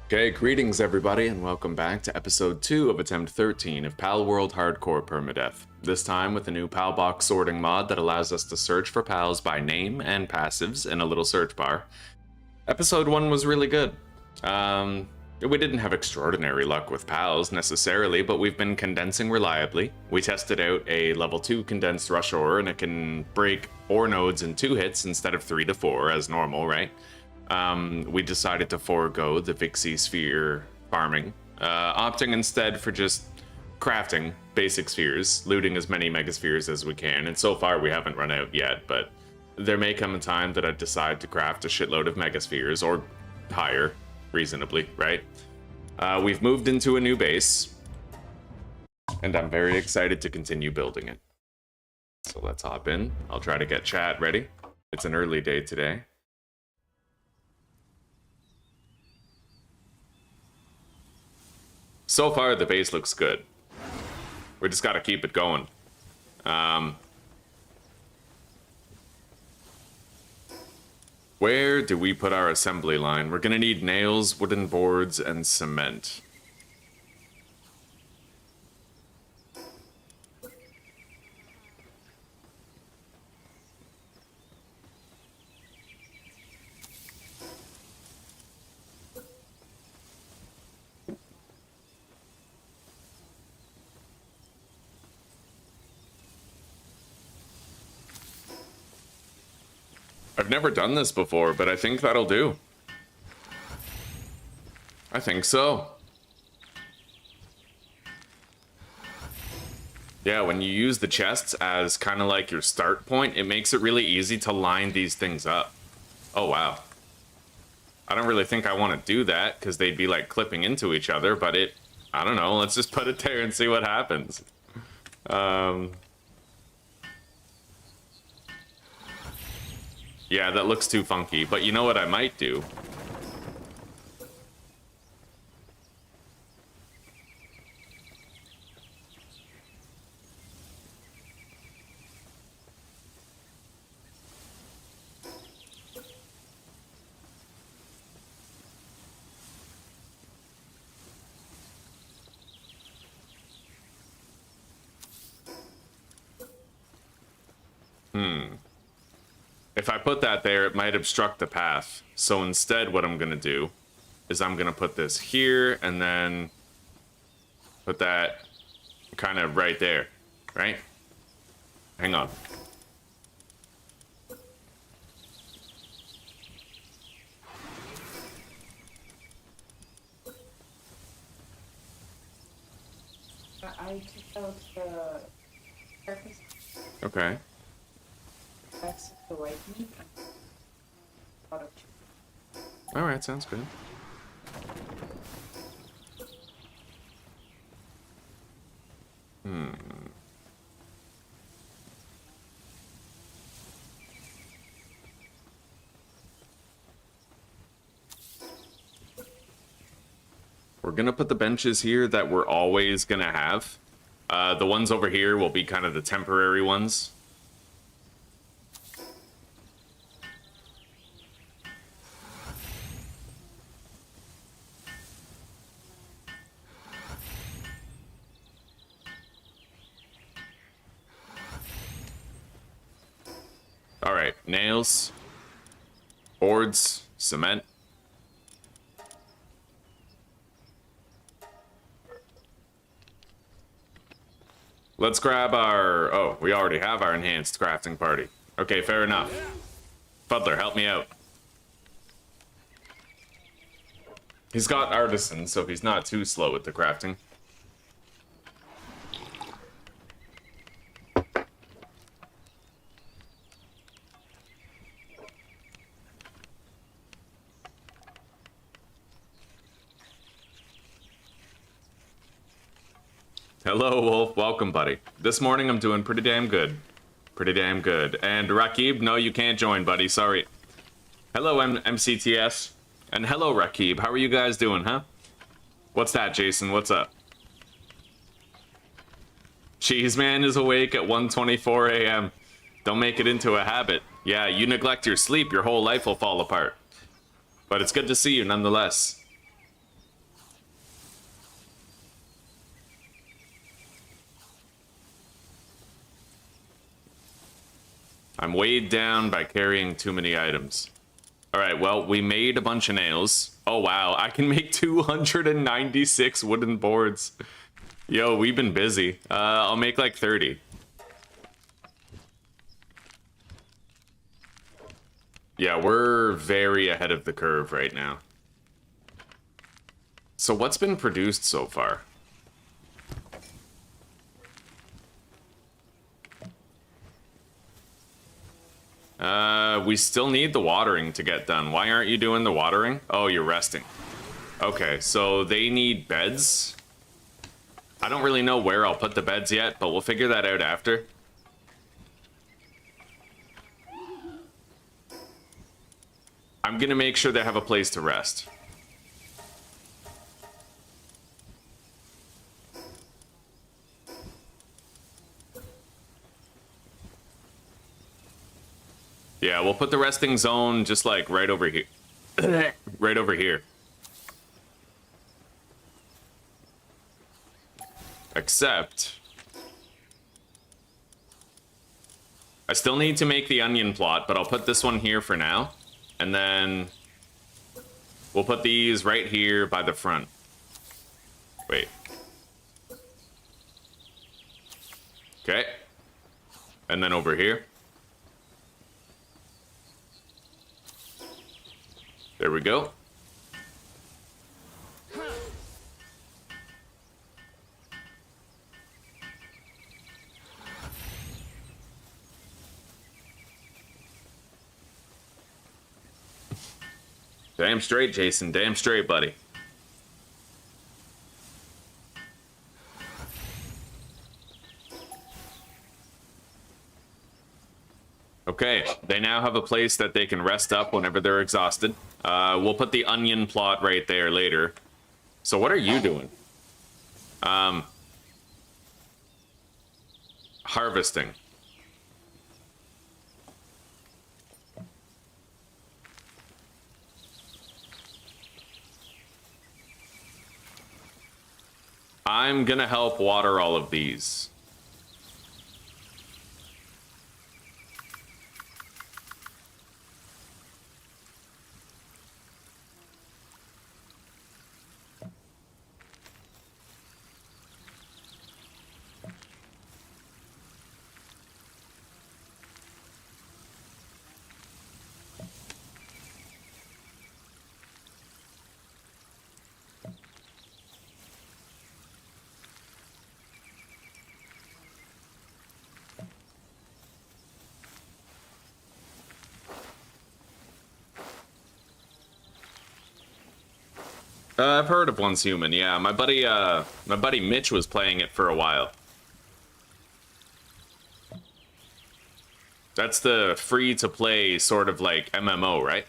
Okay, greetings everybody, and welcome back to episode 2 of attempt 13 of Palworld Hardcore Permadeath. This time with a new Palbox sorting mod that allows us to search for pals by name and passives in a little search bar. Episode 1 was really good. We didn't have extraordinary luck with pals necessarily, but we've been condensing reliably. We tested out a level 2 condensed rush ore, and it can break ore nodes in 2 hits instead of 3 to 4 as normal, right? We decided to forego the Vixie Sphere farming, opting instead for just crafting basic spheres, looting as many megaspheres as we can, and so far we haven't run out yet, but there may come a time that I decide to craft a shitload of megaspheres, or higher, reasonably, right? We've moved into a new base, and I'm very excited to continue building it. So let's hop in. I'll try to get chat ready. It's an early day today. So far, the base looks good. We just gotta keep it going. Where do we put our assembly line? We're gonna need nails, wooden boards, and cement. I've never done this before, but I think that'll do. I think so. Yeah, when you use the chests as kind of like your start point, it makes it really easy to line these things up. Oh, wow. I don't really think I want to do that, because they'd be like clipping into each other, but I don't know, let's just put it there and see what happens. Yeah, that looks too funky, but you know what I might do? If I put that there, it might obstruct the path. So instead, what I'm gonna do is I'm gonna put this here and then put that kind of right there, right? Hang on. I took out the surface. Okay. That's the white meat. All right, sounds good. We're gonna put the benches here that we're always gonna have. The ones over here will be kind of the temporary ones. All right, nails, boards, cement. Let's grab our... Oh, we already have our enhanced crafting party. Okay, fair enough. Butler, help me out. He's got artisan, so he's not too slow with the crafting. Hello, Wolf. Welcome, buddy. This morning I'm doing pretty damn good. Pretty damn good. And Rakib, no, you can't join, buddy. Sorry. Hello, MCTS. And hello, Rakib. How are you guys doing, huh? What's that, Jason? What's up? Cheeseman is awake at 1:24 a.m. Don't make it into a habit. Yeah, you neglect your sleep, your whole life will fall apart. But it's good to see you nonetheless. I'm weighed down by carrying too many items. All right, well, we made a bunch of nails. Oh, wow, I can make 296 wooden boards. Yo, we've been busy. I'll make like 30. Yeah, we're very ahead of the curve right now. So what's been produced so far? We still need the watering to get done. Why aren't you doing the watering? Oh, you're resting. Okay, so they need beds. I don't really know where I'll put the beds yet, but we'll figure that out after. I'm gonna make sure they have a place to rest. Yeah, we'll put the resting zone just like right over here. Right over here. Except I still need to make the onion plot, but I'll put this one here for now. And then we'll put these right here by the front. Wait. Okay. And then over here. There we go. Damn straight, Jason. Damn straight, buddy. Okay, they now have a place that they can rest up whenever they're exhausted. We'll put the onion plot right there later. So what are you doing? Harvesting. I'm gonna help water all of these. I've heard of Once Human, yeah. My buddy Mitch was playing it for a while. That's the free-to-play sort of like MMO, right?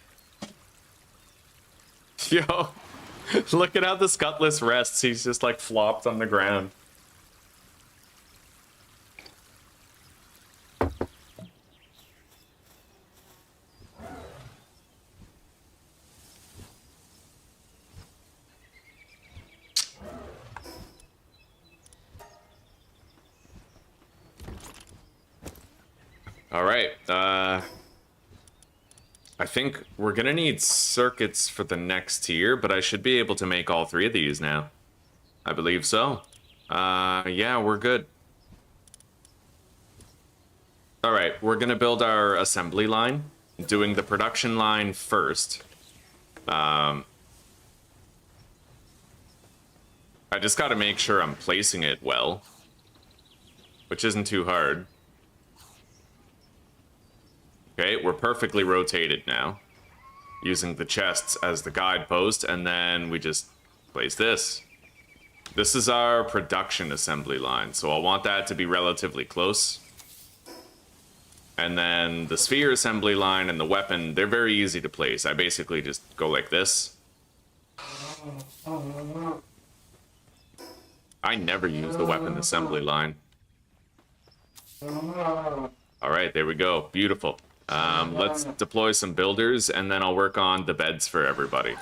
Yo, look at how the Scutless rests. He's just like flopped on the ground. All right, I think we're gonna need circuits for the next tier, but I should be able to make all three of these now. I believe so. Yeah, we're good. All right, we're gonna build our assembly line, doing the production line first. I just gotta make sure I'm placing it well, which isn't too hard. Okay, we're perfectly rotated now, using the chests as the guidepost, and then we just place this. This is our production assembly line, so I'll want that to be relatively close. And then the sphere assembly line and the weapon, they're very easy to place. I basically just go like this. I never use the weapon assembly line. All right, there we go. Beautiful. Let's deploy some builders, and then I'll work on the beds for everybody.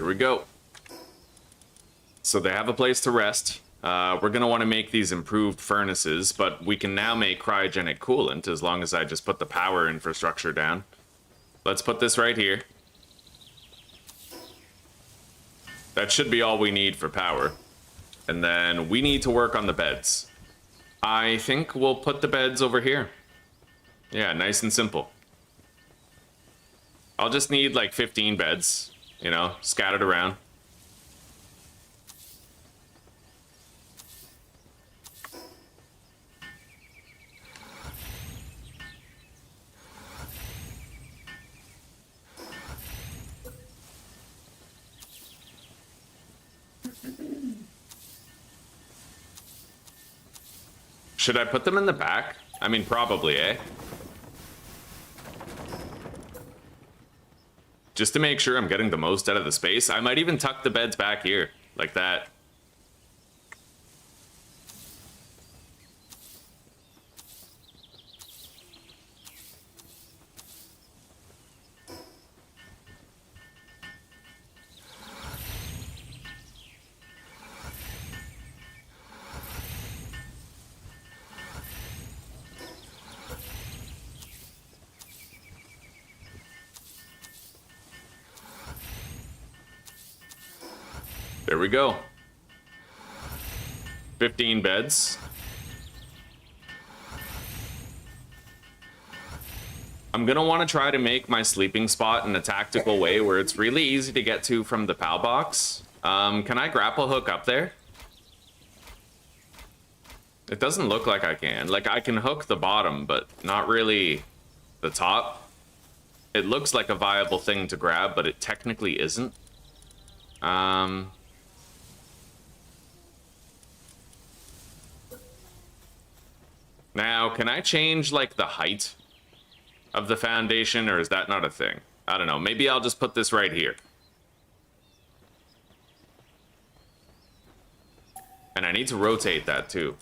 There we go. So they have a place to rest. We're going to want to make these improved furnaces, but we can now make cryogenic coolant as long as I just put the power infrastructure down. Let's put this right here. That should be all we need for power. And then we need to work on the beds. I think we'll put the beds over here. Yeah, nice and simple. I'll just need like 15 beds, you know, scattered around. Should I put them in the back? I mean, probably, eh? Just to make sure I'm getting the most out of the space. I might even tuck the beds back here, like that. There we go. 15 beds. I'm gonna want to try to make my sleeping spot in a tactical way where it's really easy to get to from the Palbox. Can I grapple hook up there? It doesn't look like I can. Like, I can hook the bottom, but not really the top. It looks like a viable thing to grab, but it technically isn't. Now, can I change, like, the height of the foundation, or is that not a thing? I don't know. Maybe I'll just put this right here. And I need to rotate that, too.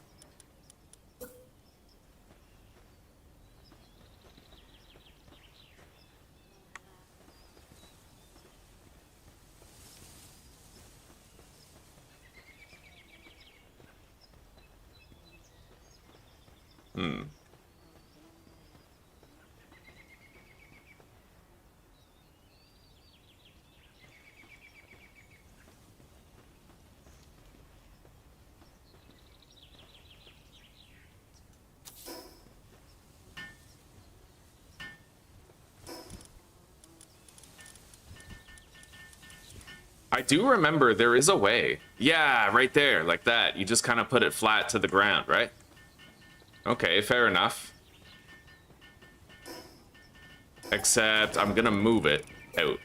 I do remember there is a way. Yeah, right there, like that. You just kind of put it flat to the ground, right? Okay, fair enough. Except I'm gonna move it out.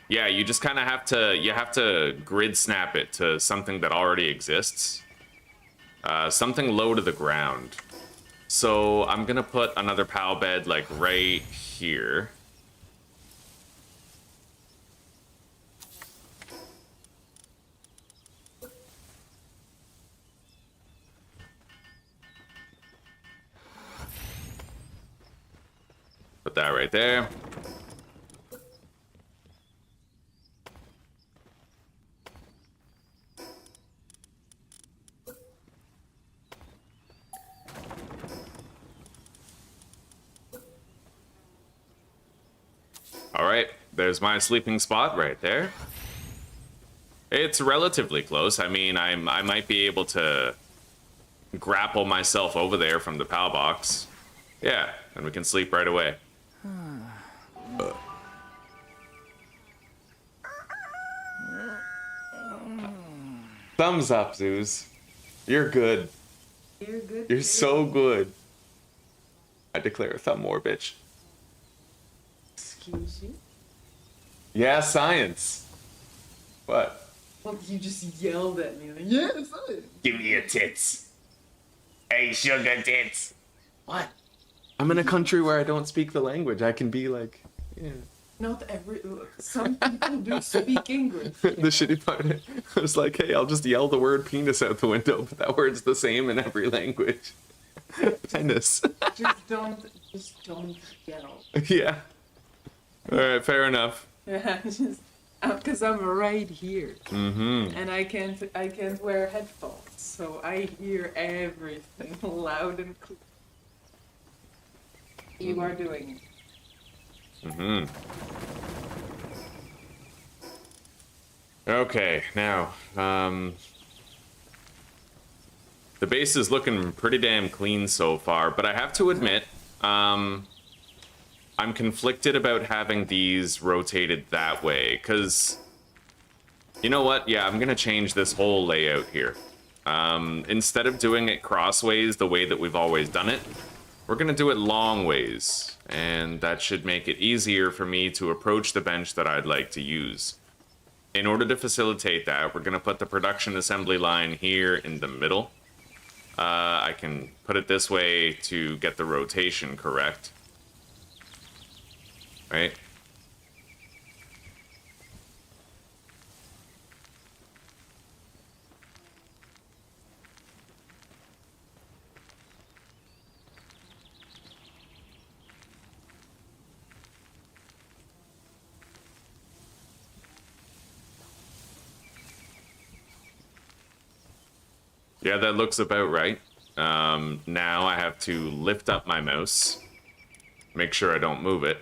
Yeah, you just kind of have to grid snap it to something that already exists. Something low to the ground. So I'm gonna put another PAL bed like right here. Put that right there. All right, there's my sleeping spot right there. It's relatively close. I mean, I might be able to grapple myself over there from the PAL box. Yeah, and we can sleep right away. Thumbs up, Zeus. You're good. You're good. You're so good. I declare a thumb war, bitch. Excuse you? Yeah, science. What? Well, you just yelled at me. Like, yes, Give me your tits. Hey, sugar tits. What? I'm in a country where I don't speak the language. I can be like, yeah. Not every. Some people do speak English. The shitty part, I was like, hey, I'll just yell the word penis out the window, but that word's the same in every language. Penis. Just don't yell. Yeah. All right, fair enough. Yeah, just Because I'm right here, Mm-hmm. and I can't wear headphones, so I hear everything loud and clear. You are doing. Mm-hmm. Okay, now, the base is looking pretty damn clean so far, but I have to admit, I'm conflicted about having these rotated that way, because, you know what? Yeah, I'm gonna change this whole layout here. Instead of doing it crossways the way that we've always done it, we're gonna do it long ways, and that should make it easier for me to approach the bench that I'd like to use. In order to facilitate that, we're gonna put the production assembly line here in the middle. I can put it this way to get the rotation correct. Right? Yeah, that looks about right. Now I have to lift up my mouse, make sure I don't move it.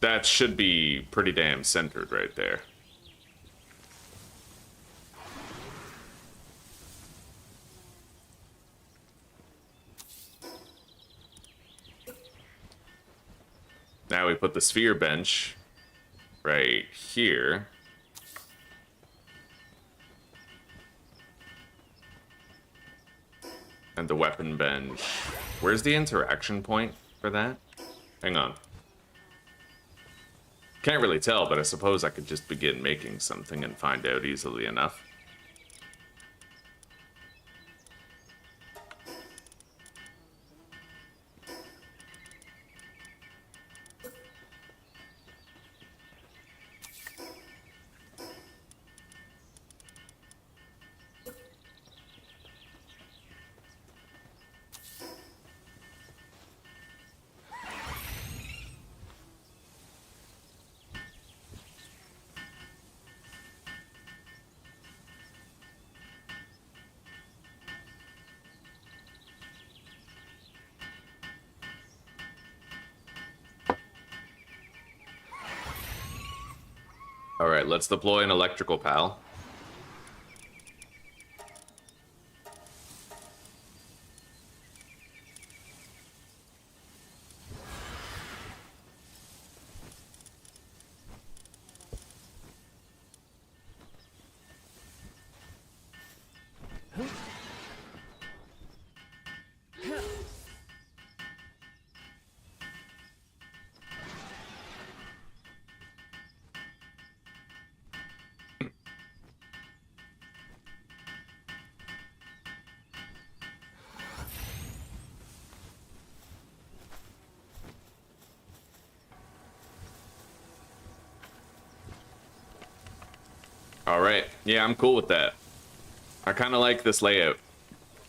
That should be pretty damn centered right there. Now we put the sphere bench right here. And the weapon bench. Where's the interaction point for that? Hang on. Can't really tell, but I suppose I could just begin making something and find out easily enough. All right, let's deploy an electrical pal. All right, yeah, I'm cool with that. I kind of like this layout.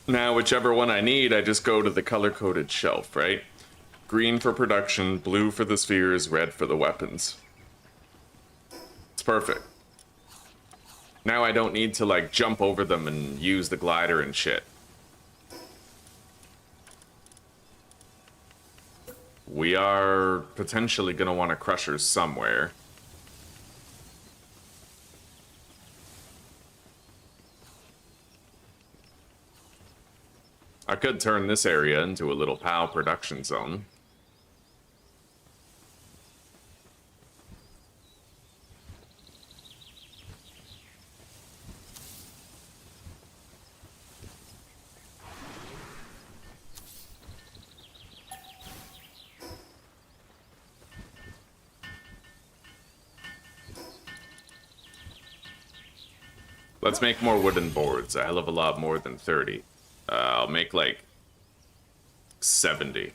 Now, whichever one I need, I just go to the color-coded shelf, right? Green for production, blue for the spheres, red for the weapons. It's perfect. Now I don't need to, like, jump over them and use the glider and shit. We are potentially gonna want a crusher somewhere. I could turn this area into a little POW production zone. Let's make more wooden boards. A hell of a lot more than 30. I'll make like 70.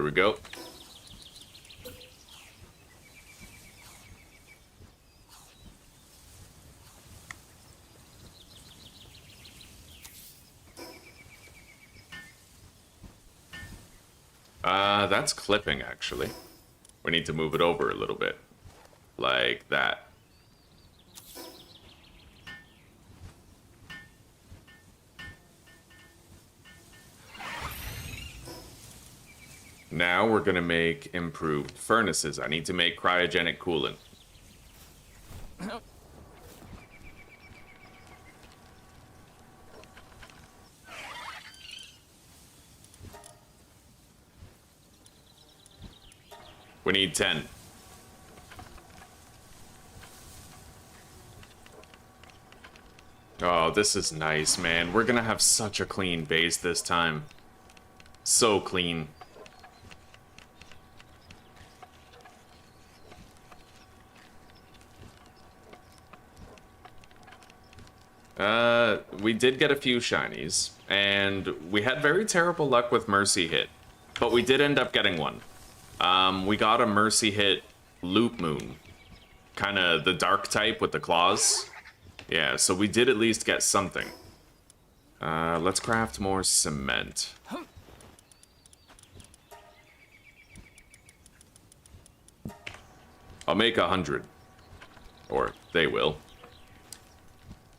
we go. That's clipping, actually. We need to move it over a little bit. Like that. Now we're gonna make improved furnaces. I need to make cryogenic coolant. We need 10. Oh, this is nice, man. We're gonna have such a clean base this time. So clean. We did get a few shinies, and we had very terrible luck with Mercy Hit, but we did end up getting one. We got a Mercy Hit Loop Moon, kind of the dark type with the claws. Yeah, so we did at least get something. Let's craft more cement. I'll make 100. Or they will.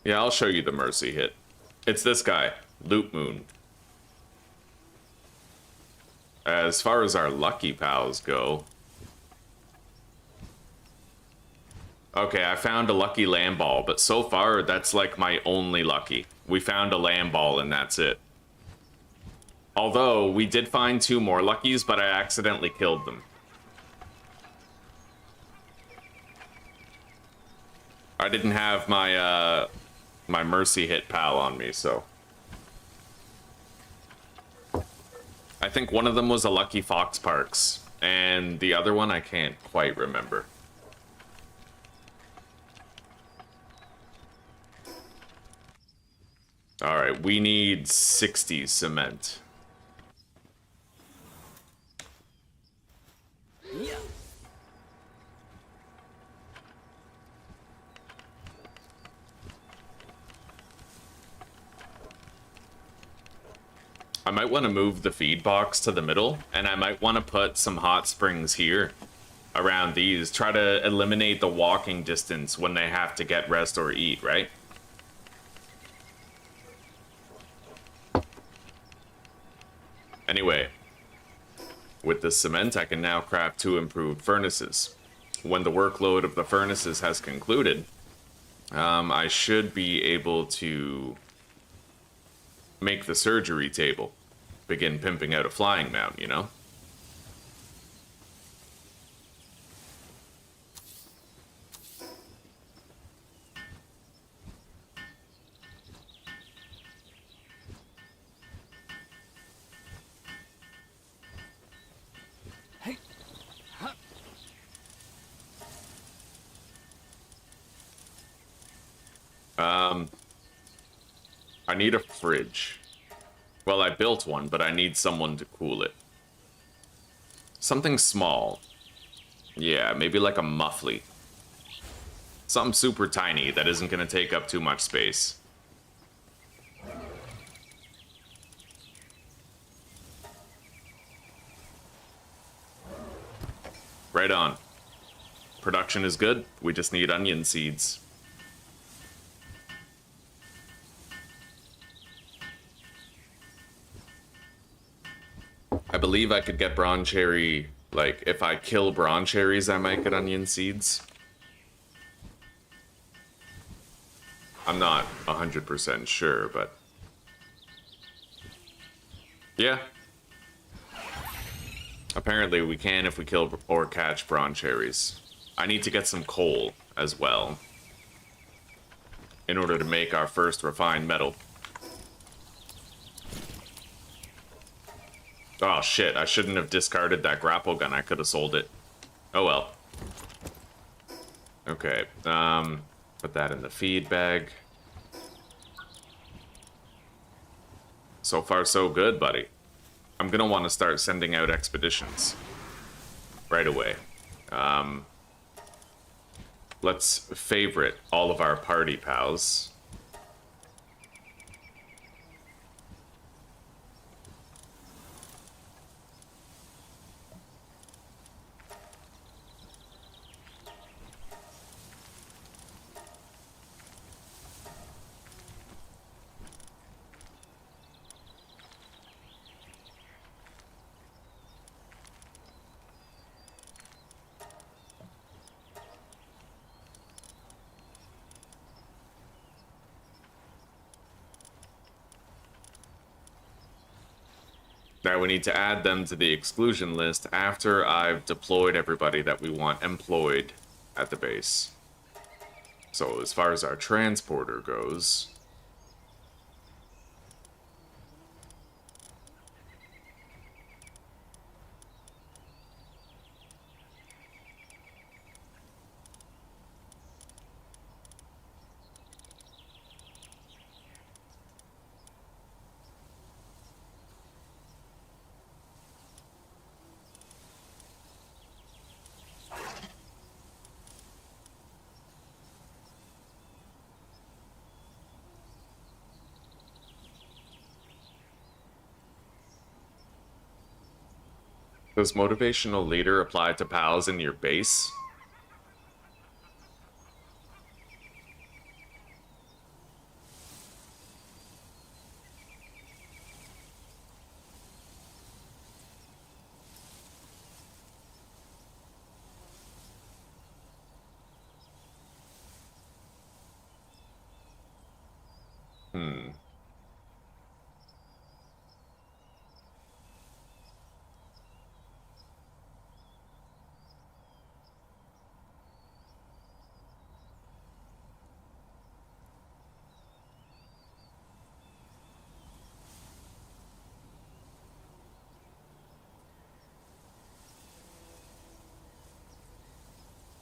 Yeah, I'll show you the Mercy Hit. It's this guy, Loop Moon. As far as our lucky pals go... Okay, I found a lucky lamb ball, but so far, that's like my only lucky. We found a lamb ball and that's it. Although, we did find 2 more luckies, but I accidentally killed them. I didn't have my, my Mercy Hit pal on me, so... I think one of them was a lucky Fox Parks, and the other one I can't quite remember. Alright, we need 60 cement. I might want to move the feed box to the middle, and I might want to put some hot springs here around these. Try to eliminate the walking distance when they have to get rest or eat, right? Anyway, with the cement, I can now craft 2 improved furnaces. When the workload of the furnaces has concluded, I should be able to make the surgery table. Begin pimping out a flying mount, you know? I need a fridge. Well, I built one, but I need someone to cool it. Something small. Yeah, maybe like a muffly. Something super tiny that isn't going to take up too much space. Right on. Production is good. We just need onion seeds. I believe I could get bronze cherry, like, if I kill bronze cherries, I might get onion seeds. I'm not 100% sure, but... yeah. Apparently we can if we kill or catch bronze cherries. I need to get some coal as well, in order to make our first refined metal. Oh shit, I shouldn't have discarded that grapple gun. I could have sold it. Oh well. Okay, put that in the feed bag. So far so good, buddy. I'm gonna want to start sending out expeditions right away. Let's favorite all of our party pals. Now we need to add them to the exclusion list after I've deployed everybody that we want employed at the base. So as far as our transporter goes, does motivational leader apply to pals in your base?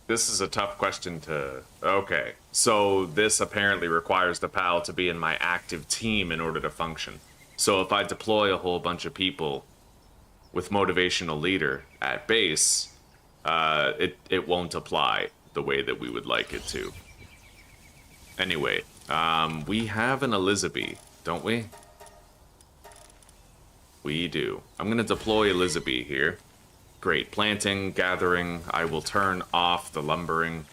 This is a tough question to... Okay, so this apparently requires the PAL to be in my active team in order to function. So if I deploy a whole bunch of people with motivational leader at base, it won't apply the way that we would like it to. Anyway, we have an Elizabeth, don't we? We do. I'm gonna deploy Elizabeth here. Great. Planting, gathering. I will turn off the lumbering.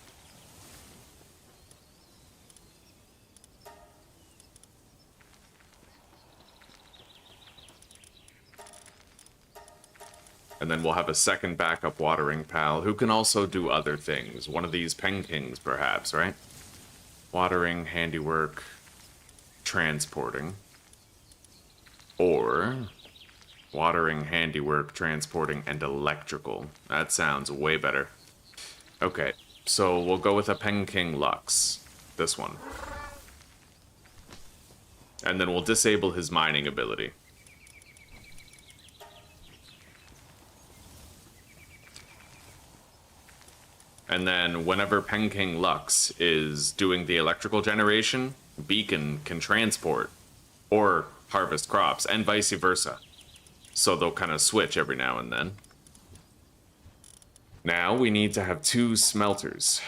And then we'll have a second backup watering pal who can also do other things. One of these pen kings, perhaps, right? Watering, handiwork, transporting. Or... watering, handiwork, transporting, and electrical. That sounds way better. Okay, so we'll go with a Pen King Lux. This one. And then we'll disable his mining ability. And then whenever Pen King Lux is doing the electrical generation, Beacon can transport or harvest crops, and vice versa. So they'll kind of switch every now and then. Now we need to have 2 smelters.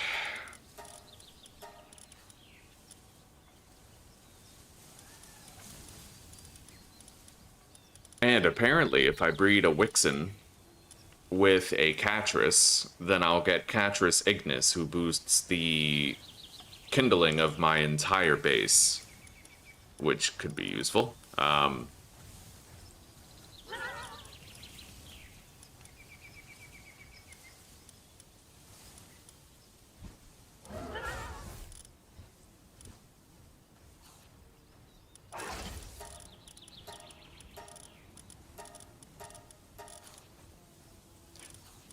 And apparently if I breed a Wixen with a Catris, then I'll get Catris Ignis, who boosts the kindling of my entire base, which could be useful.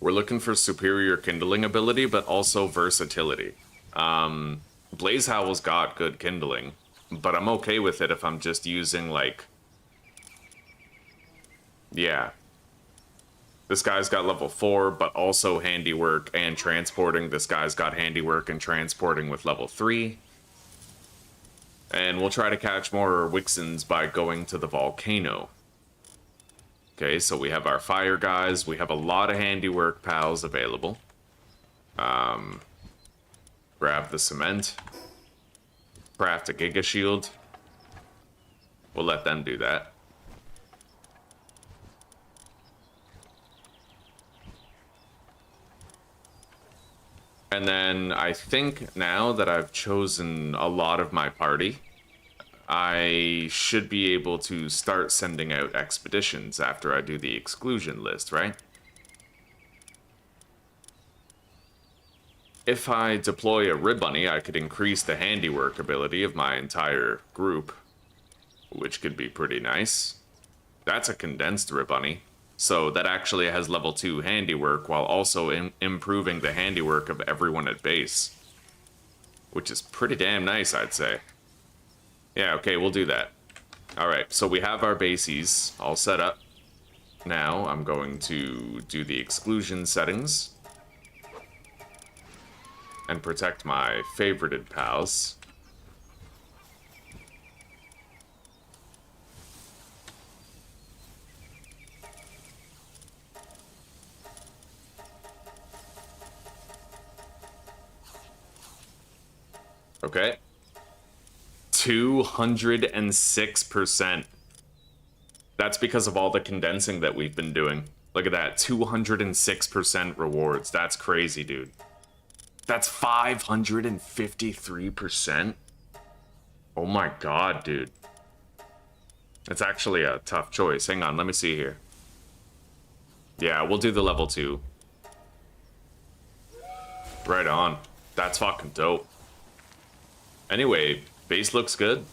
We're looking for superior kindling ability, but also versatility. Blaze Howl's got good kindling, but I'm okay with it if I'm just using, like... Yeah. This guy's got level 4, but also handiwork and transporting. This guy's got handiwork and transporting with level 3. And we'll try to catch more Wixens by going to the volcano. Okay, so we have our fire guys. We have a lot of handiwork pals available. Grab the cement. Craft a Giga Shield. We'll let them do that. And then I think now that I've chosen a lot of my party, I should be able to start sending out expeditions after I do the exclusion list, right? If I deploy a Ribbunny, I could increase the handiwork ability of my entire group, which could be pretty nice. That's a condensed Ribbunny, so that actually has level 2 handiwork while also improving the handiwork of everyone at base, which is pretty damn nice, I'd say. Yeah, okay, we'll do that. Alright, so we have our bases all set up. Now I'm going to do the exclusion settings and protect my favorited pals. Okay. 206%. That's because of all the condensing that we've been doing. Look at that, 206% rewards. That's crazy, dude. That's 553%? Oh my god, dude. It's actually a tough choice. Hang on, let me see here. Yeah, we'll do the level 2. Right on. That's fucking dope. Anyway, base looks good.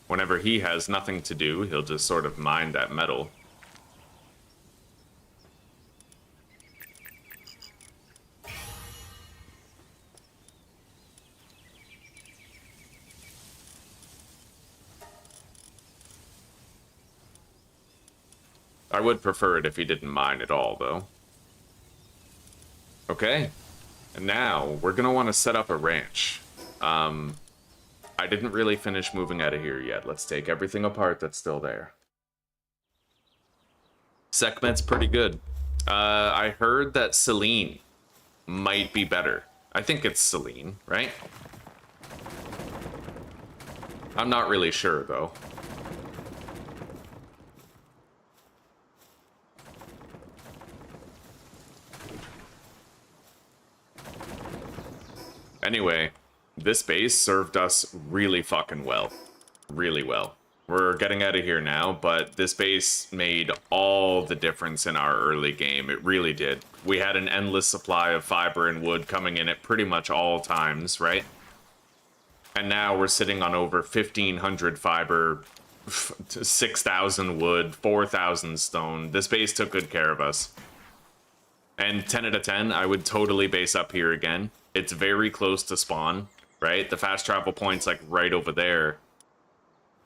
Whenever he has nothing to do, he'll just sort of mine that metal. I would prefer it if he didn't mine at all, though. Okay. And now, we're gonna want to set up a ranch. I didn't really finish moving out of here yet. Let's take everything apart that's still there. Sekhmet's pretty good. I heard that Selene might be better. I think it's Selene, right? I'm not really sure, though. Anyway, this base served us really fucking well. Really well. We're getting out of here now, but this base made all the difference in our early game. It really did. We had an endless supply of fiber and wood coming in at pretty much all times, right? And now we're sitting on over 1,500 fiber, 6,000 wood, 4,000 stone. This base took good care of us. And 10 out of 10, I would totally base up here again. It's very close to spawn, right? The fast travel point's like right over there.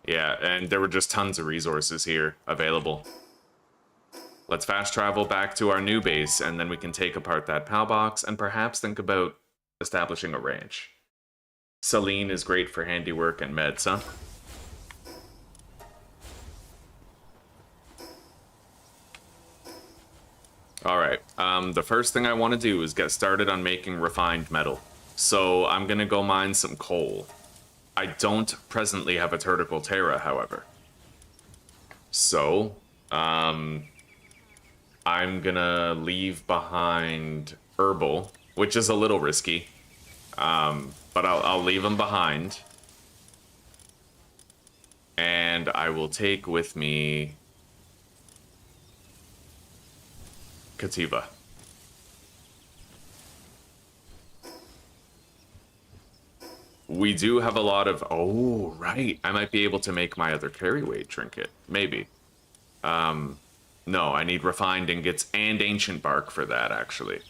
Yeah, and there were just tons of resources here available. Let's fast travel back to our new base, and then we can take apart that Palbox and perhaps think about establishing a ranch. Selene is great for handiwork and meds, huh? Alright, the first thing I want to do is get started on making refined metal. So I'm gonna go mine some coal. I don't presently have a Turtical Terra, however. So, I'm gonna leave behind Herbal, which is a little risky. But I'll leave them behind. And I will take with me Kativa. We do have a lot of... Oh, right. I might be able to make my other carry weight trinket. Maybe. No, I need refined ingots and ancient bark for that, actually.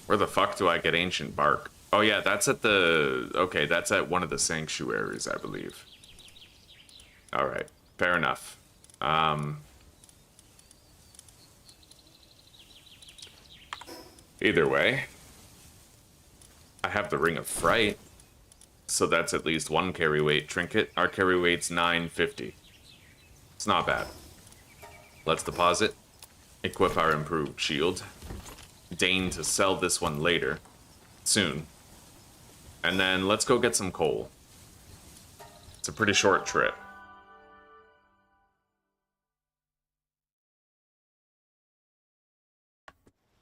Where the fuck do I get ancient bark? Oh, yeah, that's at the... Okay, that's at one of the sanctuaries, I believe. Alright, fair enough. Either way, I have the Ring of Fright, so that's at least one carry weight trinket. Our carry weight's 950. It's not bad. Let's deposit. Equip our improved shield. Deign to sell this one later. Soon. And then let's go get some coal. It's a pretty short trip.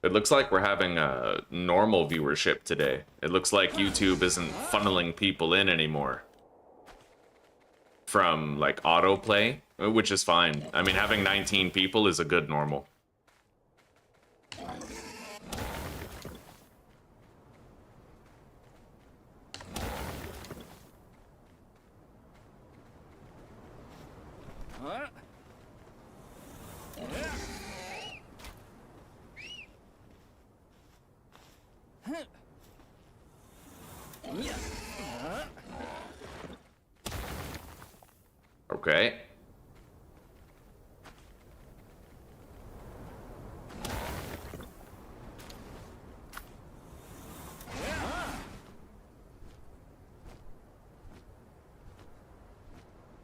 It looks like we're having a normal viewership today. It looks like YouTube isn't funneling people in anymore from, like, autoplay, which is fine. I mean, having 19 people is a good normal. Okay.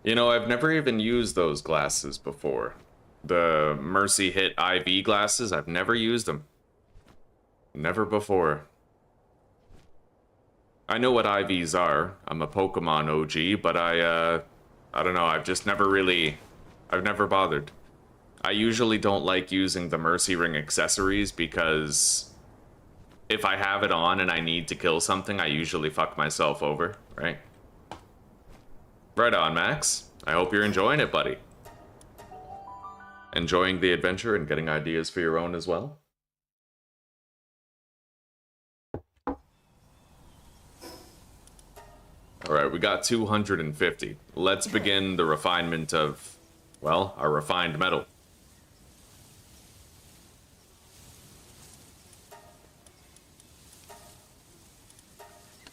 You know, I've never even used those glasses before. The Mercy Hit IV glasses, I've never used them. Never before. I know what IVs are. I'm a Pokemon OG, but I don't know, I've just never really... I've never bothered. I usually don't like using the Mercy Ring accessories because if I have it on and I need to kill something, I usually fuck myself over, right? Right on, Max. I hope you're enjoying it, buddy. Enjoying the adventure and getting ideas for your own as well? Alright, we got 250. Let's begin the refinement of, well, our refined metal.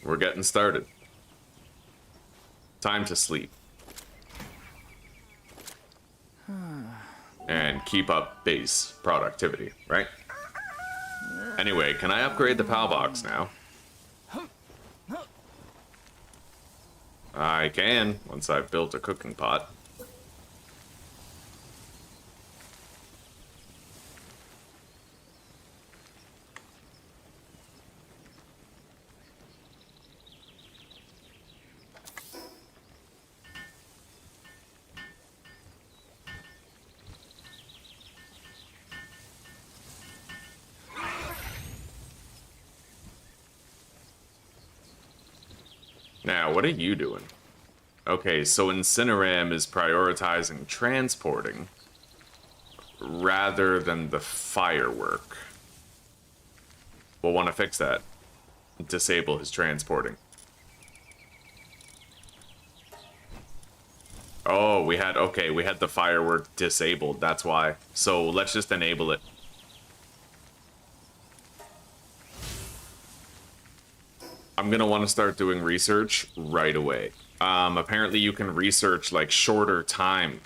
We're getting started. Time to sleep. And keep up base productivity, right? Anyway, can I upgrade the Palbox now? I can, once I've built a cooking pot. Now, what are you doing? Okay, so Incineram is prioritizing transporting rather than the firework. We'll want to fix that. Disable his transporting. Oh, we had the firework disabled, that's why. So let's just enable it. I'm gonna want to start doing research right away. Apparently you can research, like, shorter time.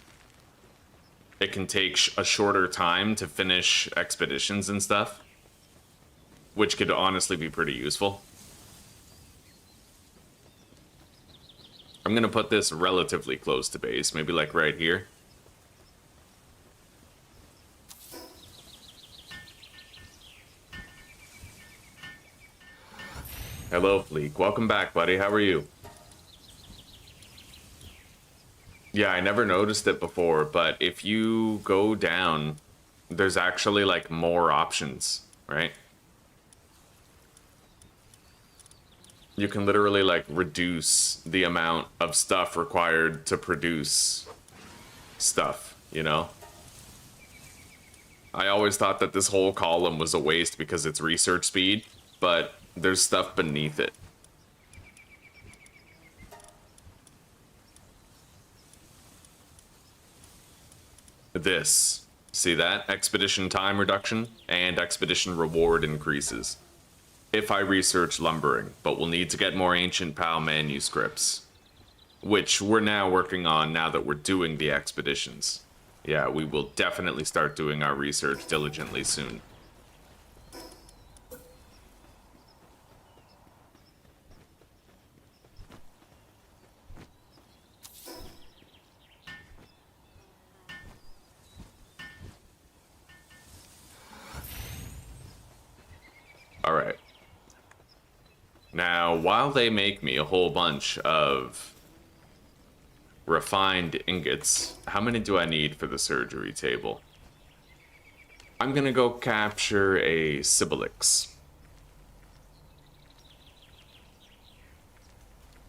It can take a shorter time to finish expeditions and stuff, which could honestly be pretty useful. I'm gonna put this relatively close to base, maybe like right here. Hello, Fleek. Welcome back, buddy. How are you? Yeah, I never noticed it before, but if you go down, there's actually, like, more options, right? You can literally, like, reduce the amount of stuff required to produce stuff, you know? I always thought that this whole column was a waste because it's research speed, but there's stuff beneath it. This. See that? Expedition time reduction and expedition reward increases. If I research lumbering, but we'll need to get more ancient PAL manuscripts. Which we're now working on now that we're doing the expeditions. Yeah, we will definitely start doing our research diligently soon. Now, while they make me a whole bunch of refined ingots, how many do I need for the surgery table? I'm gonna go capture a Sibilix.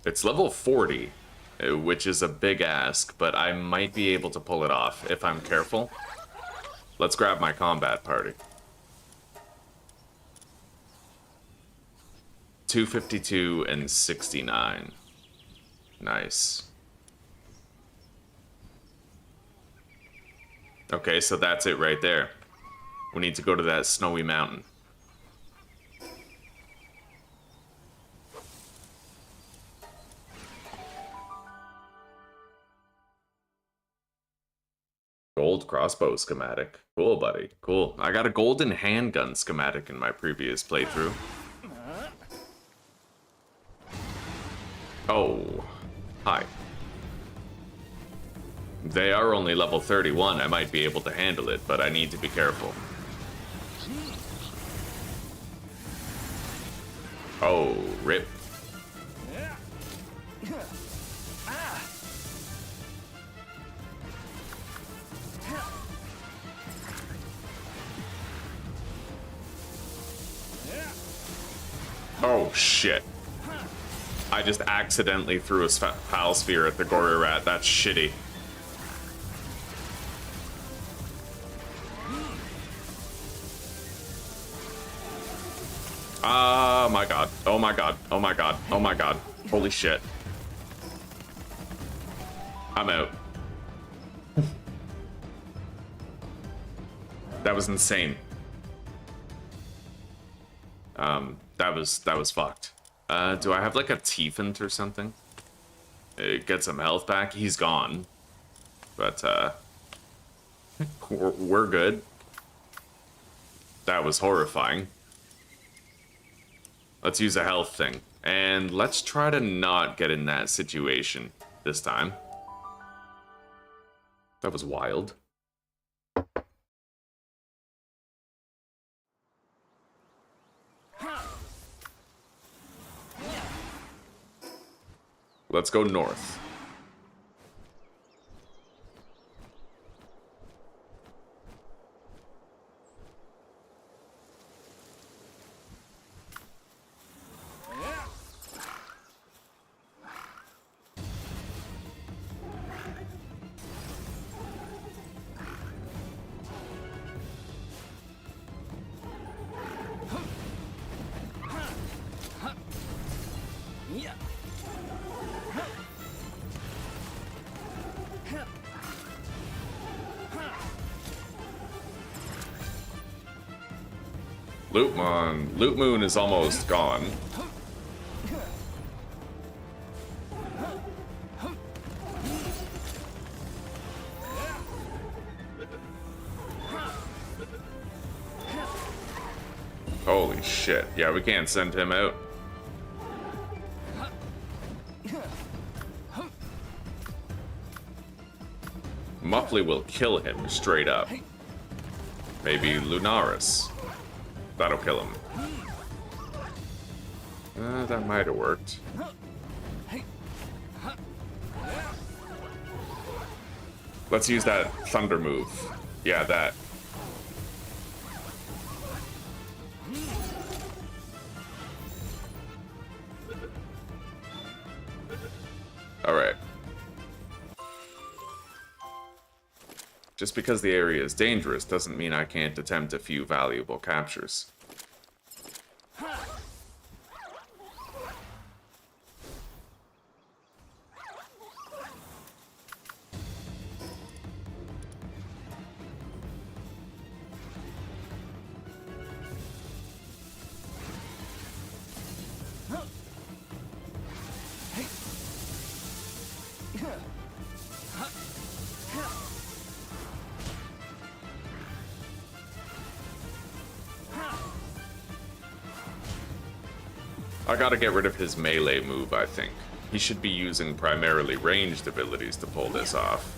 It's level 40, which is a big ask, but I might be able to pull it off if I'm careful. Let's grab my combat party. 252 and 69. Nice. Okay, so that's it right there. We need to go to that snowy mountain. Gold crossbow schematic. Cool, buddy. Cool. I got a golden handgun schematic in my previous playthrough. Oh. Hi. They are only level 31. I might be able to handle it, but I need to be careful. Oh, rip. Oh, shit. I just accidentally threw a pal sphere at the Gory Rat. That's shitty. Oh my god. Oh my god. Oh my god. Oh my god. Holy shit. I'm out. That was insane. That was fucked. Do I have like a Tiefent or something? Get some health back. He's gone. But we're good. That was horrifying. Let's use a health thing. And let's try to not get in that situation this time. That was wild. Let's go north. Loot Moon is almost gone. Holy shit. Yeah, we can't send him out. Muffley will kill him straight up. Maybe Lunaris. That'll kill him. That might have worked. Let's use that thunder move. Yeah, that. Alright. Just because the area is dangerous doesn't mean I can't attempt a few valuable captures. I gotta get rid of his melee move, I think. He should be using primarily ranged abilities to pull this off.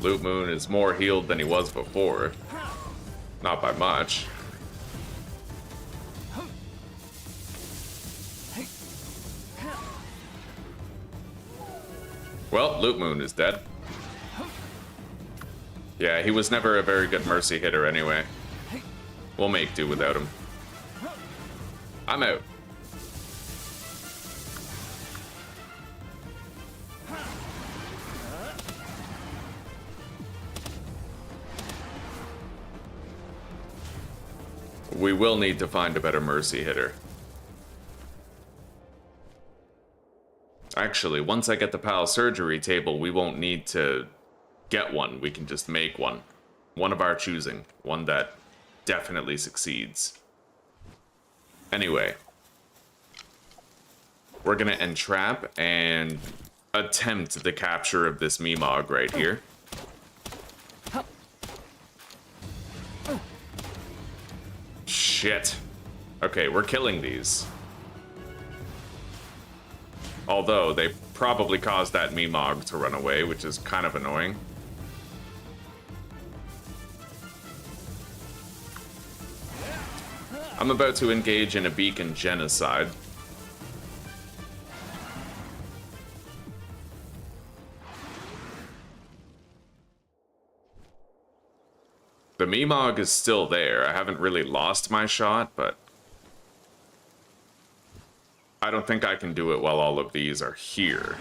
Loot Moon is more healed than he was before. Not by much. Well, Loot Moon is dead. Yeah, he was never a very good mercy hitter anyway. We'll make do without him. I'm out. We will need to find a better mercy hitter. Actually, once I get the PAL surgery table, we won't need to get one. We can just make one. One of our choosing. One that definitely succeeds. Anyway. We're gonna entrap and attempt the capture of this Meemog right here. Shit. Okay, we're killing these. Although, they probably caused that Meemog to run away, which is kind of annoying. I'm about to engage in a beacon genocide. The Meemog is still there. I haven't really lost my shot, but I don't think I can do it while all of these are here.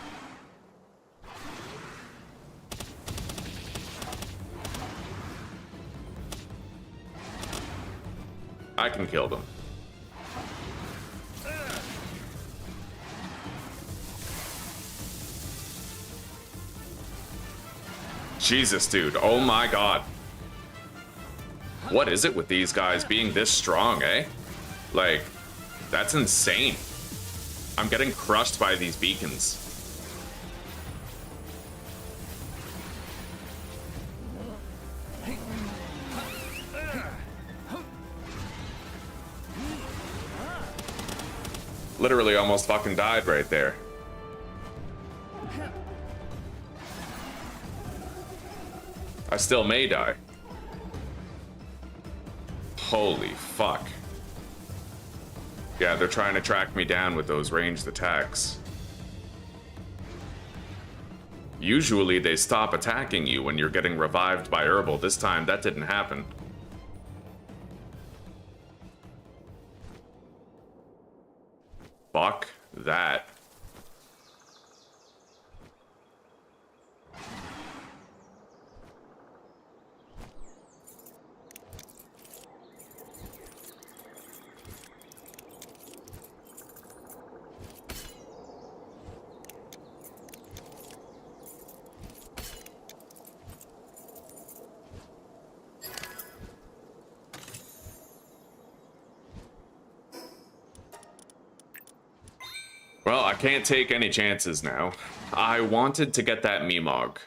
I can kill them. Jesus, dude. Oh my god. What is it with these guys being this strong, eh? Like, that's insane. I'm getting crushed by these beacons. Literally almost fucking died right there. I still may die. Holy fuck. Yeah, they're trying to track me down with those ranged attacks. Usually they stop attacking you when you're getting revived by Herbal. This time that didn't happen. Fuck that. Well, I can't take any chances now. I wanted to get that Meemog.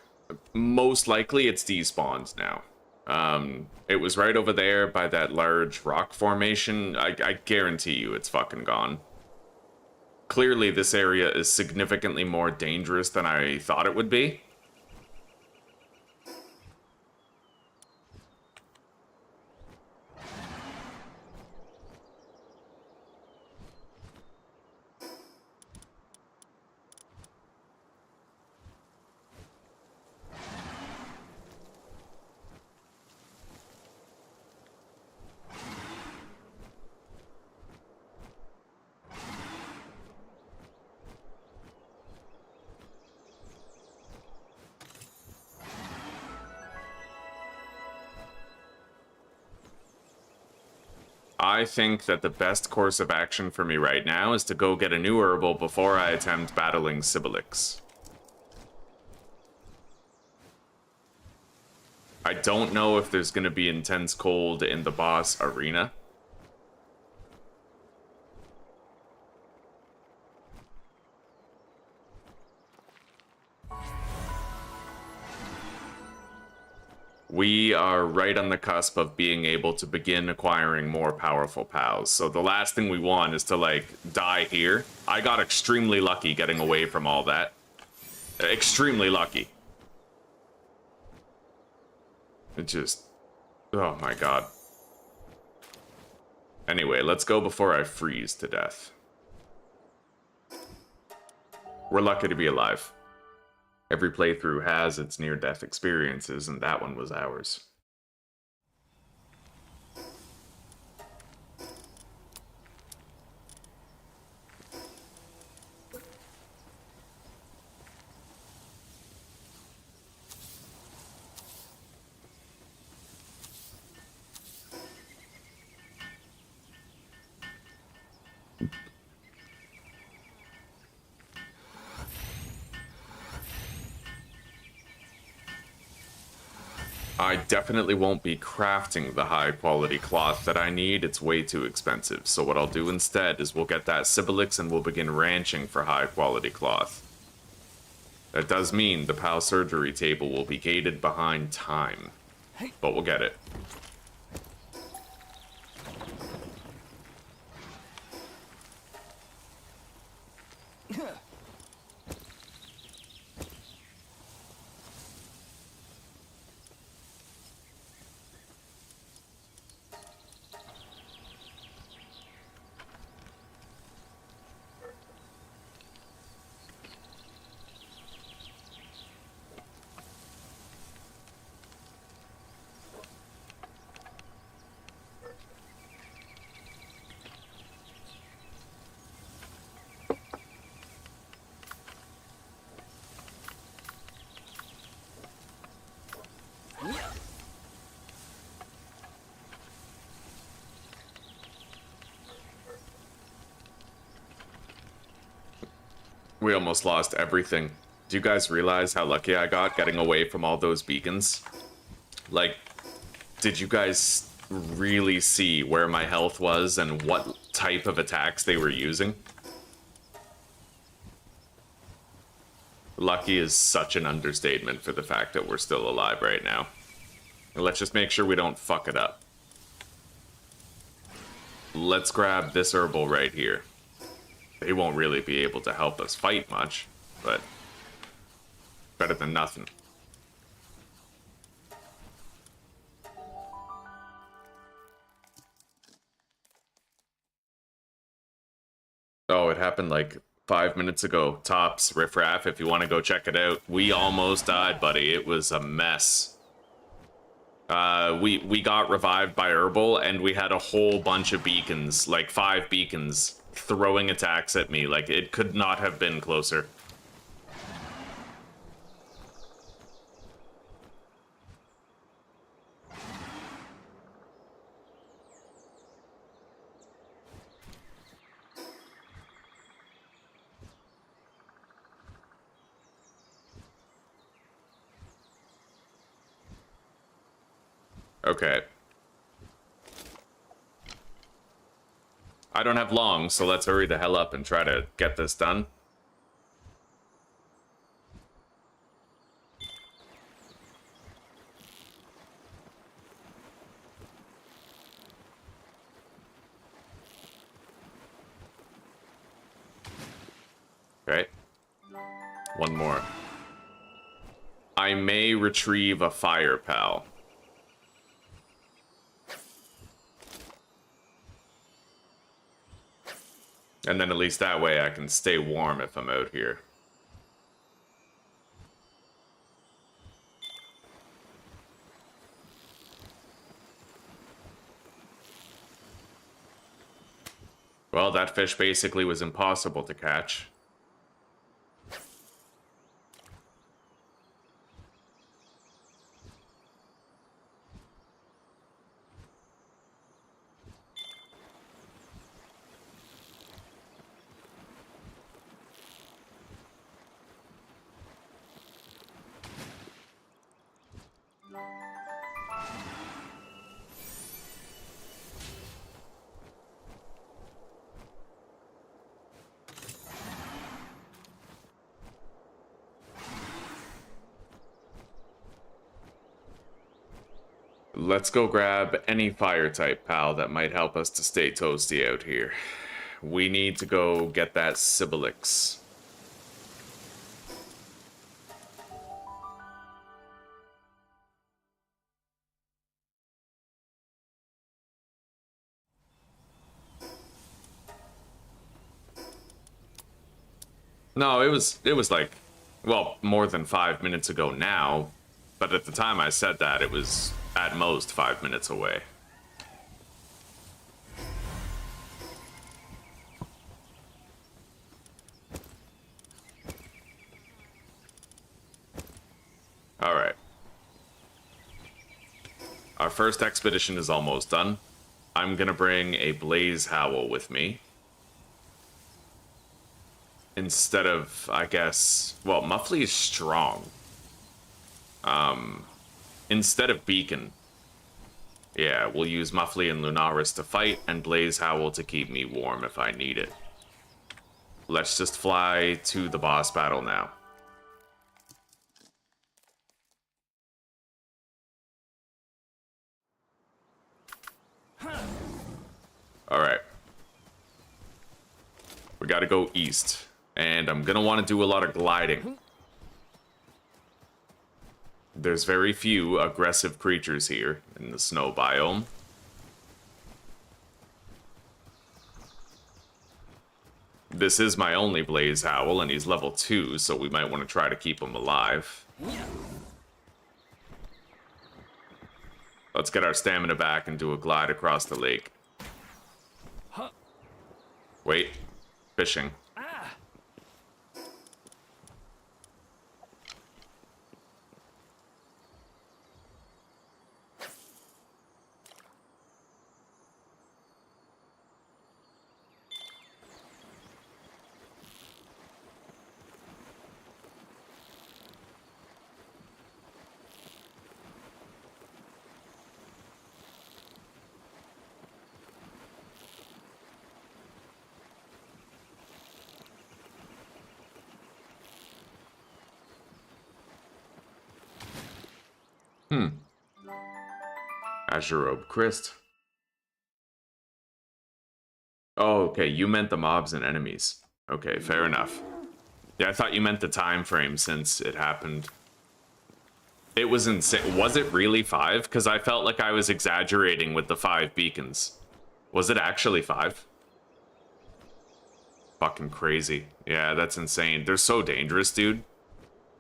Most likely it's despawned now. It was right over there by that large rock formation. I guarantee you it's fucking gone. Clearly this area is significantly more dangerous than I thought it would be. I think that the best course of action for me right now is to go get a new Herbal before I attempt battling Sibilix. I don't know if there's going to be intense cold in the boss arena. We are right on the cusp of being able to begin acquiring more powerful pals. So the last thing we want is to, like, die here. I got extremely lucky getting away from all that. Extremely lucky. It just... Oh my god. Anyway, let's go before I freeze to death. We're lucky to be alive. Every playthrough has its near-death experiences, and that one was ours. I definitely won't be crafting the high quality cloth that I need. It's way too expensive. So what I'll do instead is we'll get that Sibilix and we'll begin ranching for high quality cloth. That does mean the PAL surgery table will be gated behind time. But we'll get it. We almost lost everything. Do you guys realize how lucky I got getting away from all those beacons? Like, did you guys really see where my health was and what type of attacks they were using? Lucky is such an understatement for the fact that we're still alive right now. Let's just make sure we don't fuck it up. Let's grab this herbal right here. They won't really be able to help us fight much, but better than nothing. Oh, it happened like 5 minutes ago. Tops, riffraff, if you want to go check it out. We almost died, buddy. It was a mess. We got revived by herbal, and we had a whole bunch of beacons, like 5 beacons, throwing attacks at me. Like, it could not have been closer. Okay. I don't have long, so let's hurry the hell up and try to get this done. Okay. One more. I may retrieve a fire pal. And then at least that way I can stay warm if I'm out here. Well, that fish basically was impossible to catch. Let's go grab any fire type pal that might help us to stay toasty out here. We need to go get that Sibilix. No, it was like, well, more than 5 minutes ago now, but at the time I said that, it was at most 5 minutes away. All right. Our first expedition is almost done. I'm gonna bring a Blaze Howl with me. Instead of, I guess, well, Muffley is strong. Instead of Beacon, yeah, we'll use Muffley and Lunaris to fight, and Blaze Howl to keep me warm if I need it. Let's just fly to the boss battle now. Alright. We gotta go east. And I'm gonna want to do a lot of gliding. There's very few aggressive creatures here in the snow biome. This is my only Blaze Howl, and he's level 2, so we might want to try to keep him alive. Let's get our stamina back and do a glide across the lake. Wait. Fishing. Azurobe Christ. Oh, okay, you meant the mobs and enemies. Okay, fair enough. Yeah, I thought you meant the time frame since it happened. It was insane. Was it really 5? Because I felt like I was exaggerating with the 5 beacons. Was it actually 5? Fucking crazy. Yeah, that's insane. They're so dangerous, dude.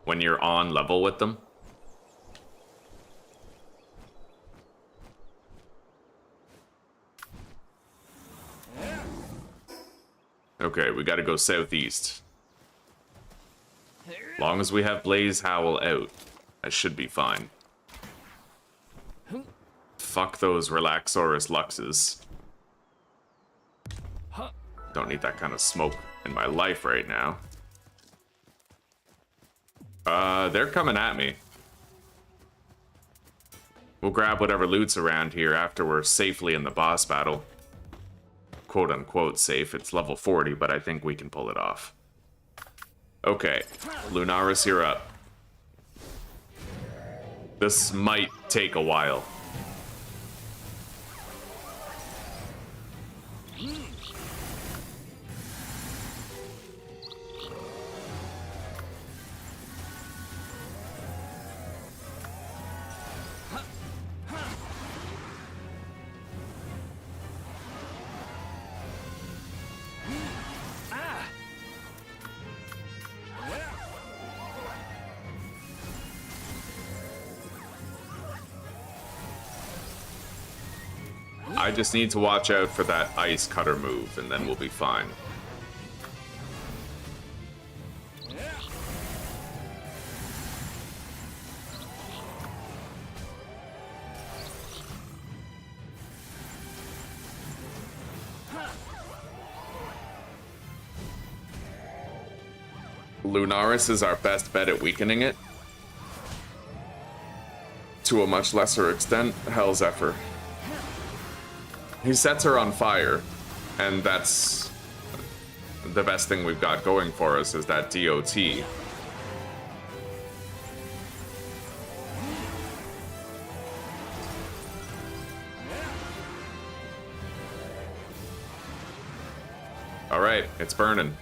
When you're on level with them. Okay, we gotta go southeast. Long as we have Blaze Howl out, I should be fine. Fuck those Relaxorus Luxes. Don't need that kind of smoke in my life right now. They're coming at me. We'll grab whatever loot's around here after we're safely in the boss battle. Quote-unquote safe. It's level 40, but I think we can pull it off. Okay, Lunaris, you're up. This might take a while. I just need to watch out for that ice cutter move, and then we'll be fine. Lunaris is our best bet at weakening it. To a much lesser extent, Hell's Zephyr. He sets her on fire, and that's the best thing we've got going for us is that DOT. All right, it's burning.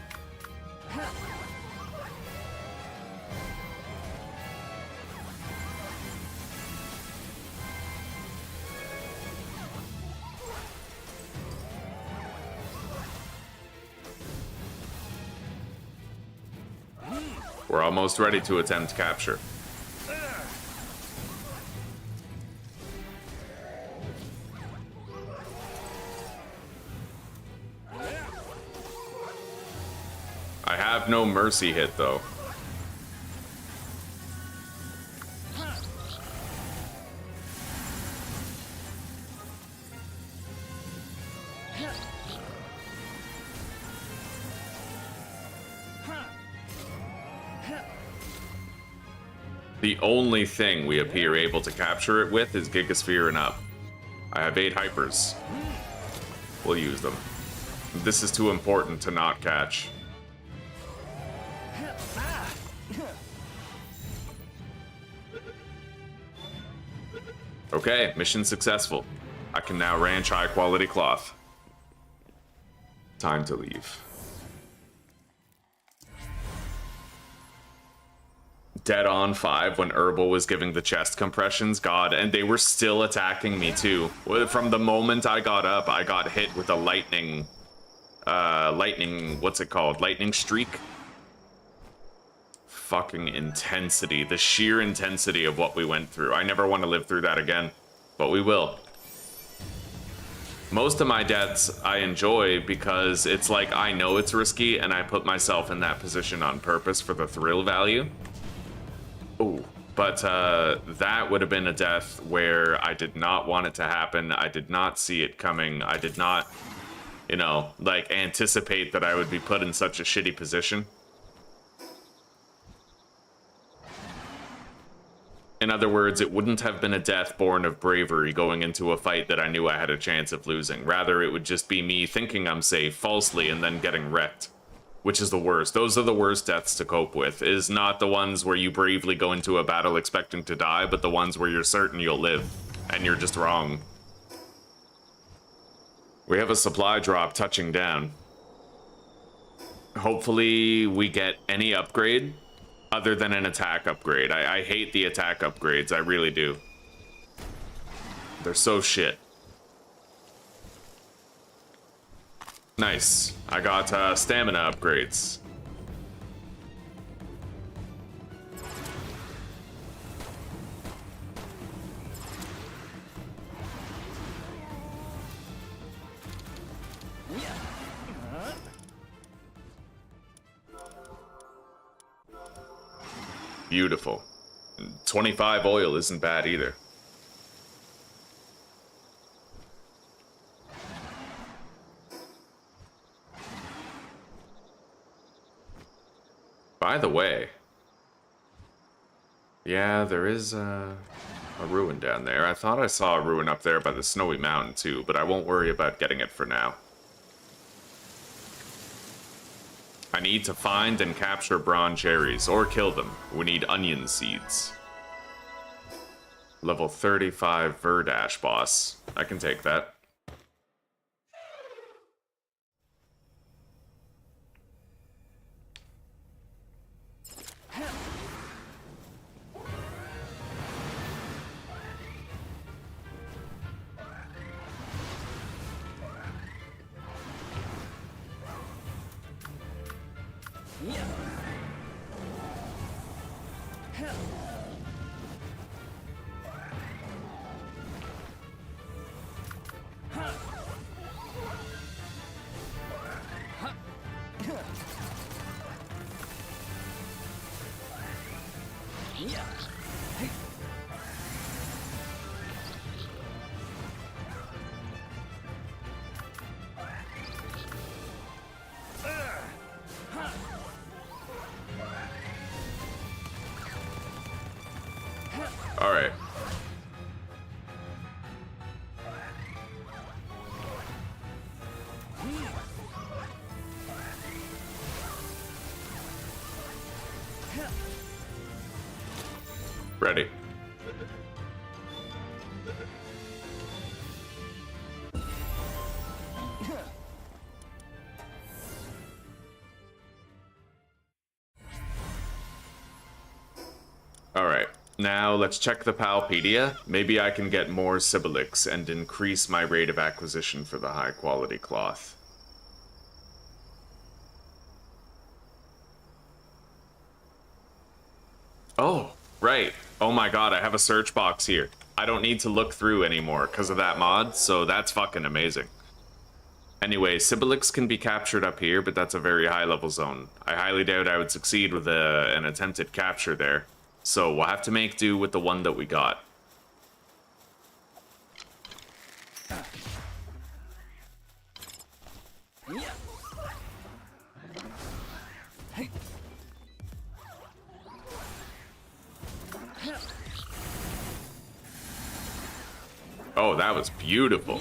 We're almost ready to attempt capture. I have no mercy hit, though. The only thing we appear able to capture it with is Gigasphere and up. I have 8 hypers. We'll use them. This is too important to not catch. Okay, mission successful. I can now ranch high quality cloth. Time to leave. Dead on 5 when Herbal was giving the chest compressions, god, and they were still attacking me too. From the moment I got up, I got hit with a lightning, what's it called? Lightning streak? Fucking intensity, the sheer intensity of what we went through. I never want to live through that again, but we will. Most of my deaths I enjoy because it's like I know it's risky and I put myself in that position on purpose for the thrill value. Ooh, but that would have been a death where I did not want it to happen. I did not see it coming. I did not, you know, like anticipate that I would be put in such a shitty position. In other words, it wouldn't have been a death born of bravery going into a fight that I knew I had a chance of losing. Rather, it would just be me thinking I'm safe falsely and then getting wrecked. Which is the worst. Those are the worst deaths to cope with, is not the ones where you bravely go into a battle expecting to die, but the ones where you're certain you'll live, and you're just wrong. We have a supply drop touching down. Hopefully we get any upgrade other than an attack upgrade. I hate the attack upgrades, I really do. They're so shit. Nice. I got stamina upgrades. Beautiful. 25 oil isn't bad either. By the way, yeah, there is a ruin down there. I thought I saw a ruin up there by the snowy mountain too, but I won't worry about getting it for now. I need to find and capture bronze cherries, or kill them. We need onion seeds. Level 35 Verdash boss. I can take that. All right. Ready. All right. Now let's check the Palpedia. Maybe I can get more Sibilix and increase my rate of acquisition for the high quality cloth. Oh, right. Oh my god, I have a search box here. I don't need to look through anymore because of that mod, so that's fucking amazing. Anyway, Sibilix can be captured up here, but that's a very high level zone. I highly doubt I would succeed with an attempted capture there. So we'll have to make do with the one that we got. Oh, that was beautiful.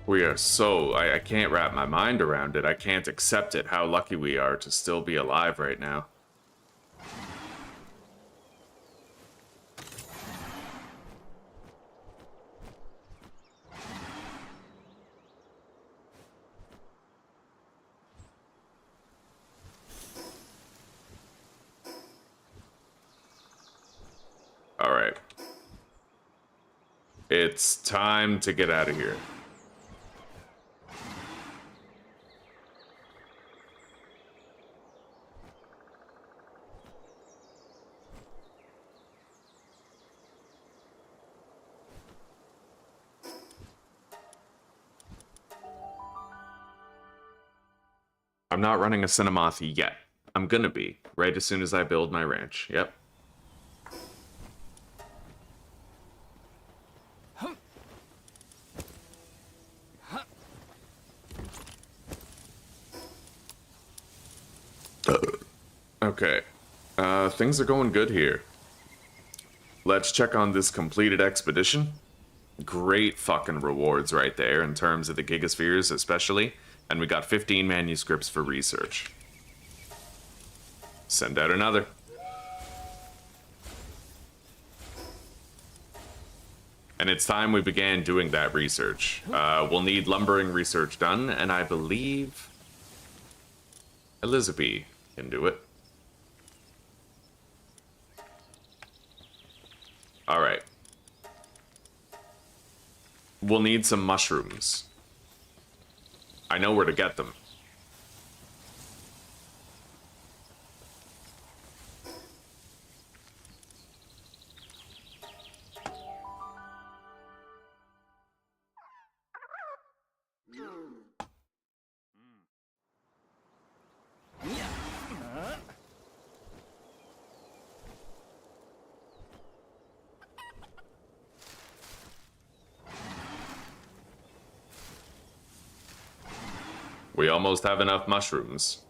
We are so... I can't wrap my mind around it. I can't accept it, how lucky we are to still be alive right now. Alright. It's time to get out of here. I'm not running a Cinemath yet. I'm gonna be, right as soon as I build my ranch. Yep. Okay. Things are going good here. Let's check on this completed expedition. Great fucking rewards right there in terms of the Gigaspheres especially. And we got 15 manuscripts for research. Send out another. And it's time we began doing that research. We'll need lumbering research done, and I believe Elizabeth can do it. Alright. We'll need some mushrooms. I know where to get them. We almost have enough mushrooms.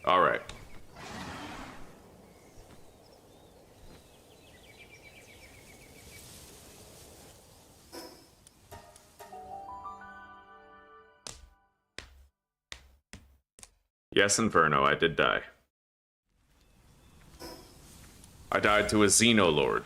All right. Yes, Inferno, I did die. I died to a Xenoloord.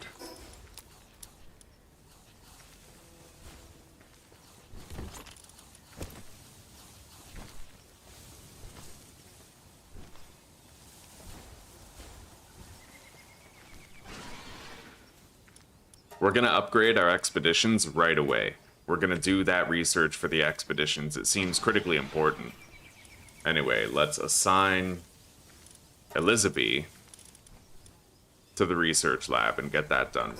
We're gonna upgrade our expeditions right away. We're gonna do that research for the expeditions. It seems critically important. Anyway, let's assign Elizabeth to the research lab and get that done.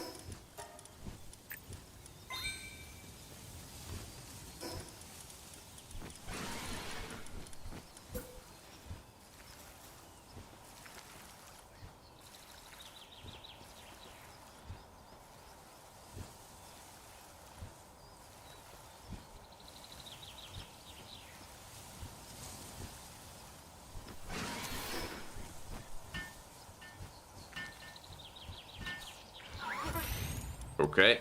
Okay.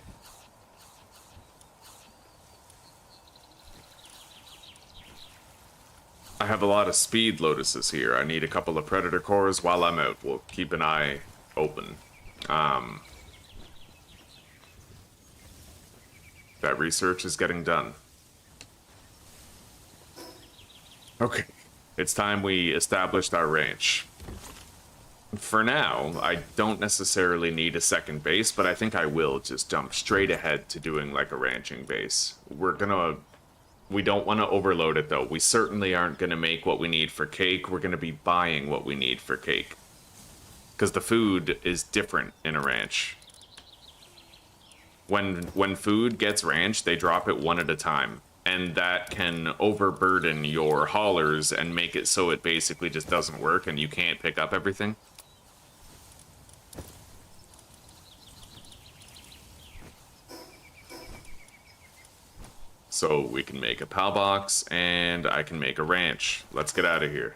I have a lot of speed lotuses here. I need a couple of predator cores while I'm out. We'll keep an eye open. That research is getting done. Okay. It's time we established our ranch. For now, I don't necessarily need a second base, but I think I will just jump straight ahead to doing like a ranching base. We don't want to overload it though. We certainly aren't going to make what we need for cake. We're going to be buying what we need for cake. Because the food is different in a ranch. When food gets ranched, they drop it one at a time. And that can overburden your haulers and make it so it basically just doesn't work and you can't pick up everything. So we can make a Palbox, and I can make a ranch. Let's get out of here.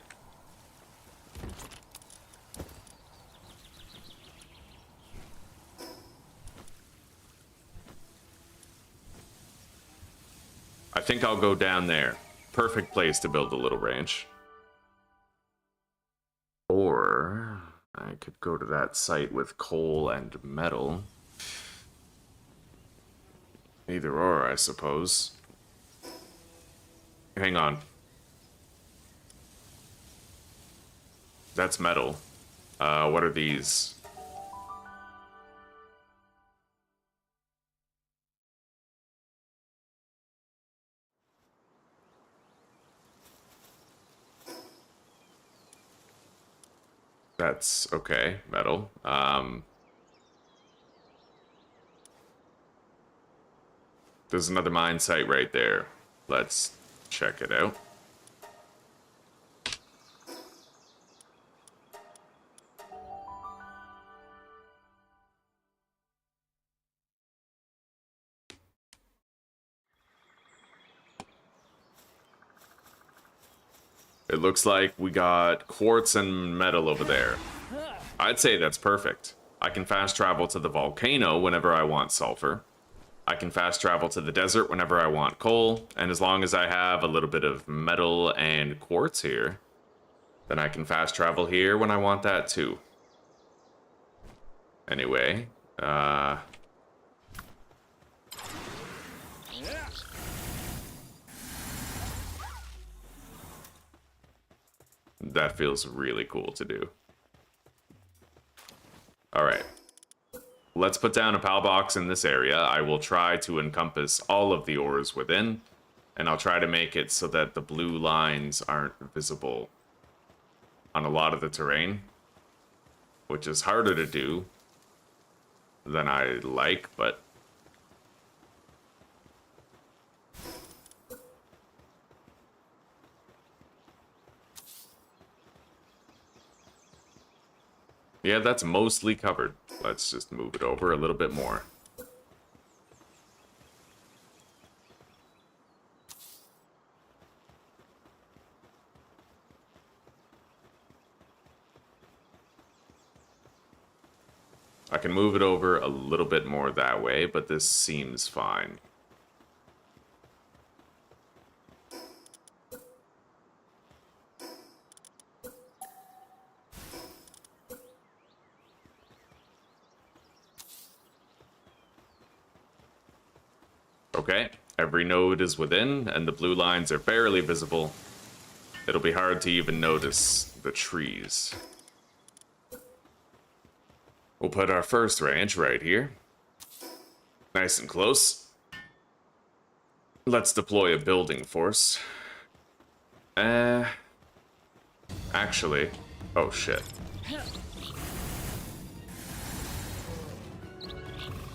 I think I'll go down there. Perfect place to build a little ranch. Or I could go to that site with coal and metal. Either or, I suppose. Hang on. That's metal. What are these? That's okay, metal. There's another mine site right there. Let's check it out. It looks like we got quartz and metal over there. I'd say that's perfect. I can fast travel to the volcano whenever I want sulfur. I can fast travel to the desert whenever I want coal, and as long as I have a little bit of metal and quartz here, then I can fast travel here when I want that too. Anyway, that feels really cool to do. Alright. Let's put down a Palbox in this area. I will try to encompass all of the ores within, and I'll try to make it so that the blue lines aren't visible on a lot of the terrain, which is harder to do than I like, but yeah, that's mostly covered. Let's just move it over a little bit more. I can move it over a little bit more that way, but this seems fine. Okay, every node is within, and the blue lines are barely visible. It'll be hard to even notice the trees. We'll put our first ranch right here. Nice and close. Let's deploy a building force. Actually... Oh, shit.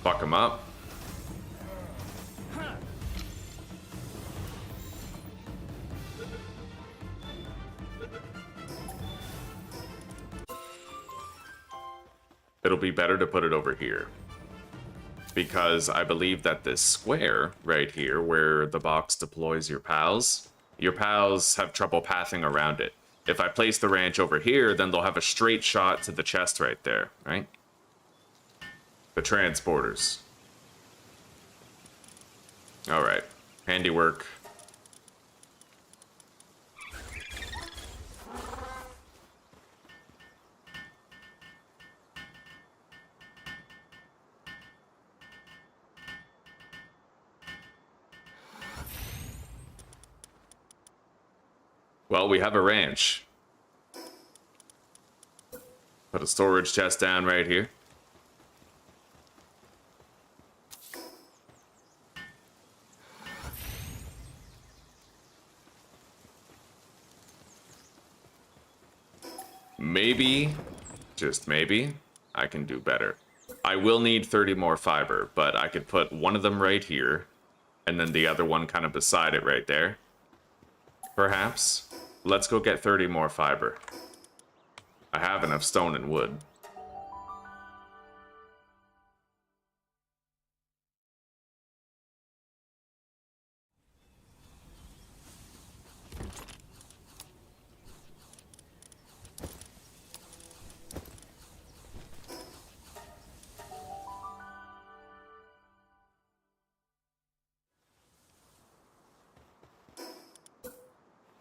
Fuck him up. It'll be better to put it over here. Because I believe that this square right here, where the box deploys your pals have trouble pathing around it. If I place the ranch over here, then they'll have a straight shot to the chest right there, right? The transporters. Alright. Handiwork. Well, we have a ranch. Put a storage chest down right here. Maybe, just maybe, I can do better. I will need 30 more fiber, but I could put one of them right here, and then the other one kind of beside it right there. Perhaps. Let's go get 30 more fiber. I have enough stone and wood.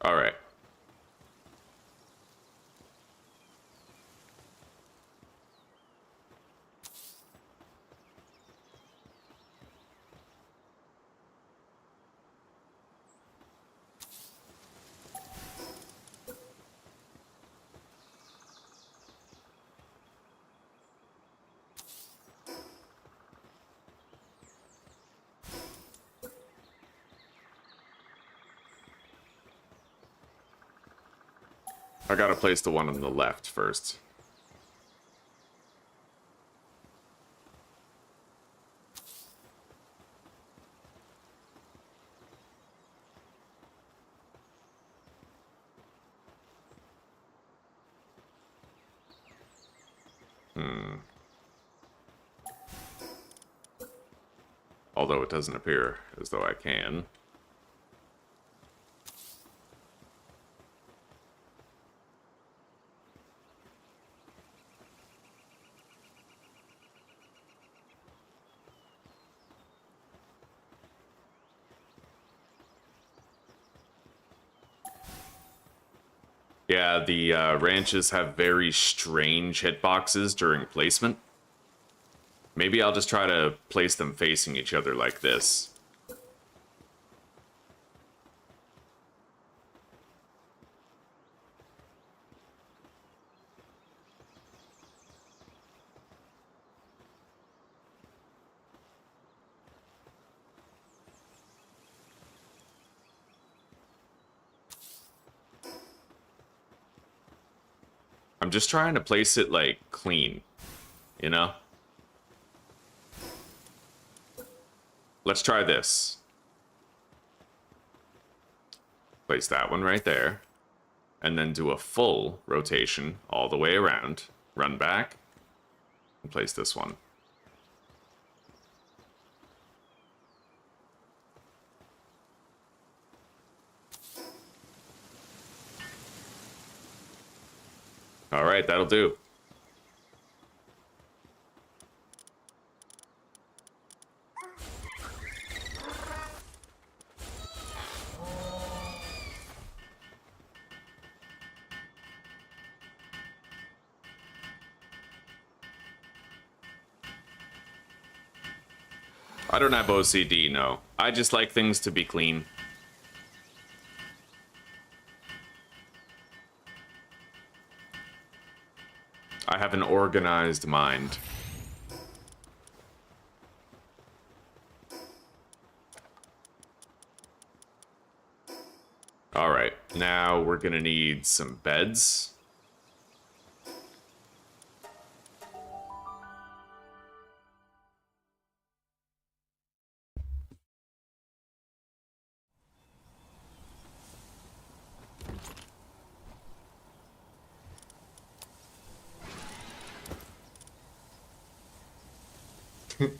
All right. I gotta place the one on the left first. Although it doesn't appear as though I can. Yeah, the ranches have very strange hitboxes during placement. Maybe I'll just try to place them facing each other like this. I'm just trying to place it, like, clean, you know? Let's try this. Place that one right there. And then do a full rotation all the way around. Run back. And place this one. Alright, that'll do. I don't have OCD, no. I just like things to be clean. I have an organized mind. Alright, now we're gonna need some beds.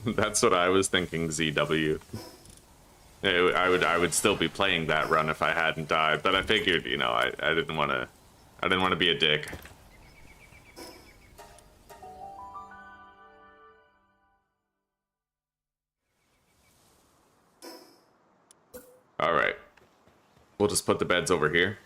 That's what I was thinking, ZW. I would still be playing that run if I hadn't died, but I figured, you know, I didn't want to be a dick. We'll just put the beds over here.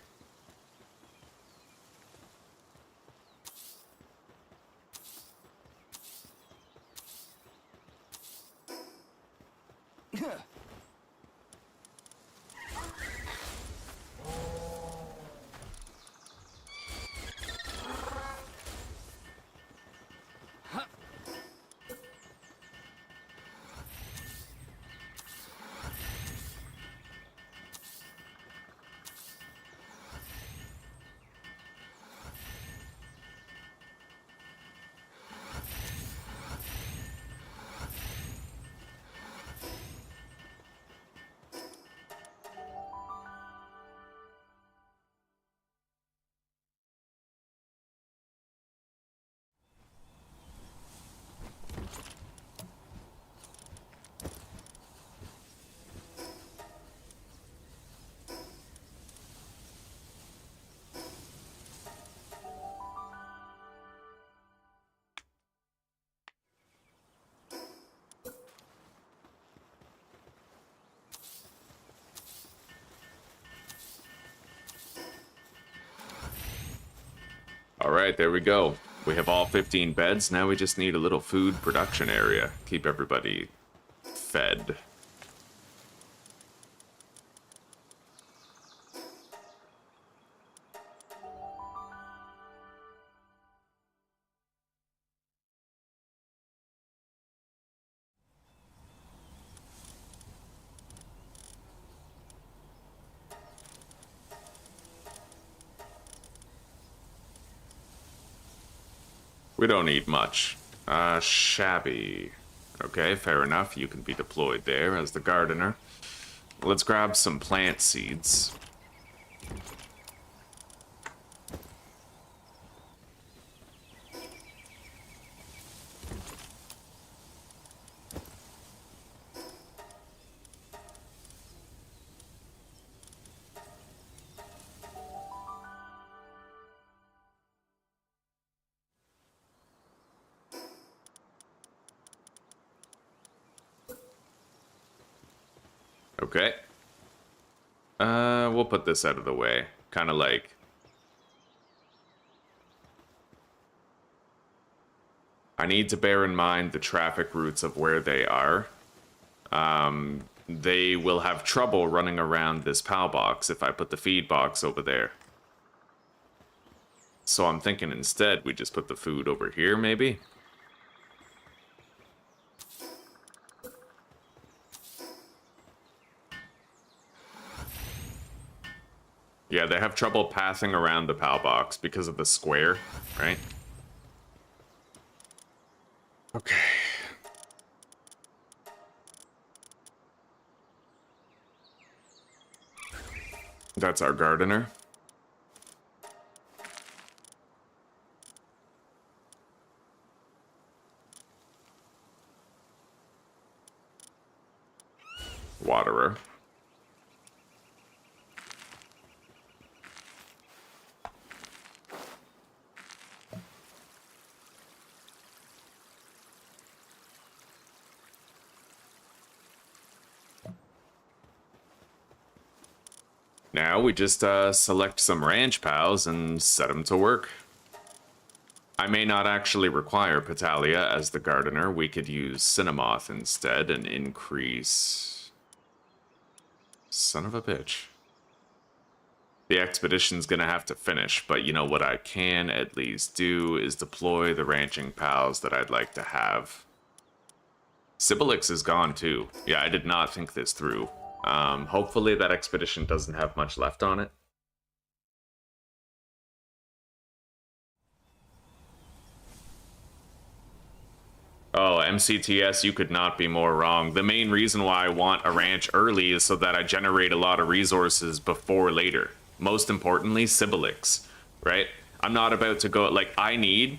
Alright, there we go. We have all 15 beds. Now we just need a little food production area. Keep everybody fed. We don't need much. Shabby. Okay, fair enough. You can be deployed there as the gardener. Let's grab some plant seeds. Okay. We'll put this out of the way. Kind of like... I need to bear in mind the traffic routes of where they are. They will have trouble running around this PAL box if I put the feed box over there. So I'm thinking instead we just put the food over here, maybe? Yeah, they have trouble passing around the PAL box because of the square, right? Okay. That's our gardener. Waterer. Now we just select some ranch pals and set them to work. I may not actually require Petalia as the gardener. We could use Cinemoth instead and increase... Son of a bitch. The expedition's gonna have to finish, but you know what I can at least do is deploy the ranching pals that I'd like to have. Sibilix is gone too. Yeah, I did not think this through. Hopefully that expedition doesn't have much left on it. Oh, MCTS, you could not be more wrong. The main reason why I want a ranch early is so that I generate a lot of resources before later. Most importantly, Sibilix, right? I'm not about to go, like, I need,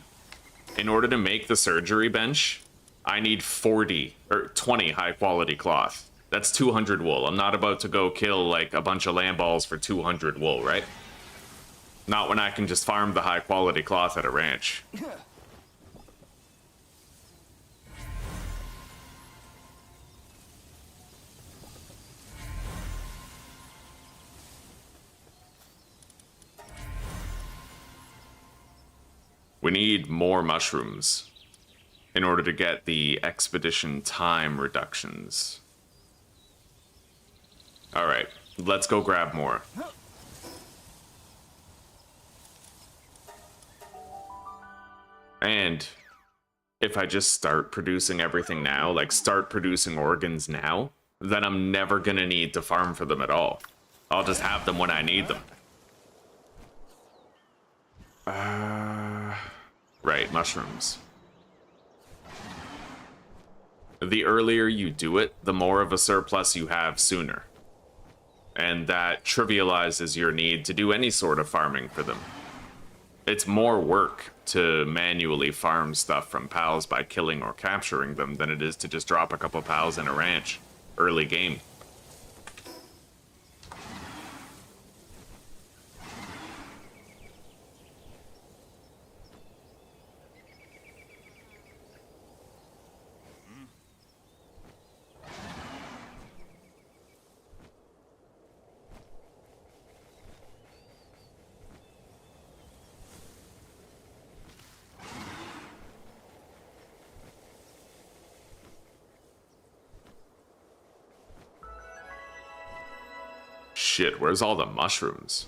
in order to make the surgery bench, I need 40 or 20 high quality cloth. That's 200 wool. I'm not about to go kill, like, a bunch of lamb balls for 200 wool, right? Not when I can just farm the high quality cloth at a ranch. We need more mushrooms in order to get the expedition time reductions. Alright, let's go grab more. And if I just start producing everything now, like start producing organs now, then I'm never gonna need to farm for them at all. I'll just have them when I need them. Right, mushrooms. The earlier you do it, the more of a surplus you have sooner. And that trivializes your need to do any sort of farming for them. It's more work to manually farm stuff from pals by killing or capturing them than it is to just drop a couple pals in a ranch early game. Shit, where's all the mushrooms?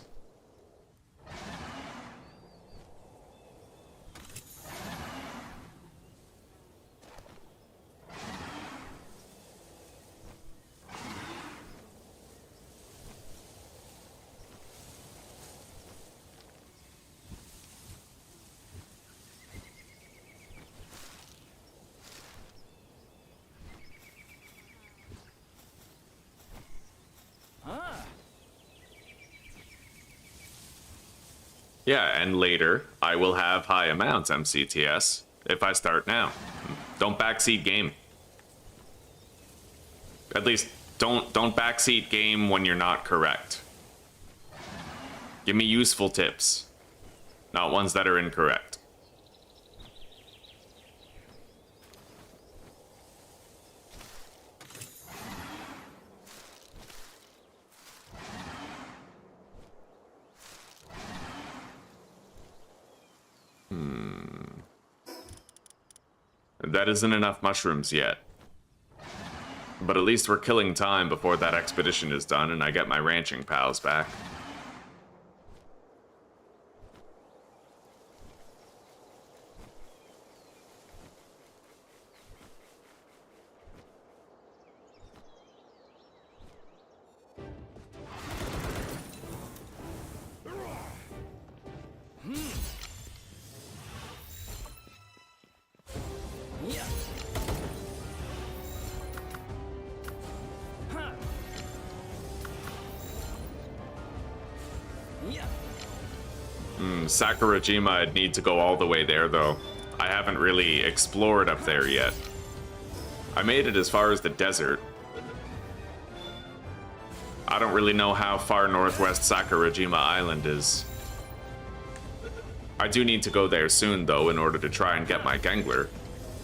Yeah, and later, I will have high amounts MCTS if I start now. Don't backseat game. At least, don't backseat game when you're not correct. Give me useful tips, not ones that are incorrect. That isn't enough mushrooms yet. But at least we're killing time before that expedition is done and I get my ranching pals back. Sakurajima, I'd need to go all the way there, though. I haven't really explored up there yet. I made it as far as the desert. I don't really know how far northwest Sakurajima Island is. I do need to go there soon, though, in order to try and get my Gangler.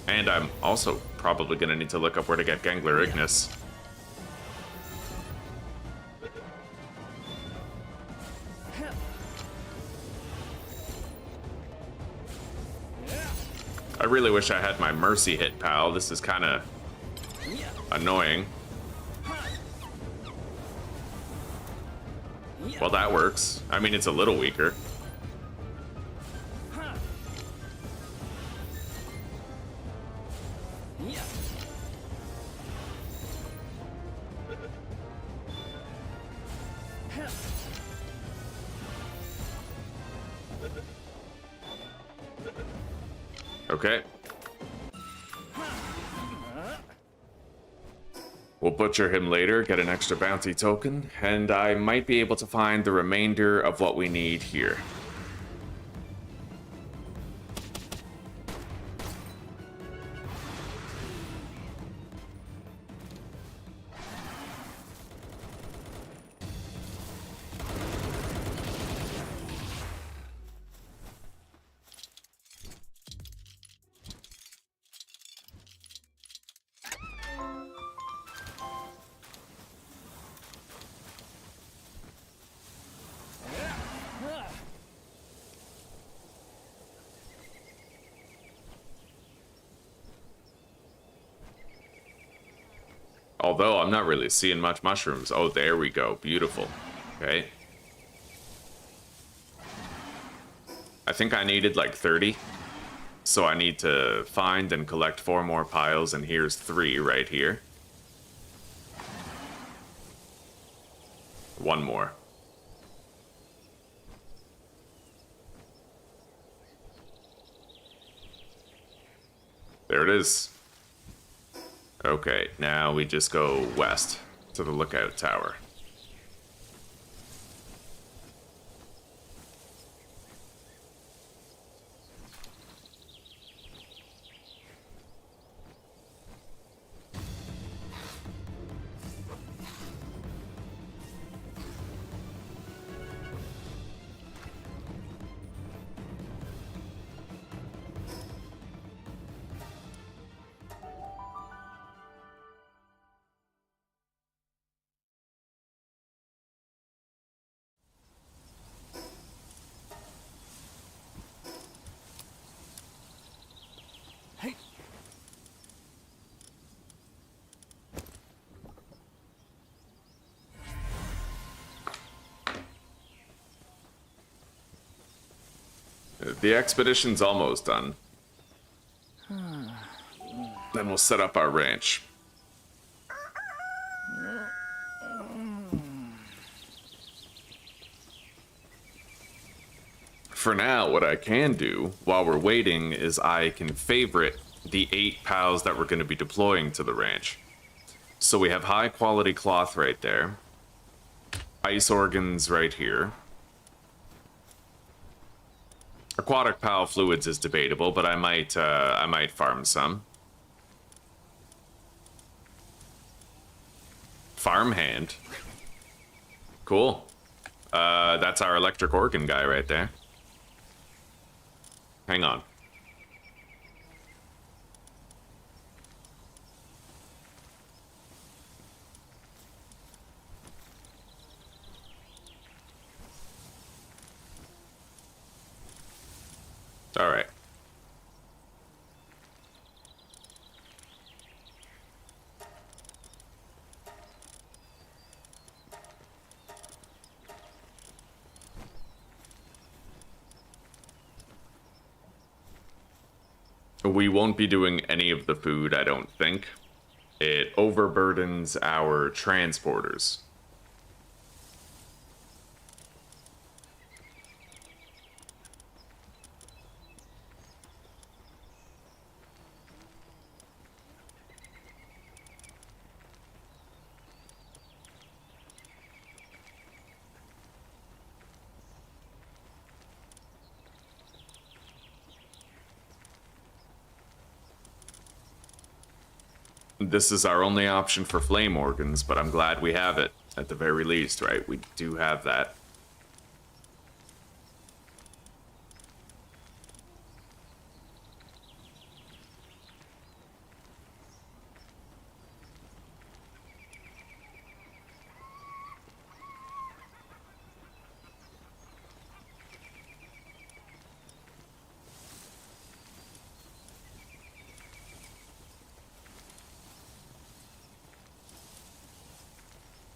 And I'm also probably going to need to look up where to get Gangler Ignis. I really wish I had my Mercy hit, pal. This is kind of annoying. Well, that works. I mean, it's a little weaker. Okay. We'll butcher him later, get an extra bounty token, and I might be able to find the remainder of what we need here. Although I'm not really seeing much mushrooms. Oh, there we go. Beautiful. Okay. I think I needed like 30. So I need to find and collect 4 more piles, and here's 3 right here. 1 more. There it is. Okay, now we just go west to the lookout tower. The expedition's almost done. Then we'll set up our ranch. For now, what I can do while we're waiting is I can favorite the 8 pals that we're going to be deploying to the ranch. So we have high quality cloth right there. Ice organs right here. Aquatic pal fluids is debatable, but I might farm some. Farmhand. Cool. That's our electric organ guy right there. Hang on. All right. We won't be doing any of the food, I don't think. It overburdens our transporters. This is our only option for flame organs, but I'm glad we have it, at the very least, right? We do have that.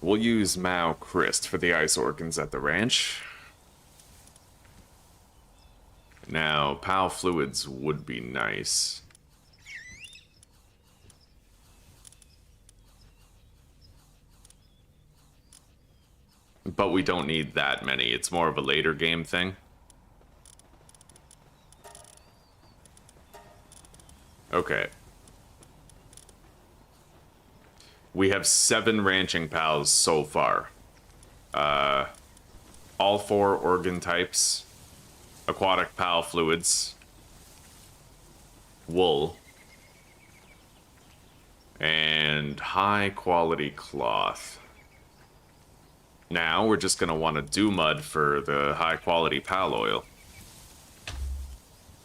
We'll use Mao Christ for the ice organs at the ranch. Now, PAL fluids would be nice. But we don't need that many. It's more of a later game thing. Okay. We have 7 ranching pals so far. All 4 organ types, aquatic pal fluids, wool, and high quality cloth. Now we're just gonna want to do mud for the high quality pal oil.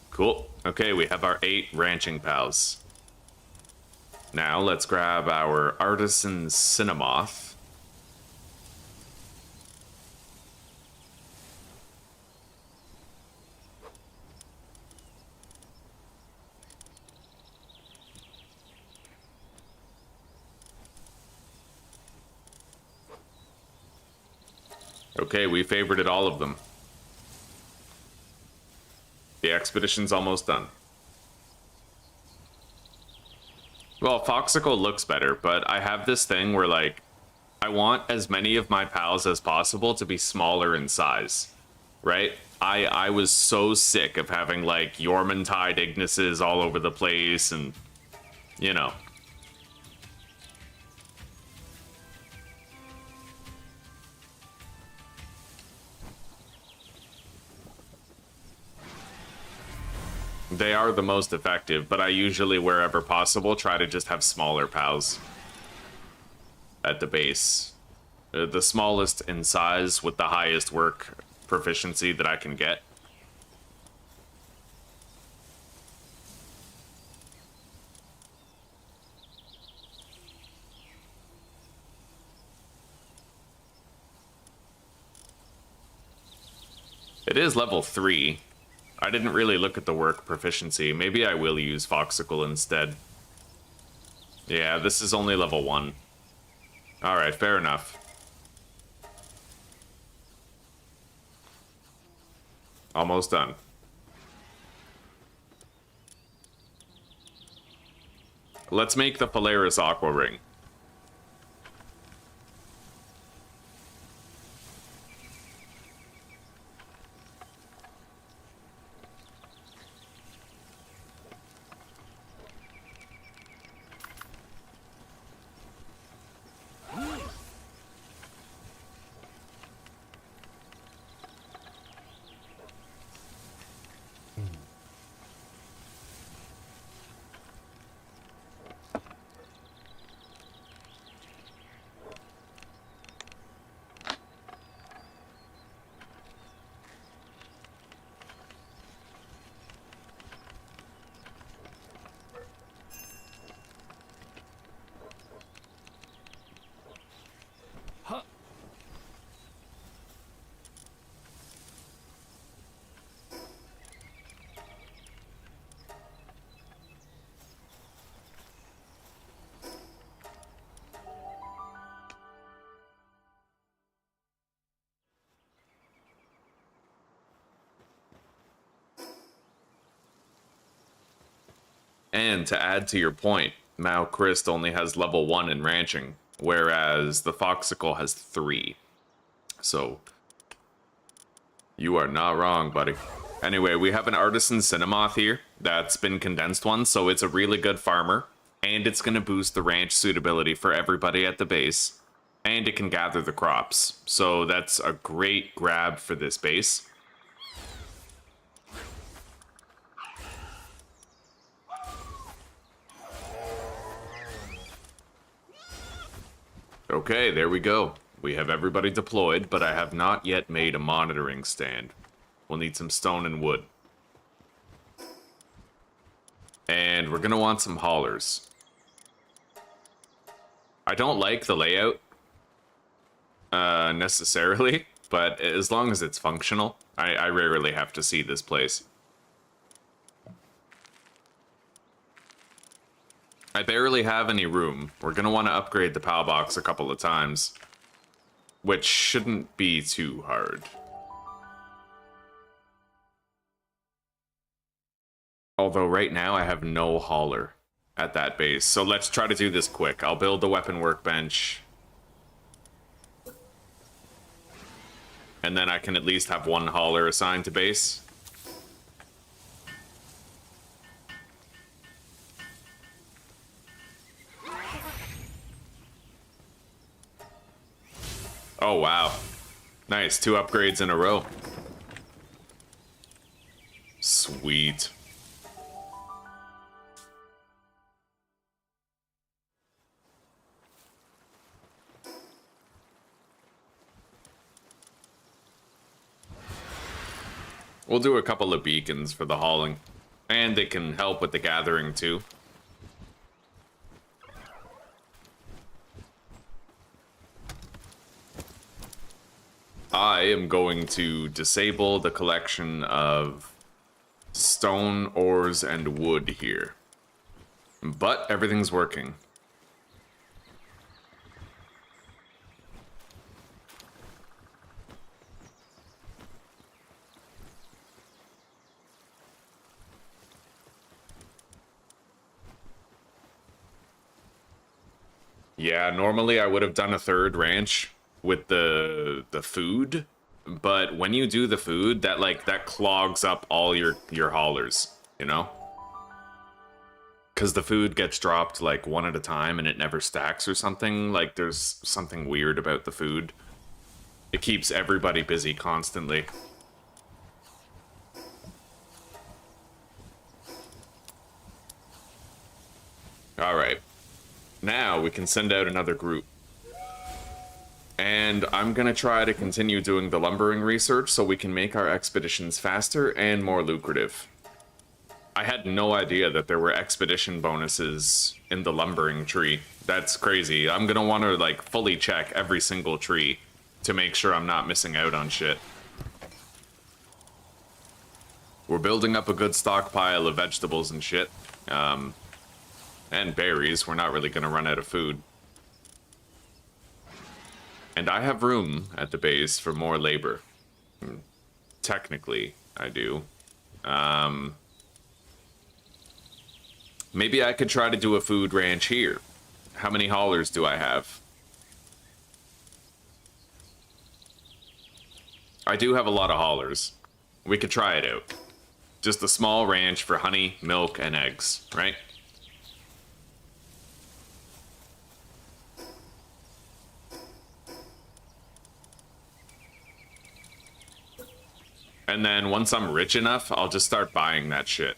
Cool. Okay, we have our 8 ranching pals. Now let's grab our artisan cinnamoth. Okay, we favorited all of them. The expedition's almost done. Well, Foxicle looks better, but I have this thing where, like, I want as many of my pals as possible to be smaller in size, right? I was so sick of having, like, Yormantide Ignises all over the place and, you know. They are the most effective, but I usually, wherever possible, try to just have smaller pals at the base. The smallest in size with the highest work proficiency that I can get. It is level 3. I didn't really look at the work proficiency. Maybe I will use Foxicle instead. Yeah, this is only level 1. Alright, fair enough. Almost done. Let's make the Polaris Aqua Ring. And to add to your point, Mao Christ only has level 1 in ranching, whereas the Foxicle has 3. So, you are not wrong, buddy. Anyway, we have an Artisan Cinnamoth here that's been condensed one, so it's a really good farmer, and it's going to boost the ranch suitability for everybody at the base, and it can gather the crops. So that's a great grab for this base. Okay, there we go. We have everybody deployed, but I have not yet made a monitoring stand. We'll need some stone and wood. And we're gonna want some haulers. I don't like the layout, necessarily, but as long as it's functional, I rarely have to see this place. I barely have any room. We're gonna want to upgrade the Palbox a couple of times, which shouldn't be too hard. Although right now I have no hauler at that base, so let's try to do this quick. I'll build the weapon workbench, and then I can at least have one hauler assigned to base. Oh, wow. Nice, 2 upgrades in a row. Sweet. We'll do a couple of beacons for the hauling. And it can help with the gathering, too. I am going to disable the collection of stone, ores, and wood here. But everything's working. Yeah, normally I would have done a third ranch with the food, but when you do the food, that clogs up all your haulers, you know? Because the food gets dropped like one at a time and it never stacks or something. Like there's something weird about the food. It keeps everybody busy constantly. All right. Now we can send out another group. And I'm gonna try to continue doing the lumbering research so we can make our expeditions faster and more lucrative. I had no idea that there were expedition bonuses in the lumbering tree. That's crazy. I'm gonna want to like fully check every single tree to make sure I'm not missing out on shit. We're building up a good stockpile of vegetables and shit. And berries. We're not really gonna run out of food. And I have room at the base for more labor. Technically, I do. Maybe I could try to do a food ranch here. How many haulers do I have? I do have a lot of haulers. We could try it out. Just a small ranch for honey, milk, and eggs, right? And then once I'm rich enough, I'll just start buying that shit.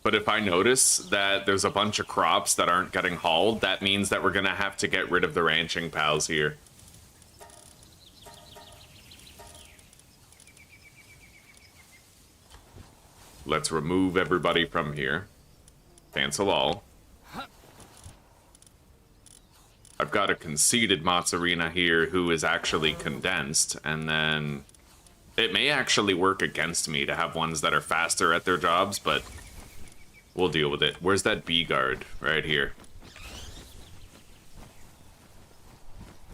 But if I notice that there's a bunch of crops that aren't getting hauled, that means that we're gonna have to get rid of the ranching pals here. Let's remove everybody from here. Cancel all. I've got a conceited Mozzarina here who is actually condensed, and then it may actually work against me to have ones that are faster at their jobs, but we'll deal with it. Where's that bee guard? Right here.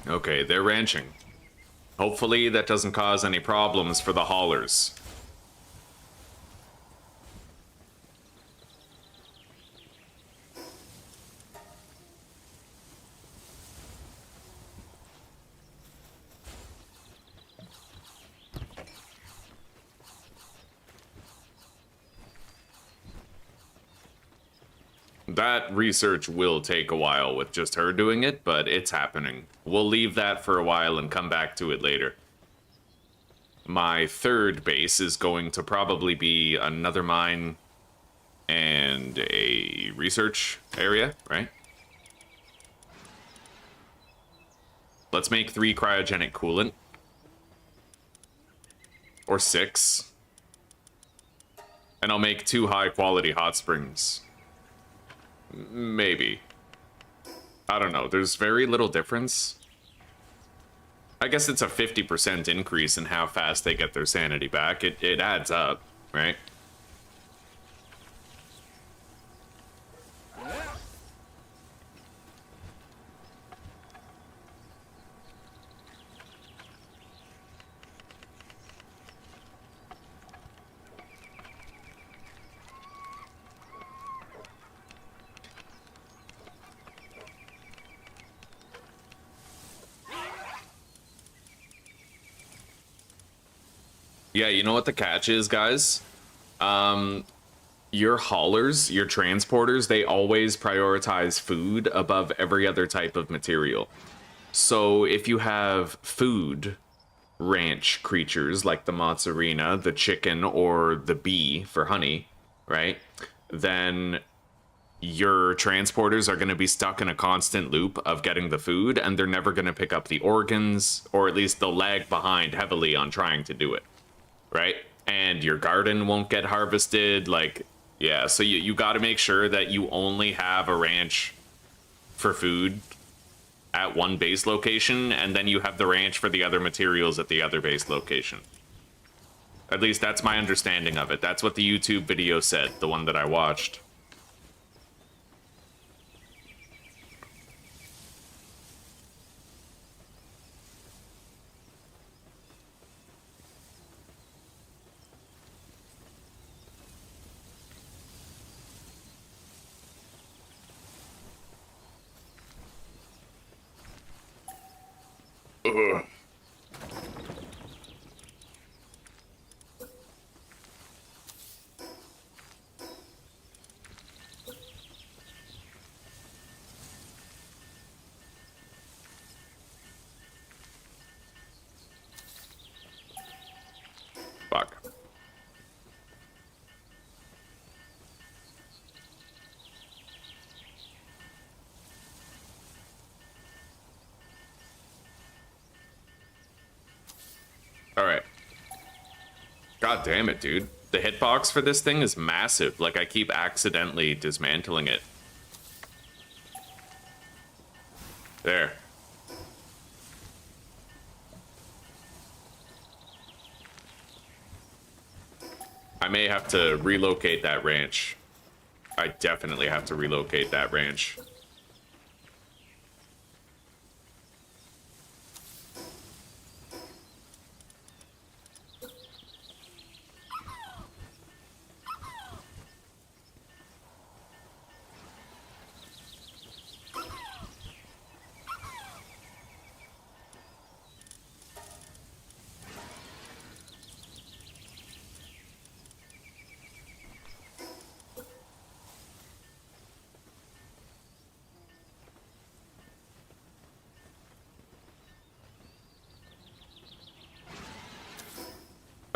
Okay, they're ranching. Hopefully that doesn't cause any problems for the haulers. That research will take a while with just her doing it, but it's happening. We'll leave that for a while and come back to it later. My third base is going to probably be another mine and a research area, right? Let's make 3 cryogenic coolant. Or 6. And I'll make 2 high-quality hot springs. Maybe. I don't know. There's very little difference. I guess it's a 50% increase in how fast they get their sanity back. It adds up, right? Yeah, you know what the catch is, guys? Your haulers, your transporters, they always prioritize food above every other type of material. So if you have food ranch creatures like the Mozzarina, the chicken, or the bee for honey, right? Then your transporters are going to be stuck in a constant loop of getting the food, and they're never going to pick up the organs, or at least they'll lag behind heavily on trying to do it. Right? And your garden won't get harvested. Like, yeah, so you got to make sure that you only have a ranch for food at one base location, and then you have the ranch for the other materials at the other base location. At least that's my understanding of it. That's what the YouTube video said, the one that I watched. Ugh. Fuck. Alright. God damn it, dude. The hitbox for this thing is massive. Like, I keep accidentally dismantling it. There. I may have to relocate that ranch. I definitely have to relocate that ranch.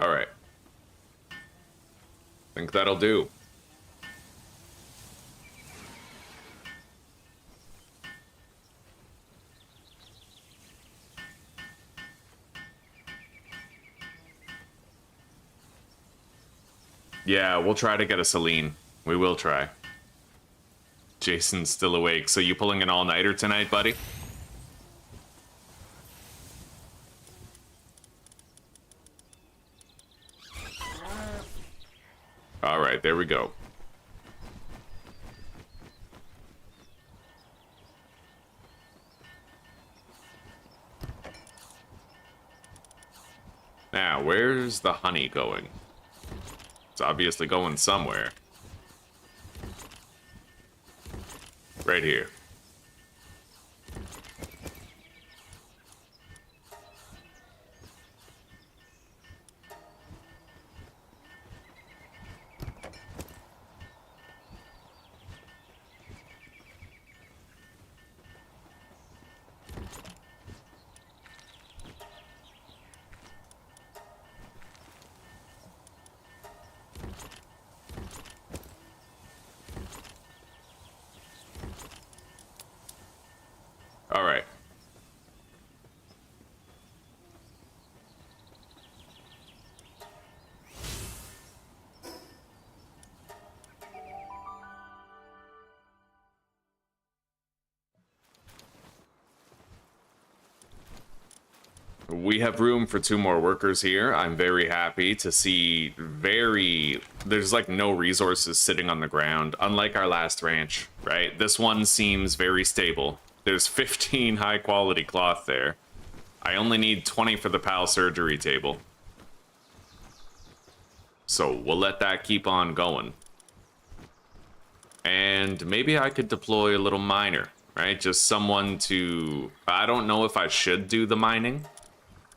All right. Think that'll do. Yeah, we'll try to get a Celine. We will try. Jason's still awake. So you pulling an all-nighter tonight, buddy? All right, there we go. Now, where's the honey going? It's obviously going somewhere. Right here. All right. We have room for 2 more workers here. I'm very happy to see there's like no resources sitting on the ground, unlike our last ranch, right? This one seems very stable. There's 15 high quality cloth there. I only need 20 for the PAL surgery table. So we'll let that keep on going. And maybe I could deploy a little miner, right? Just someone to... I don't know if I should do the mining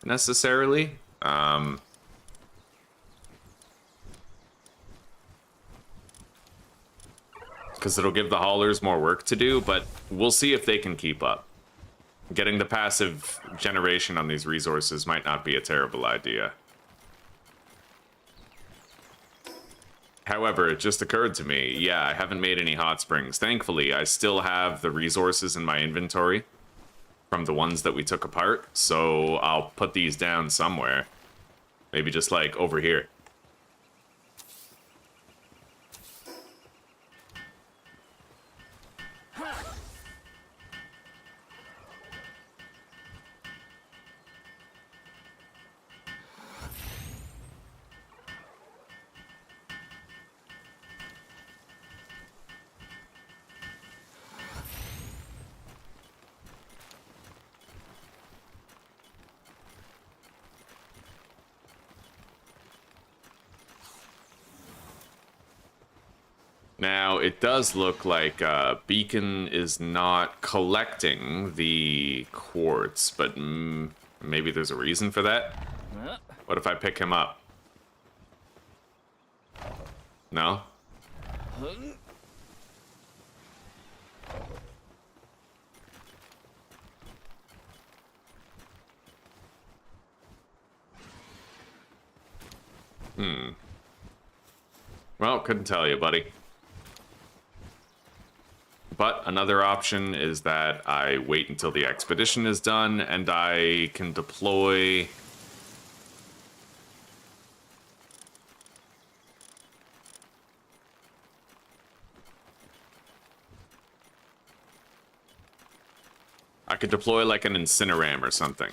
necessarily. Because it'll give the haulers more work to do, but we'll see if they can keep up. Getting the passive generation on these resources might not be a terrible idea. However, it just occurred to me, yeah, I haven't made any hot springs. Thankfully, I still have the resources in my inventory from the ones that we took apart, so I'll put these down somewhere. Maybe just like over here. Now, it does look like Beacon is not collecting the quartz, but maybe there's a reason for that? What if I pick him up? No? Well, couldn't tell you, buddy. But another option is that I wait until the expedition is done and I can deploy... I could deploy like an Incineram or something.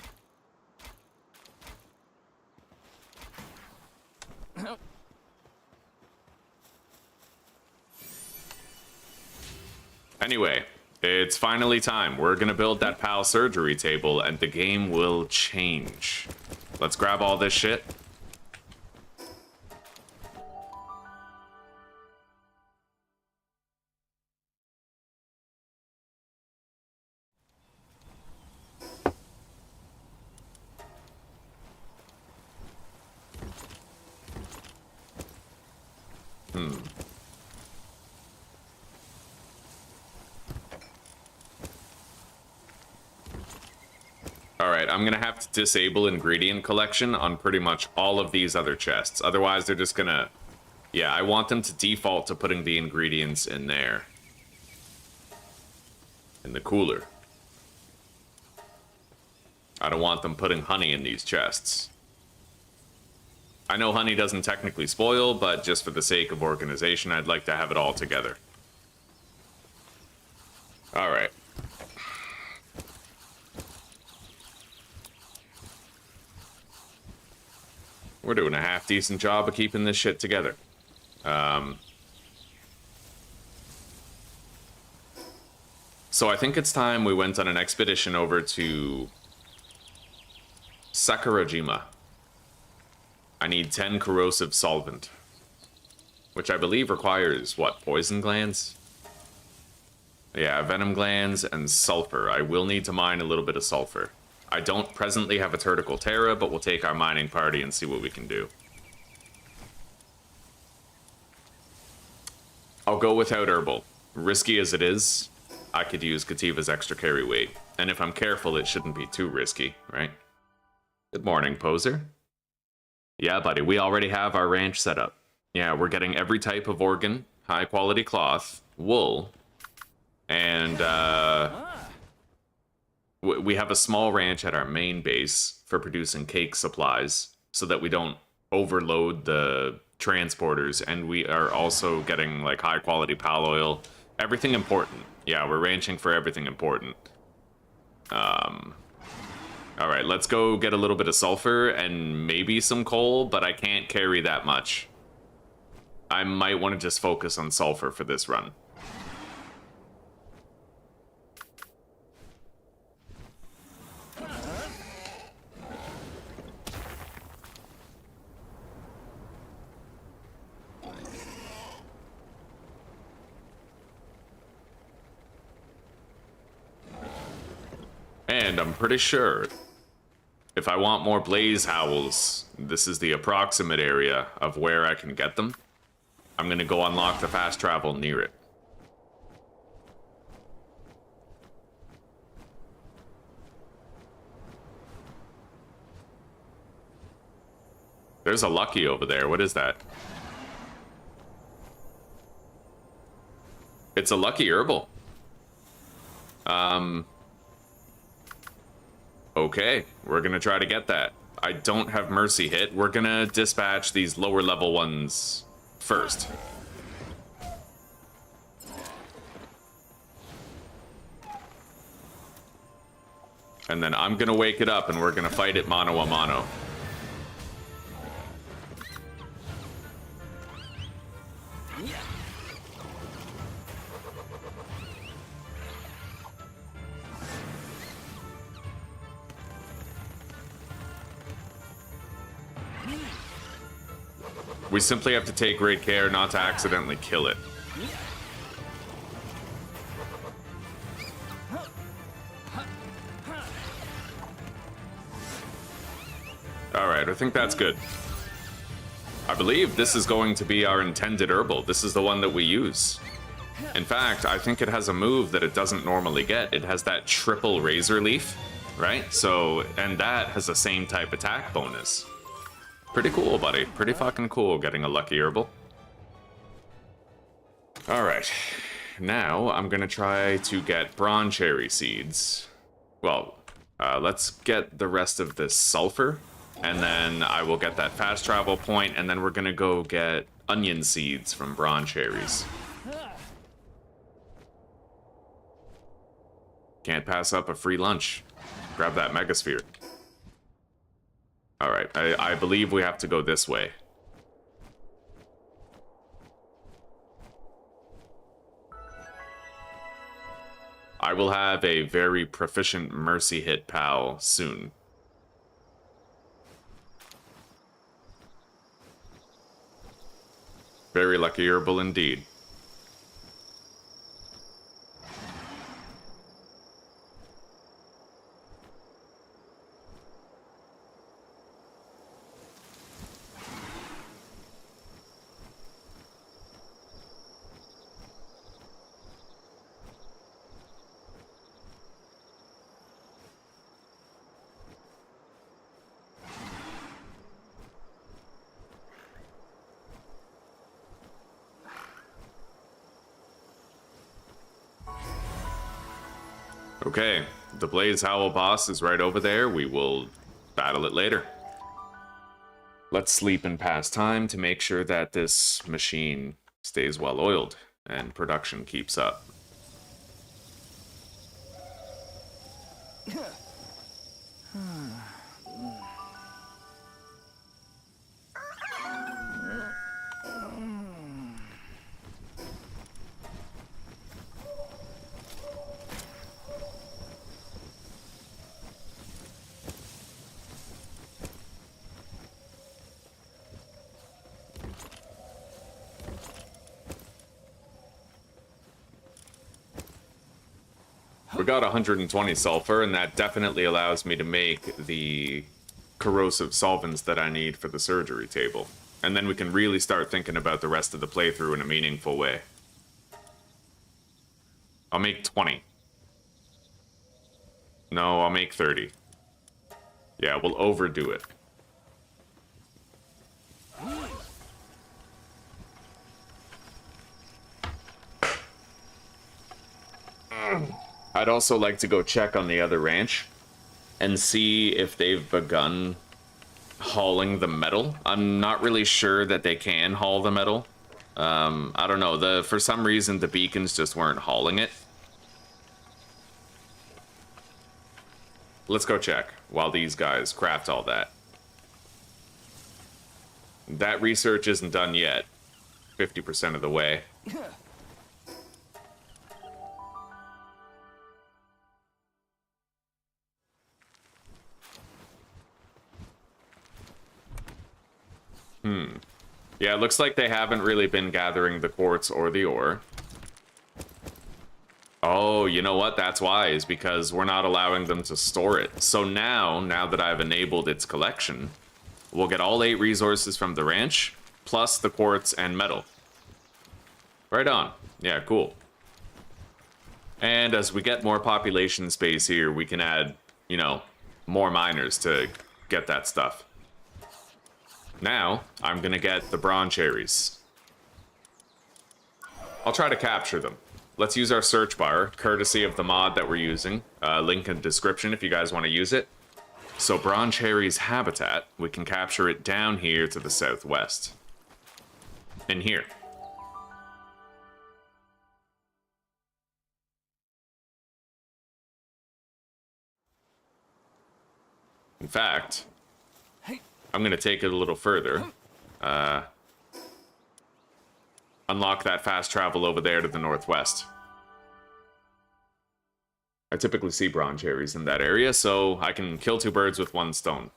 Anyway, it's finally time. We're gonna build that PAL surgery table and the game will change. Let's grab all this shit. Alright, I'm gonna have to disable ingredient collection on pretty much all of these other chests. Otherwise, they're just gonna... Yeah, I want them to default to putting the ingredients in there. In the cooler. I don't want them putting honey in these chests. I know honey doesn't technically spoil, but just for the sake of organization, I'd like to have it all together. Alright. We're doing a half-decent job of keeping this shit together. So I think it's time we went on an expedition over to Sakurajima. I need 10 corrosive solvent. Which I believe requires, what, poison glands? Yeah, venom glands and sulfur. I will need to mine a little bit of sulfur. I don't presently have a Turtical Terra, but we'll take our mining party and see what we can do. I'll go without herbal. Risky as it is, I could use Kativa's extra carry weight. And if I'm careful, it shouldn't be too risky, right? Good morning, poser. Yeah, buddy, we already have our ranch set up. Yeah, we're getting every type of organ, high-quality cloth, wool, and, we have a small ranch at our main base for producing cake supplies so that we don't overload the transporters, and we are also getting like high quality pal oil, everything important. Yeah, we're ranching for everything important. All right, let's go get a little bit of sulfur and maybe some coal, but I can't carry that much. I might want to just focus on sulfur for this run. And I'm pretty sure if I want more blaze howls, this is the approximate area of where I can get them. I'm gonna go unlock the fast travel near it. There's a Lucky over there. What is that? It's a Lucky Herbal. Okay, we're gonna try to get that. I don't have Mercy hit. We're gonna dispatch these lower level ones first. And then I'm gonna wake it up and we're gonna fight it mano a mano. We simply have to take great care not to accidentally kill it. Alright, I think that's good. I believe this is going to be our intended herbal. This is the one that we use. In fact, I think it has a move that it doesn't normally get. It has that triple razor leaf, right? So, and that has the same type attack bonus. Pretty cool, buddy. Pretty fucking cool getting a lucky herbal. Alright, now I'm gonna try to get bronze cherry seeds. Well, let's get the rest of this sulfur, and then I will get that fast travel point, and then we're gonna go get onion seeds from bronze cherries. Can't pass up a free lunch. Grab that megasphere. Alright, I believe we have to go this way. I will have a very proficient mercy hit pal soon. Very lucky herbal indeed. Okay, the Blaze Howl boss is right over there. We will battle it later. Let's sleep and pass time to make sure that this machine stays well oiled and production keeps up. We got 120 sulfur, and that definitely allows me to make the corrosive solvents that I need for the surgery table. And then we can really start thinking about the rest of the playthrough in a meaningful way. I'll make 20. No, I'll make 30. Yeah, we'll overdo it. I'd also like to go check on the other ranch and see if they've begun hauling the metal. I'm not really sure that they can haul the metal. I don't know. For some reason, the beacons just weren't hauling it. Let's go check while these guys craft all that. That research isn't done yet. 50% of the way. Yeah, it looks like they haven't really been gathering the quartz or the ore. Oh, you know what? That's why, is because we're not allowing them to store it. So now that I've enabled its collection, we'll get all 8 resources from the ranch, plus the quartz and metal. Right on. Yeah, cool. And as we get more population space here, we can add, you know, more miners to get that stuff. Now, I'm gonna get the bronze cherries. I'll try to capture them. Let's use our search bar, courtesy of the mod that we're using. Link in the description if you guys want to use it. So bronze cherries habitat, we can capture it down here to the southwest. In here. In fact, I'm going to take it a little further. Unlock that fast travel over there to the northwest. I typically see bronze cherries in that area, so I can kill 2 birds with 1 stone.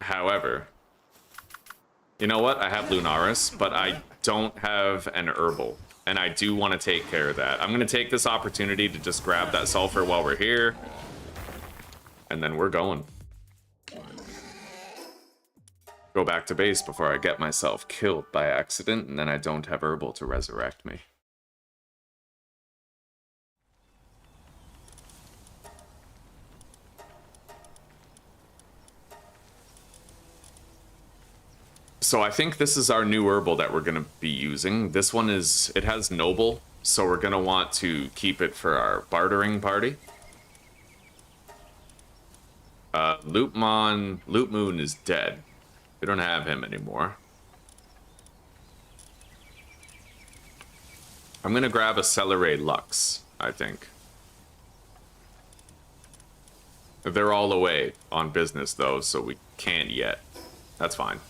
However, you know what? I have Lunaris, but I don't have an herbal, and I do want to take care of that. I'm going to take this opportunity to just grab that sulfur while we're here, and then we're going. Go back to base before I get myself killed by accident, and then I don't have herbal to resurrect me. So I think this is our new herbal that we're going to be using. This one is, it has noble, so we're going to want to keep it for our bartering party. Loot Moon is dead. We don't have him anymore. I'm going to grab a Celeray Lux, I think. They're all away on business, though, so we can't yet. That's fine.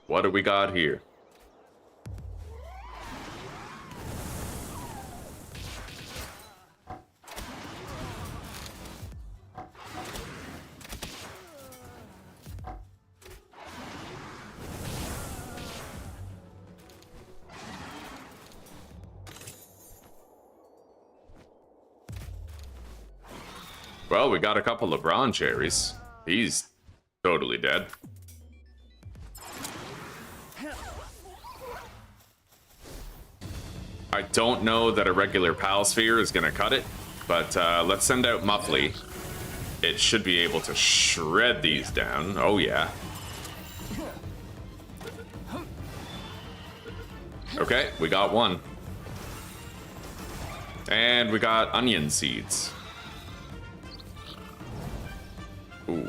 What do we got here? Well, we got a couple of bronze cherries. He's totally dead. I don't know that a regular Pal Sphere is going to cut it, but let's send out Muffley. It should be able to shred these down. Oh, yeah. Okay, we got one. And we got onion seeds. Ooh.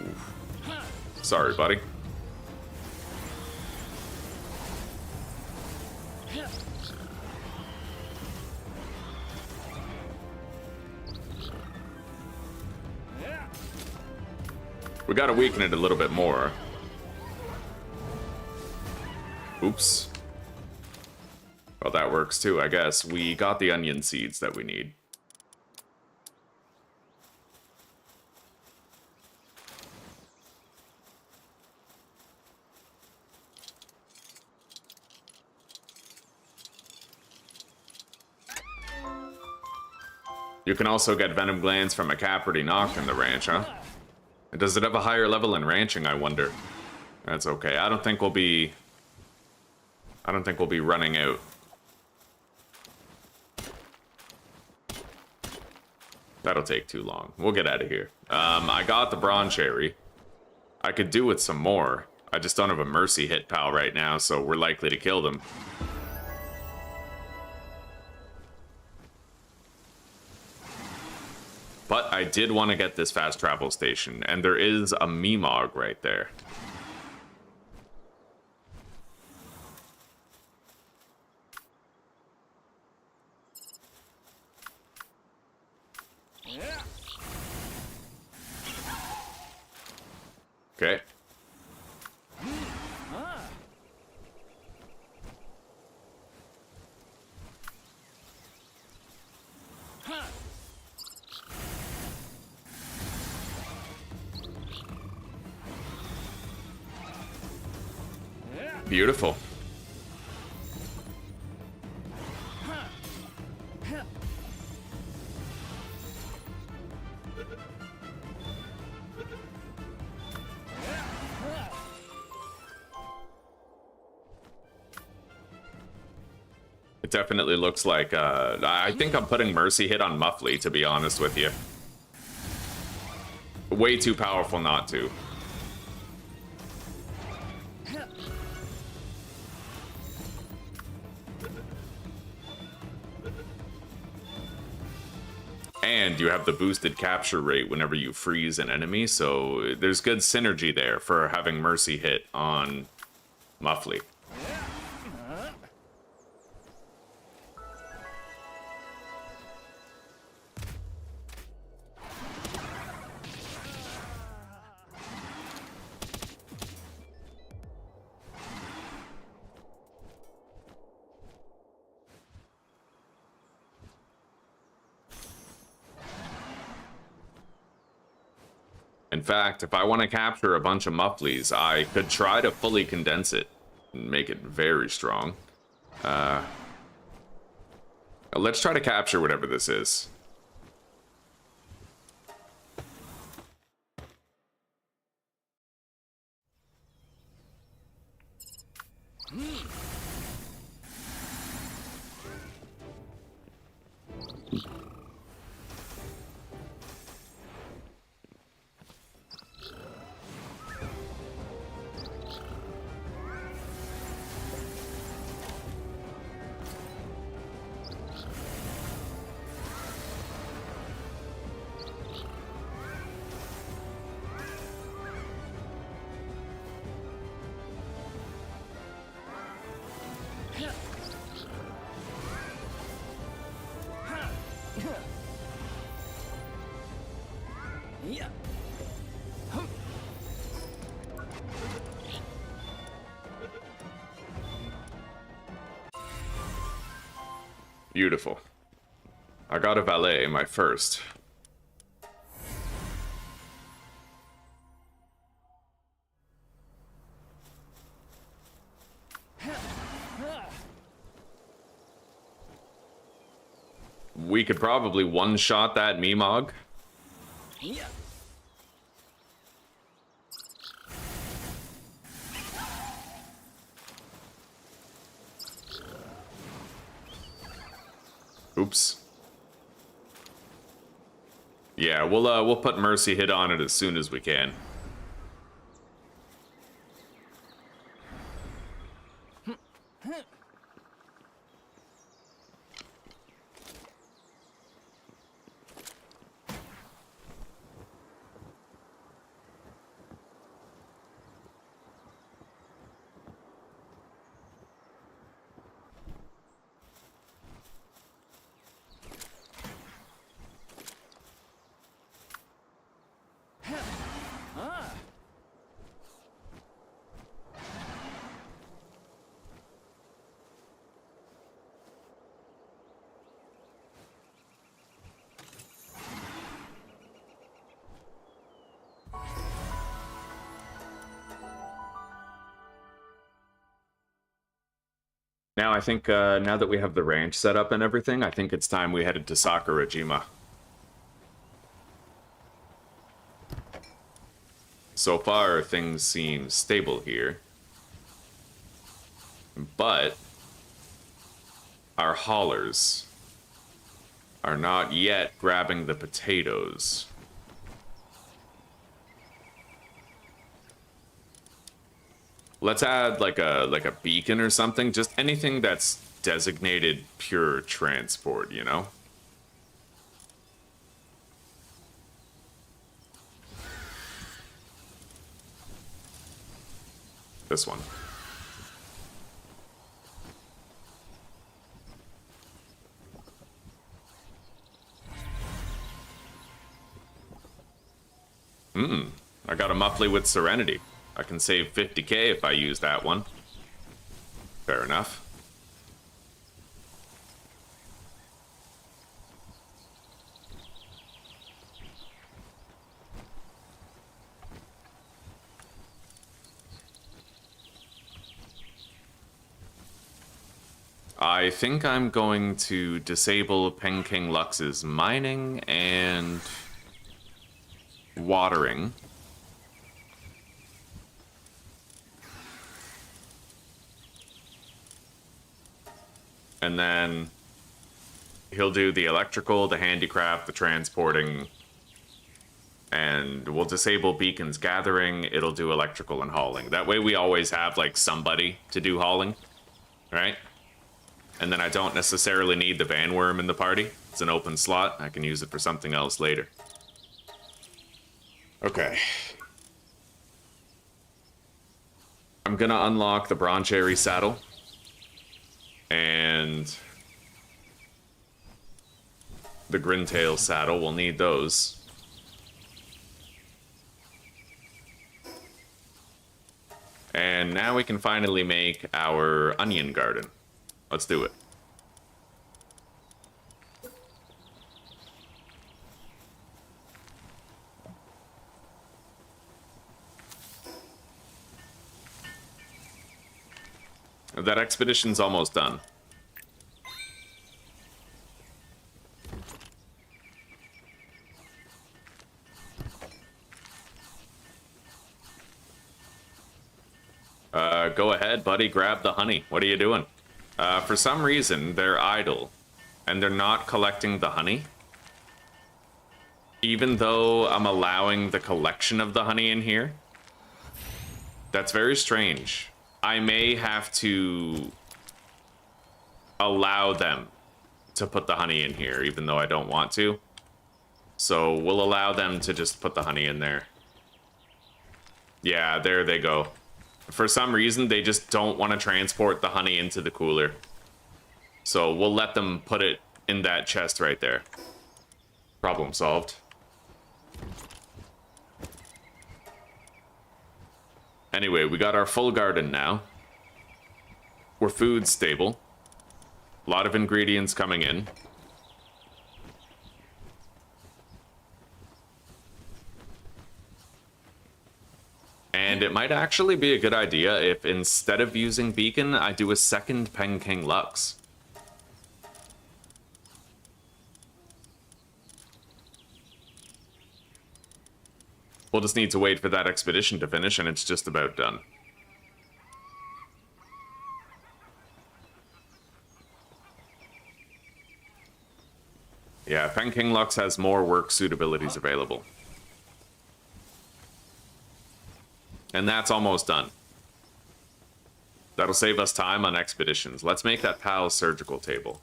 Sorry, buddy. We gotta weaken it a little bit more. Oops. Well, that works too, I guess. We got the onion seeds that we need. You can also get venom glands from a Capricorn Noct in the ranch, huh? Does it have a higher level in ranching, I wonder? That's okay. I don't think we'll be running out. That'll take too long. We'll get out of here. I got the bronze cherry. I could do with some more. I just don't have a mercy hit pal right now, so we're likely to kill them. But I did want to get this fast travel station, and there is a Meemog right there. Okay. Beautiful. It definitely looks like, I think I'm putting Mercy Hit on Muffley, to be honest with you. Way too powerful not to. And you have the boosted capture rate whenever you freeze an enemy, so there's good synergy there for having Mercy Hit on Muffley. In fact, if I want to capture a bunch of mufflies, I could try to fully condense it and make it very strong. Let's try to capture whatever this is. Beautiful. I got a valet, my first. We could probably one-shot that Meemog. Oops. Yeah, we'll put Mercy Hit on it as soon as we can. Now I think, now that we have the ranch set up and everything, I think it's time we headed to Sakurajima. So far, things seem stable here. But our haulers are not yet grabbing the potatoes. Let's add like a beacon or something, just anything that's designated pure transport, you know? This one. I got a Muffly with Serenity. I can save 50k if I use that one. Fair enough. I think I'm going to disable Peng King Lux's mining and watering. And then he'll do the electrical, the handicraft, the transporting, and we'll disable Beacon's gathering. It'll do electrical and hauling. That way we always have like somebody to do hauling, right? And then I don't necessarily need the Vanworm in the party. It's an open slot. I can use it for something else later. Okay. I'm gonna unlock the Broncherry saddle. And the Grintail saddle, we'll need those. And now we can finally make our onion garden. Let's do it. That expedition's almost done. Go ahead, buddy. Grab the honey. What are you doing? For some reason, they're idle, and they're not collecting the honey. Even though I'm allowing the collection of the honey in here. That's very strange. I may have to allow them to put the honey in here, even though I don't want to. So we'll allow them to just put the honey in there. Yeah, there they go. For some reason, they just don't want to transport the honey into the cooler. So we'll let them put it in that chest right there. Problem solved. Anyway, we got our full garden now. We're food stable. A lot of ingredients coming in. And it might actually be a good idea if instead of using Beacon, I do a second Pen King Lux. We'll just need to wait for that expedition to finish, and it's just about done. Yeah, Pen King Lux has more work suitabilities available. And that's almost done. That'll save us time on expeditions. Let's make that PAL surgical table.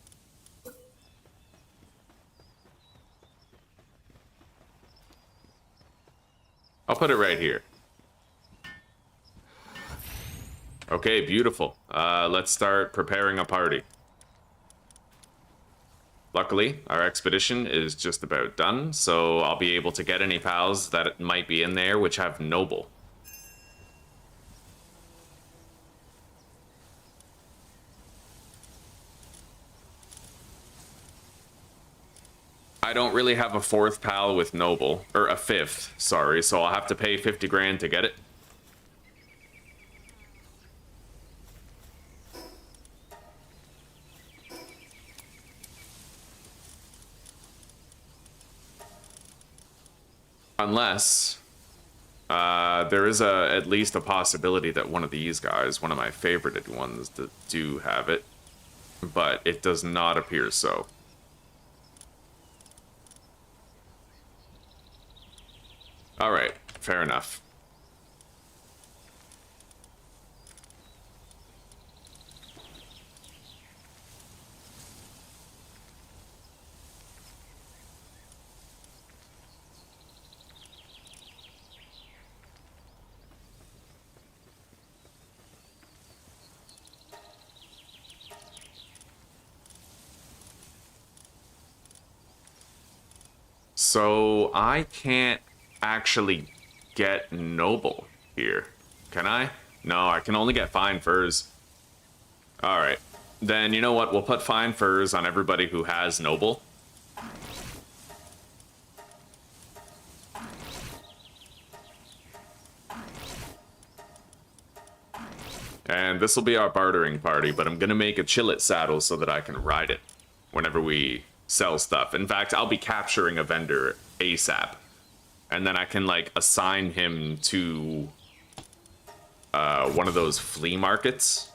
I'll put it right here. Okay, beautiful. Let's start preparing a party. Luckily, our expedition is just about done, so I'll be able to get any pals that might be in there which have noble. I don't really have a fourth pal with noble, or a fifth, sorry, so I'll have to pay 50 grand to get it. Unless there is at least a possibility that one of these guys, one of my favorited ones, that do have it, but it does not appear so. All right, fair enough. So I can't actually get noble here, can I? No, I can only get fine furs. All right, then you know what? We'll put fine furs on everybody who has noble. And this will be our bartering party, but I'm gonna make a chillet saddle so that I can ride it whenever we sell stuff. In fact, I'll be capturing a vendor ASAP. And then I can, like, assign him to one of those flea markets.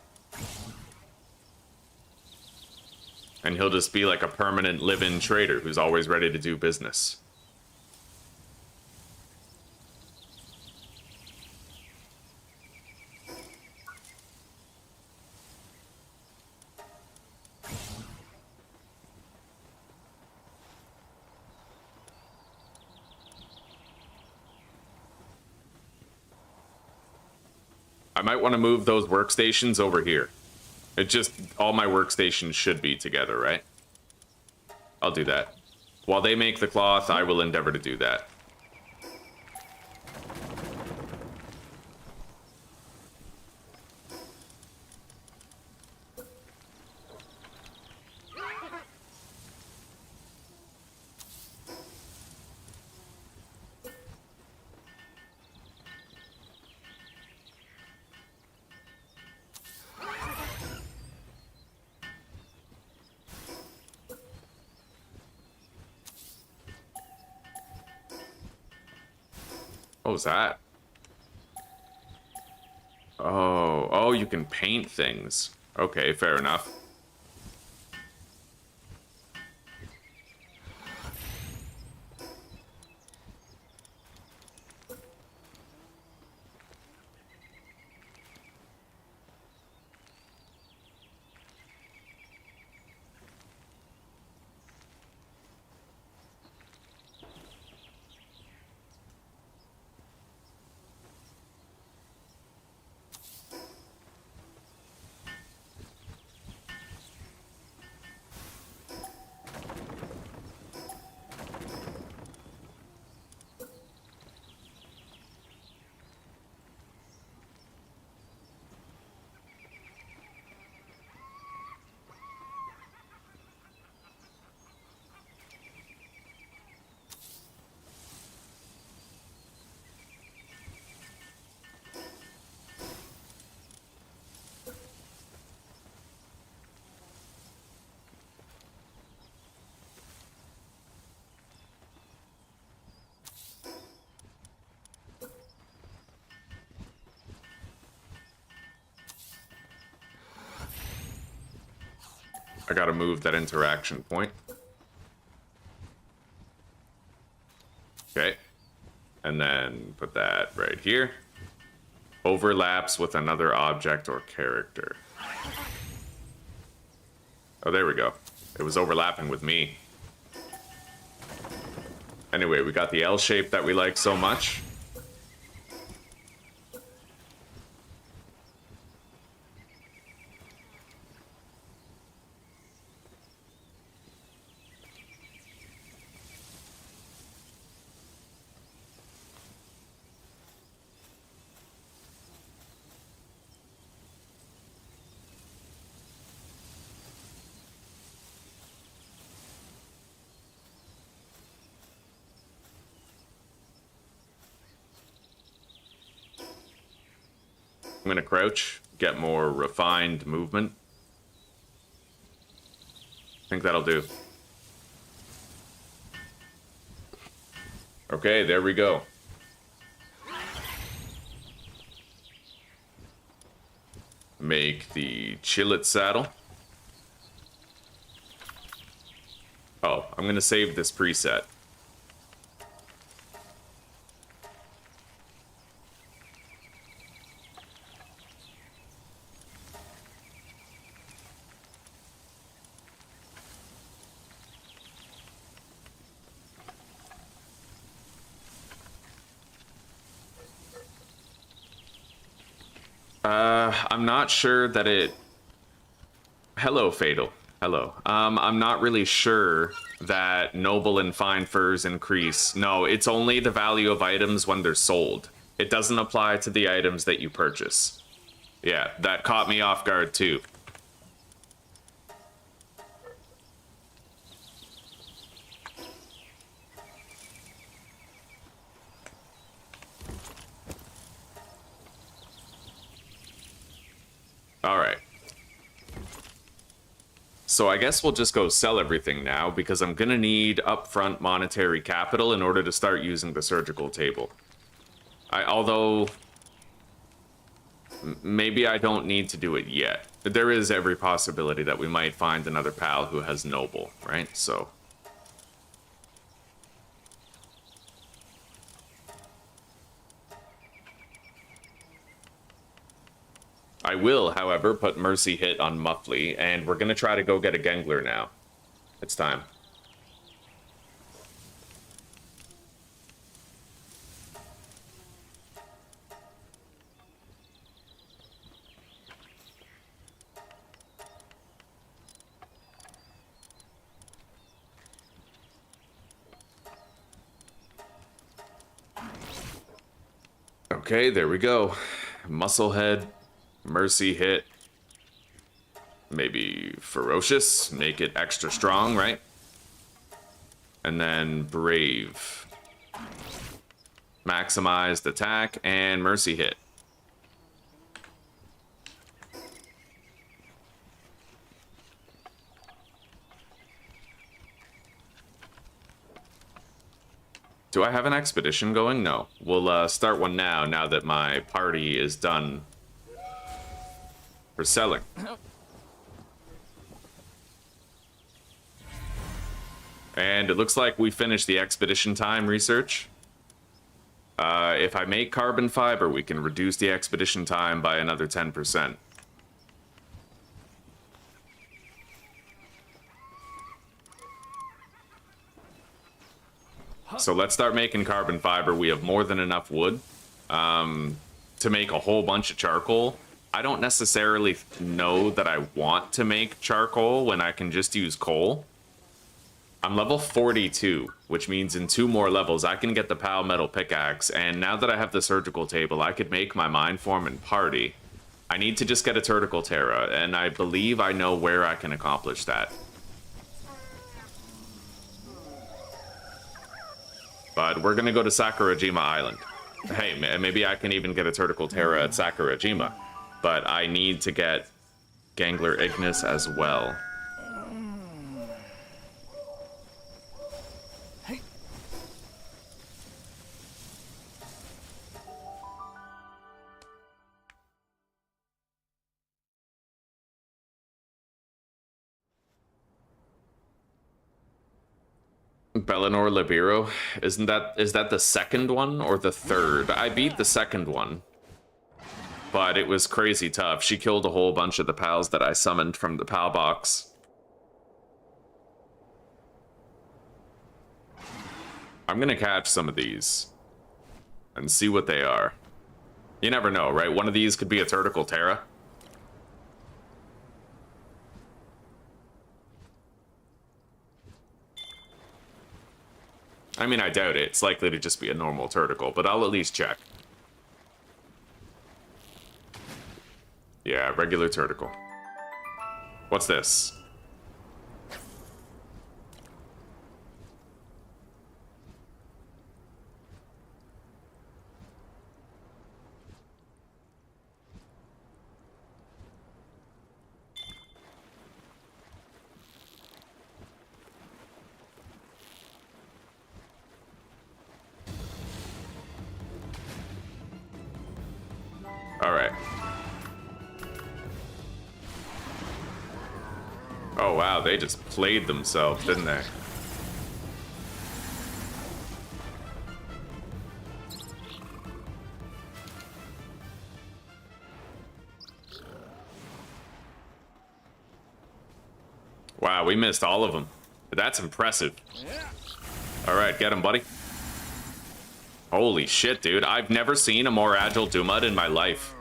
And he'll just be like a permanent live-in trader who's always ready to do business. I might want to move those workstations over here. It just, all my workstations should be together, right? I'll do that. While they make the cloth, I will endeavor to do that. What was that? Oh, you can paint things. Okay, fair enough. I gotta move that interaction point. Okay. And then put that right here. Overlaps with another object or character. Oh, there we go. It was overlapping with me. Anyway, we got the L shape that we like so much. I'm gonna crouch, get more refined movement. I think that'll do. Okay, there we go. Make the Chillet saddle. Oh, I'm gonna save this preset. I'm not sure that it... Hello, Fatal. Hello. I'm not really sure that noble and fine furs increase. No, it's only the value of items when they're sold. It doesn't apply to the items that you purchase. Yeah, that caught me off guard too. All right. So I guess we'll just go sell everything now because I'm gonna need upfront monetary capital in order to start using the surgical table. Although maybe I don't need to do it yet. There is every possibility that we might find another pal who has noble, right? So I will, however, put Mercy Hit on Muffley, and we're gonna try to go get a Gengler now. It's time. Okay, there we go. Muscle Head, Mercy Hit, maybe Ferocious, make it extra strong, right? And then Brave. Maximized attack and Mercy Hit. Do I have an expedition going? No. We'll start one now that my party is done for selling. And it looks like we finished the expedition time research. If I make carbon fiber, we can reduce the expedition time by another 10%. So let's start making carbon fiber. We have more than enough wood to make a whole bunch of charcoal. I don't necessarily know that I want to make charcoal when I can just use coal. I'm level 42, which means in 2 more levels I can get the Pal Metal Pickaxe, and now that I have the surgical table, I could make my mine form and party. I need to just get a Turtical Terra, and I believe I know where I can accomplish that. But we're gonna go to Sakurajima Island. Hey, maybe I can even get a Turtical Terra at Sakurajima. But I need to get Gangler Ignis as well. Bellinor Libero, is that the second one or the third? I beat the second one, but it was crazy tough. She killed a whole bunch of the pals that I summoned from the pal box. I'm gonna catch some of these and see what they are. You never know, right? One of these could be a Turtical Terra. I mean, I doubt it. It's likely to just be a normal Turtical, but I'll at least check. Yeah, regular Turtical. What's this? Alright. Oh wow, they just played themselves, didn't they? Wow, we missed all of them. That's impressive. Alright, get him, buddy. Holy shit, dude. I've never seen a more agile Dumud in my life.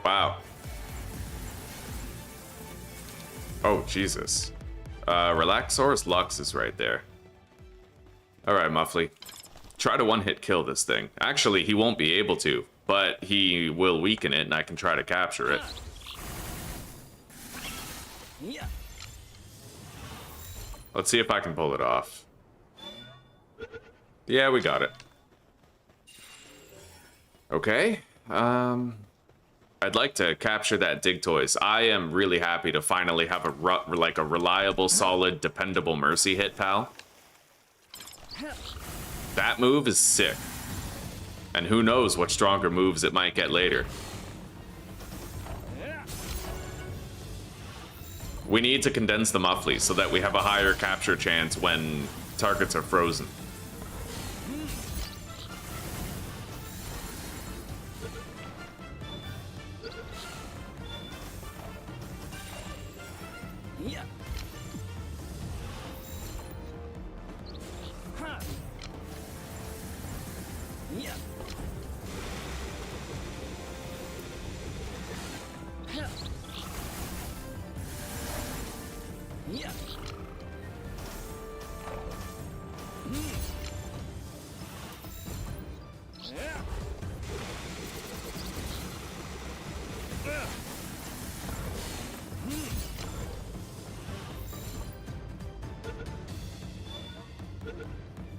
Wow. Oh, Jesus. Relaxor's Lux is right there. Alright, Muffly. Try to one-hit kill this thing. Actually, he won't be able to, but he will weaken it, and I can try to capture it. Let's see if I can pull it off. Yeah, we got it. Okay. I'd like to capture that Digtoise. I am really happy to finally have a reliable, solid, dependable Mercy hit, pal. That move is sick. And who knows what stronger moves it might get later. We need to condense the Muffly so that we have a higher capture chance when targets are frozen.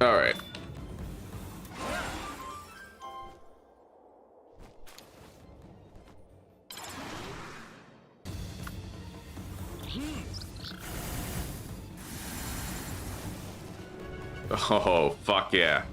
All right. Oh, fuck yeah.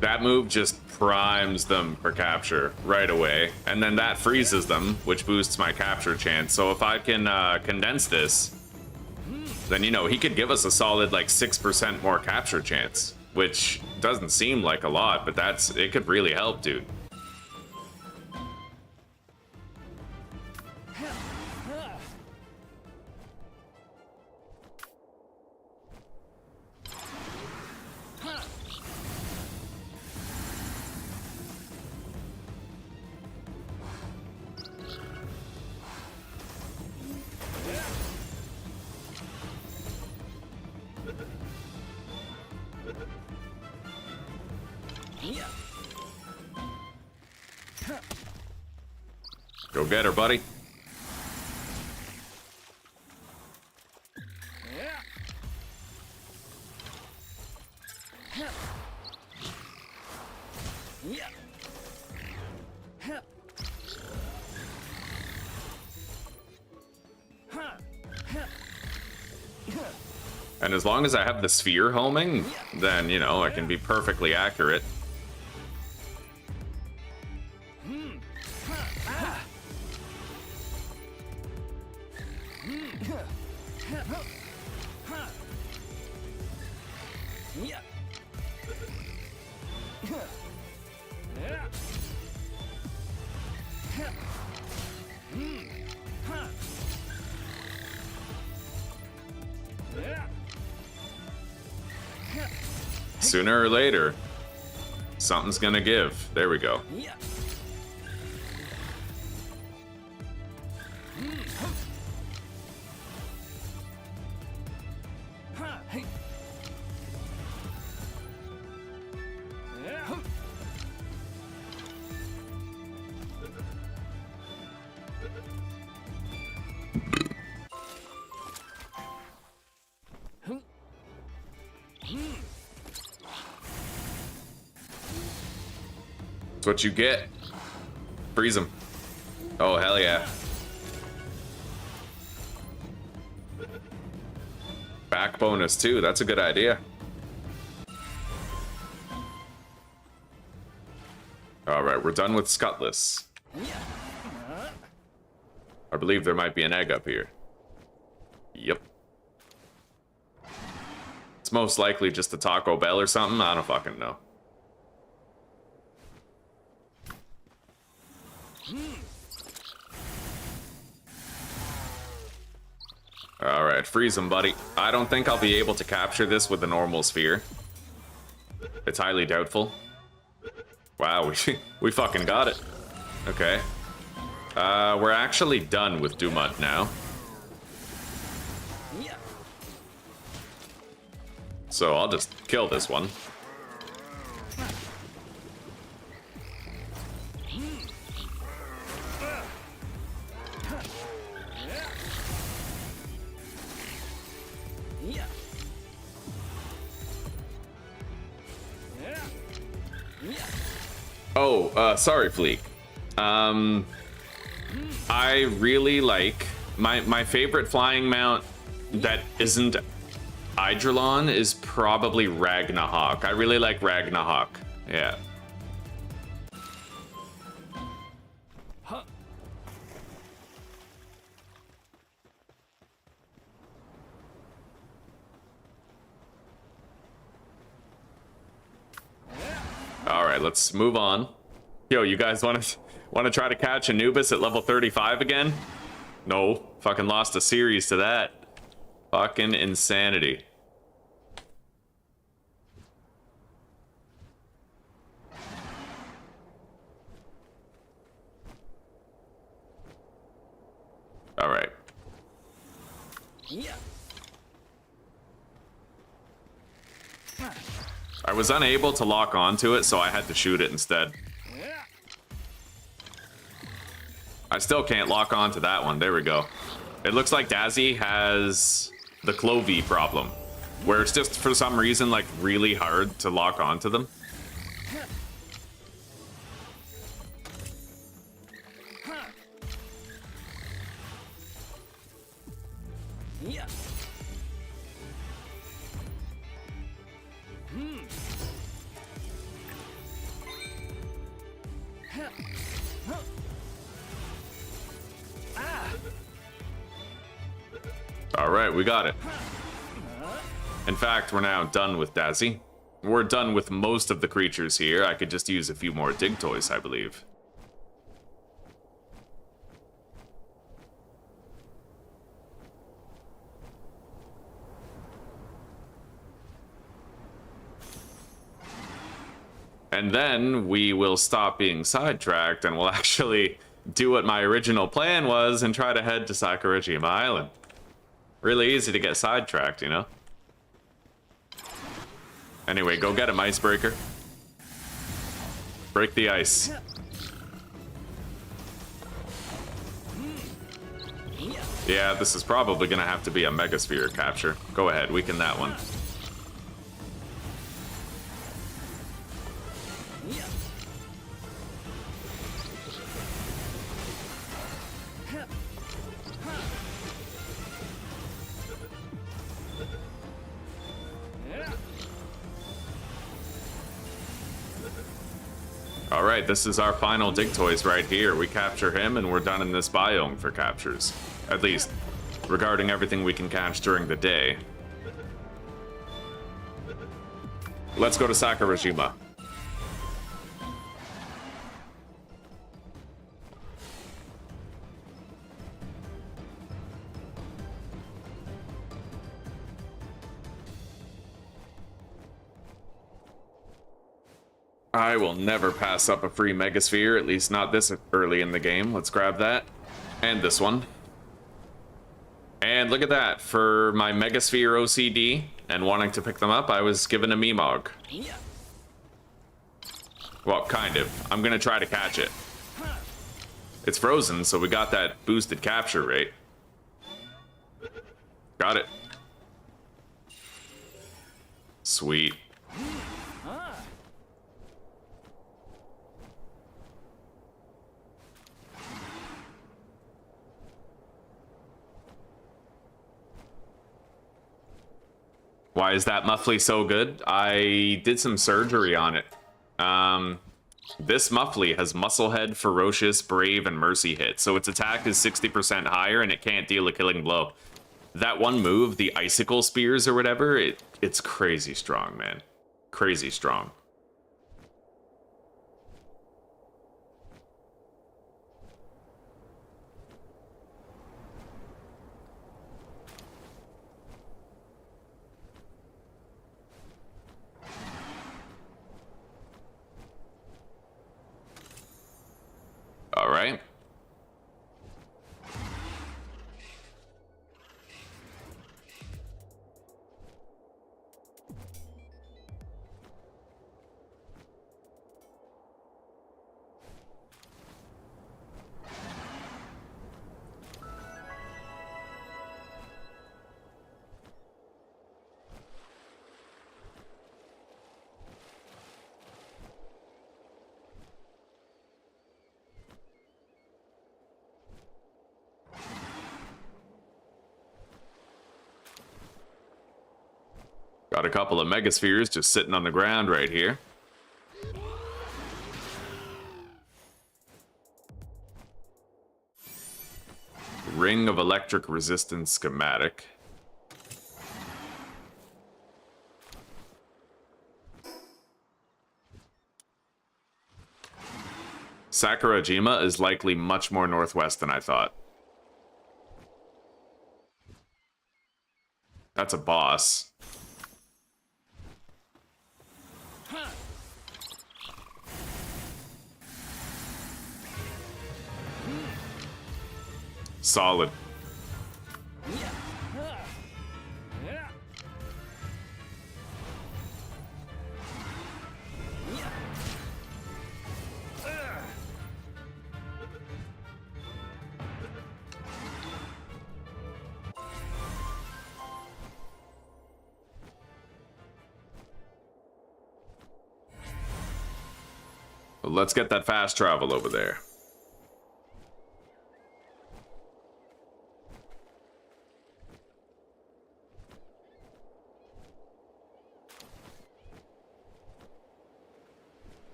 That move just primes them for capture right away, and then that freezes them, which boosts my capture chance. So if I can condense this, then, you know, he could give us a solid like 6% more capture chance, which doesn't seem like a lot, but it could really help, dude. Go get her, buddy. And as long as I have the sphere homing, then, you know, I can be perfectly accurate. Sooner or later, something's gonna give. There we go. That's what you get. Freeze him. Oh, hell yeah. Back bonus too, that's a good idea. Alright, we're done with Scutless. I believe there might be an egg up here. Yep. It's most likely just a Taco Bell or something, I don't fucking know. Alright, freeze him, buddy. I don't think I'll be able to capture this with the normal sphere. It's highly doubtful. Wow, we fucking got it. Okay. We're actually done with Dumont now. So I'll just kill this one. Oh, sorry, Fleek. I really like my favorite flying mount that isn't Eidrelon is probably Ragnahawk. I really like Ragnahawk. Yeah. All right, let's move on. Yo, you guys want to try to catch Anubis at level 35 again? No, fucking lost a series to that. Fucking insanity. All right. I was unable to lock onto it, so I had to shoot it instead. I still can't lock onto that one. There we go. It looks like Dazzy has the Clovey problem, where it's just for some reason like really hard to lock onto them. All right, we got it. In fact, we're now done with Dazzy. We're done with most of the creatures here. I could just use a few more dig toys, I believe. And then we will stop being sidetracked and we'll actually do what my original plan was and try to head to Sakurajima Island. Really easy to get sidetracked, you know? Anyway, go get him, Icebreaker. Break the ice. Yeah, this is probably gonna have to be a Megasphere capture. Go ahead, weaken that one. Alright, this is our final dig toys right here. We capture him and we're done in this biome for captures. At least, regarding everything we can catch during the day. Let's go to Sakurajima. I will never pass up a free Megasphere, at least not this early in the game. Let's grab that. And this one. And look at that. For my Megasphere OCD and wanting to pick them up, I was given a Meemog. Well, kind of. I'm gonna try to catch it. It's frozen, so we got that boosted capture rate. Got it. Sweet. Why is that Muffly so good? I did some surgery on it. This Muffly has Musclehead, Ferocious, Brave, and Mercy hit, so its attack is 60% higher and it can't deal a killing blow. That one move, the Icicle Spears or whatever, it's crazy strong, man. Crazy strong. All right. Got a couple of megaspheres just sitting on the ground right here. Ring of electric resistance schematic. Sakurajima is likely much more northwest than I thought. That's a boss. Solid. Well, let's get that fast travel over there.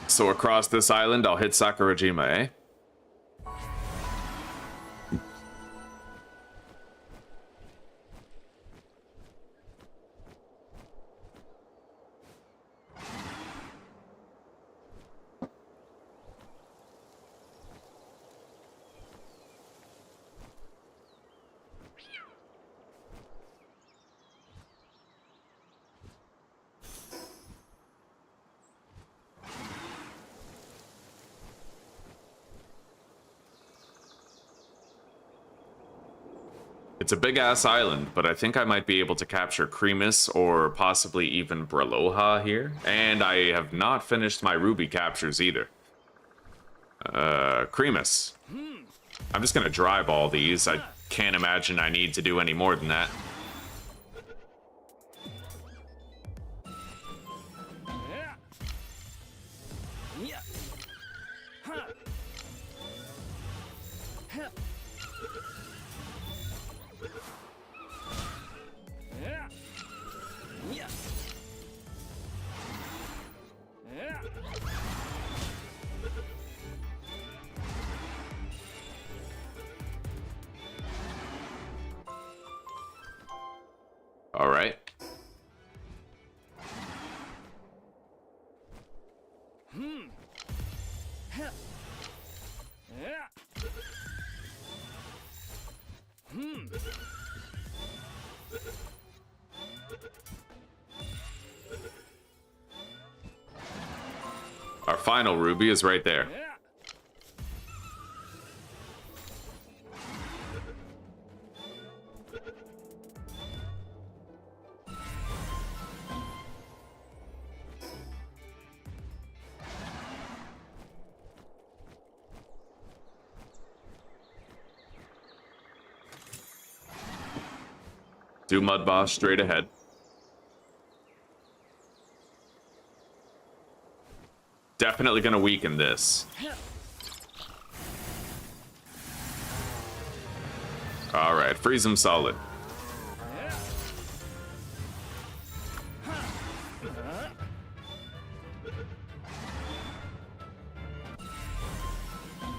So across this island, I'll hit Sakurajima, eh? It's a big-ass island, but I think I might be able to capture Cremus or possibly even Braloha here. And I have not finished my Ruby captures either. Cremus. I'm just gonna drive all these. I can't imagine I need to do any more than that. All right. Our final ruby is right there. Do Mud Boss straight ahead. Definitely gonna weaken this. Alright, freeze him solid.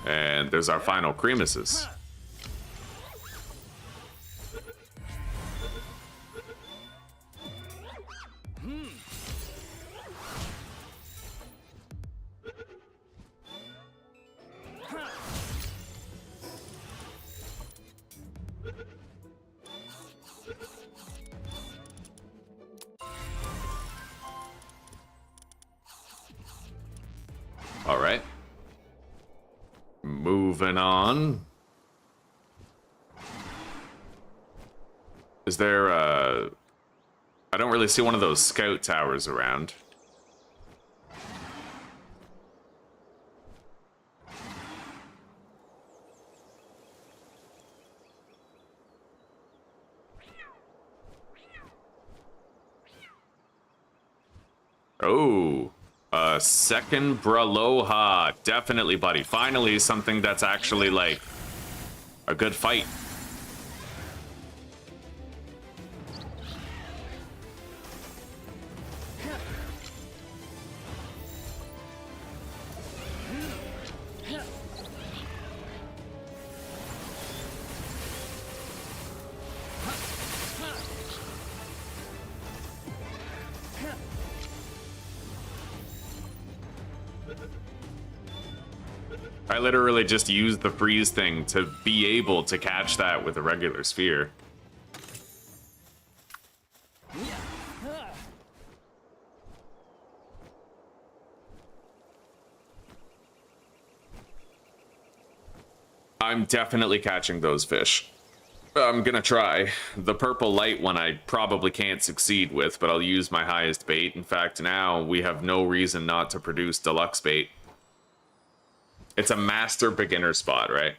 And there's our final Cremuses. All right. Moving on. Is there I don't really see one of those scout towers around. Oh, Second Braloha. Definitely, buddy. Finally, something that's actually, like, a good fight. I literally just used the freeze thing to be able to catch that with a regular sphere. I'm definitely catching those fish. I'm gonna try. The purple light one I probably can't succeed with, but I'll use my highest bait. In fact, now we have no reason not to produce deluxe bait. It's a master beginner spot, right?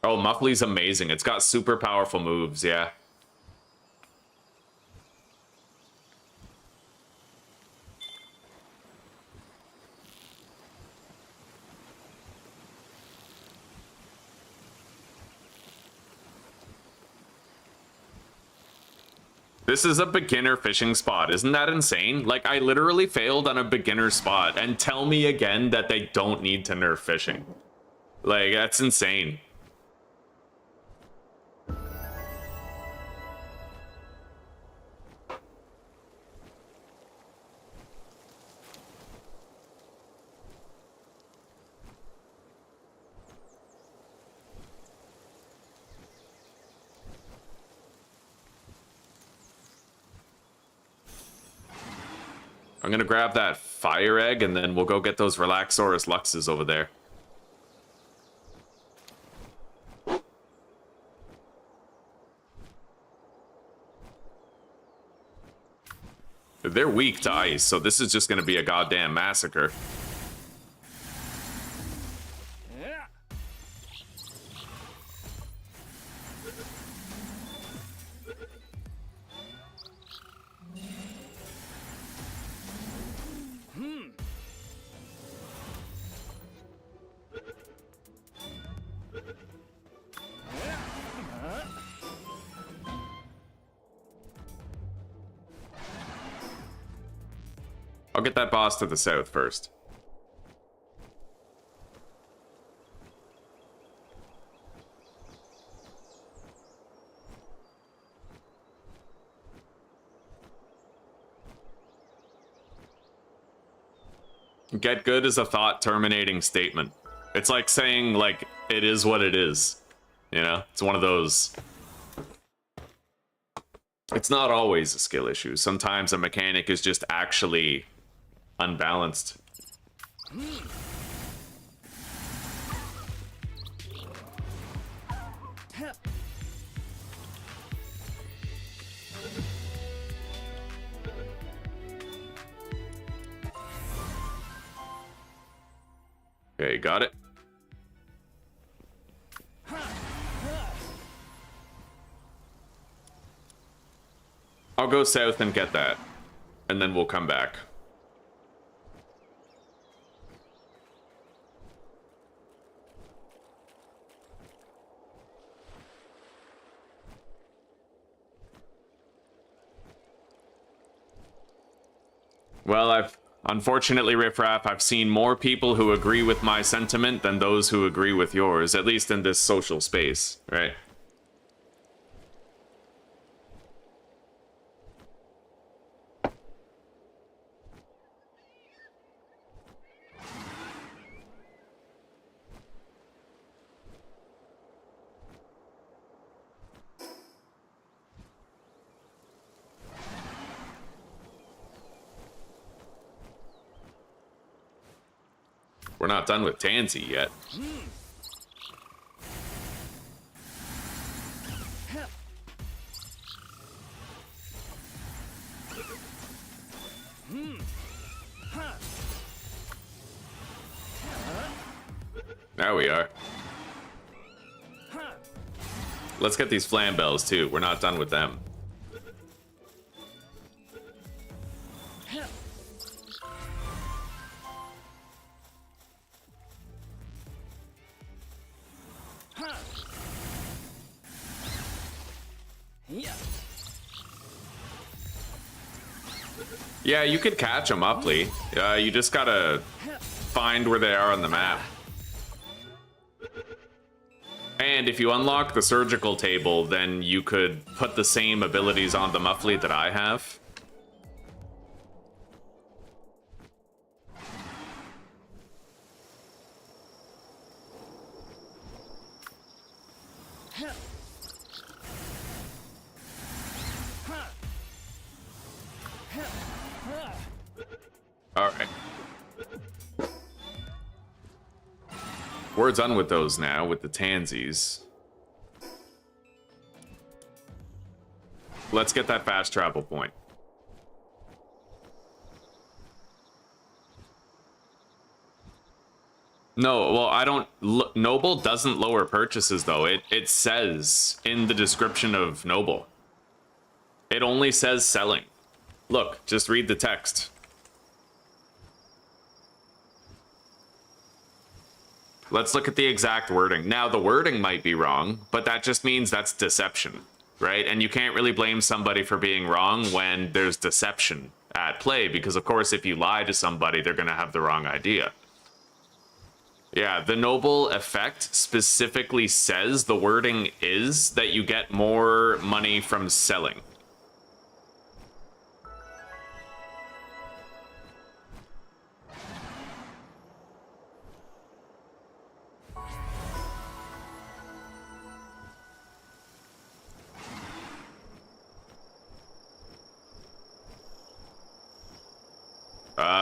Oh, Muffley's amazing. It's got super powerful moves, yeah. This is a beginner fishing spot. Isn't that insane? Like, I literally failed on a beginner spot, and tell me again that they don't need to nerf fishing. Like, that's insane. I'm gonna grab that fire egg, and then we'll go get those Relaxaurus Luxes over there. They're weak to ice, so this is just gonna be a goddamn massacre. I'll get that boss to the south first. Get good is a thought-terminating statement. It's like saying, like, it is what it is. You know? It's one of those... It's not always a skill issue. Sometimes a mechanic is just actually unbalanced. Okay, got it. I'll go south and get that, and then we'll come back. Well, unfortunately, Riffraff, I've seen more people who agree with my sentiment than those who agree with yours, at least in this social space, right? We're not done with Tansy yet. There we are. Let's get these Flambells too. We're not done with them. Yeah, you could catch them up, Lee. You just gotta find where they are on the map. And if you unlock the surgical table, then you could put the same abilities on the muffly that I have. All right. We're done with those now, with the tansies. Let's get that fast travel point. No, well, I don't... Noble doesn't lower purchases, though. It says in the description of Noble. It only says selling. Look, just read the text. Let's look at the exact wording. Now, the wording might be wrong, but that just means that's deception, right? And you can't really blame somebody for being wrong when there's deception at play, because, of course, if you lie to somebody, they're going to have the wrong idea. Yeah, the Noble effect specifically says the wording is that you get more money from selling.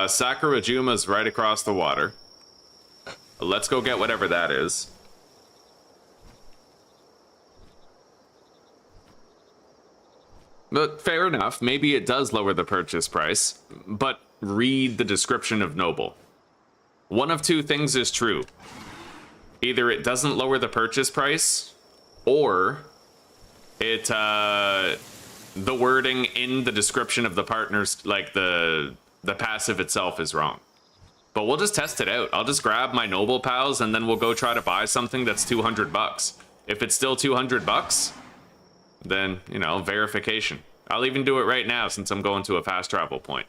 Sakurajuma's right across the water. Let's go get whatever that is. But fair enough, maybe it does lower the purchase price, but read the description of Noble. One of two things is true. Either it doesn't lower the purchase price, or it, the wording in the description of the partners, like the passive itself, is wrong. But we'll just test it out. I'll just grab my Noble pals and then we'll go try to buy something that's 200 bucks. If it's still 200 bucks, then, you know, verification. I'll even do it right now since I'm going to a fast travel point.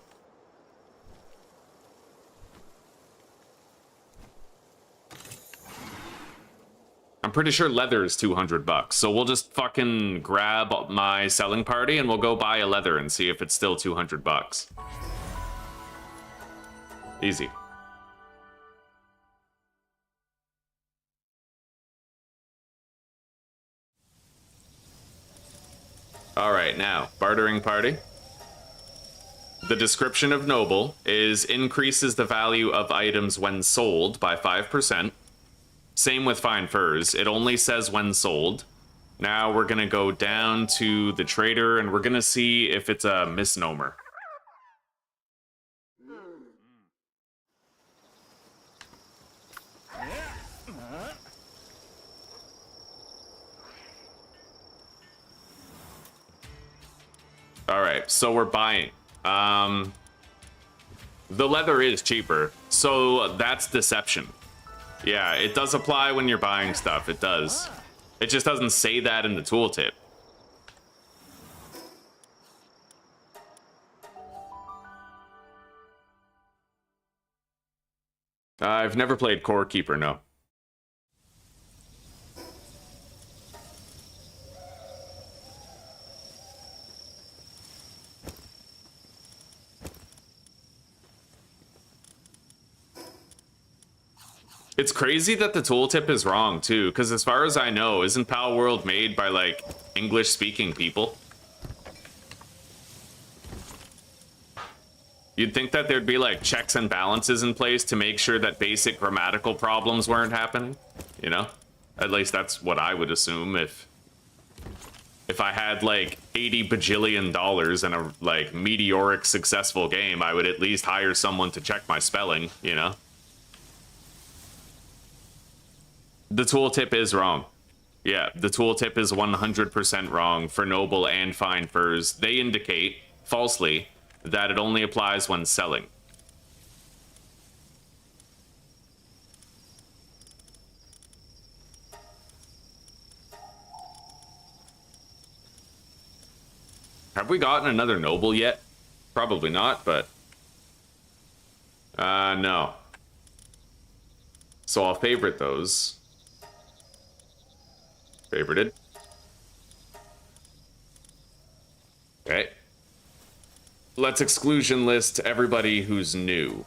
I'm pretty sure leather is 200 bucks, so we'll just fucking grab my selling party and we'll go buy a leather and see if it's still 200 bucks. Easy. All right, now, bartering party. The description of Noble is increases the value of items when sold by 5%. Same with fine furs. It only says when sold. Now we're gonna go down to the trader and we're gonna see if it's a misnomer. All right, so we're buying. The leather is cheaper, so that's deception. Yeah, it does apply when you're buying stuff, it does. It just doesn't say that in the tooltip. I've never played Core Keeper, no. It's crazy that the tooltip is wrong, too, because as far as I know, isn't Palworld made by, like, English-speaking people? You'd think that there'd be, like, checks and balances in place to make sure that basic grammatical problems weren't happening, you know? At least that's what I would assume if I had, like, $80 bajillion and a, like, meteoric successful game, I would at least hire someone to check my spelling, you know? The tooltip is wrong. Yeah, the tooltip is 100% wrong for Noble and fine furs. They indicate, falsely, that it only applies when selling. Have we gotten another noble yet? Probably not, but... no. So I'll favorite those. Favorited. Okay. Let's exclusion list everybody who's new.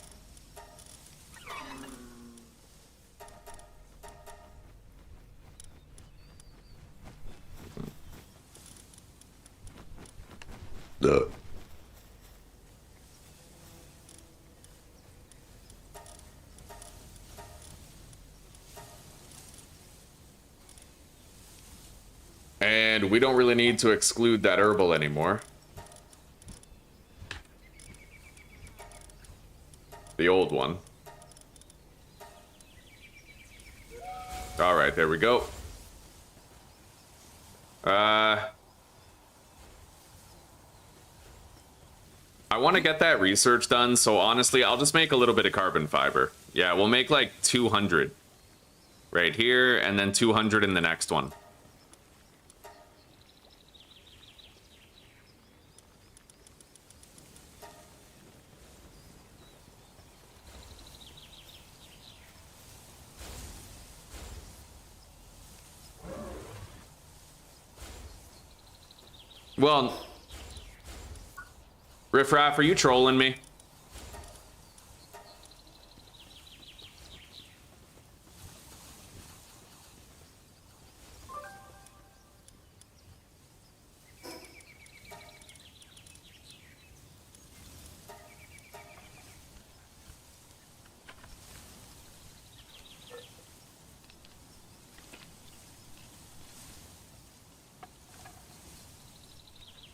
And we don't really need to exclude that herbal anymore. The old one. Alright, there we go. I want to get that research done, so honestly, I'll just make a little bit of carbon fiber. Yeah, we'll make like 200 right here, and then 200 in the next one. Well, Riffraff, are you trolling me?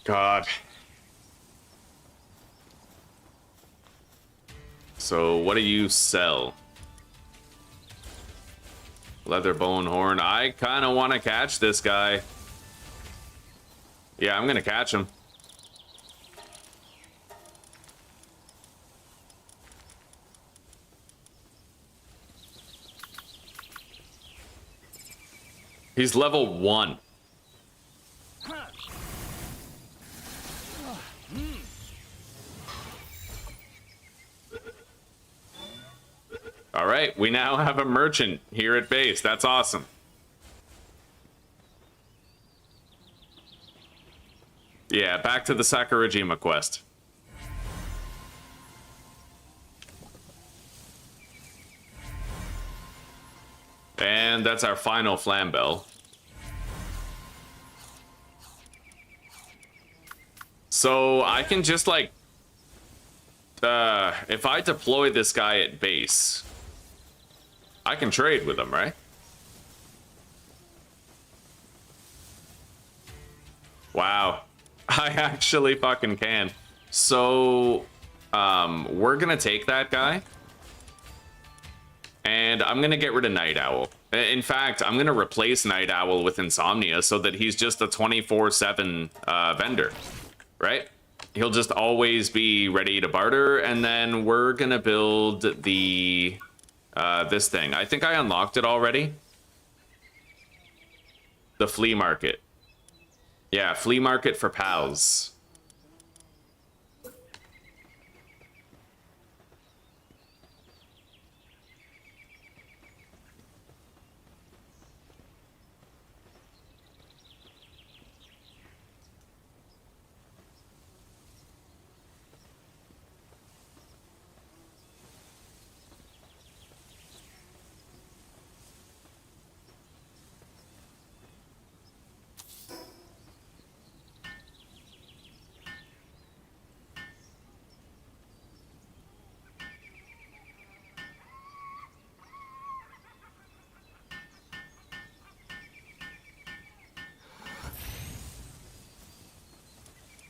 God. So, what do you sell? Leather bone horn. I kind of want to catch this guy. Yeah, I'm going to catch him. He's level 1. All right, we now have a merchant here at base. That's awesome. Yeah, back to the Sakurajima quest. And that's our final Flambell. So I can just like, if I deploy this guy at base, I can trade with him, right? Wow. I actually fucking can. So, we're gonna take that guy. And I'm gonna get rid of Night Owl. In fact, I'm gonna replace Night Owl with Insomnia so that he's just a 24/7 vendor, right? He'll just always be ready to barter, and then we're gonna build the... this thing. I think I unlocked it already. The flea market. Yeah, flea market for pals.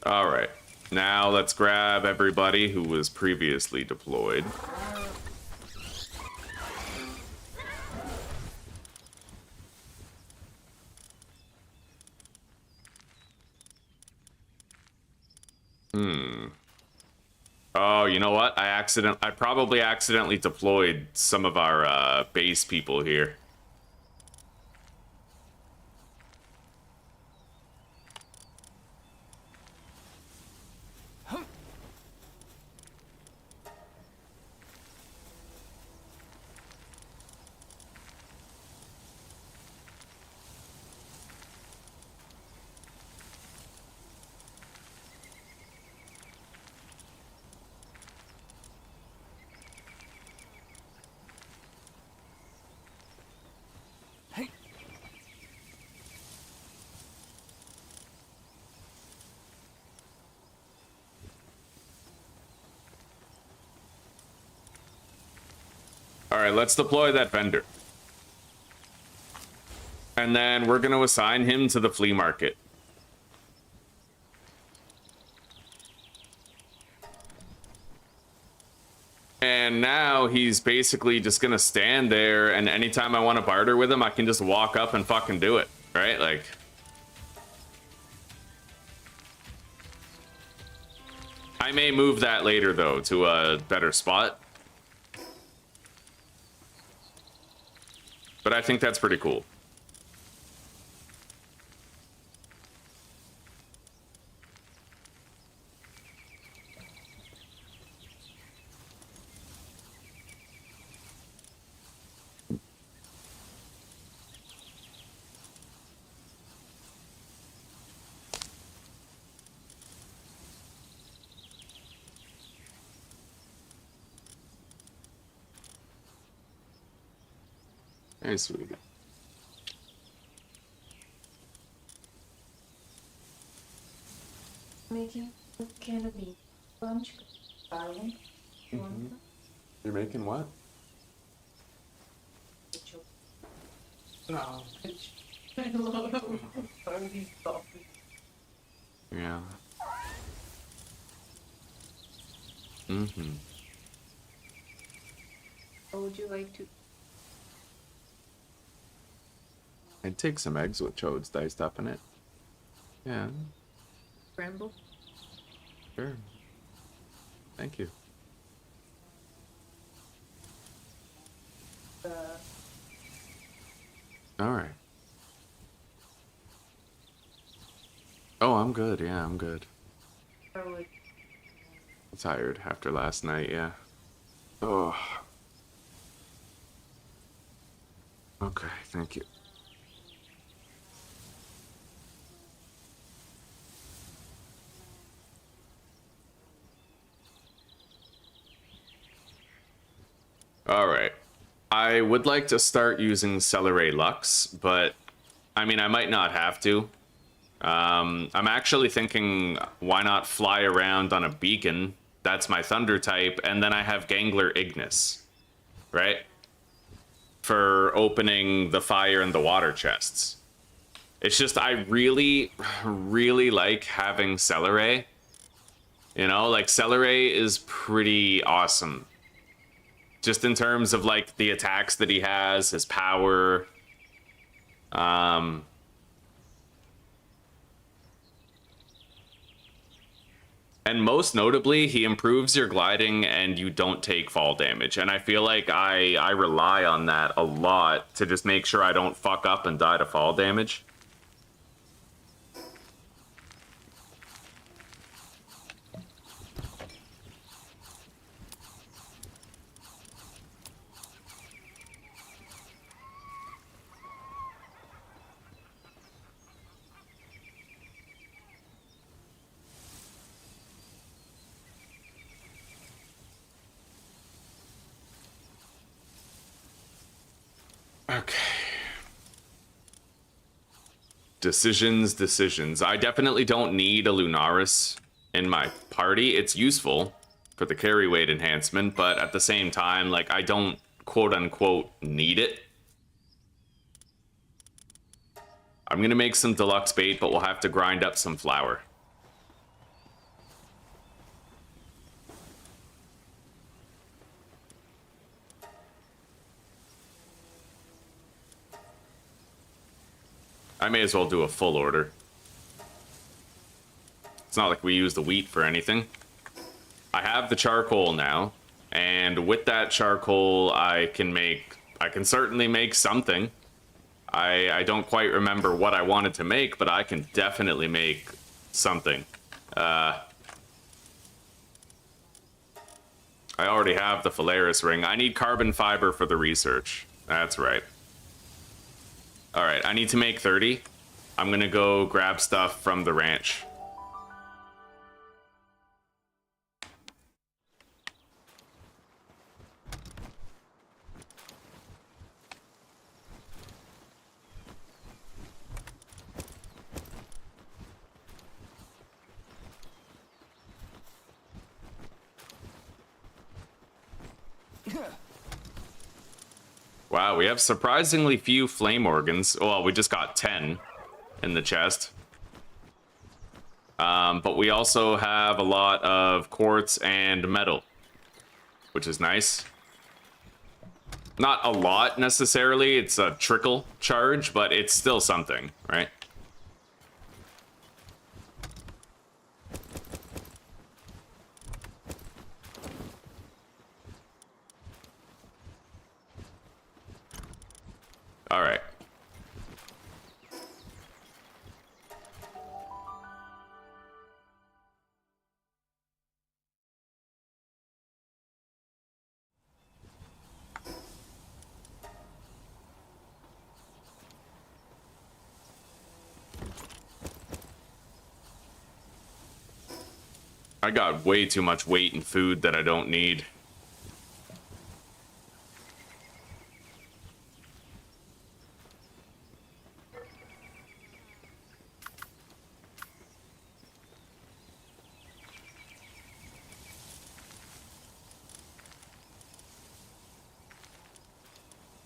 All right, now let's grab everybody who was previously deployed. Oh, you know what? I probably accidentally deployed some of our base people here. All right, let's deploy that vendor. And then we're going to assign him to the flea market. And now he's basically just going to stand there, and anytime I want to barter with him, I can just walk up and fucking do it, right? Like... I may move that later, though, to a better spot. But I think that's pretty cool. Very sweet. Making a can of meat. Lunch. Darling. You're making what? No. I love funny stuff. Yeah. What would you like to? I'd take some eggs with chodes diced up in it. Yeah, Scramble? sure. Thank you. All right. Oh, I'm good. Yeah, I'm good. Probably. I'm tired after last night, yeah. Oh. Okay, thank you. All right. I would like to start using Celery Lux, but I mean, I might not have to. I'm actually thinking, why not fly around on a beacon? That's my Thunder type, and then I have Gangler Ignis, right? For opening the fire and the water chests. It's just, I really, really like having Celery. You know, like, Celery is pretty awesome. Just in terms of, like, the attacks that he has, his power. And most notably, he improves your gliding and you don't take fall damage. And I feel like I rely on that a lot to just make sure I don't fuck up and die to fall damage. Okay. Decisions. I definitely don't need a Lunaris in my party. It's useful for the carry weight enhancement, but at the same time, like, I don't quote-unquote need it. I'm gonna make some deluxe bait, but we'll have to grind up some flour. I may as well do a full order. It's not like we use the wheat for anything. I have the charcoal now, and with that charcoal, I can certainly make something. I don't quite remember what I wanted to make, but I can definitely make something. I already have the Phalaris ring. I need carbon fiber for the research. That's right. All right, I need to make 30. I'm gonna go grab stuff from the ranch. Wow, we have surprisingly few flame organs. Well, we just got 10 in the chest. But we also have a lot of quartz and metal, which is nice. Not a lot necessarily, it's a trickle charge, but it's still something, right? All right. I got way too much weight and food that I don't need.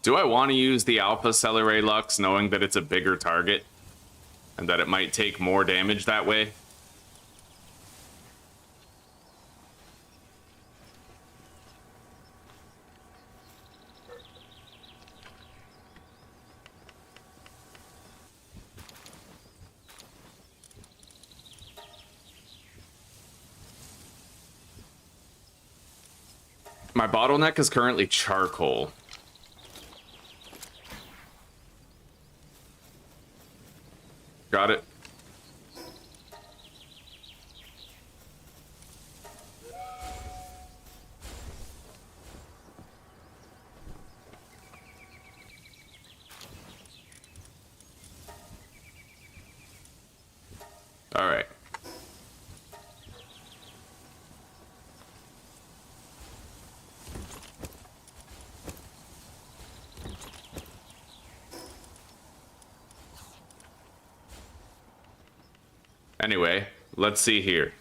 Do I want to use the Alpha Celeray Lux knowing that it's a bigger target and that it might take more damage that way? My bottleneck is currently charcoal. Got it. All right. Anyway, let's see here.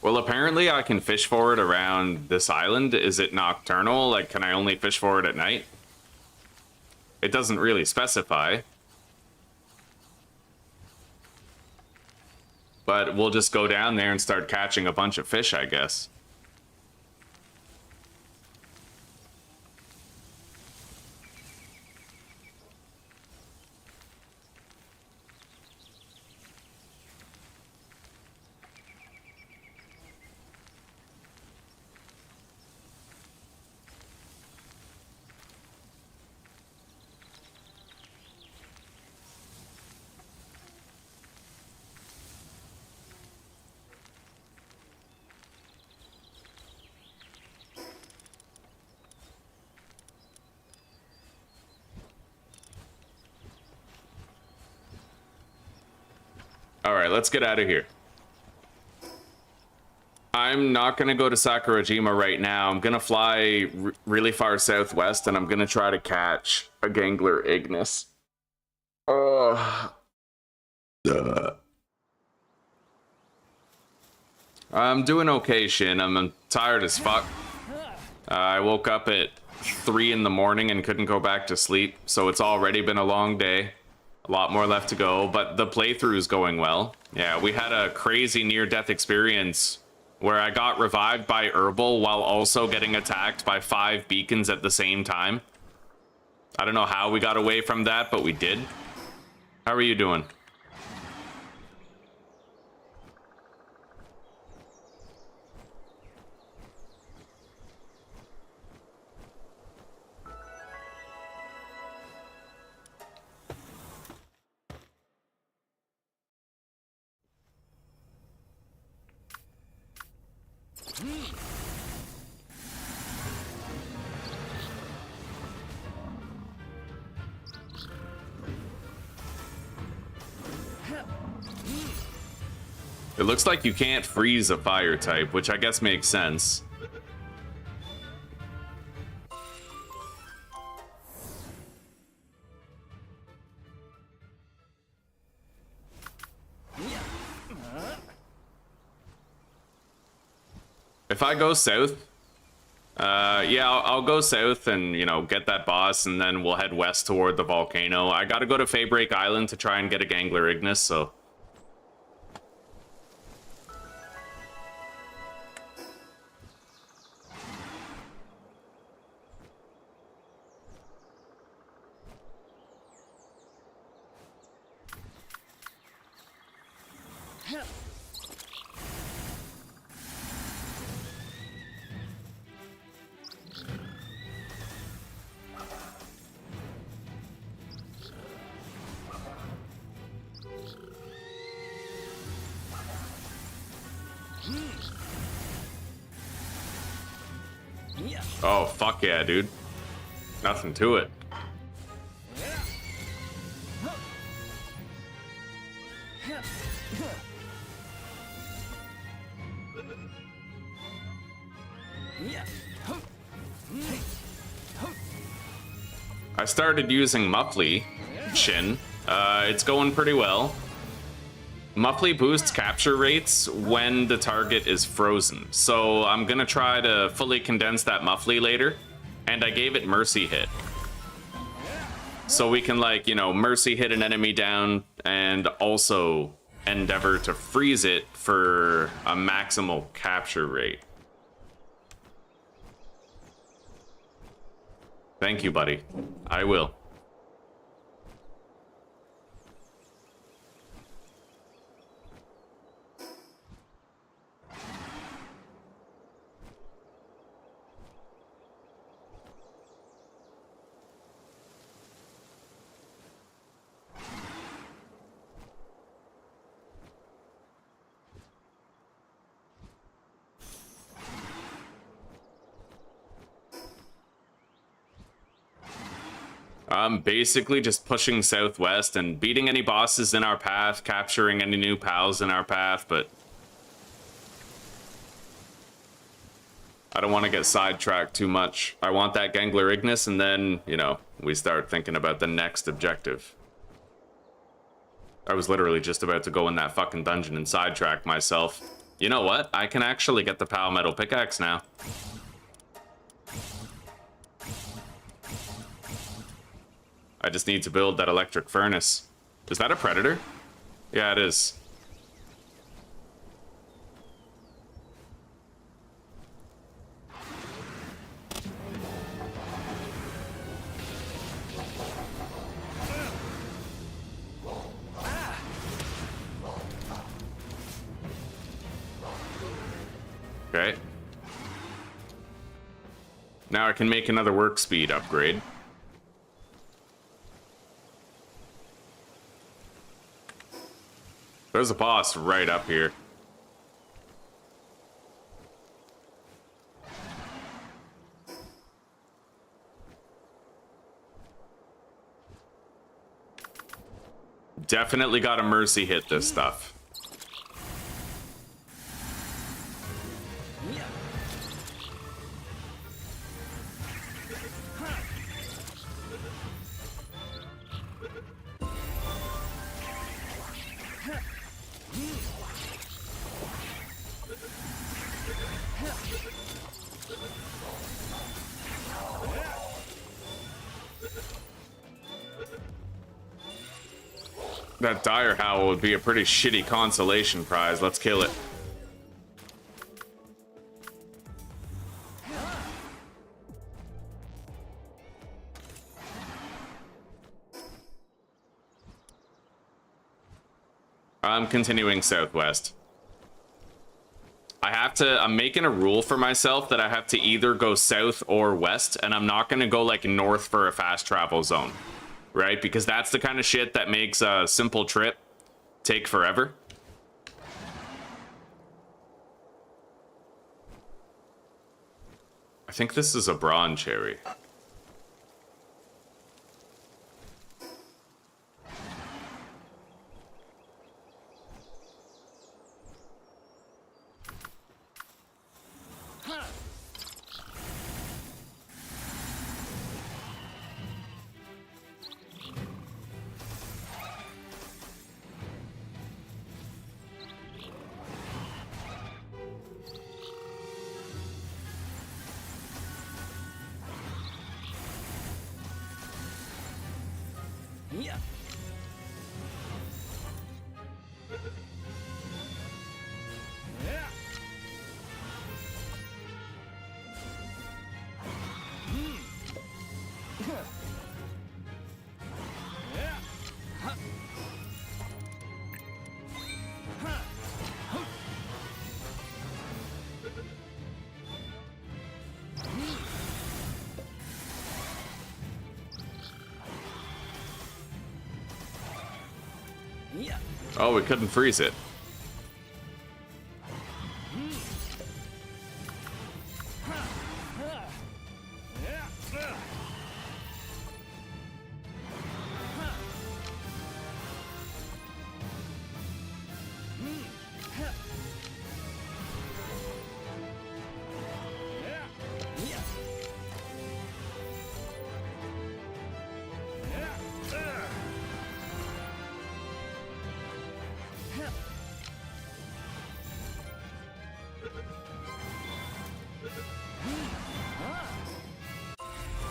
Well, apparently I can fish for it around this island. Is it nocturnal? Like, can I only fish for it at night? It doesn't really specify. But we'll just go down there and start catching a bunch of fish, I guess. All right, let's get out of here. I'm not going to go to Sakurajima right now. I'm going to fly really far southwest, and I'm going to try to catch a Gangler Ignis. I'm doing okay, Shin. I'm tired as fuck. I woke up at 3 in the morning and couldn't go back to sleep, so it's already been a long day. A lot more left to go, but the playthrough is going well. Yeah, we had a crazy near-death experience where I got revived by Herbal while also getting attacked by 5 beacons at the same time. I don't know how we got away from that, but we did. How are you doing? It looks like you can't freeze a fire type, which I guess makes sense. If I go south, yeah, I'll go south and, you know, get that boss, and then we'll head west toward the volcano. I gotta go to Faybreak Island to try and get a Gangler Ignis, so... Oh, fuck yeah, dude. Nothing to it. I started using Muffly Shin. It's going pretty well. Muffly boosts capture rates when the target is frozen. So I'm gonna try to fully condense that Muffly later. And I gave it Mercy Hit. So we can, like, you know, Mercy Hit an enemy down and also endeavor to freeze it for a maximal capture rate. Thank you, buddy. I will. I'm basically just pushing southwest and beating any bosses in our path, capturing any new pals in our path, but I don't want to get sidetracked too much. I want that Gangler Ignis, and then, you know, we start thinking about the next objective. I was literally just about to go in that fucking dungeon and sidetrack myself. You know what? I can actually get the Pal Metal Pickaxe now. I just need to build that electric furnace. Is that a predator? Yeah, it is. Okay. Now I can make another work speed upgrade. There's a boss right up here. Definitely gotta mercy hit this stuff. That dire howl would be a pretty shitty consolation prize. Let's kill it. I'm continuing southwest. I'm making a rule for myself that I have to either go south or west, and I'm not gonna go like north for a fast travel zone. Right? Because that's the kind of shit that makes a simple trip take forever. I think this is a bronze cherry. Oh, we couldn't freeze it.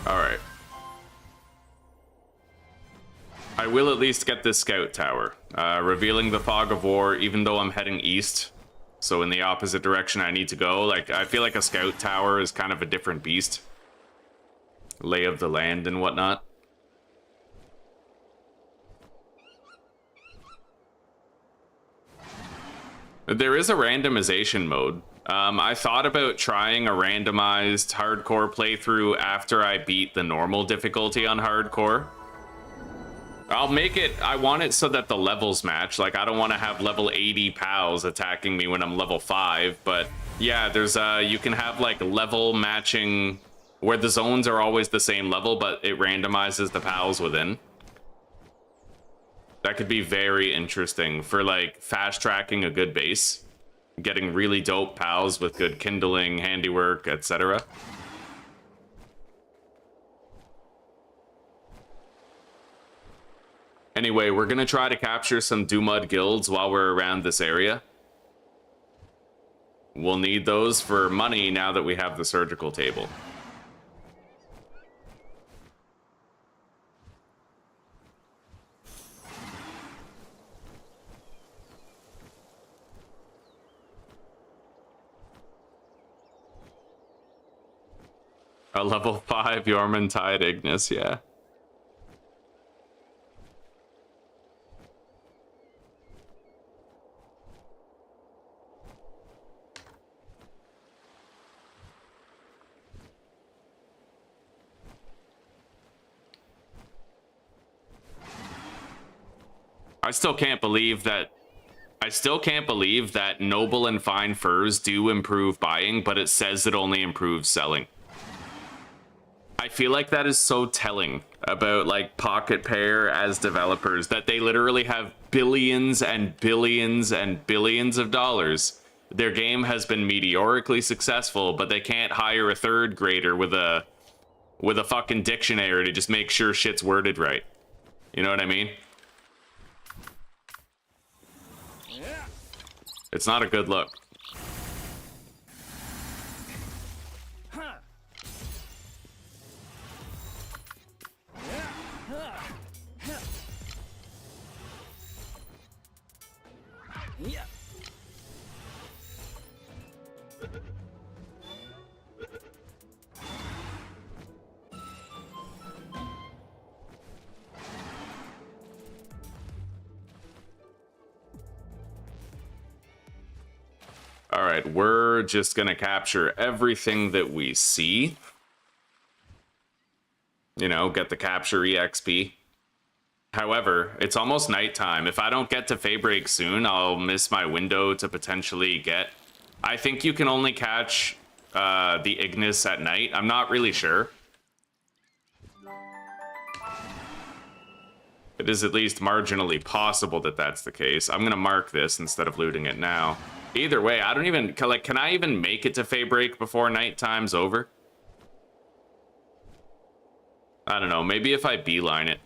Alright. I will at least get this scout tower. Revealing the fog of war, even though I'm heading east. So in the opposite direction I need to go. Like, I feel like a scout tower is kind of a different beast. Lay of the land and whatnot. There is a randomization mode. I thought about trying a randomized hardcore playthrough after I beat the normal difficulty on hardcore. I'll make it, I want it so that the levels match. Like, I don't want to have level 80 pals attacking me when I'm level 5, but yeah, there's you can have like level matching where the zones are always the same level, but it randomizes the pals within. That could be very interesting for like fast tracking a good base, getting really dope pals with good kindling, handiwork, etc. Anyway, we're gonna try to capture some Dumud guilds while we're around this area. We'll need those for money now that we have the surgical table. A level 5 Yormantide Ignis, yeah. I still can't believe that noble and fine furs do improve buying, but it says it only improves selling. I feel like that is so telling about like Pocket Pair as developers, that they literally have billions and billions and billions of dollars. Their game has been meteorically successful, but they can't hire a third grader with a fucking dictionary to just make sure shit's worded right. You know what I mean? It's not a good look. All right, we're just gonna capture everything that we see. You know, get the capture EXP. However, it's almost nighttime. If I don't get to Faybreak soon, I'll miss my window to potentially get... I think you can only catch the Ignis at night. I'm not really sure. It is at least marginally possible that that's the case. I'm gonna mark this instead of looting it now. Either way, I don't even, like, can I even make it to Faybreak before nighttime's over? I don't know, maybe if I beeline it.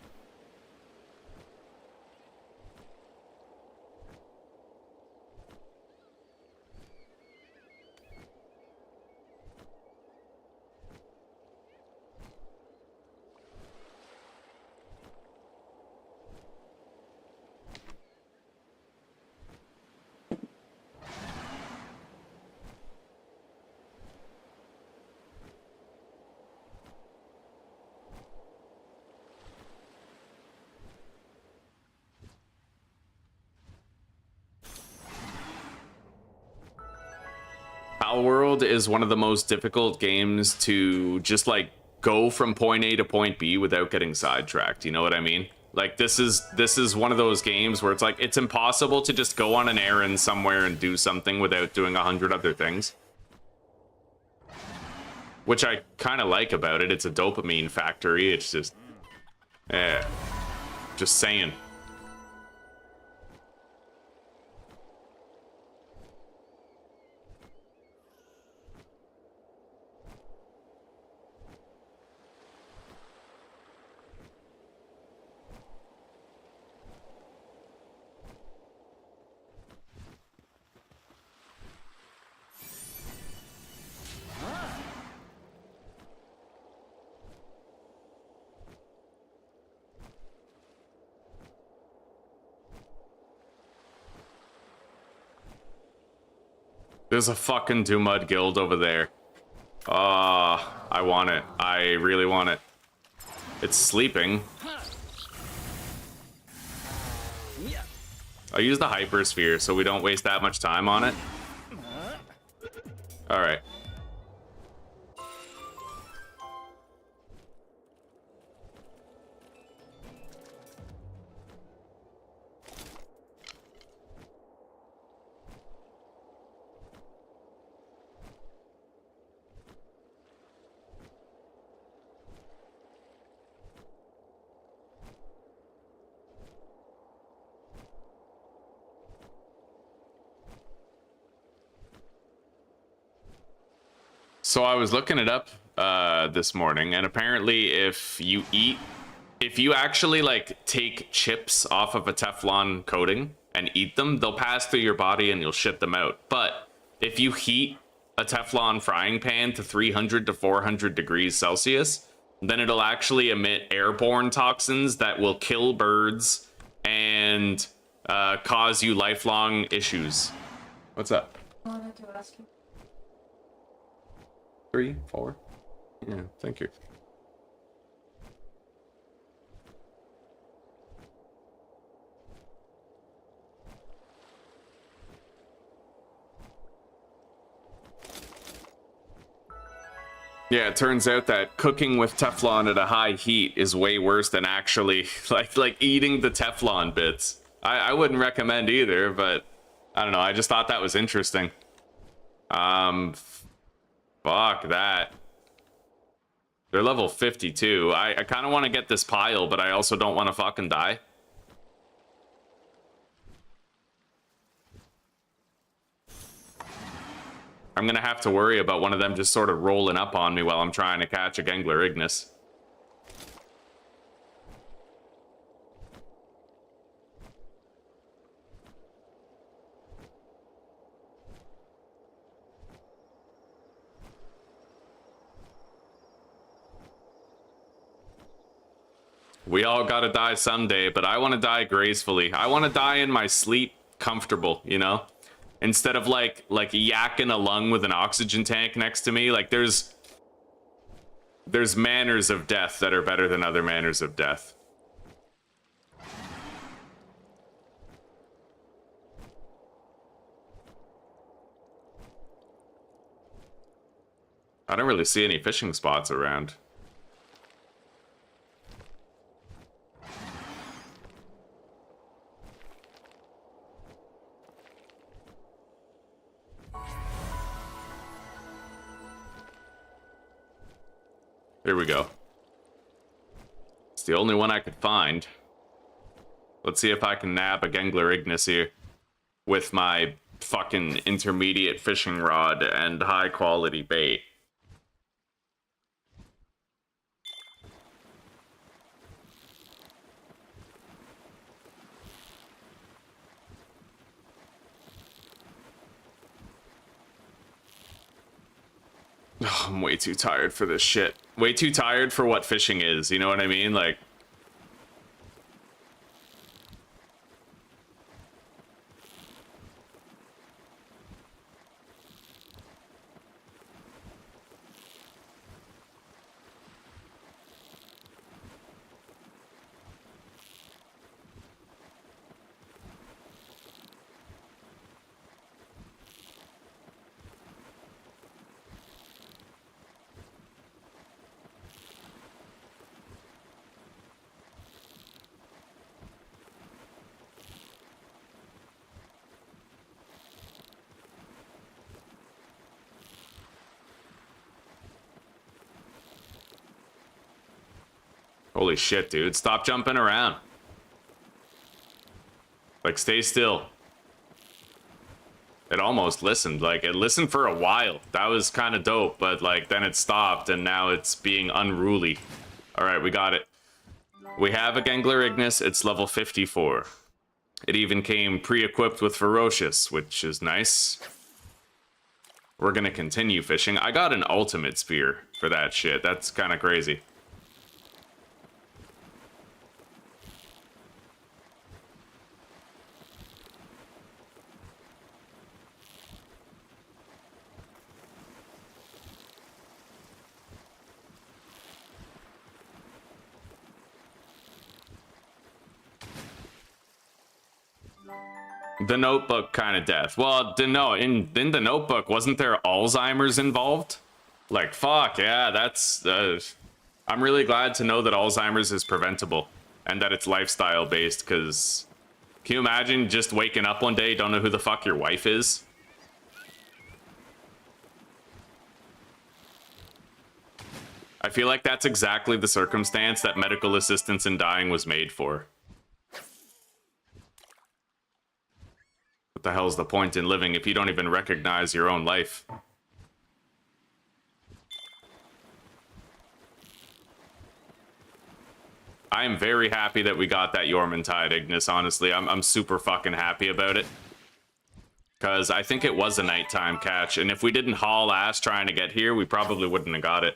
Palworld is one of the most difficult games to just like go from point A to point B without getting sidetracked. You know what I mean? Like this is one of those games where it's like it's impossible to just go on an errand somewhere and do something without doing 100 other things. Which I kind of like about it. It's a dopamine factory. It's just, just saying. There's a fucking Dumud guild over there. I want it. I really want it. It's sleeping. I'll use the hypersphere so we don't waste that much time on it. Alright. So I was looking it up this morning, and apparently if you actually like take chips off of a Teflon coating and eat them, they'll pass through your body and you'll shit them out. But if you heat a Teflon frying pan to 300 to 400 degrees Celsius, then it'll actually emit airborne toxins that will kill birds and cause you lifelong issues. What's up? I wanted to ask you. 3, 4. Yeah, thank you. Yeah, it turns out that cooking with Teflon at a high heat is way worse than actually like eating the Teflon bits. I wouldn't recommend either, but I don't know. I just thought that was interesting. Fuck that. They're level 52. I kind of want to get this pile, but I also don't want to fucking die. I'm gonna have to worry about one of them just sort of rolling up on me while I'm trying to catch a Gangler Ignis. We all gotta die someday, but I want to die gracefully. I want to die in my sleep comfortable, you know? Instead of like yakking a lung with an oxygen tank next to me. Like there's manners of death that are better than other manners of death. I don't really see any fishing spots around. Here we go. It's the only one I could find. Let's see if I can nab a Gangler Ignis here with my fucking intermediate fishing rod and high quality bait. Oh, I'm way too tired for this shit. Way too tired for what fishing is, you know what I mean? Like... Holy shit, dude. Stop jumping around. Like, stay still. It almost listened. Like, it listened for a while. That was kind of dope, but, like, then it stopped, and now it's being unruly. Alright, we got it. We have a Gangler Ignis. It's level 54. It even came pre-equipped with Ferocious, which is nice. We're gonna continue fishing. I got an ultimate spear for that shit. That's kind of crazy. The Notebook kind of death. Well, no, in the Notebook, wasn't there Alzheimer's involved? Like, fuck, yeah, that's... I'm really glad to know that Alzheimer's is preventable and that it's lifestyle-based, because... Can you imagine just waking up one day, don't know who the fuck your wife is? I feel like that's exactly the circumstance that medical assistance in dying was made for. What the hell's the point in living if you don't even recognize your own life? I am very happy that we got that Yormantide Ignis, honestly. I'm super fucking happy about it. Because I think it was a nighttime catch, and if we didn't haul ass trying to get here, we probably wouldn't have got it.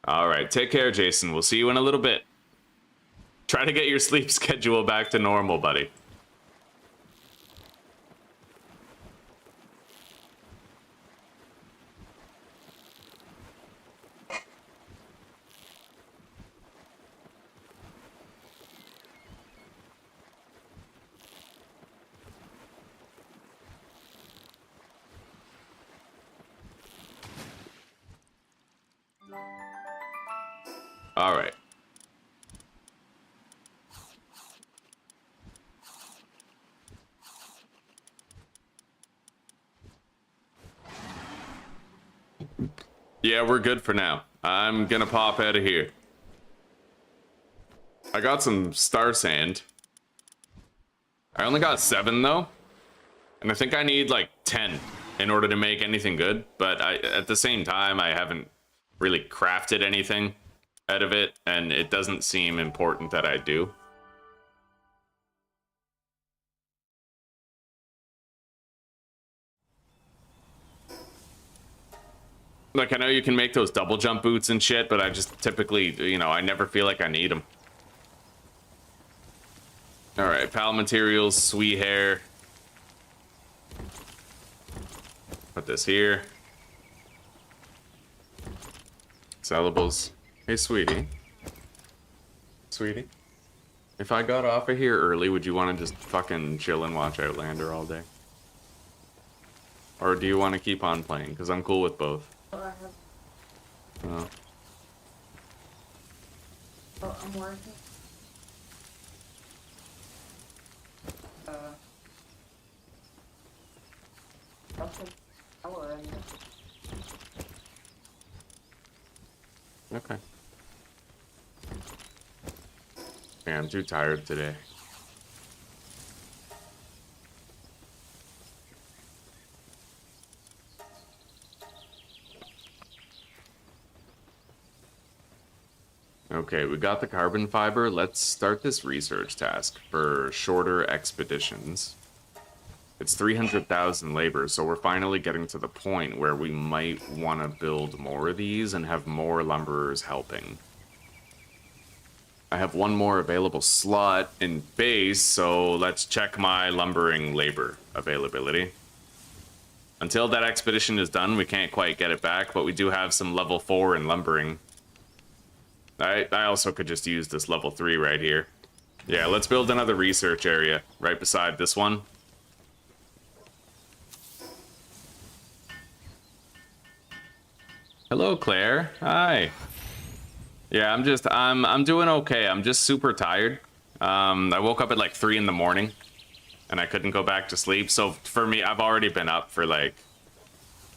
Alright, take care, Jason. We'll see you in a little bit. Try to get your sleep schedule back to normal, buddy. All right. Yeah, we're good for now. I'm gonna pop out of here. I got some star sand. I only got 7 though. And I think I need like 10 in order to make anything good. But at the same time, I haven't really crafted anything out of it, and it doesn't seem important that I do. Like, I know you can make those double jump boots and shit, but I just typically, you know, I never feel like I need them. Alright, pal materials, sweet hair. Put this here. Sellables. Hey, sweetie. Sweetie. If I got off of here early, would you want to just fucking chill and watch Outlander all day? Or do you want to keep on playing? Because I'm cool with both. Well, I have. Oh. Oh, I'm working. Okay. Okay. Yeah, I'm too tired today. Okay, we got the carbon fiber. Let's start this research task for shorter expeditions. It's 300,000 labor, so we're finally getting to the point where we might want to build more of these and have more lumberers helping. I have one more available slot in base, so let's check my lumbering labor availability. Until that expedition is done, we can't quite get it back, but we do have some level 4 in lumbering. I also could just use this level 3 right here. Yeah, let's build another research area right beside this one. Hello, Claire. Hi. Yeah, I'm doing okay. I'm just super tired. I woke up at like 3 in the morning and I couldn't go back to sleep. So for me, I've already been up for like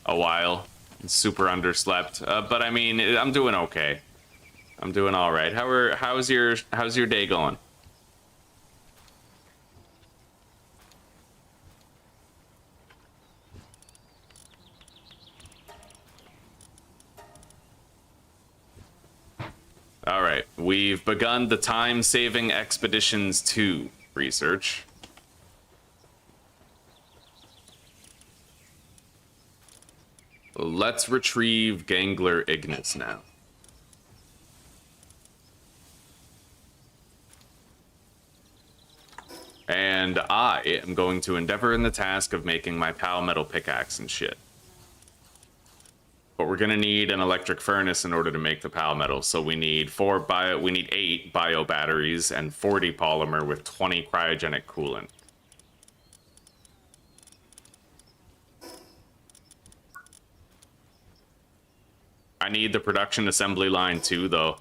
a while. Super underslept. But I mean, I'm doing okay. I'm doing all right. How's your day going? All right, we've begun the time-saving expeditions 2 research. Let's retrieve Gangler Ignis now. And I am going to endeavor in the task of making my pal metal pickaxe and shit. But we're gonna need an electric furnace in order to make the pal metal, so we need 8 bio batteries and 40 polymer with 20 cryogenic coolant. I need the production assembly line too, though,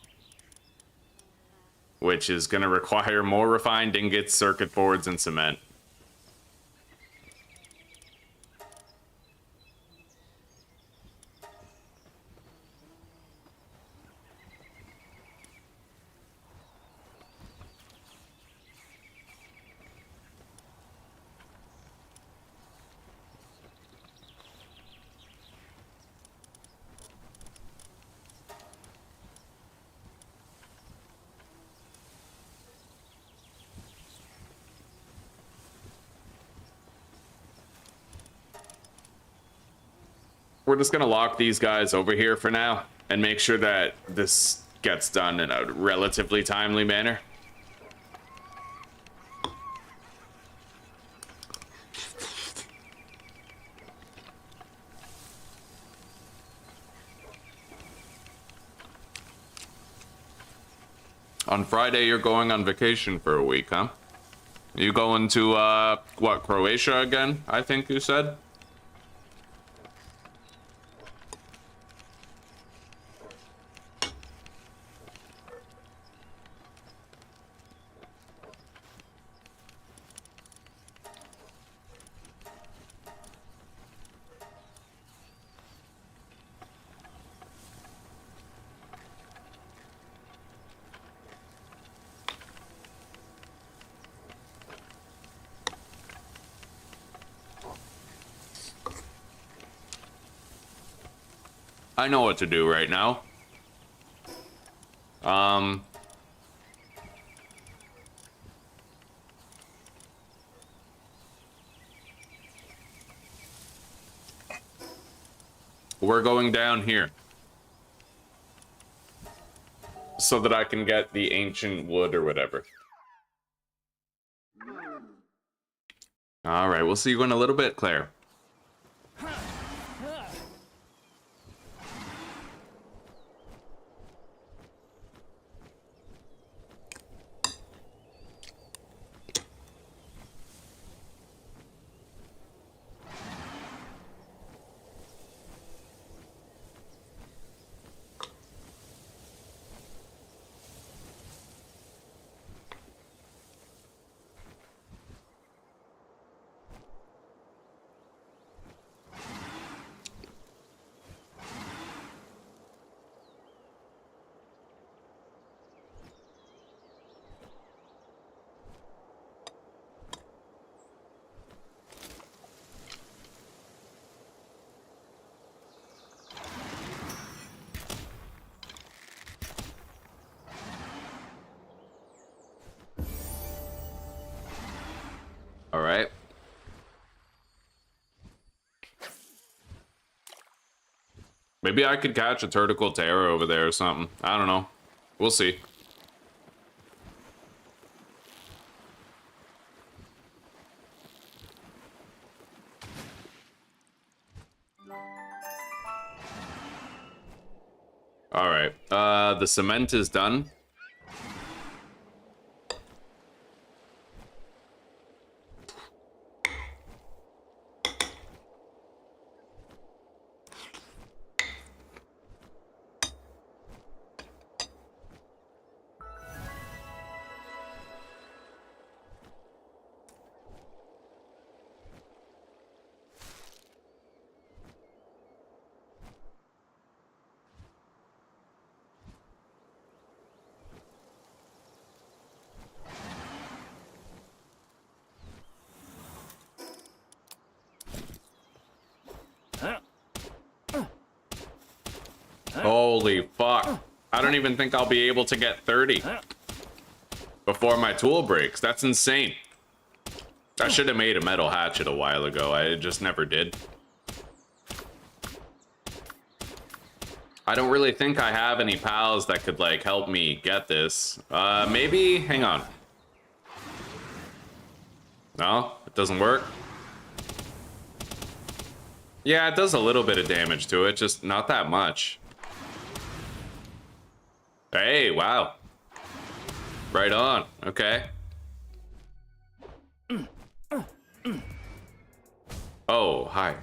which is going to require more refined ingots, circuit boards, and cement. We're just gonna lock these guys over here for now and make sure that this gets done in a relatively timely manner. On Friday, you're going on vacation for a week, huh? You going to, what, Croatia again, I think you said? I know what to do right now. We're going down here so that I can get the ancient wood or whatever. All right, we'll see you in a little bit, Claire. All right. Maybe I could catch a Turticle Terror over there or something. I don't know. We'll see. All right. The cement is done. Holy fuck. I don't even think I'll be able to get 30 before my tool breaks. That's insane. I should have made a metal hatchet a while ago. I just never did. I don't really think I have any pals that could, like, help me get this. Maybe, hang on. No, it doesn't work. Yeah, it does a little bit of damage to it, just not that much. Hey, wow. Right on, okay. Oh, hi.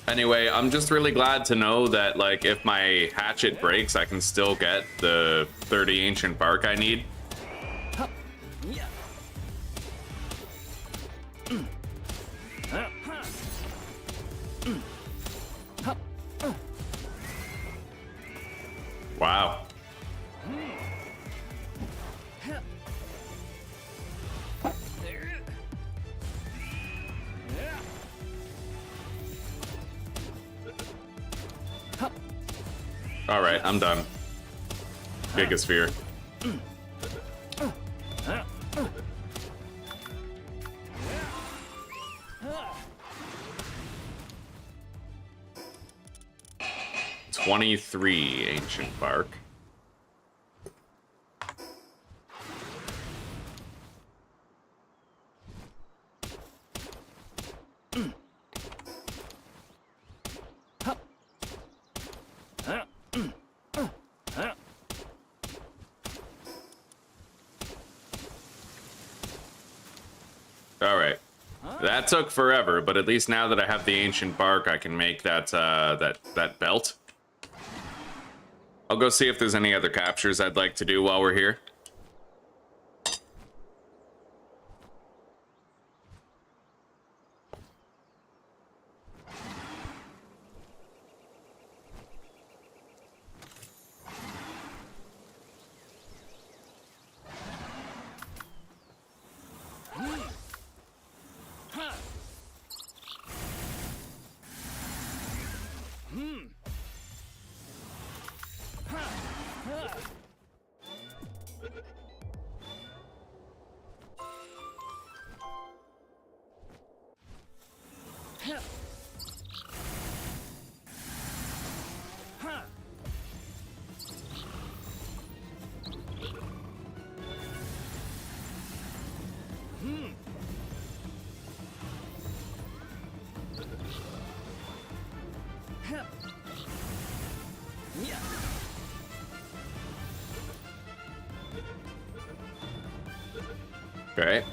Anyway, I'm just really glad to know that, like, if my hatchet breaks, I can still get the 30 ancient bark I need. Wow. All right, I'm done. Gigasphere. $23 ancient bark. All right. That took forever, but at least now that I have the ancient bark, I can make that that belt. I'll go see if there's any other captures I'd like to do while we're here. Okay.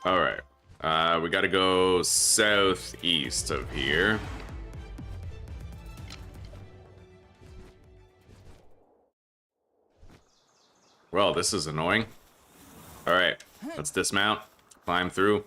All right. We got to go southeast of here. Well, this is annoying. All right, let's dismount, climb through.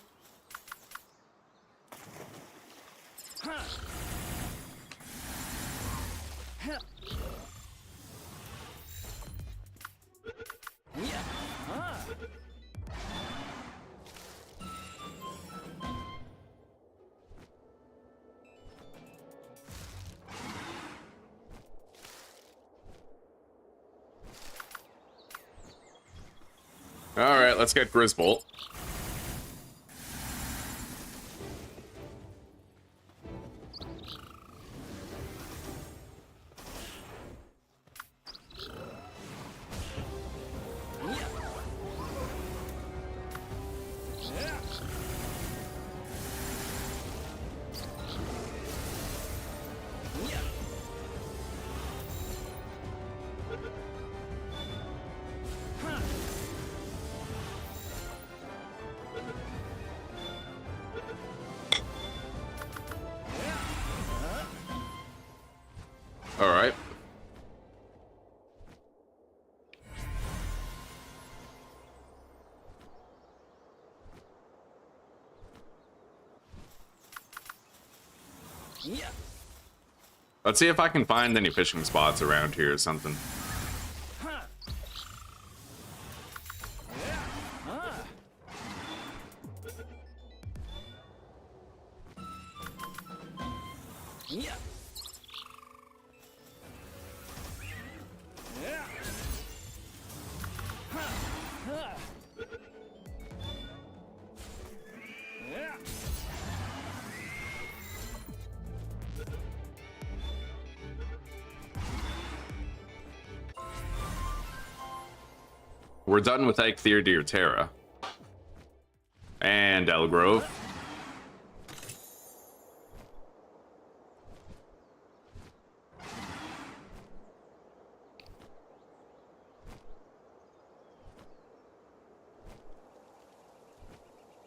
All right, let's get Grisbolt. All right. Let's see if I can find any fishing spots around here or something. We're done with Eikthyr Terra. And Elgrove.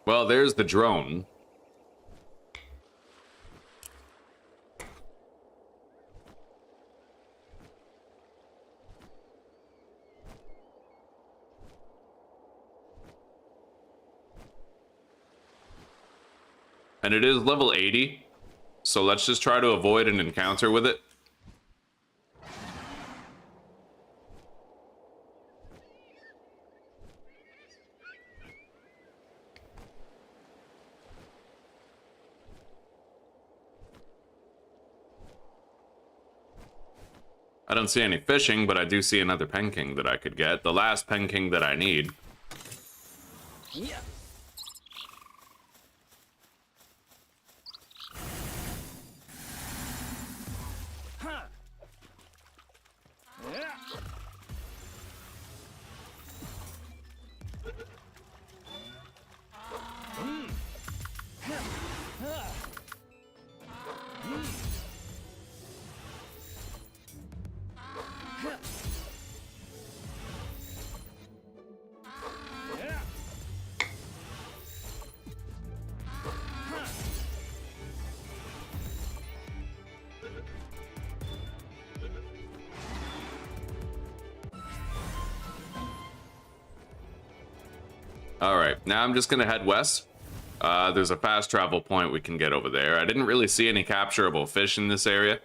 Well, there's the drone. And it is level 80, so let's just try to avoid an encounter with it. I don't see any fishing, but I do see another Penking that I could get. The last Penking that I need. Yeah. All right, now I'm just gonna head west. There's a fast travel point we can get over there. I didn't really see any capturable fish in this area.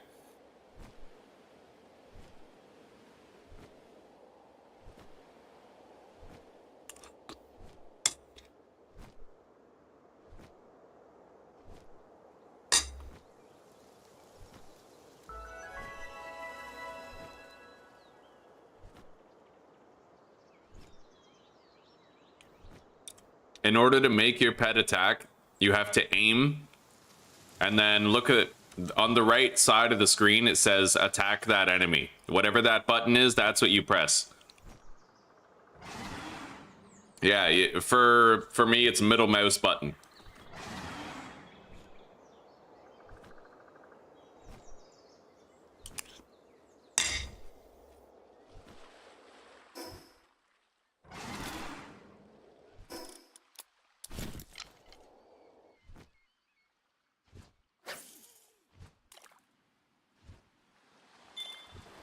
In order to make your pet attack, you have to aim and then look at on the right side of the screen. It says attack that enemy. Whatever that button is, that's what you press. Yeah, for me, it's middle mouse button.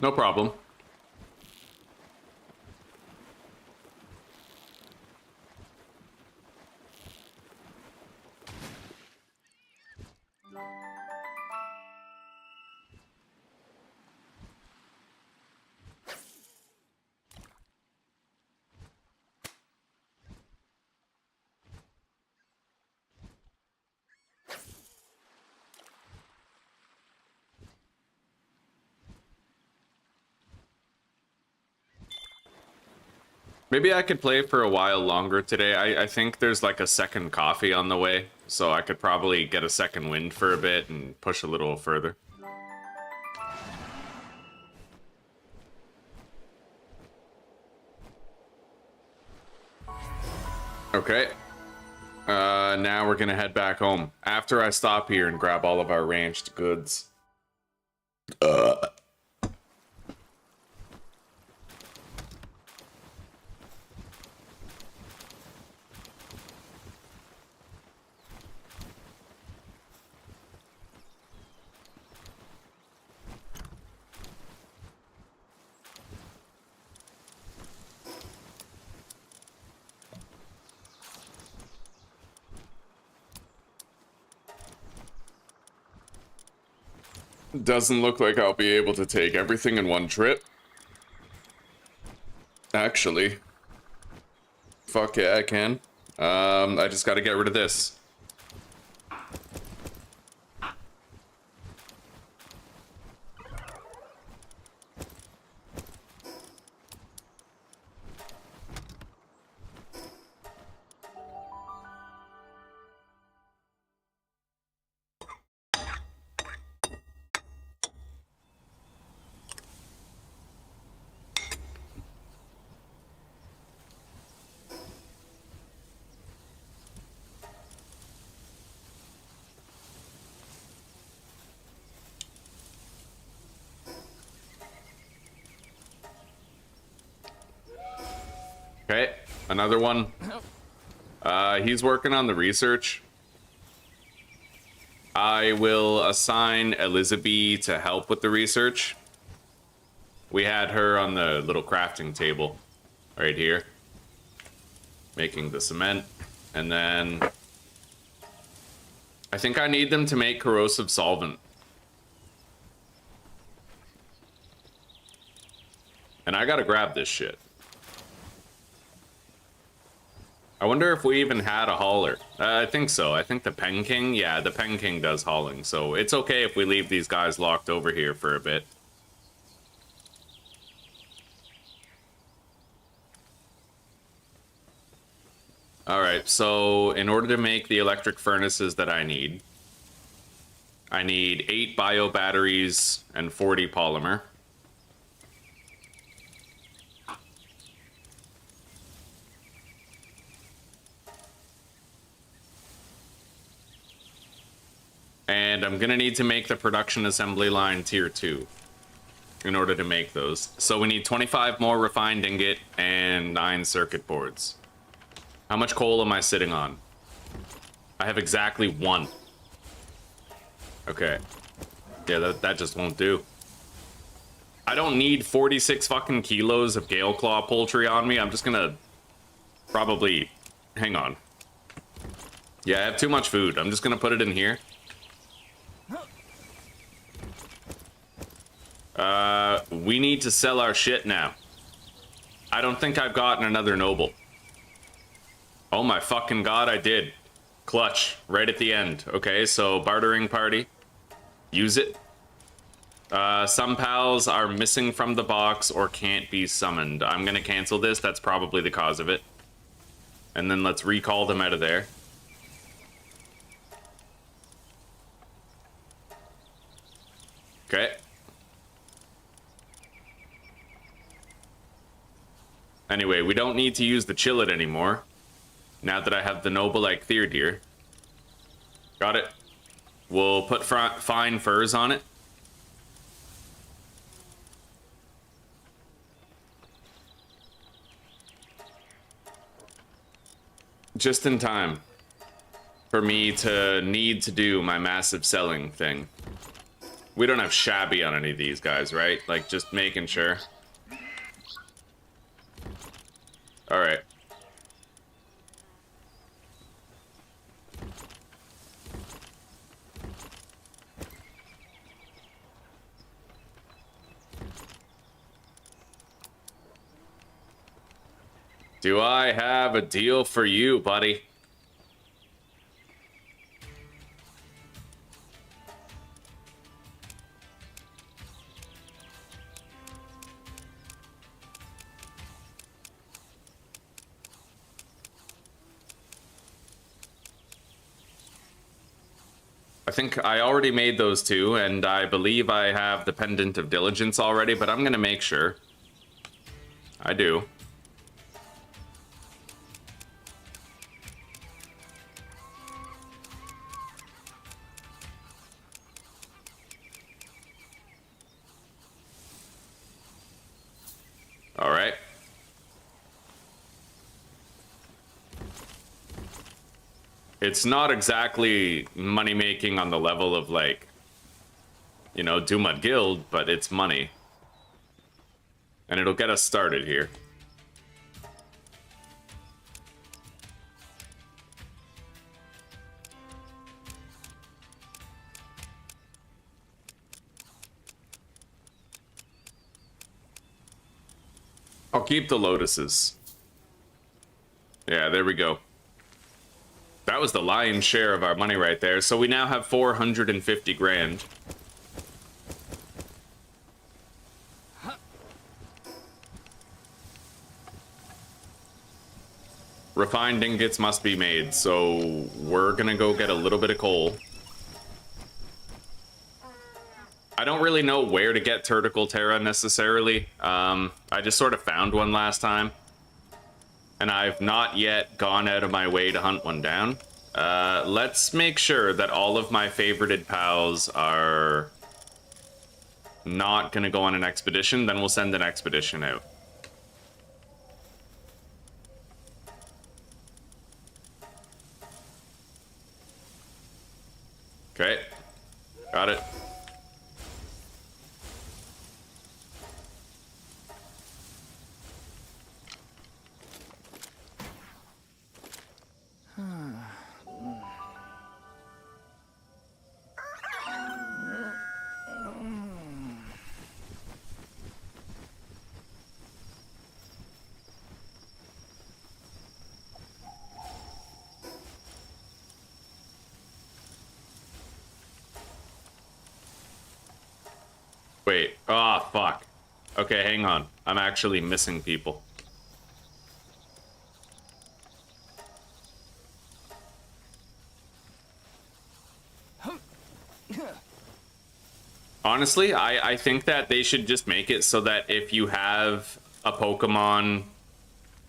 No problem. Maybe I could play for a while longer today. I think there's like a second coffee on the way, so I could probably get a second wind for a bit and push a little further. Okay. Now we're gonna head back home after I stop here and grab all of our ranched goods. Doesn't look like I'll be able to take everything in one trip. Actually. Fuck yeah, I can. I just gotta get rid of this. Okay, another one. He's working on the research. I will assign Elizabeth to help with the research. We had her on the little crafting table right here, making the cement. And then I think I need them to make corrosive solvent. And I gotta grab this shit. I wonder if we even had a hauler. I think so. I think the Pen King, yeah, the Pen King does hauling. So it's okay if we leave these guys locked over here for a bit. All right, so in order to make the electric furnaces that I need 8 bio batteries and 40 polymer. And I'm gonna need to make the production assembly line tier 2 in order to make those. So we need 25 more refined ingot and 9 circuit boards. How much coal am I sitting on? I have exactly 1. Okay. Yeah, that just won't do. I don't need 46 fucking kilos of Gale Claw poultry on me. I'm just gonna probably... Hang on. Yeah, I have too much food. I'm just gonna put it in here. We need to sell our shit now. I don't think I've gotten another noble. Oh my fucking god, I did. Clutch, right at the end. Okay, so bartering party. Use it. Some pals are missing from the box or can't be summoned. I'm gonna cancel this, that's probably the cause of it. And then let's recall them out of there. Okay. Anyway, we don't need to use the chillet anymore. Now that I have the noble like Theodir. Got it. We'll put fine furs on it. Just in time for me to need to do my massive selling thing. We don't have shabby on any of these guys, right? Like, just making sure. Alright. Do I have a deal for you, buddy? I think I already made those two, and I believe I have the Pendant of Diligence already, but I'm gonna make sure. I do. All right. It's not exactly money making on the level of, like, you know, Doomud Guild, but it's money. And it'll get us started here. I'll keep the lotuses. Yeah, there we go. That was the lion's share of our money right there. So we now have 450 grand. Refined ingots must be made, so we're gonna go get a little bit of coal. I don't really know where to get Turtical Terra necessarily. I just sort of found one last time. And I've not yet gone out of my way to hunt one down. Let's make sure that all of my favorited pals are not gonna go on an expedition, then we'll send an expedition out. Okay, got it. Wait, ah, oh, fuck. Okay, hang on. I'm actually missing people. Honestly, I think that they should just make it so that if you have a Pokemon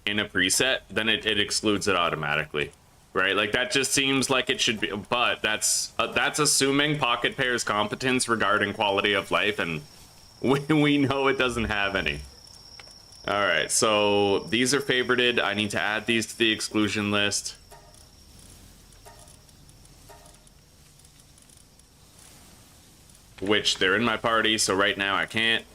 in a preset, then it excludes it automatically. Right? Like, that just seems like it should be, but that's assuming Pocket Pair's competence regarding quality of life, and we know it doesn't have any. All right, so these are favorited. I need to add these to the exclusion list. Which they're in my party, so right now I can't.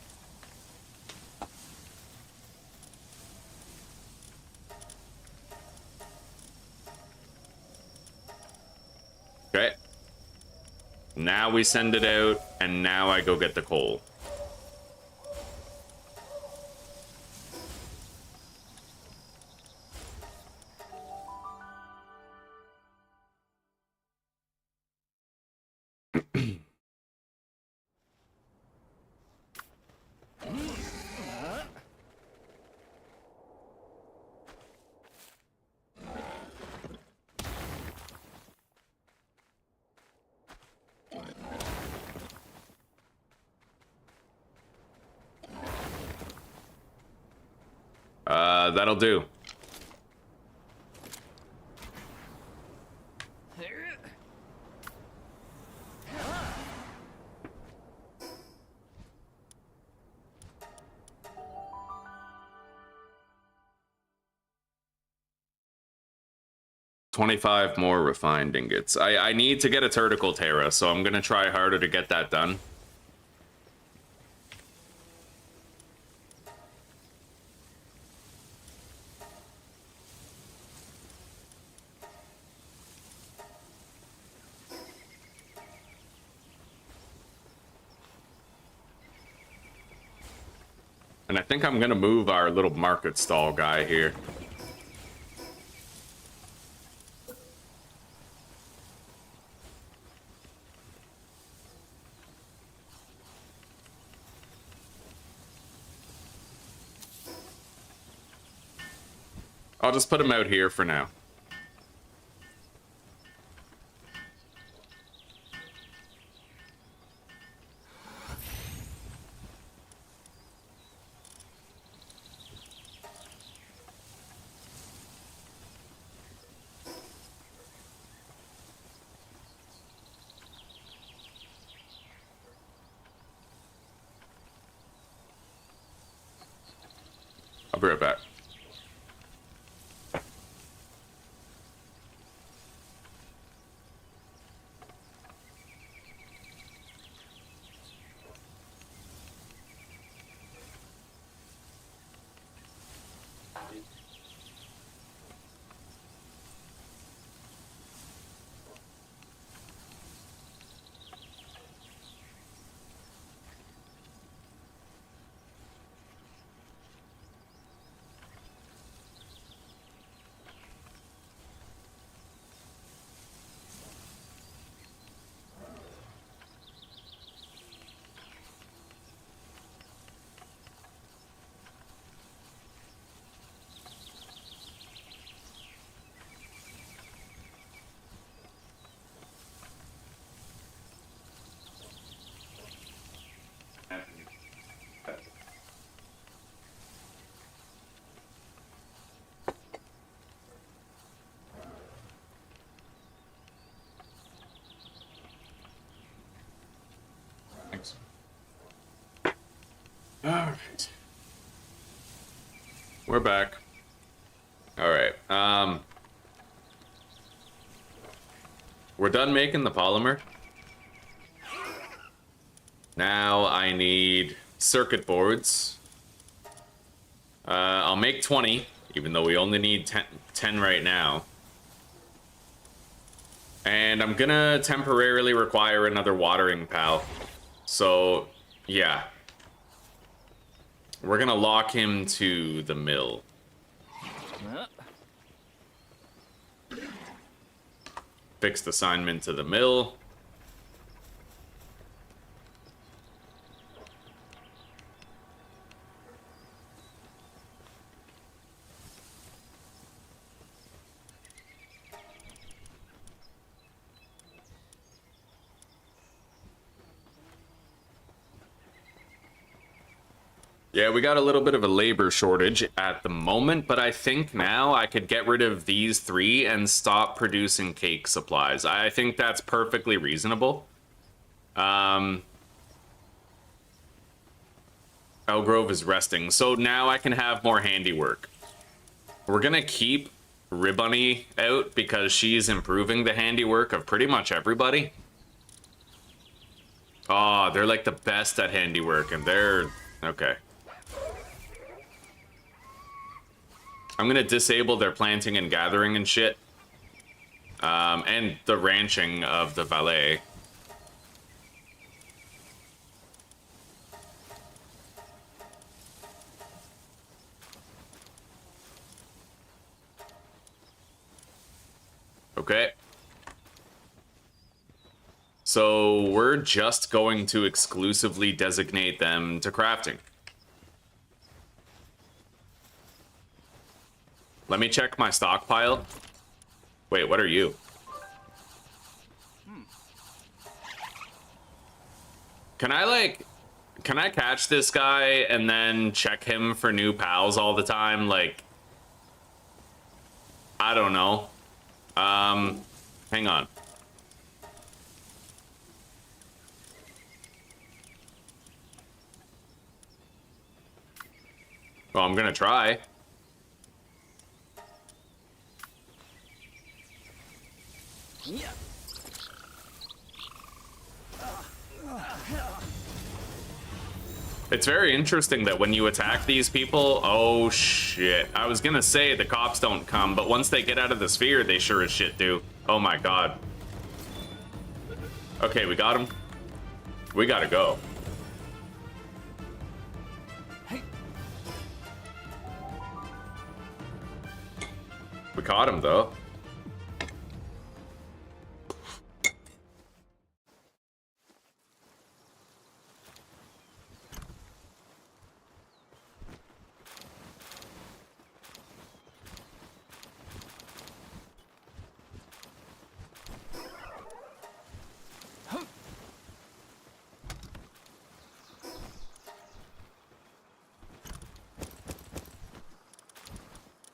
Okay. Now we send it out, and now I go get the coal. That'll do. $25 more refined ingots. I need to get a Turtical Terra, so I'm gonna try harder to get that done. And I think I'm gonna move our little market stall guy here. I'll just put him out here for now. I'll be right back. Thanks. All right. We're back. All right. We're done making the polymer. Now I need circuit boards. I'll make 20, even though we only need 10 right now. And I'm gonna temporarily require another watering pal. So, yeah. We're gonna lock him to the mill. Fixed assignment to the mill. Yeah, we got a little bit of a labor shortage at the moment, but I think now I could get rid of these three and stop producing cake supplies. I think that's perfectly reasonable. Elgrove is resting, so now I can have more handiwork. We're gonna keep Ribbunny out because she's improving the handiwork of pretty much everybody. Oh, they're like the best at handiwork, and they're... okay. I'm gonna disable their planting and gathering and shit. And the ranching of the valet. Okay. So we're just going to exclusively designate them to crafting. Let me check my stockpile. Wait, what are you? Can I catch this guy and then check him for new pals all the time? Like, I don't know. Hang on. Well, I'm gonna try. Yeah. It's very interesting that when you attack these people... oh, shit. I was gonna say the cops don't come, but once they get out of the sphere, they sure as shit do. Oh my god. Okay, we got him. We gotta go. Hey. We caught him, though.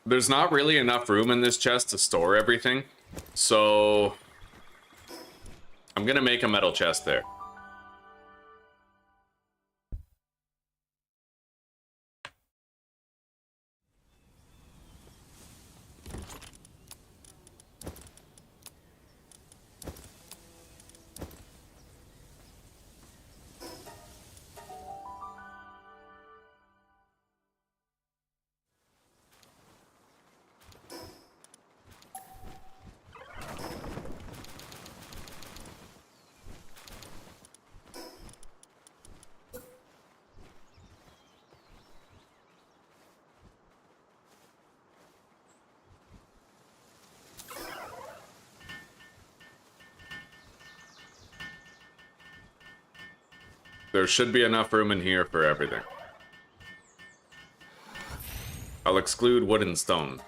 There's not really enough room in this chest to store everything, so I'm gonna make a metal chest there. There should be enough room in here for everything. I'll exclude wood and stone.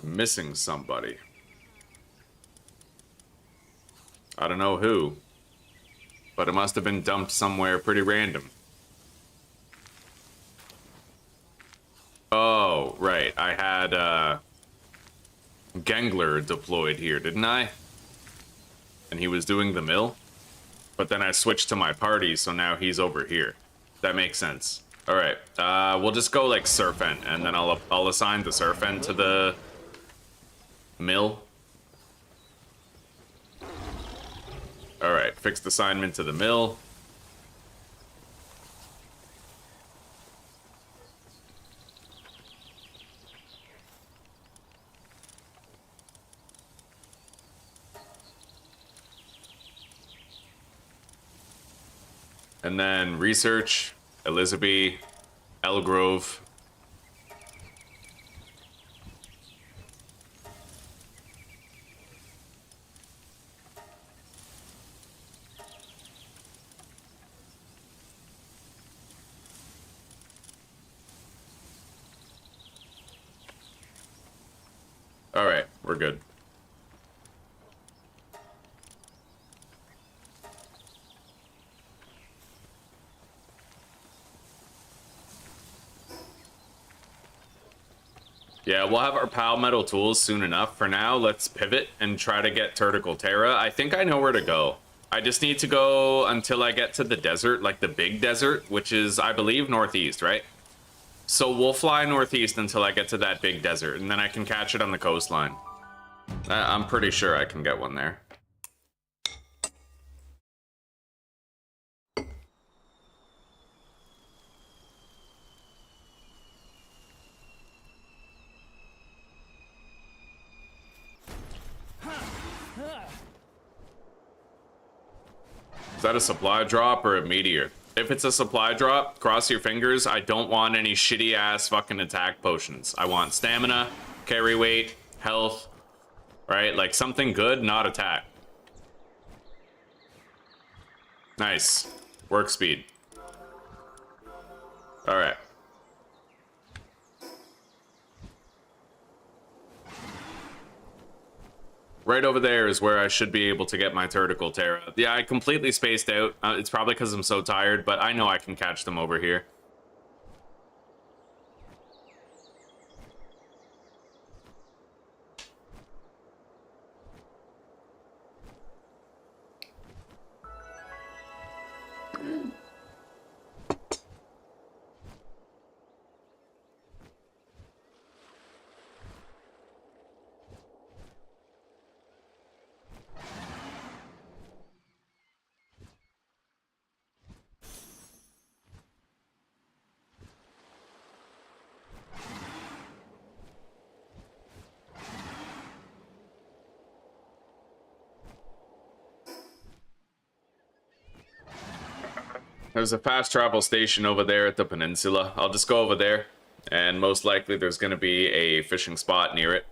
I'm missing somebody. I don't know who, but it must have been dumped somewhere pretty random. Oh, right. I had, Gangler deployed here, didn't I? And he was doing the mill? But then I switched to my party, so now he's over here. That makes sense. Alright, we'll just go, like, surf end, and then I'll assign the surf end to the mill. Alright, fixed assignment to the mill. And then research, Elizabeth, Elgrove. All right, we're good. Yeah, we'll have our Pal Metal tools soon enough. For now, let's pivot and try to get Turtical Terra. I think I know where to go. I just need to go until I get to the desert, like the big desert, which is, I believe, northeast, right? So we'll fly northeast until I get to that big desert, and then I can catch it on the coastline. I'm pretty sure I can get one there. Is that a supply drop or a meteor? If it's a supply drop, cross your fingers. I don't want any shitty ass fucking attack potions. I want stamina, carry weight, health, right? Like something good, not attack. Nice. Work speed. All right. Right over there is where I should be able to get my Turtical Terra. Yeah, I completely spaced out. It's probably because I'm so tired, but I know I can catch them over here. There's a fast travel station over there at the peninsula. I'll just go over there, and most likely there's going to be a fishing spot near it.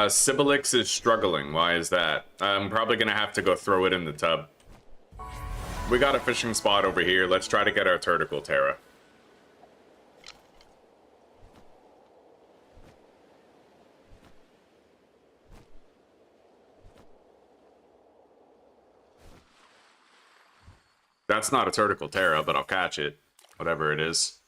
Sibilix is struggling. Why is that? I'm probably gonna have to go throw it in the tub. We got a fishing spot over here. Let's try to get our Turticle Terra. That's not a Turticle Terra, but I'll catch it. Whatever it is.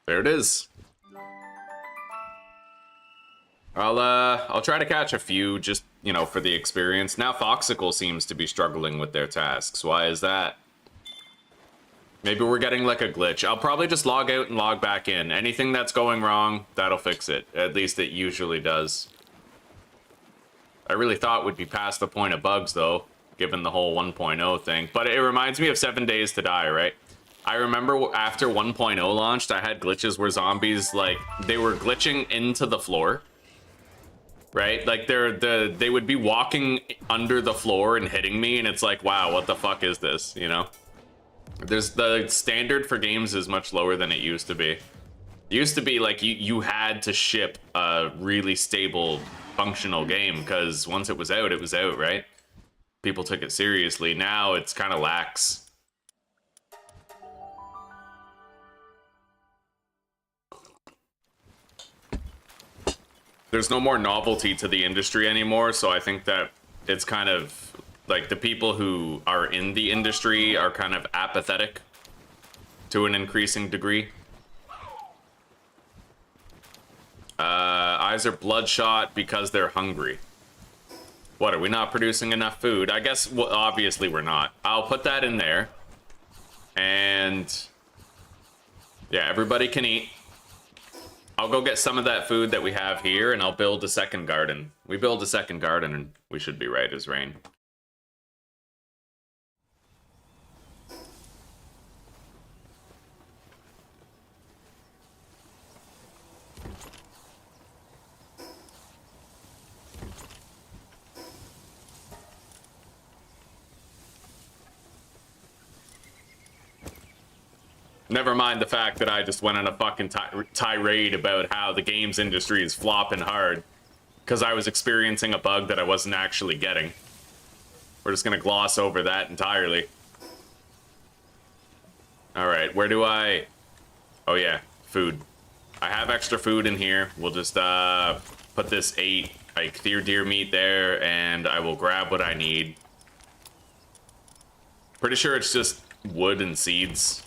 There it is. I'll try to catch a few, just, you know, for the experience. Now Foxicle seems to be struggling with their tasks. Why is that? Maybe we're getting like a glitch. I'll probably just log out and log back in. Anything that's going wrong, that'll fix it. At least it usually does. I really thought we'd be past the point of bugs, though, given the whole 1.0 thing. But it reminds me of 7 Days to Die, right? I remember after 1.0 launched, I had glitches where zombies, like, they were glitching into the floor. Right? Like, they would be walking under the floor and hitting me, and it's like, wow, what the fuck is this, you know? The standard for games is much lower than it used to be. It used to be, like, you had to ship a really stable, functional game, because once it was out, right? People took it seriously. Now, it's kind of lax. There's no more novelty to the industry anymore, so I think that it's kind of like the people who are in the industry are kind of apathetic to an increasing degree. Eyes are bloodshot because they're hungry. What, are we not producing enough food? I guess, well, obviously we're not. I'll put that in there. And yeah, everybody can eat. I'll go get some of that food that we have here, and I'll build a second garden. We build a second garden, and we should be right as rain. Never mind the fact that I just went on a fucking tirade about how the games industry is flopping hard because I was experiencing a bug that I wasn't actually getting. We're just gonna gloss over that entirely. Alright, where do I... Oh yeah, food. I have extra food in here. We'll just put this 8 like deer meat there, and I will grab what I need. Pretty sure it's just wood and seeds.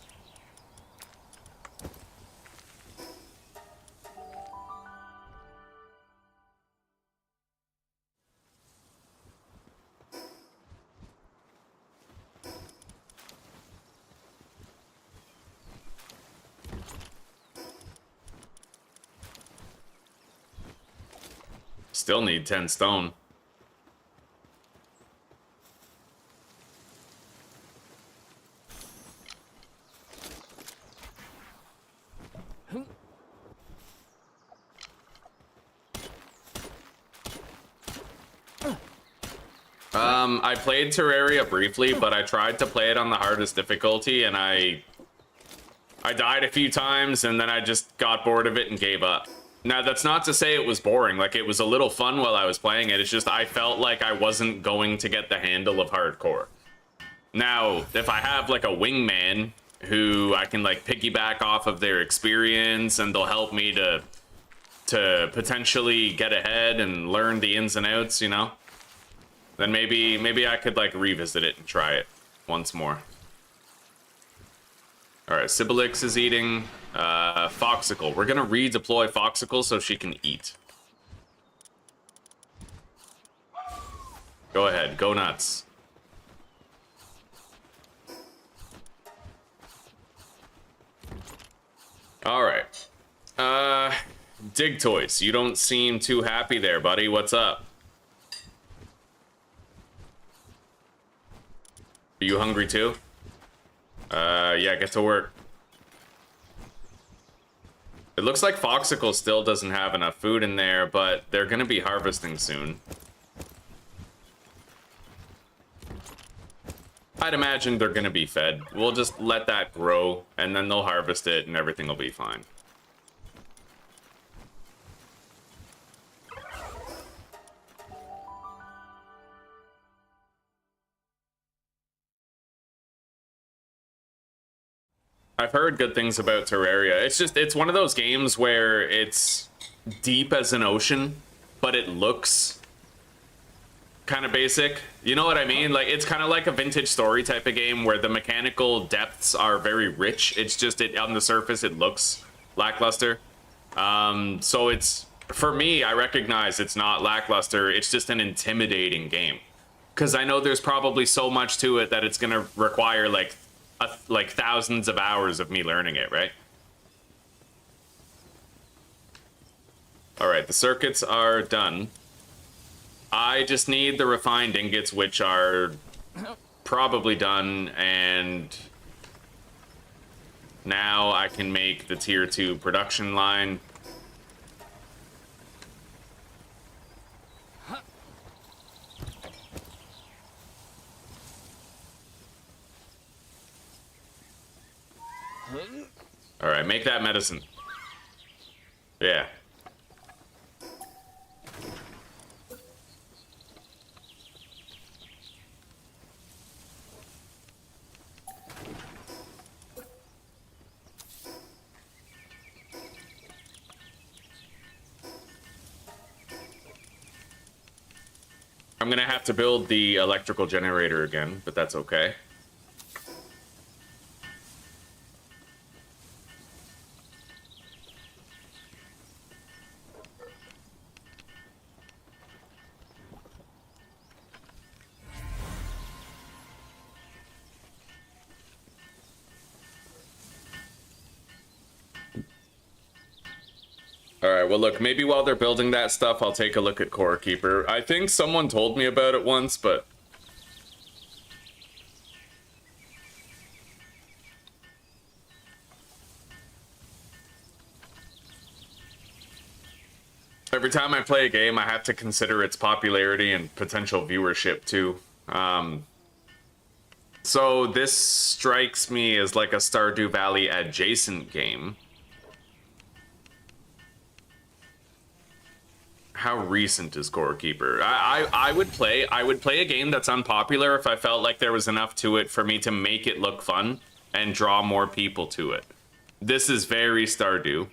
Still need 10 stone. I played Terraria briefly, but I tried to play it on the hardest difficulty, and I died a few times, and then I just got bored of it and gave up. Now, that's not to say it was boring. Like, it was a little fun while I was playing it. It's just I felt like I wasn't going to get the handle of hardcore. Now, if I have, like, a wingman who I can, like, piggyback off of their experience, and they'll help me to potentially get ahead and learn the ins and outs, you know? Then maybe I could, like, revisit it and try it once more. Alright, Sibilix is eating. Foxicle. We're gonna redeploy Foxicle so she can eat. Go ahead, go nuts. Alright. Dig Toys, you don't seem too happy there, buddy. What's up? Are you hungry too? Yeah, get to work. It looks like Foxicle still doesn't have enough food in there, but they're gonna be harvesting soon. I'd imagine they're gonna be fed. We'll just let that grow, and then they'll harvest it, and everything will be fine. I've heard good things about Terraria. It's one of those games where it's deep as an ocean, but it looks kind of basic. You know what I mean? Like, it's kind of like a vintage story type of game where the mechanical depths are very rich. It's just on the surface, it looks lackluster. So it's, for me, I recognize it's not lackluster. It's just an intimidating game. Because I know there's probably so much to it that it's going to require, like thousands of hours of me learning it, right? All right, the circuits are done. I just need the refined ingots, which are probably done, and now I can make the tier 2 production line. All right, make that medicine. Yeah. I'm gonna have to build the electrical generator again, but that's okay. Alright, well look, maybe while they're building that stuff, I'll take a look at Core Keeper. I think someone told me about it once, but... every time I play a game, I have to consider its popularity and potential viewership, too. So this strikes me as like a Stardew Valley adjacent game. How recent is Core Keeper? I would play a game that's unpopular if I felt like there was enough to it for me to make it look fun and draw more people to it. This is very Stardew,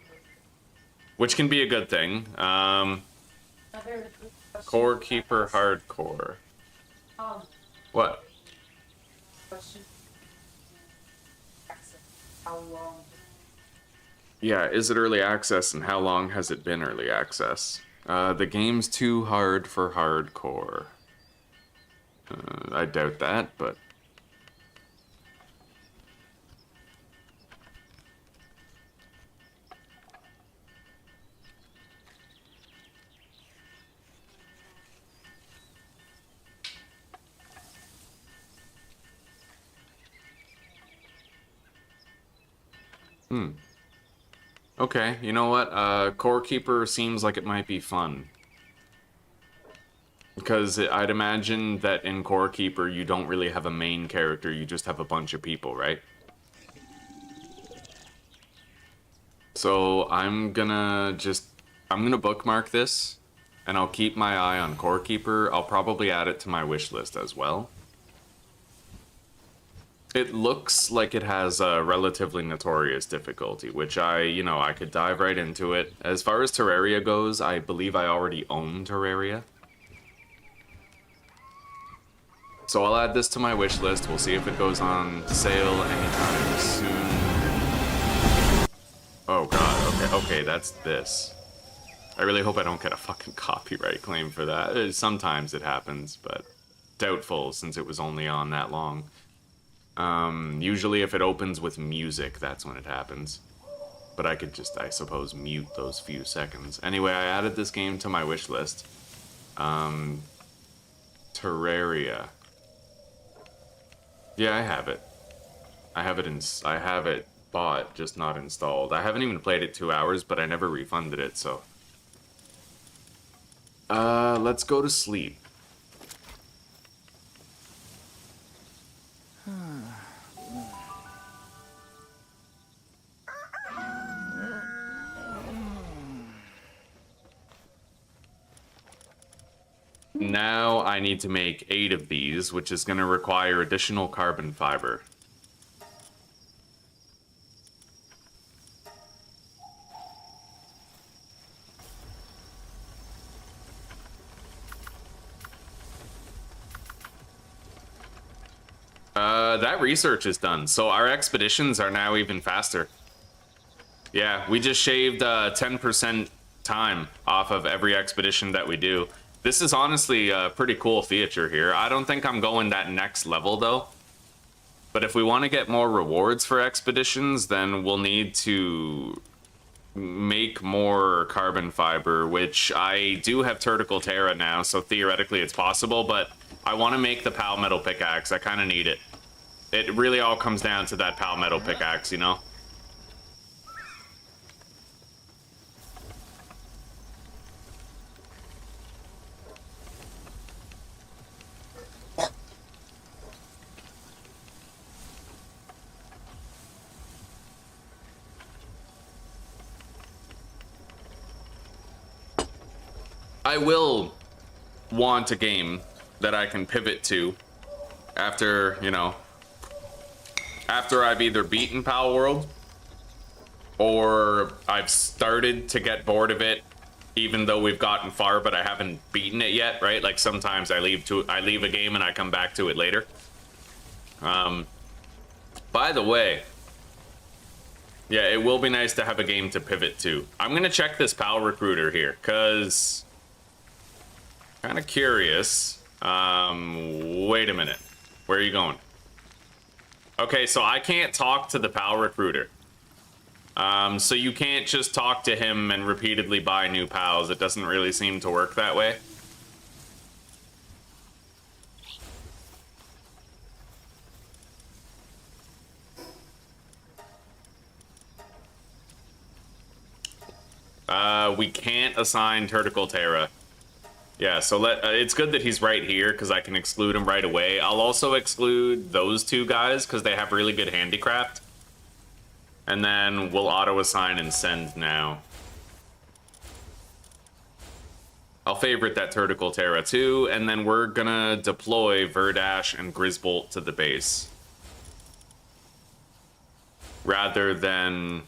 which can be a good thing. Core Keeper Hardcore. What? Question. How long? Yeah, is it early access and how long has it been early access? The game's too hard for hardcore. I doubt that, but... Okay, you know what? Core Keeper seems like it might be fun. Because I'd imagine that in Core Keeper, you don't really have a main character, you just have a bunch of people, right? So I'm gonna bookmark this, and I'll keep my eye on Core Keeper. I'll probably add it to my wish list as well. It looks like it has a relatively notorious difficulty, which I could dive right into it. As far as Terraria goes, I believe I already own Terraria. So I'll add this to my wish list. We'll see if it goes on sale anytime soon. Oh god, okay, that's this. I really hope I don't get a fucking copyright claim for that. Sometimes it happens, but doubtful since it was only on that long. Usually if it opens with music, that's when it happens. But I could just, I suppose, mute those few seconds. Anyway, I added this game to my wish list. Terraria. Yeah, I have it. I have it bought, just not installed. I haven't even played it 2 hours, but I never refunded it, so. Let's go to sleep. Now I need to make 8 of these, which is going to require additional carbon fiber. That research is done, so our expeditions are now even faster. Yeah, we just shaved 10% time off of every expedition that we do. This is honestly a pretty cool feature here. I don't think I'm going that next level though. But if we want to get more rewards for expeditions, then we'll need to make more carbon fiber, which I do have Turtical Terra now, so theoretically it's possible, but I want to make the Palmetal pickaxe. I kind of need it. It really all comes down to that Palmetal pickaxe, you know? I will want a game that I can pivot to after, you know, after I've either beaten Palworld or I've started to get bored of it, even though we've gotten far, but I haven't beaten it yet, right? Like sometimes I leave a game and I come back to it later. By the way, yeah, it will be nice to have a game to pivot to. I'm gonna check this Pal Recruiter here, cause kind of curious. Wait a minute. Where are you going? Okay, so I can't talk to the Pal Recruiter. So you can't just talk to him and repeatedly buy new pals. It doesn't really seem to work that way. We can't assign Turtical Terra. Yeah, so it's good that he's right here, because I can exclude him right away. I'll also exclude those two guys, because they have really good handicraft. And then we'll auto-assign and send now. I'll favorite that Turtical Terra too, and then we're gonna deploy Verdash and Grisbolt to the base. Rather than...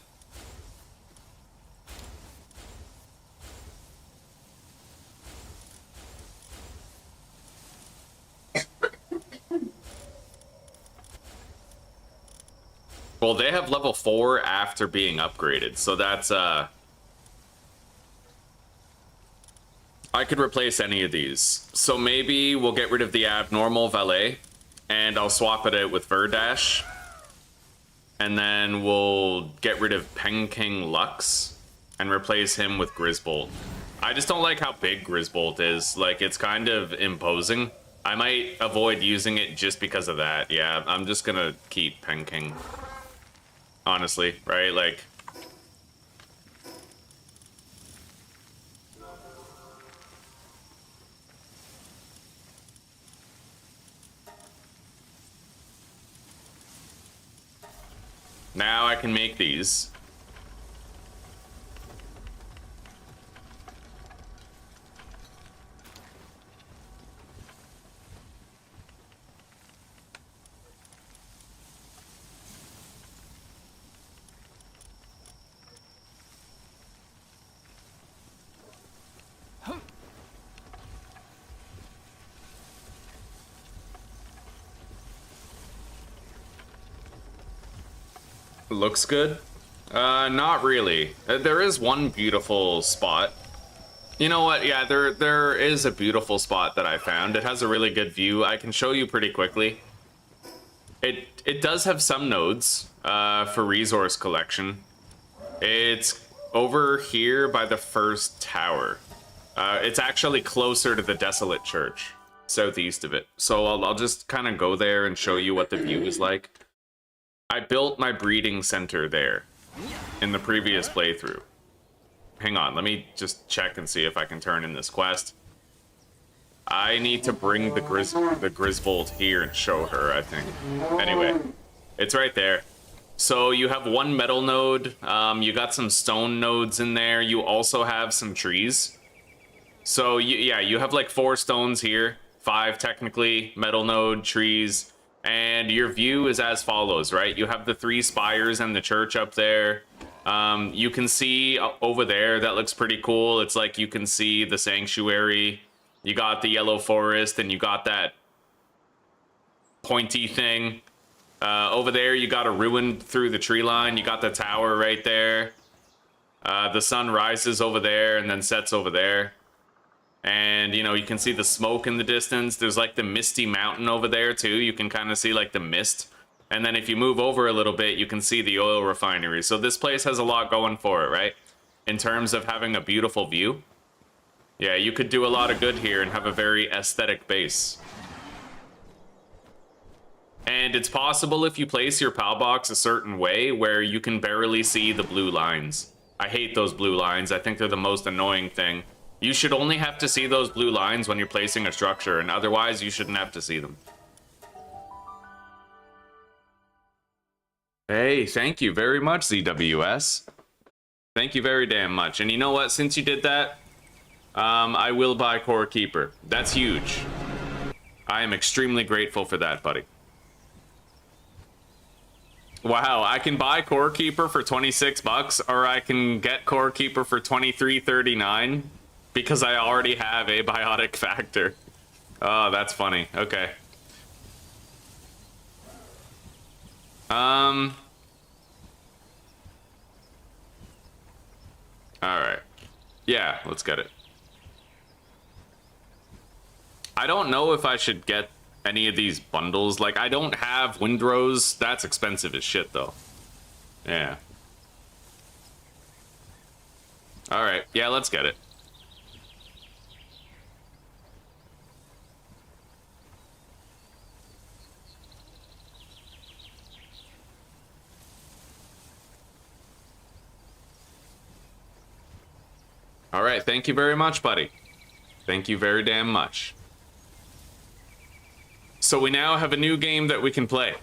Well, they have level 4 after being upgraded, so that's, I could replace any of these. So maybe we'll get rid of the abnormal valet, and I'll swap it out with Verdash. And then we'll get rid of Penking Lux, and replace him with Grisbolt. I just don't like how big Grisbolt is. Like, it's kind of imposing. I might avoid using it just because of that. Yeah, I'm just gonna keep Penking. honestly, right? Like, now I can make these. Looks good. Not really. There is one beautiful spot. You know what? Yeah, there is a beautiful spot that I found. It has a really good view. I can show you pretty quickly. It does have some nodes for resource collection. It's over here by the first tower. It's actually closer to the Desolate Church, southeast of it. So I'll just kind of go there and show you what the view is like. I built my breeding center there in the previous playthrough. Hang on, let me just check and see if I can turn in this quest. I need to bring the Griswold here and show her, I think. Anyway, it's right there. So you have one metal node, you got some stone nodes in there, you also have some trees. So yeah, you have like 4 stones here, 5 technically, metal node, trees. And your view is as follows, right? You have the 3 spires and the church up there. You can see over there, that looks pretty cool. It's like you can see the sanctuary. You got the yellow forest and you got that pointy thing. Over there, you got a ruin through the tree line. You got the tower right there. The sun rises over there and then sets over there. And, you know, you can see the smoke in the distance. There's like the misty mountain over there too. You can kind of see like the mist. And then if you move over a little bit, you can see the oil refinery. So this place has a lot going for it, right? In terms of having a beautiful view. Yeah, you could do a lot of good here and have a very aesthetic base. And it's possible if you place your Palbox a certain way where you can barely see the blue lines. I hate those blue lines. I think they're the most annoying thing. You should only have to see those blue lines when you're placing a structure, and otherwise you shouldn't have to see them. Hey, thank you very much, ZWS. Thank you very damn much. And you know what? Since you did that, I will buy Core Keeper. That's huge. I am extremely grateful for that, buddy. Wow, I can buy Core Keeper for 26 bucks, or I can get Core Keeper for 23.39. Because I already have a biotic factor. Oh, that's funny. Okay. Alright. Yeah, let's get it. I don't know if I should get any of these bundles. Like, I don't have Windrose. That's expensive as shit, though. Yeah. Alright, yeah, let's get it. All right, thank you very much, buddy. Thank you very damn much. So we now have a new game that we can play.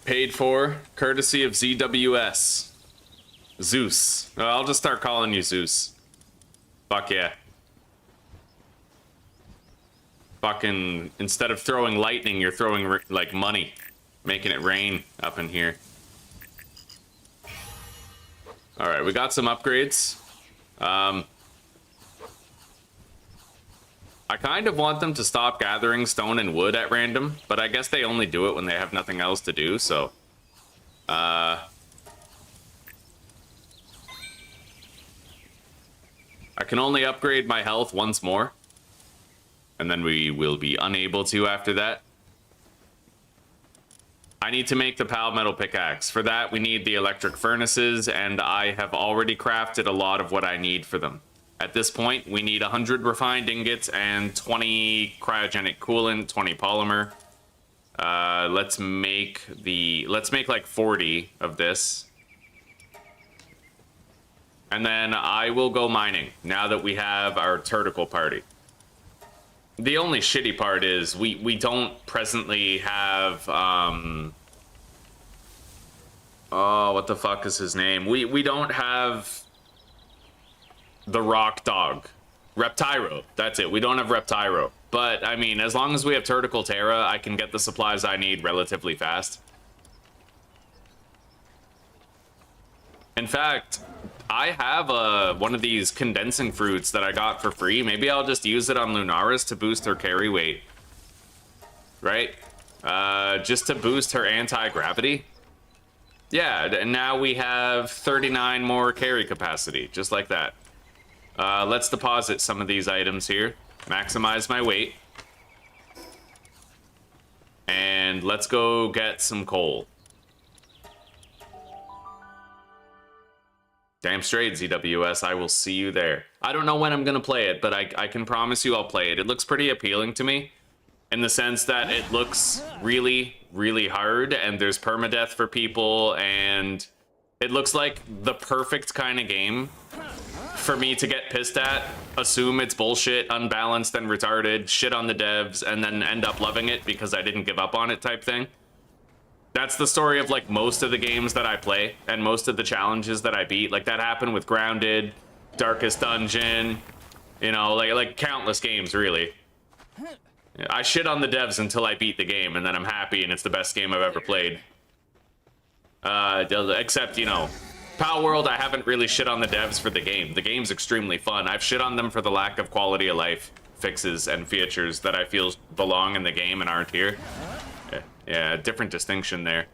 Paid for, courtesy of ZWS. Zeus. I'll just start calling you Zeus. Fuck yeah. Fucking, instead of throwing lightning, you're throwing, like, money. Making it rain up in here. Alright, we got some upgrades. I kind of want them to stop gathering stone and wood at random, but I guess they only do it when they have nothing else to do, so... I can only upgrade my health once more. And then we will be unable to after that. I need to make the Palmetal pickaxe. For that, we need the electric furnaces, and I have already crafted a lot of what I need for them. At this point, we need 100 refined ingots and 20 cryogenic coolant, 20 polymer. Let's make like 40 of this. And then I will go mining now that we have our turticle party. The only shitty part is we don't presently have oh, what the fuck is his name? We don't have the rock dog. Reptyro. That's it. We don't have Reptyro. But I mean, as long as we have Turticle Terra, I can get the supplies I need relatively fast. In fact, I have one of these condensing fruits that I got for free. Maybe I'll just use it on Lunaris to boost her carry weight. Right? Just to boost her anti-gravity. Yeah, and now we have 39 more carry capacity, just like that. Let's deposit some of these items here. Maximize my weight. And let's go get some coal. Damn straight, ZWS, I will see you there. I don't know when I'm gonna play it, but I can promise you I'll play it. It looks pretty appealing to me, in the sense that it looks really, really hard, and there's permadeath for people, and it looks like the perfect kind of game for me to get pissed at, assume it's bullshit, unbalanced and retarded, shit on the devs, and then end up loving it because I didn't give up on it type thing. That's the story of like most of the games that I play and most of the challenges that I beat. Like that happened with Grounded, Darkest Dungeon, you know, like countless games really. I shit on the devs until I beat the game, and then I'm happy and it's the best game I've ever played. Except, you know, Palworld, I haven't really shit on the devs for the game. The game's extremely fun. I've shit on them for the lack of quality of life fixes and features that I feel belong in the game and aren't here. Yeah, different distinction there.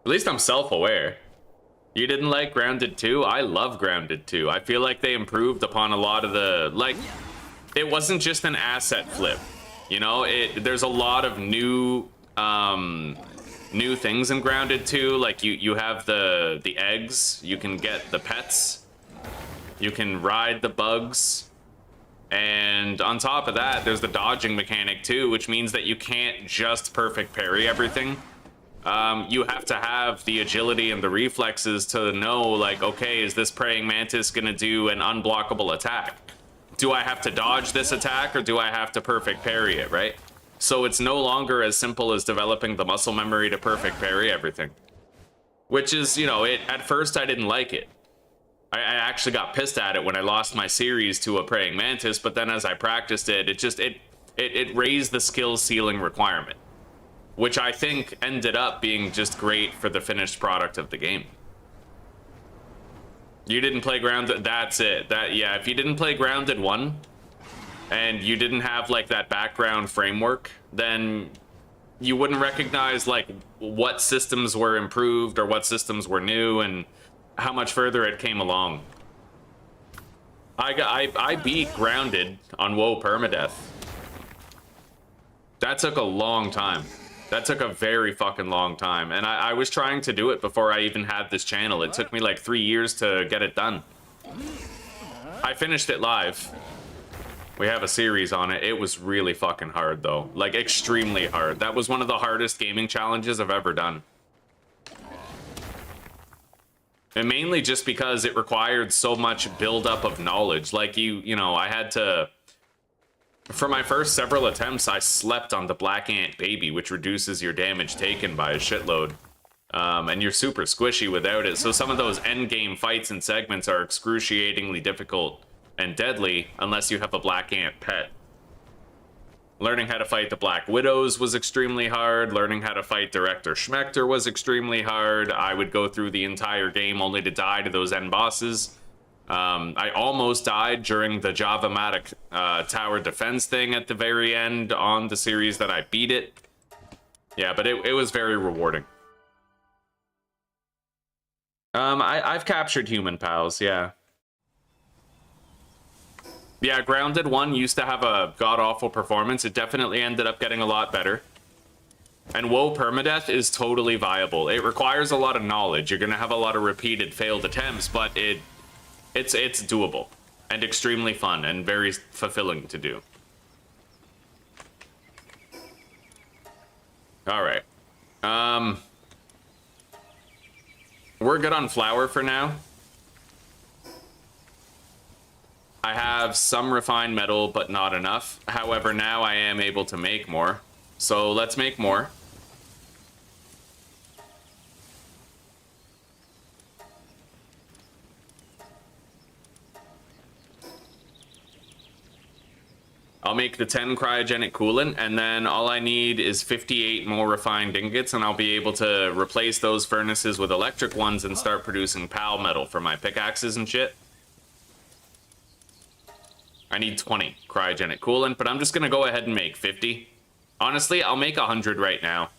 At least I'm self-aware. You didn't like Grounded 2? I love Grounded 2. I feel like they improved upon a lot of the... Like, it wasn't just an asset flip. You know, there's a lot of new things in Grounded 2. Like, you have the eggs. You can get the pets. You can ride the bugs. And on top of that, there's the dodging mechanic too, which means that you can't just perfect parry everything. You have to have the agility and the reflexes to know, like, okay, is this praying mantis gonna do an unblockable attack? Do I have to dodge this attack, or do I have to perfect parry it, right? So it's no longer as simple as developing the muscle memory to perfect parry everything. Which is, you know, at first I didn't like it. I actually got pissed at it when I lost my series to a praying mantis, but then as I practiced it, it raised the skill ceiling requirement, which I think ended up being just great for the finished product of the game. You didn't play Grounded, that's it. Yeah, if you didn't play Grounded 1, and you didn't have like that background framework, then you wouldn't recognize like what systems were improved or what systems were new and how much further it came along. I beat Grounded on WoW Permadeath. That took a long time. That took a very fucking long time, and I was trying to do it before I even had this channel. It took me like 3 years to get it done. I finished it live. We have a series on it. It was really fucking hard though, like extremely hard. That was one of the hardest gaming challenges I've ever done. And mainly just because it required so much buildup of knowledge. Like you know, I had to... For my first several attempts, I slept on the Black Ant Baby, which reduces your damage taken by a shitload. And you're super squishy without it. So some of those endgame fights and segments are excruciatingly difficult and deadly unless you have a Black Ant pet. Learning how to fight the Black Widows was extremely hard. Learning how to fight Director Schmechter was extremely hard. I would go through the entire game only to die to those end bosses. I almost died during the Java-matic tower defense thing at the very end on the series that I beat it. Yeah, but it was very rewarding. I've captured human pals, yeah. Yeah, Grounded 1 used to have a god-awful performance. It definitely ended up getting a lot better. And whoa, permadeath is totally viable. It requires a lot of knowledge. You're gonna have a lot of repeated failed attempts, but it's doable and extremely fun and very fulfilling to do. All right. We're good on flour for now. I have some refined metal, but not enough. However, now I am able to make more. So let's make more. I'll make the 10 cryogenic coolant, and then all I need is 58 more refined ingots, and I'll be able to replace those furnaces with electric ones and start producing pal metal for my pickaxes and shit. I need 20 cryogenic coolant, but I'm just gonna go ahead and make 50. Honestly, I'll make 100 right now.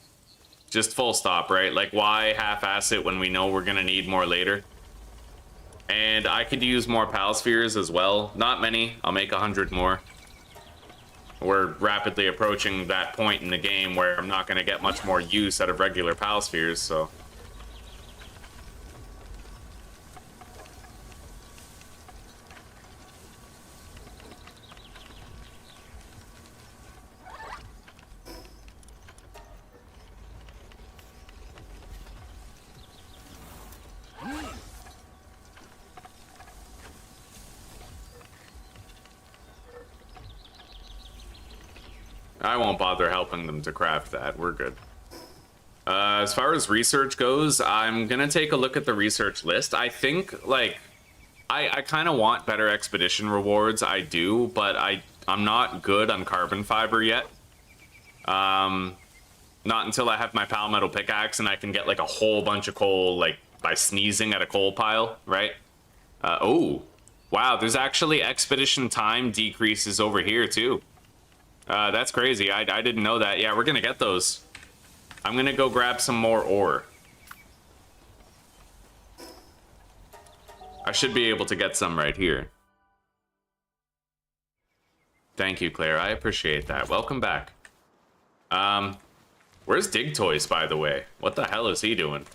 Just full stop, right? Like, why half-ass it when we know we're gonna need more later? And I could use more pal spheres as well. Not many. I'll make 100 more. We're rapidly approaching that point in the game where I'm not going to get much more use out of regular pal spheres, so... I won't bother helping them to craft that. We're good. As far as research goes, I'm gonna take a look at the research list. I think, like, I kind of want better expedition rewards. I do, but I'm not good on carbon fiber yet. Not until I have my pal metal pickaxe and I can get, like, a whole bunch of coal, like, by sneezing at a coal pile, right? Oh, wow, there's actually expedition time decreases over here, too. That's crazy. I didn't know that. Yeah, we're gonna get those. I'm gonna go grab some more ore. I should be able to get some right here. Thank you, Claire. I appreciate that. Welcome back. Where's Dig Toys, by the way? What the hell is he doing?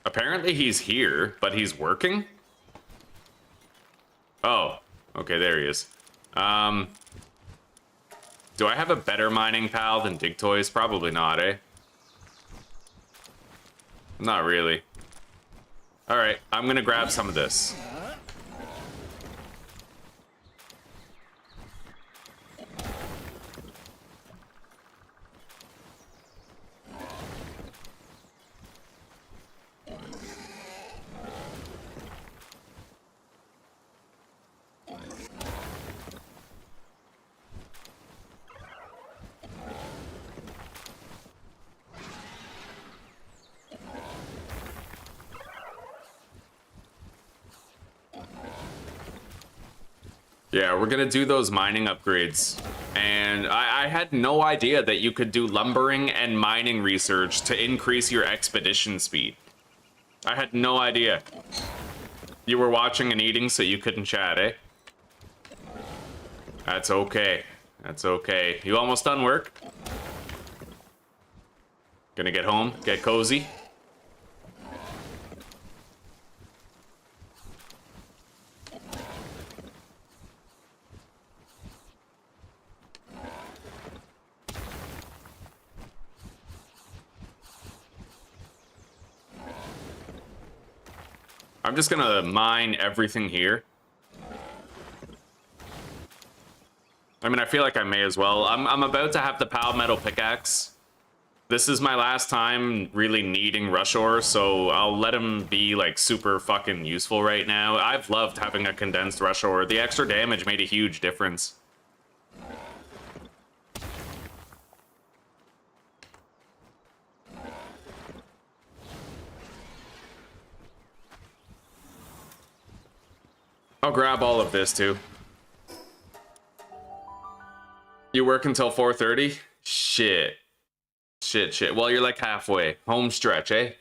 Apparently he's here, but he's working? Oh, okay, there he is. Do I have a better mining pal than Dig Toys? Probably not, eh? Not really. Alright, I'm gonna grab some of this. Yeah, we're gonna do those mining upgrades. And I had no idea that you could do lumbering and mining research to increase your expedition speed. I had no idea. You were watching and eating so you couldn't chat, eh? That's okay. That's okay. You almost done work? Gonna get home, get cozy. I'm just gonna mine everything here. I mean, I feel like I may as well. I'm about to have the Pal Metal Pickaxe. This is my last time really needing rush ore, so I'll let him be, like, super fucking useful right now. I've loved having a condensed rush ore. The extra damage made a huge difference. I'll grab all of this, too. You work until 4:30? Shit. Shit. Well, you're like halfway. Home stretch, eh?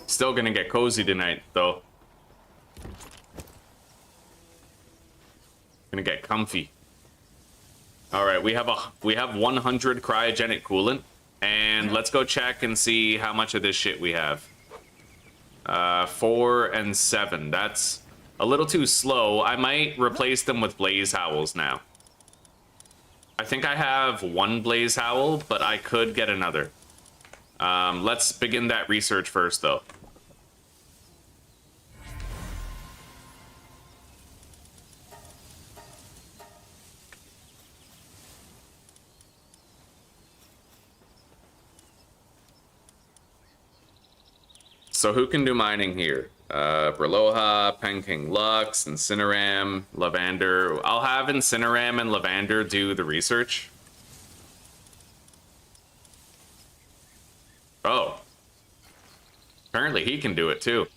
Still gonna get cozy tonight, though. Gonna get comfy. All right, we have 100 cryogenic coolant, and let's go check and see how much of this shit we have. 4 and 7. That's a little too slow. I might replace them with blaze howls now. I think I have 1 blaze howl, but I could get another. Let's begin that research first, though. So who can do mining here? Berloha, Penking Lux, Incineram, Lavander. I'll have Incineram and Lavander do the research. Oh. Apparently he can do it too.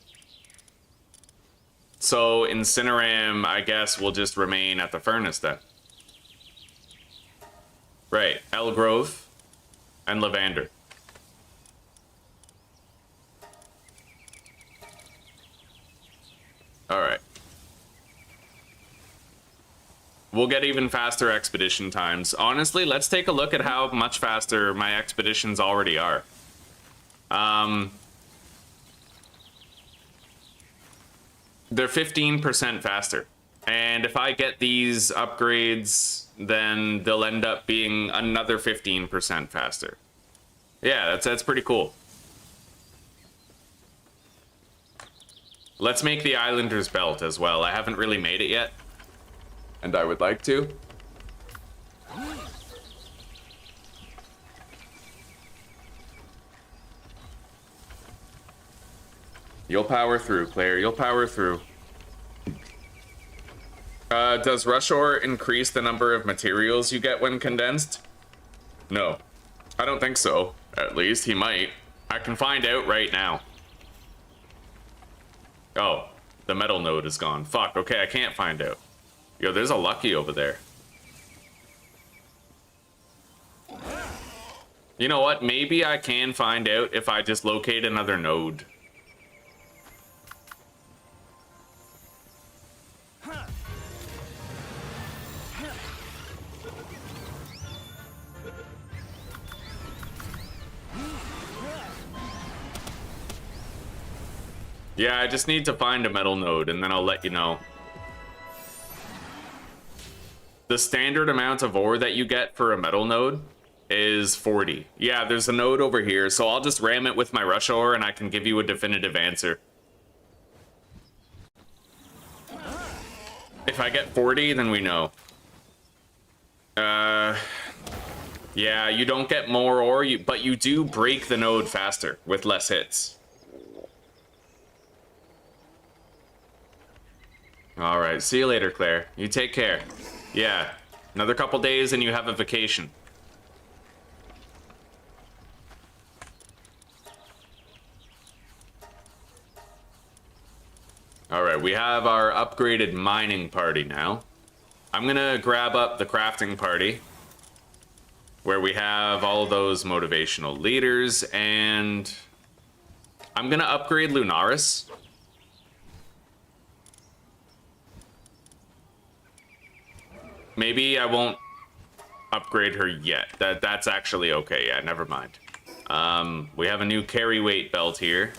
So Incineram, I guess, will just remain at the furnace then. Right, Elgrove and Lavander. Alright. We'll get even faster expedition times. Honestly, let's take a look at how much faster my expeditions already are. They're 15% faster. And if I get these upgrades, then they'll end up being another 15% faster. Yeah, that's pretty cool. Let's make the Islander's Belt as well. I haven't really made it yet, and I would like to. You'll power through, Claire. You'll power through. Does Rush Ore increase the number of materials you get when condensed? No. I don't think so. At least he might. I can find out right now. Oh, the metal node is gone. Fuck, okay, I can't find out. Yo, there's a Lucky over there. You know what? Maybe I can find out if I just locate another node. Yeah, I just need to find a metal node, and then I'll let you know. The standard amount of ore that you get for a metal node is 40. Yeah, there's a node over here, so I'll just ram it with my rush ore, and I can give you a definitive answer. If I get 40, then we know. Yeah, you don't get more ore, but you do break the node faster with less hits. All right, see you later, Claire. You take care. Yeah, another couple days and you have a vacation. All right, we have our upgraded mining party now. I'm gonna grab up the crafting party, where we have all those motivational leaders, and I'm gonna upgrade Lunaris. Maybe I won't upgrade her yet. That's actually okay. Yeah, never mind. We have a new carry weight belt here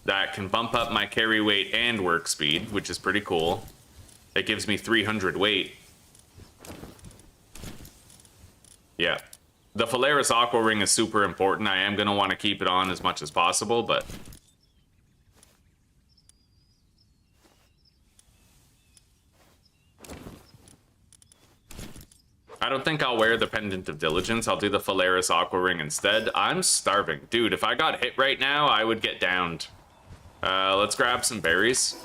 that can bump up my carry weight and work speed, which is pretty cool. It gives me 300 weight. Yeah. The Phalaris Aqua Ring is super important. I am going to want to keep it on as much as possible, but... I don't think I'll wear the Pendant of Diligence. I'll do the Phalaris Aqua Ring instead. I'm starving. Dude, if I got hit right now, I would get downed. Let's grab some berries.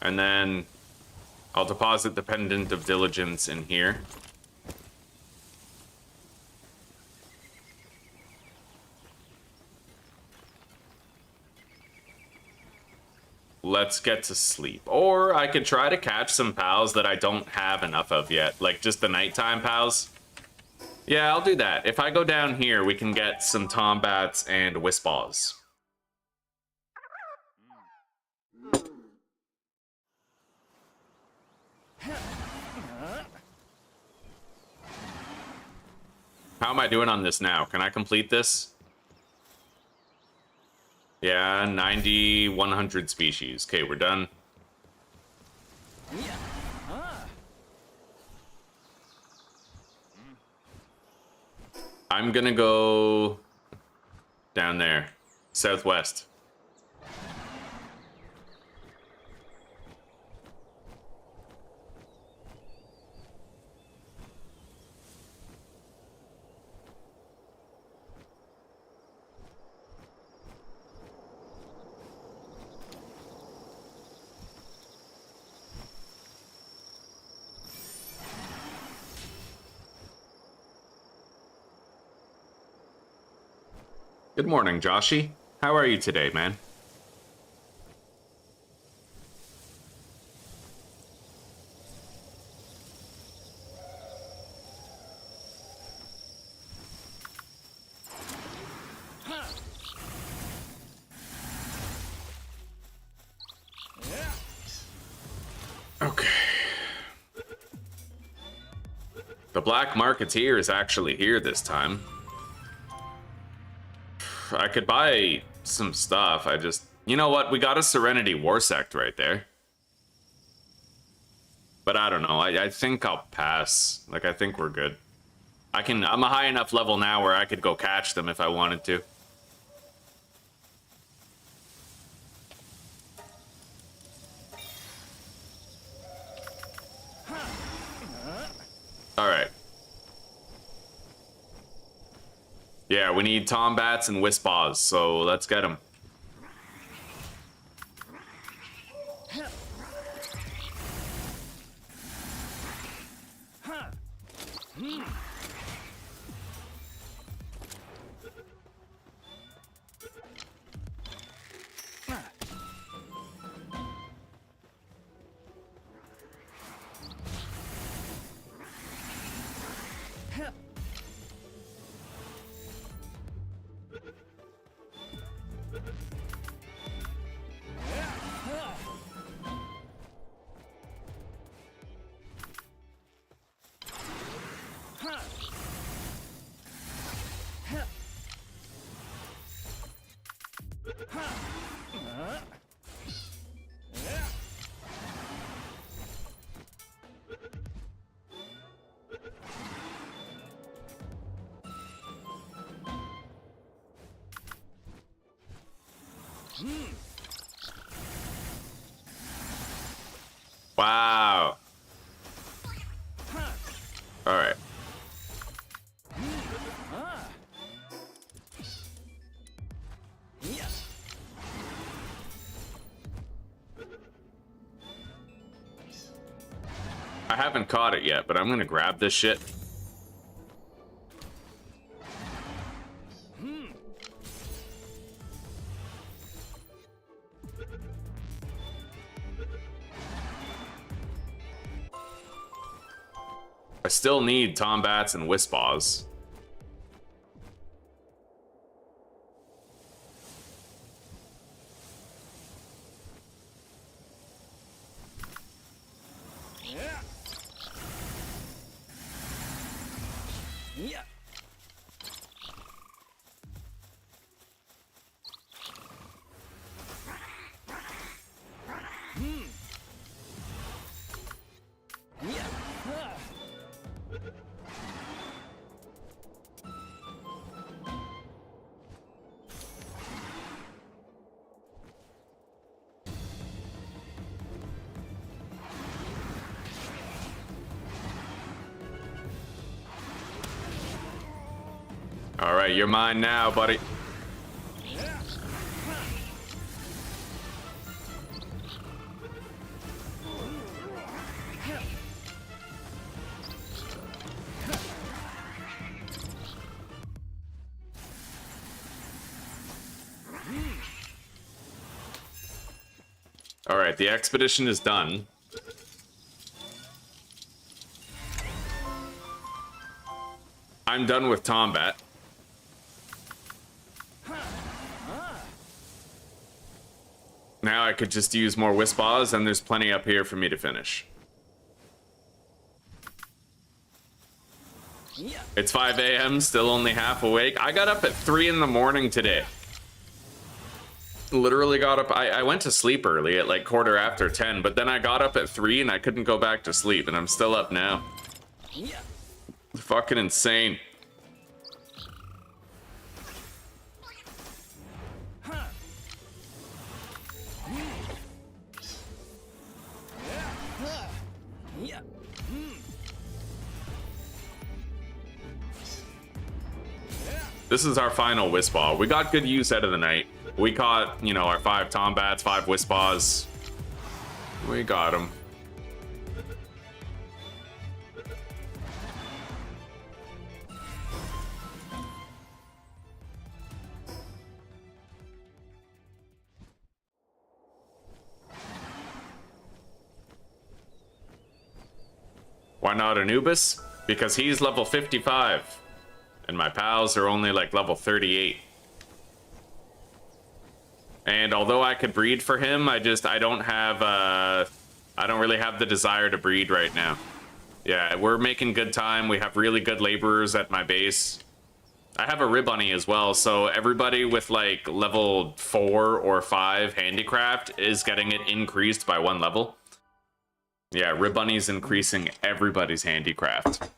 And then I'll deposit the Pendant of Diligence in here. Let's get to sleep. Or I could try to catch some pals that I don't have enough of yet. Like just the nighttime pals. Yeah, I'll do that. If I go down here, we can get some Tombats and Wispaws. How am I doing on this now? Can I complete this? Yeah, 90, 100 species. Okay, we're done. I'm gonna go down there, southwest. Good morning, Joshy. How are you today, man? Okay. The Black Marketeer is actually here this time. I could buy some stuff. You know what? We got a Serenity War Sect right there. But I don't know. I think I'll pass. Like, I think we're good. I'm a high enough level now where I could go catch them if I wanted to. Alright. Yeah, we need Tombats and Wispaws, so let's get them. Wow. All right. I haven't caught it yet, but I'm gonna grab this shit. I still need Tombats and Wispaws. All right, you're mine now, buddy. All right, the expedition is done. I'm done with Tombat. Now I could just use more Wispaws, and there's plenty up here for me to finish. It's 5 a.m., still only half awake. I got up at 3 in the morning today. Literally got up, I went to sleep early at like 10:15, but then I got up at 3 and I couldn't go back to sleep, and I'm still up now. Fucking insane. This is our final Wispaw. We got good use out of the night. We caught, you know, our 5 Tombats, 5 Wispaws. We got them. Why not Anubis? Because he's level 55. And my pals are only like level 38. And although I could breed for him, I don't really have the desire to breed right now. Yeah, we're making good time. We have really good laborers at my base. I have a Ribbunny as well, so everybody with like level 4 or 5 handicraft is getting it increased by 1 level. Yeah, Ribbunny's increasing everybody's handicraft.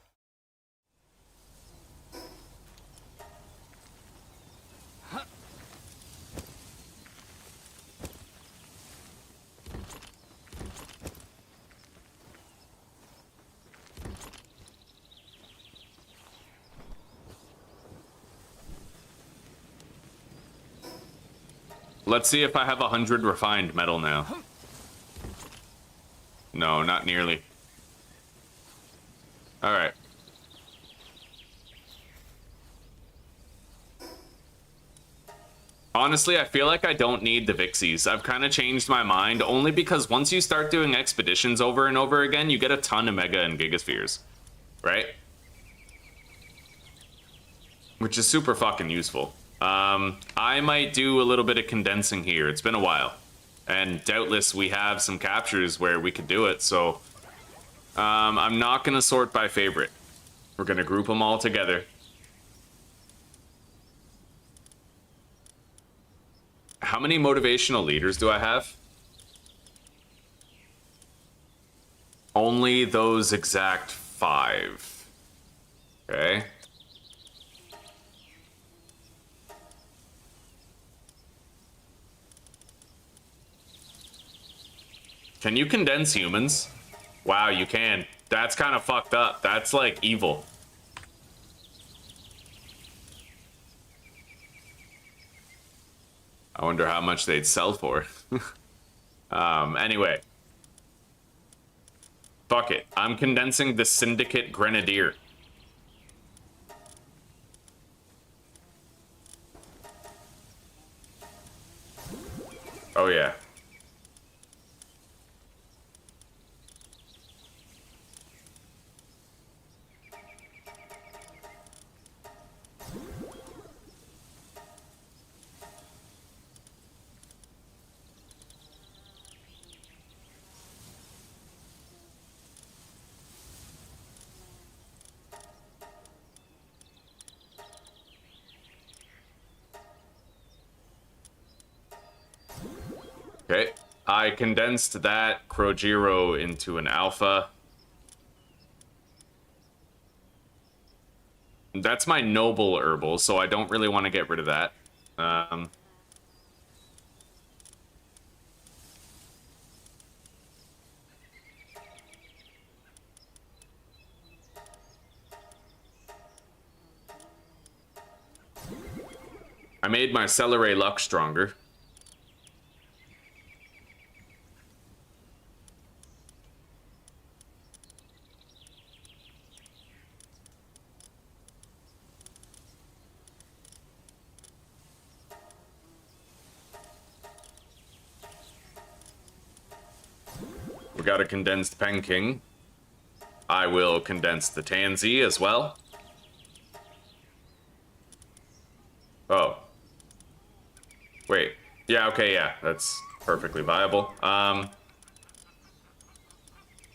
Let's see if I have 100 refined metal now. No, not nearly. Alright. Honestly, I feel like I don't need the Vixies. I've kind of changed my mind, only because once you start doing expeditions over and over again, you get a ton of Mega and Gigaspheres. Right? Which is super fucking useful. I might do a little bit of condensing here. It's been a while. And doubtless we have some captures where we could do it, so... I'm not going to sort by favorite. We're going to group them all together. How many motivational leaders do I have? Only those exact 5. Okay. Can you condense humans? Wow, you can. That's kind of fucked up. That's like evil. I wonder how much they'd sell for. Anyway. Fuck it. I'm condensing the Syndicate Grenadier. Oh yeah. Okay, I condensed that Krojiro into an alpha. That's my noble herbal, so I don't really want to get rid of that. I made my Celeray luck stronger. We got a condensed Penking. I will condense the Tansy as well. Oh. Wait. Yeah, okay, yeah. That's perfectly viable.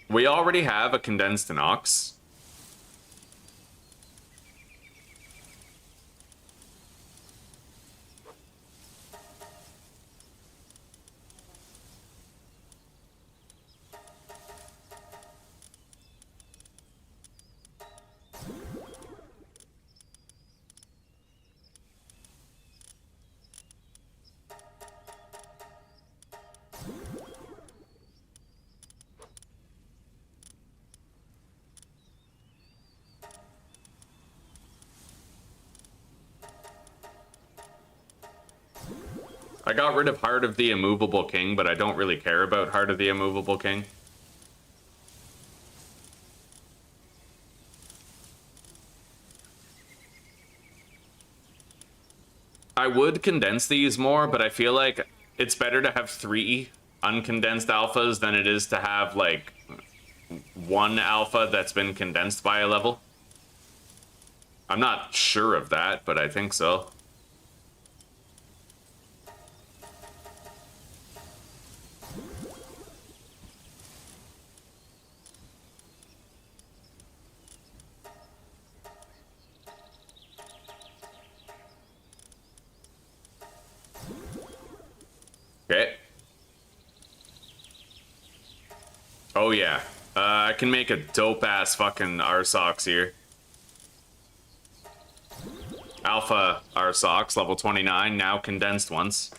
We already have a condensed Inox. I got rid of Heart of the Immovable King, but I don't really care about Heart of the Immovable King. I would condense these more, but I feel like it's better to have 3 uncondensed alphas than it is to have, like, 1 alpha that's been condensed by a level. I'm not sure of that, but I think so. Okay. Oh yeah. I can make a dope-ass fucking Arsox here. Alpha Arsox, level 29, now condensed ones.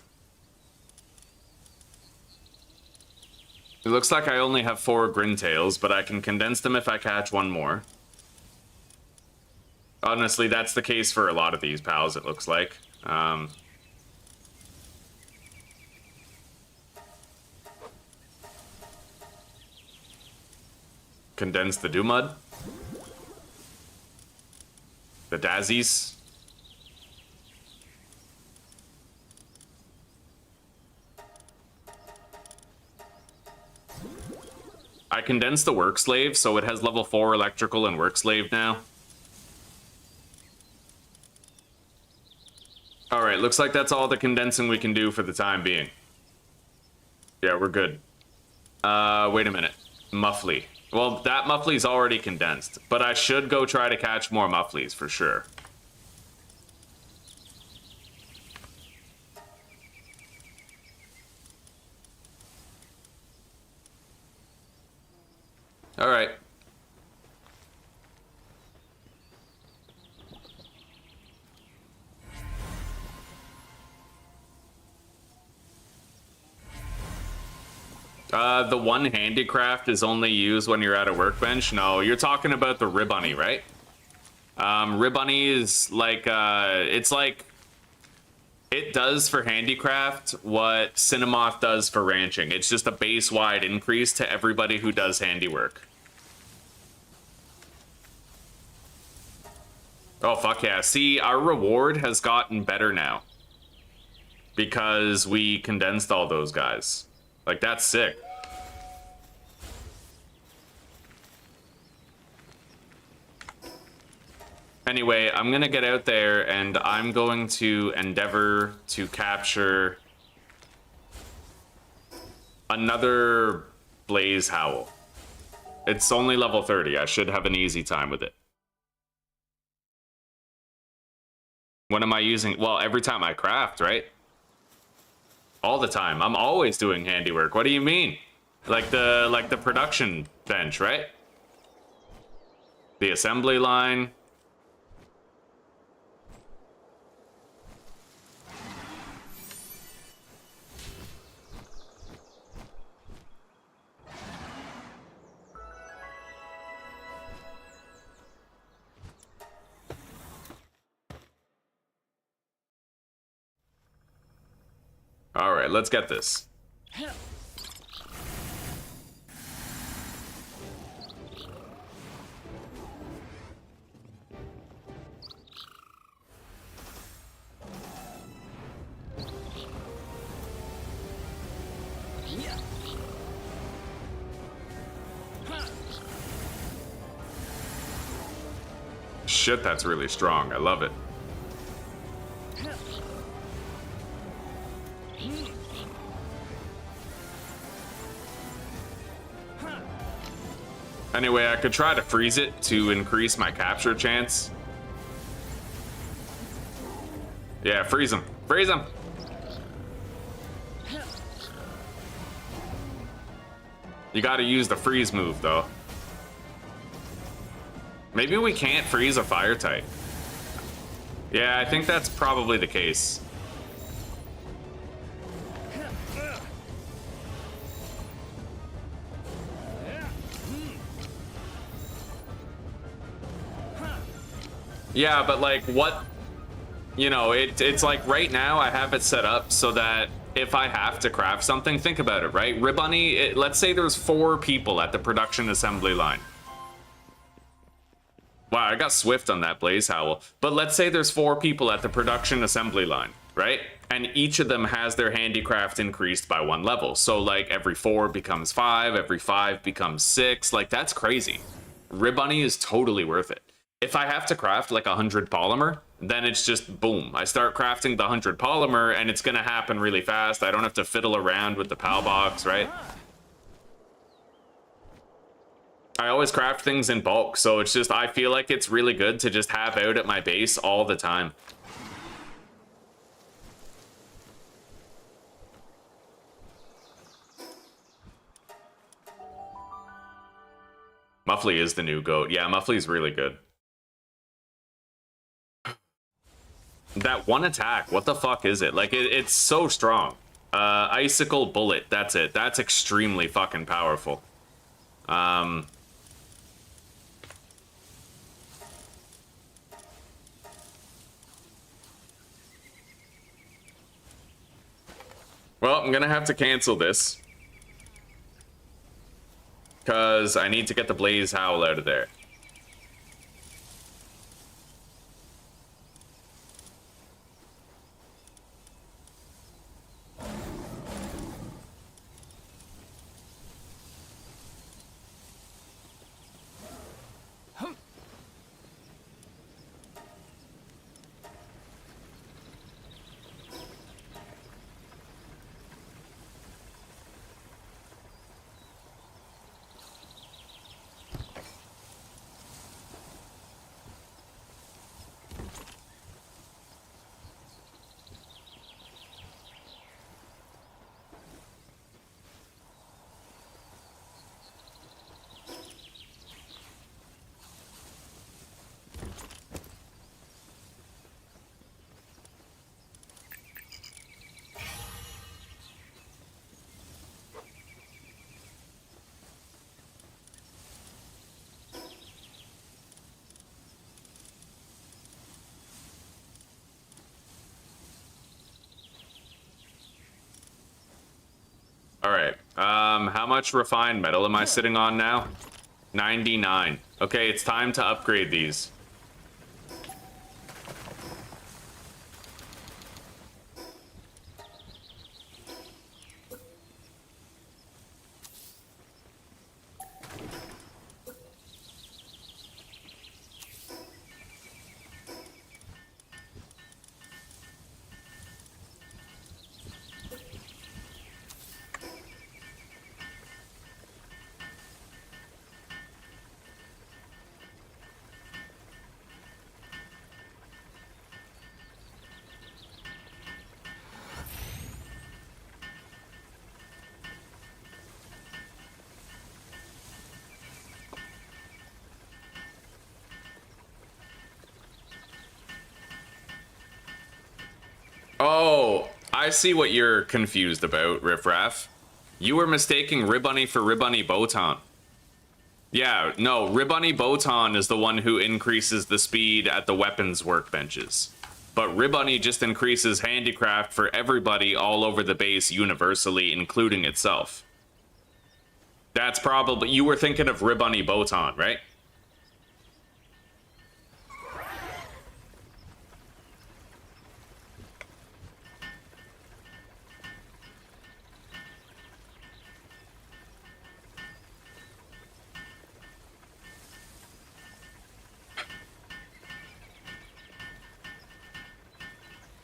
It looks like I only have 4 Grintails, but I can condense them if I catch 1 more. Honestly, that's the case for a lot of these pals, it looks like. Condense the Dumud. The Dazzies. I condensed the Work Slave, so it has level 4 Electrical and Work Slave now. Alright, looks like that's all the condensing we can do for the time being. Yeah, we're good. Wait a minute. Muffly. Well, that Muffly's already condensed, but I should go try to catch more Mufflies for sure. All right. The 1 handicraft is only used when you're at a workbench. No, you're talking about the Ribbunny, right? Ribbunny is like, it's like, it does for handicraft what Cinemoth does for ranching. It's just a base-wide increase to everybody who does handiwork. Oh, fuck yeah. See, our reward has gotten better now. Because we condensed all those guys. Like, that's sick. Anyway, I'm gonna get out there and I'm going to endeavor to capture another Blaze Howl. It's only level 30. I should have an easy time with it. When am I using? Well, every time I craft, right? All the time. I'm always doing handiwork. What do you mean? Like the production bench, right? The assembly line. All right, let's get this. Shit, that's really strong. I love it. Anyway, I could try to freeze it to increase my capture chance. Yeah, freeze him. Freeze him! You gotta use the freeze move, though. Maybe we can't freeze a fire type. Yeah, I think that's probably the case. Yeah, but like, what you know, it's like right now I have it set up so that if I have to craft something, think about it, right? Ribbonny, let's say there's 4 people at the production assembly line. Wow, I got swift on that Blaze Howl. But let's say there's 4 people at the production assembly line, right? And each of them has their handicraft increased by 1 level. So like every 4 becomes 5, every 5 becomes 6. Like that's crazy. Ribbonny is totally worth it. If I have to craft like 100 polymer, then it's just boom. I start crafting the 100 polymer and it's gonna happen really fast. I don't have to fiddle around with the Palbox, right? I always craft things in bulk, so it's just, I feel like it's really good to just have out at my base all the time. Muffley is the new GOAT. Yeah, Muffley's really good. That one attack, what the fuck is it? Like, it's so strong. Icicle Bullet, that's it. That's extremely fucking powerful. Well, I'm gonna have to cancel this. Because I need to get the Blaze Howl out of there. All right. How much refined metal am I sitting on now? 99. Okay, it's time to upgrade these. Oh, I see what you're confused about, Riffraff. You were mistaking Ribbonny for Ribbonny Botan. Yeah, no, Ribbonny Botan is the one who increases the speed at the weapons workbenches. But Ribbonny just increases handicraft for everybody all over the base universally, including itself. That's probably... You were thinking of Ribbonny Botan, right?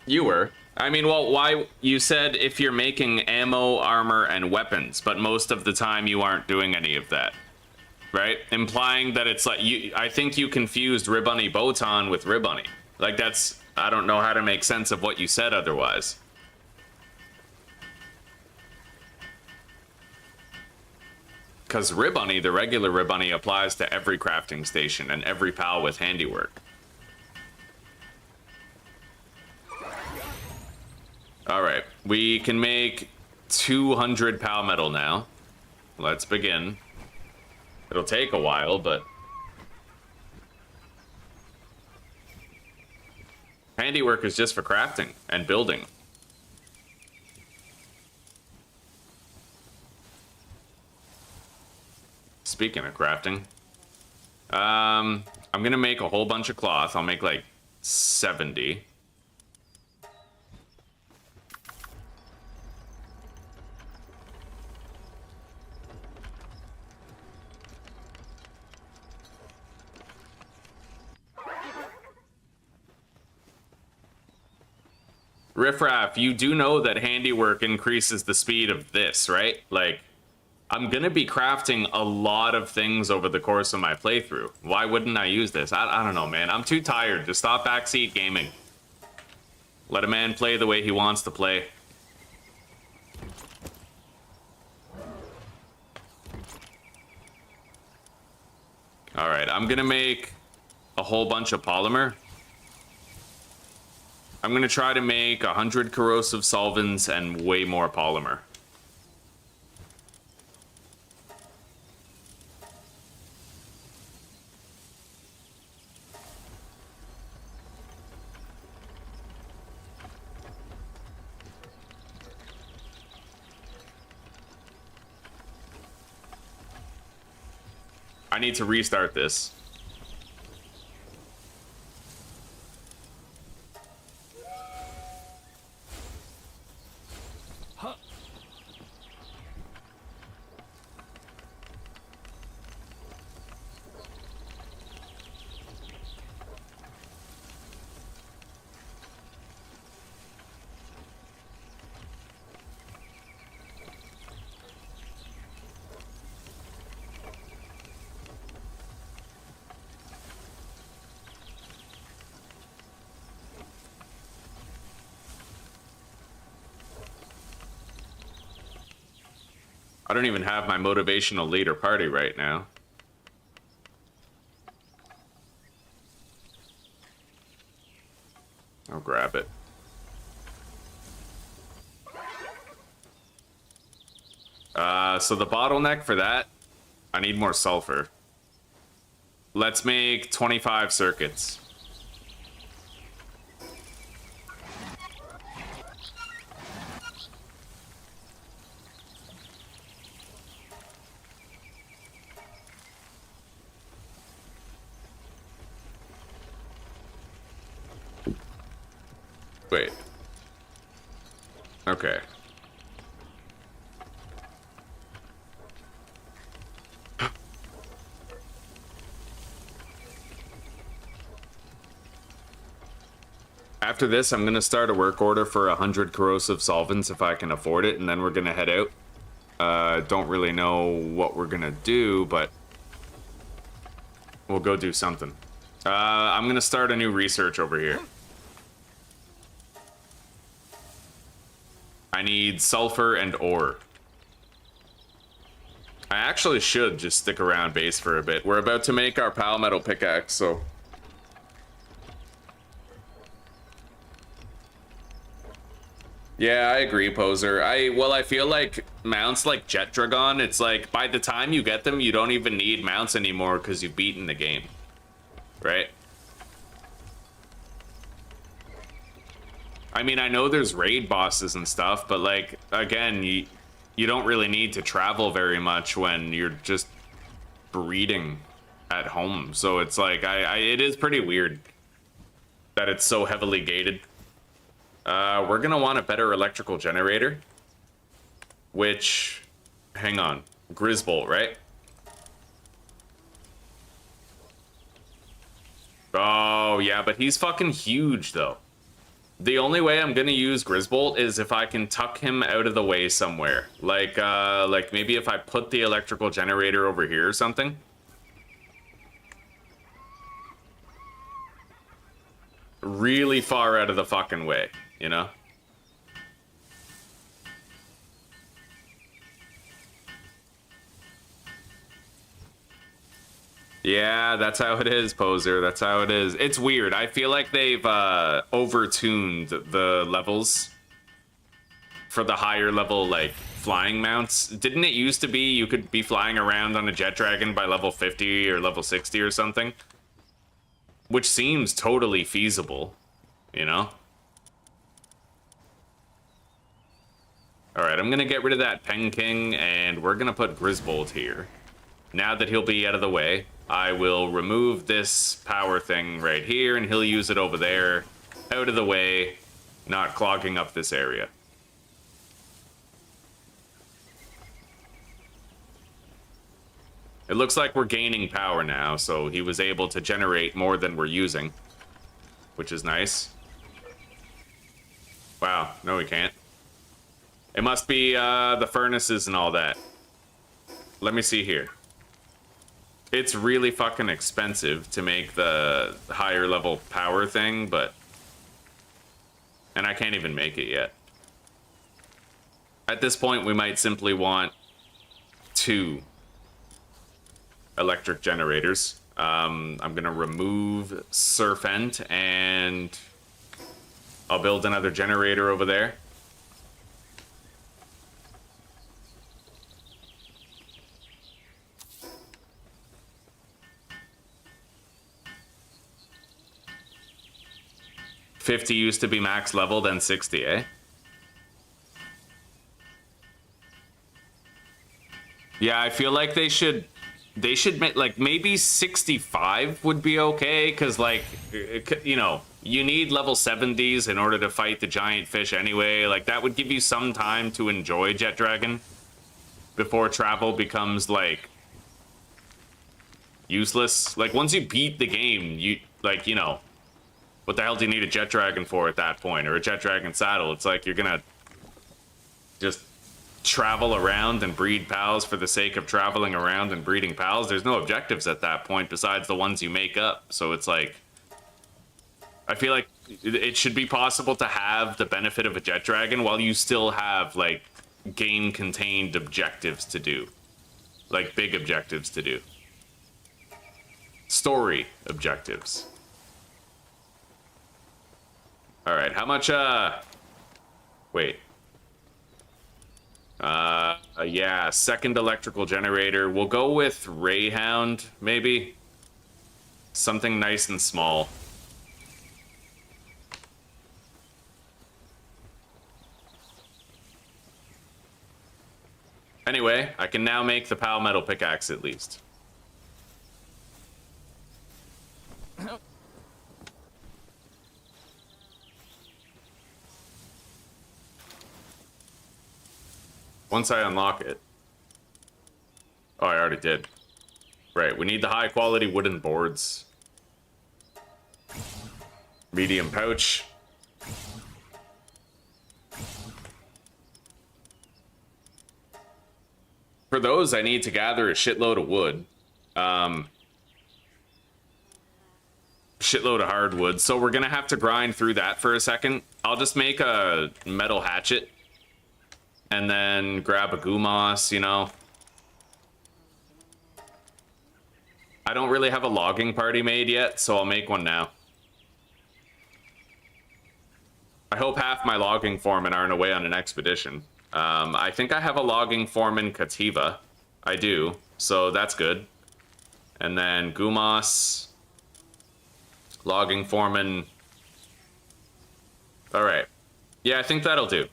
You were. I mean, well, why? You said if you're making ammo, armor, and weapons, but most of the time you aren't doing any of that. Right? Implying that it's like, I think you confused Ribbonny Botan with Ribbonny. Like, that's, I don't know how to make sense of what you said otherwise. Because Ribbonny, the regular Ribbonny, applies to every crafting station and every pal with handiwork. Alright, we can make 200 pal metal now. Let's begin. It'll take a while, but... Handiwork is just for crafting and building. Speaking of crafting, I'm gonna make a whole bunch of cloth. I'll make like 70. Riffraff, you do know that handiwork increases the speed of this, right? Like, I'm gonna be crafting a lot of things over the course of my playthrough. Why wouldn't I use this? I don't know, man. I'm too tired to stop backseat gaming. Let a man play the way he wants to play. Alright, I'm gonna make a whole bunch of polymer. I'm gonna try to make 100 corrosive solvents and way more polymer. I need to restart this. I don't even have my motivational leader party right now. I'll grab it. So the bottleneck for that, I need more sulfur. Let's make 25 circuits. Wait. Okay. After this, I'm gonna start a work order for 100 corrosive solvents if I can afford it, and then we're gonna head out. Don't really know what we're gonna do, but we'll go do something. I'm gonna start a new research over here. I need sulfur and ore. I actually should just stick around base for a bit. We're about to make our pal metal pickaxe, so... Yeah, I agree, Poser. I feel like mounts like Jet Dragon, it's like, by the time you get them, you don't even need mounts anymore because you've beaten the game. Right? I mean, I know there's raid bosses and stuff, but like, again, you don't really need to travel very much when you're just breeding at home. So it's like, it is pretty weird that it's so heavily gated. We're gonna want a better electrical generator, which, hang on, Grisbolt, right? Oh, yeah, but he's fucking huge, though. The only way I'm gonna use Grisbolt is if I can tuck him out of the way somewhere. Like maybe if I put the electrical generator over here or something. Really far out of the fucking way, you know? Yeah, that's how it is, Poser. That's how it is. It's weird. I feel like they've over-tuned the levels for the higher level, like, flying mounts. Didn't it used to be you could be flying around on a jet dragon by level 50 or level 60 or something? Which seems totally feasible. you know? Alright, I'm gonna get rid of that Pen King, and we're gonna put Grisbold here. Now that he'll be out of the way, I will remove this power thing right here, and he'll use it over there, out of the way, not clogging up this area. It looks like we're gaining power now, so he was able to generate more than we're using, which is nice. Wow, no we can't. It must be the furnaces and all that. Let me see here. It's really fucking expensive to make the higher level power thing, but... And I can't even make it yet. At this point, we might simply want 2 electric generators. I'm gonna remove Serpent, and I'll build another generator over there. $50 used to be max level, then 60, eh? Yeah, I feel like they should make, like, maybe 65 would be okay, because, like, you know, you need level 70s in order to fight the giant fish anyway. Like, that would give you some time to enjoy Jet Dragon before travel becomes, like, useless. Like, once you beat the game, you, like, you know, what the hell do you need a Jet Dragon for at that point? Or a Jet Dragon saddle? It's like you're gonna just travel around and breed pals for the sake of traveling around and breeding pals. There's no objectives at that point besides the ones you make up. So it's like, I feel like it should be possible to have the benefit of a Jet Dragon while you still have, like, game-contained objectives to do. Like, big objectives to do. Story objectives. Alright, how much, wait. Yeah, second electrical generator. We'll go with Rayhound, maybe. Something nice and small. Anyway, I can now make the Pal Metal Pickaxe at least. Once I unlock it. Oh, I already did. Right, we need the high quality wooden boards. Medium pouch. For those, I need to gather a shitload of wood. Shitload of hardwood. So we're gonna have to grind through that for a second. I'll just make a metal hatchet. And then grab a Gumas, you know. I don't really have a logging party made yet, so I'll make one now. I hope half my logging foremen aren't away on an expedition. I think I have a logging foreman Kativa. I do, so that's good. And then Gumas, logging foreman. All right. Yeah, I think that'll do.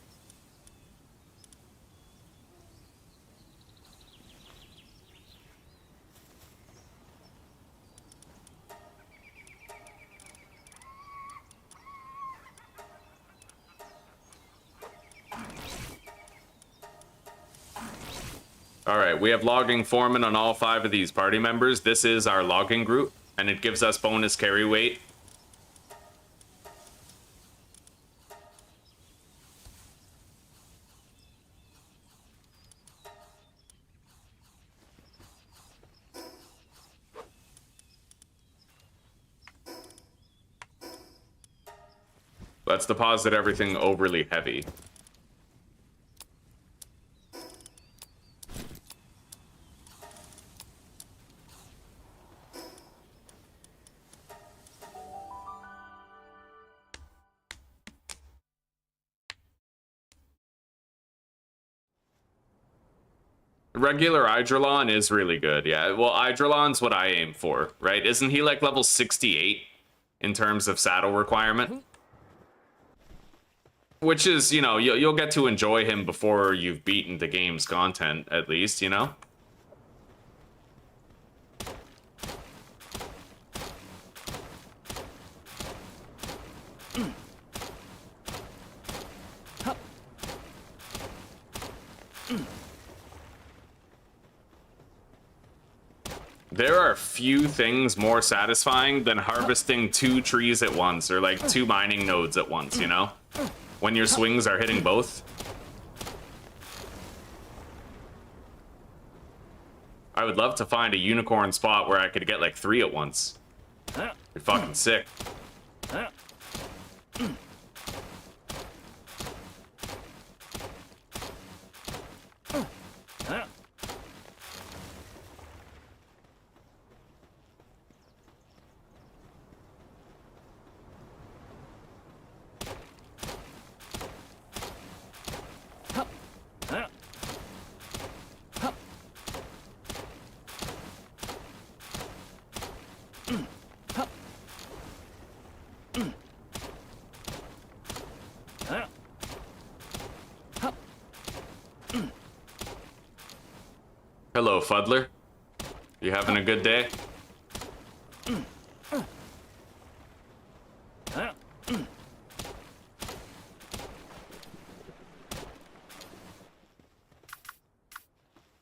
All right, we have logging foreman on all 5 of these party members. This is our logging group, and it gives us bonus carry weight. Let's deposit everything overly heavy. Regular Hydrolon is really good, yeah. Well, Hydrolon's what I aim for, right? Isn't he like level 68 in terms of saddle requirement? Which is, you know, you'll get to enjoy him before you've beaten the game's content, at least, you know? There are few things more satisfying than harvesting 2 trees at once, or like 2 mining nodes at once, you know? When your swings are hitting both. I would love to find a unicorn spot where I could get like 3 at once. You're fucking sick. Hello, Fuddler. You having a good day?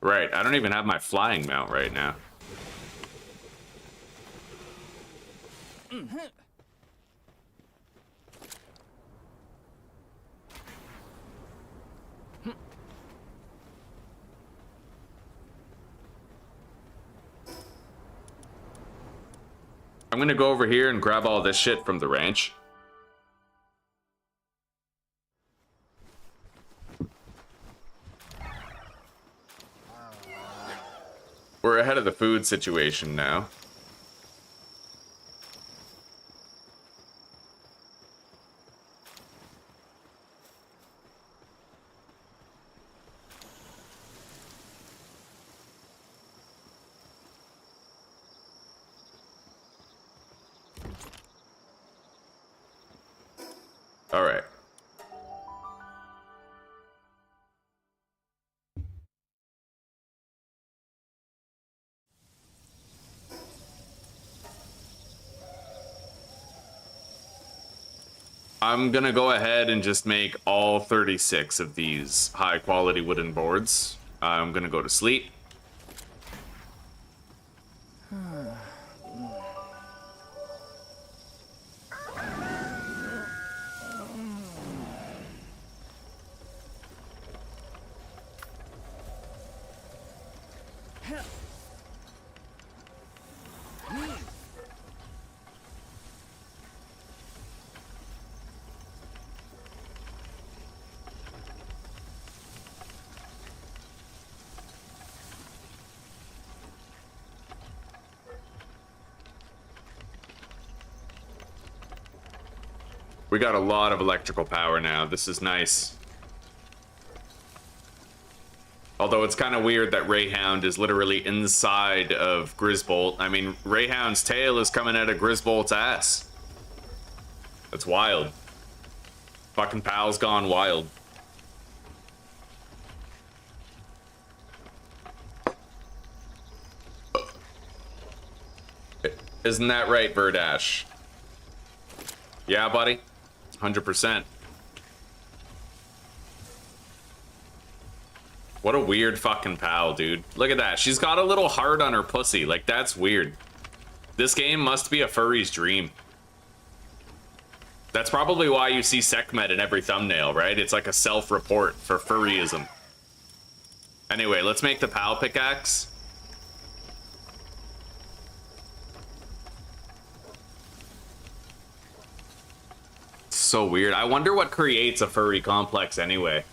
Right, I don't even have my flying mount right now. I'm gonna go over here and grab all this shit from the ranch. We're ahead of the food situation now. All right. I'm gonna go ahead and just make all 36 of these high quality wooden boards. I'm gonna go to sleep. We got a lot of electrical power now. This is nice. Although it's kind of weird that Rayhound is literally inside of Grisbolt. I mean, Rayhound's tail is coming out of Grisbolt's ass. That's wild. Fucking Pal's gone wild. Isn't that right, Verdash? Yeah, buddy. 100%. What a weird fucking pal, dude. Look at that. She's got a little heart on her pussy. Like, that's weird. This game must be a furry's dream. That's probably why you see Sekhmet in every thumbnail, right? It's like a self-report for furryism. Anyway, let's make the pal pickaxe. So weird. I wonder what creates a furry complex anyway.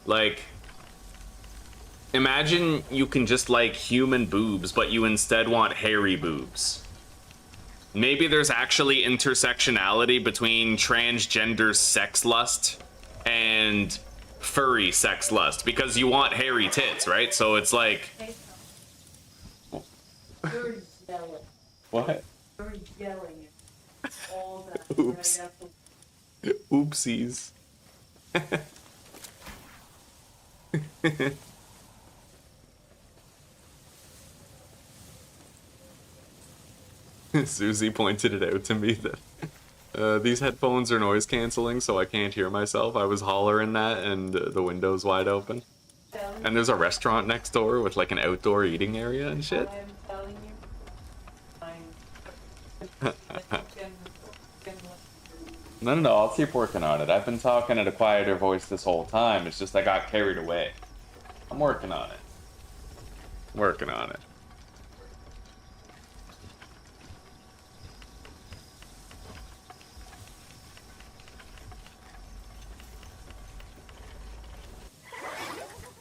Like, imagine you can just like human boobs, but you instead want hairy boobs. Maybe there's actually intersectionality between transgender sex lust and furry sex lust, because you want hairy tits, right? So it's like... You're yelling. What? You're yelling all that. Oops. Right after. Oopsies. Susie pointed it out to me that these headphones are noise canceling, so I can't hear myself. I was hollering that, and the window's wide open. And there's a restaurant next door with like an outdoor eating area and shit. I'm telling you. No, I'll keep working on it. I've been talking at a quieter voice this whole time. It's just I got carried away. I'm working on it. Working on it.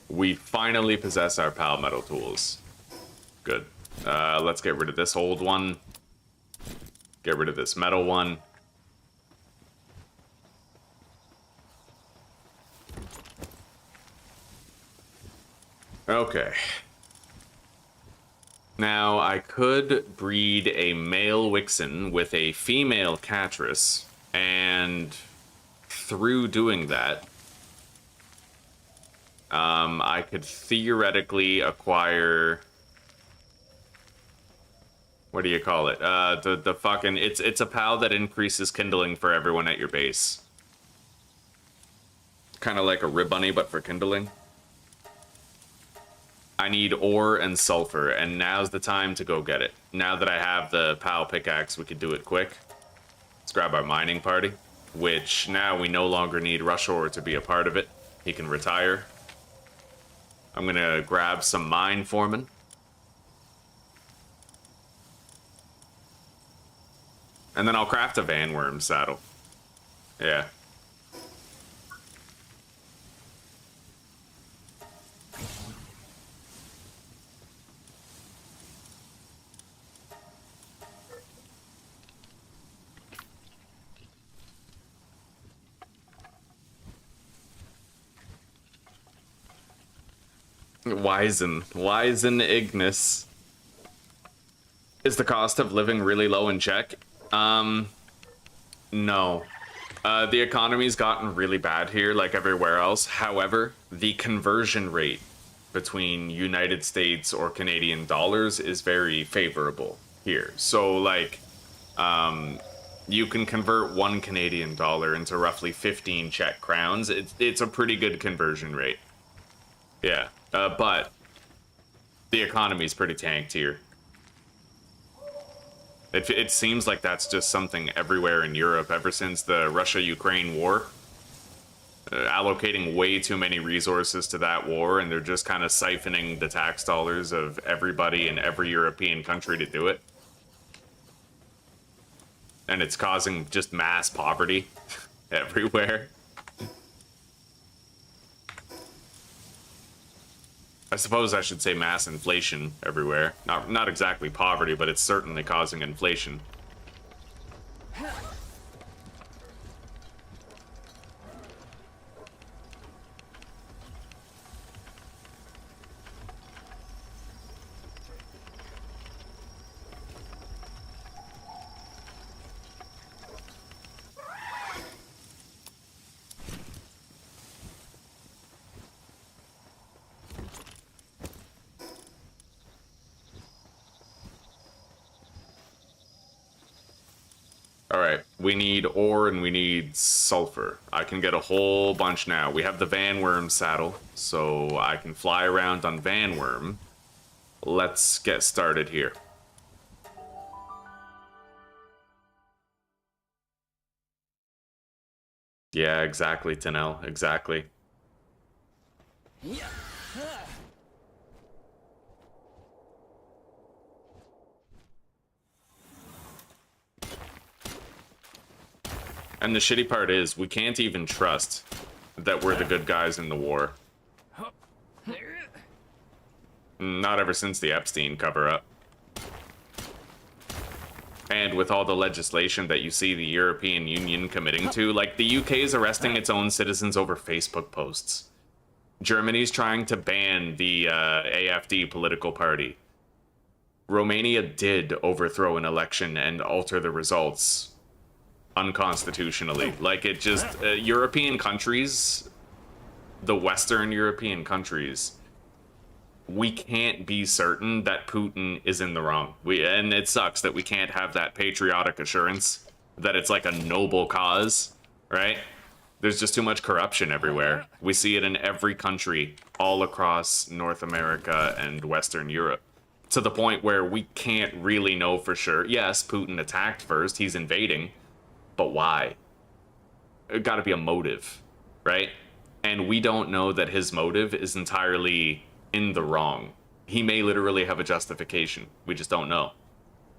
We finally possess our pal metal tools. Good. Let's get rid of this old one. Get rid of this metal one. Okay. Now, I could breed a male Wixen with a female Catress, and through doing that, I could theoretically acquire... What do you call it? The fucking... It's a pal that increases kindling for everyone at your base. Kind of like a rib bunny, but for kindling. I need ore and sulfur, and now's the time to go get it. Now that I have the PAL pickaxe, we could do it quick. Let's grab our mining party, which now we no longer need Rushor to be a part of it. He can retire. I'm gonna grab some mine foremen. And then I'll craft a Vanworm saddle. Yeah. Wizen Ignis. Is the cost of living really low in Czech? No. The economy's gotten really bad here, like everywhere else. However, the conversion rate between United States or Canadian dollars is very favorable here. So, like, you can convert 1 Canadian dollar into roughly 15 Czech crowns. It's a pretty good conversion rate. Yeah. But the economy's pretty tanked here. It seems like that's just something everywhere in Europe ever since the Russia-Ukraine war. Allocating way too many resources to that war, and they're just kind of siphoning the tax dollars of everybody in every European country to do it. And it's causing just mass poverty everywhere. I suppose I should say mass inflation everywhere. Not exactly poverty, but it's certainly causing inflation. Alright, we need ore and we need sulfur. I can get a whole bunch now. We have the Vanworm saddle, so I can fly around on Vanworm. Let's get started here. Yeah, exactly, Tanel, exactly. And the shitty part is, we can't even trust that we're the good guys in the war. Not ever since the Epstein cover-up. And with all the legislation that you see the European Union committing to, like, the UK is arresting its own citizens over Facebook posts. Germany's trying to ban the AfD political party. Romania did overthrow an election and alter the results unconstitutionally. Like, it just, European countries, the Western European countries, we can't be certain that Putin is in the wrong. And it sucks that we can't have that patriotic assurance that it's like a noble cause, right? There's just too much corruption everywhere. We see it in every country all across North America and Western Europe, to the point where we can't really know for sure. Yes, Putin attacked first, he's invading, but why? It gotta be a motive, right? And we don't know that his motive is entirely in the wrong. He may literally have a justification. We just don't know,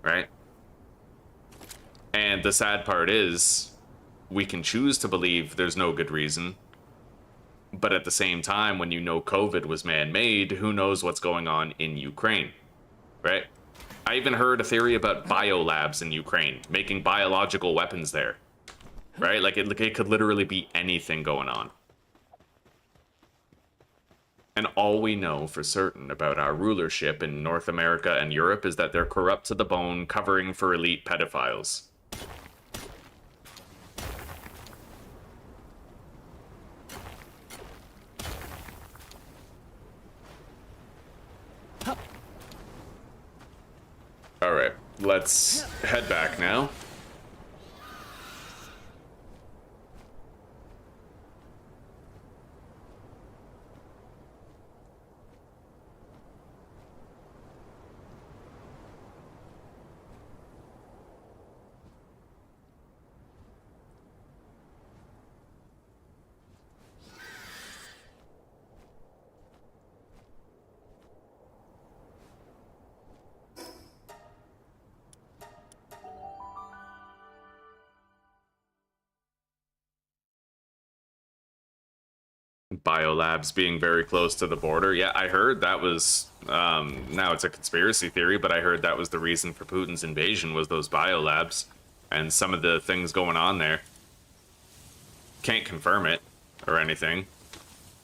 right? And the sad part is, we can choose to believe there's no good reason, but at the same time, when you know COVID was man-made, who knows what's going on in Ukraine, right? I even heard a theory about biolabs in Ukraine, making biological weapons there, right? Like, it could literally be anything going on. And all we know for certain about our rulership in North America and Europe is that they're corrupt to the bone, covering for elite pedophiles. Alright, let's head back now. Biolabs being very close to the border. Yeah, I heard that was, now it's a conspiracy theory, but I heard that was the reason for Putin's invasion, was those biolabs and some of the things going on there. Can't confirm it or anything.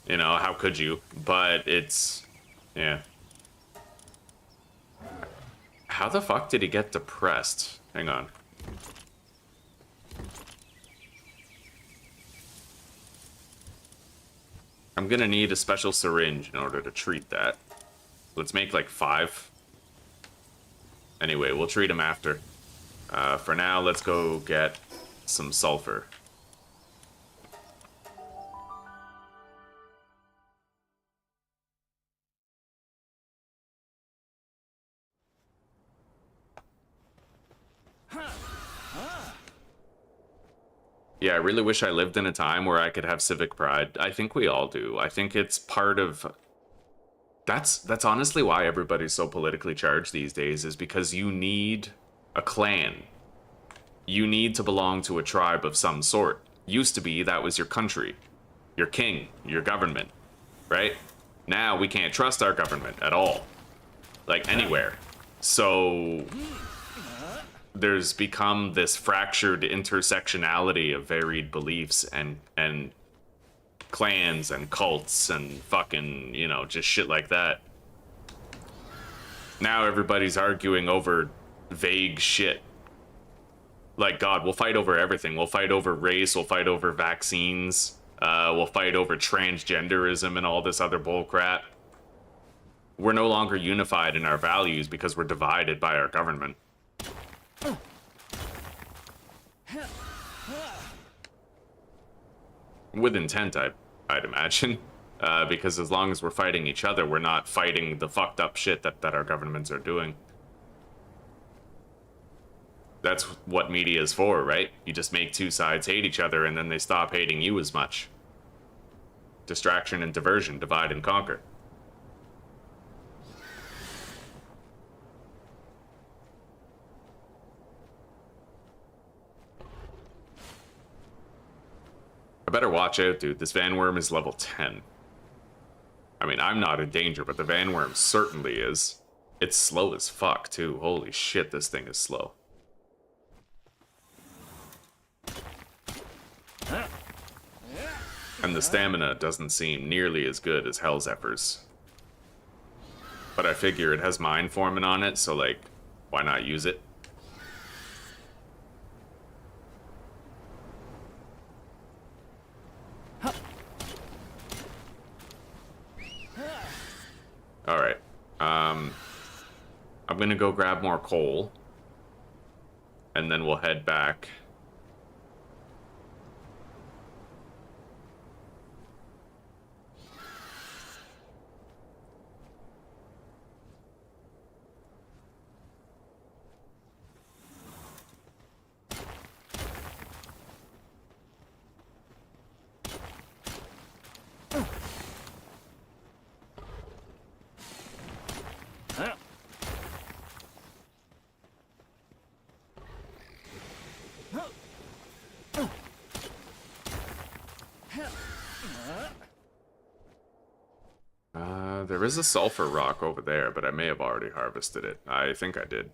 You know, how could you? But it's, yeah. How the fuck did he get depressed? Hang on. I'm gonna need a special syringe in order to treat that. Let's make like 5. Anyway, we'll treat him after. For now, let's go get some sulfur. Yeah, I really wish I lived in a time where I could have civic pride. I think we all do. I think it's part of... That's honestly why everybody's so politically charged these days, is because you need a clan. You need to belong to a tribe of some sort. Used to be, that was your country, your king, your government, right? Now we can't trust our government at all. Like, anywhere. So... there's become this fractured intersectionality of varied beliefs and clans and cults and fucking, you know, just shit like that. Now everybody's arguing over vague shit. Like, God, we'll fight over everything. We'll fight over race, we'll fight over vaccines, we'll fight over transgenderism and all this other bullcrap. We're no longer unified in our values because we're divided by our government. With intent, I'd imagine. Because as long as we're fighting each other, we're not fighting the fucked up shit that our governments are doing. That's what media is for, right? You just make two sides hate each other and then they stop hating you as much. Distraction and diversion, divide and conquer. I better watch out, dude. This Vanworm is level 10. I mean, I'm not in danger, but the Vanworm certainly is. It's slow as fuck, too. Holy shit, this thing is slow. And the stamina doesn't seem nearly as good as Hellzephyr's. But I figure it has Mind Forming on it, so, like, why not use it? Alright. I'm gonna go grab more coal. And then we'll head back. There is a sulfur rock over there, but I may have already harvested it. I think I did.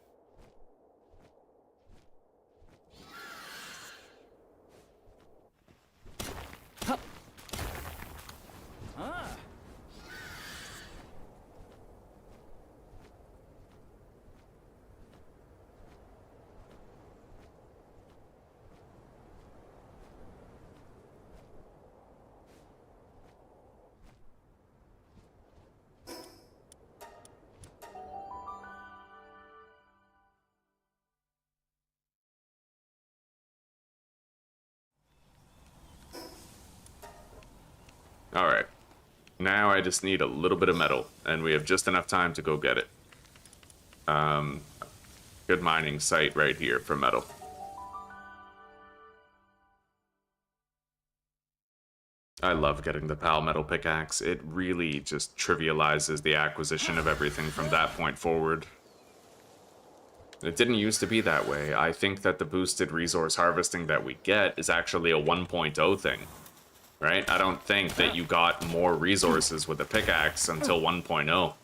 Alright. Now I just need a little bit of metal, and we have just enough time to go get it. Good mining site right here for metal. I love getting the Pal metal pickaxe. It really just trivializes the acquisition of everything from that point forward. It didn't used to be that way. I think that the boosted resource harvesting that we get is actually a 1.0 thing. Right? I don't think that you got more resources with a pickaxe until 1.0.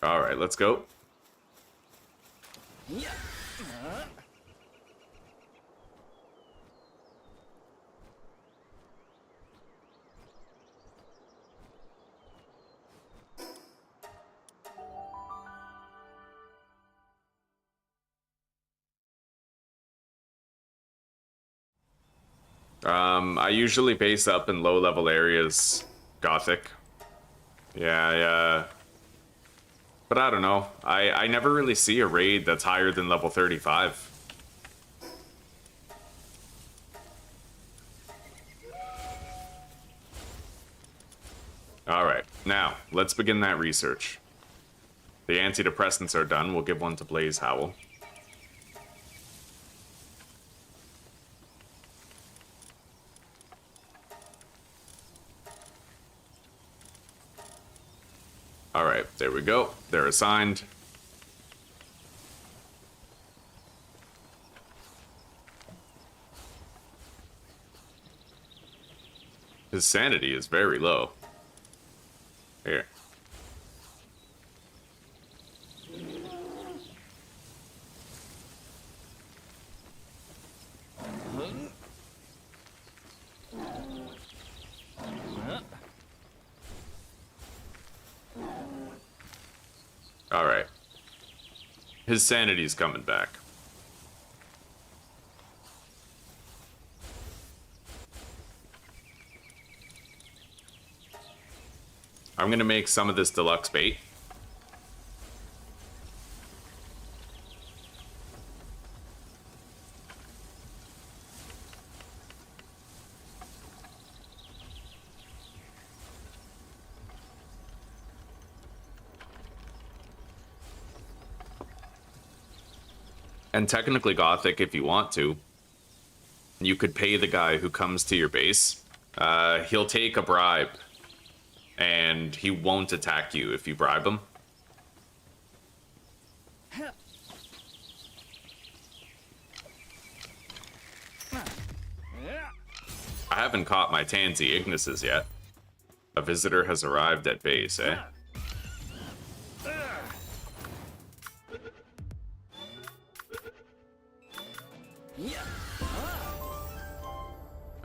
Alright, let's go. I usually base up in low-level areas, Gothic. Yeah. But I don't know. I never really see a raid that's higher than level 35. Alright, now, let's begin that research. The antidepressants are done. We'll give one to Blaze Howl. Alright, there we go. They're assigned. His sanity is very low. Here. Alright. His sanity's coming back. I'm gonna make some of this deluxe bait. And technically, Gothic, if you want to, you could pay the guy who comes to your base. He'll take a bribe and he won't attack you if you bribe him. I haven't caught my Tansy Ignises yet. A visitor has arrived at base, eh?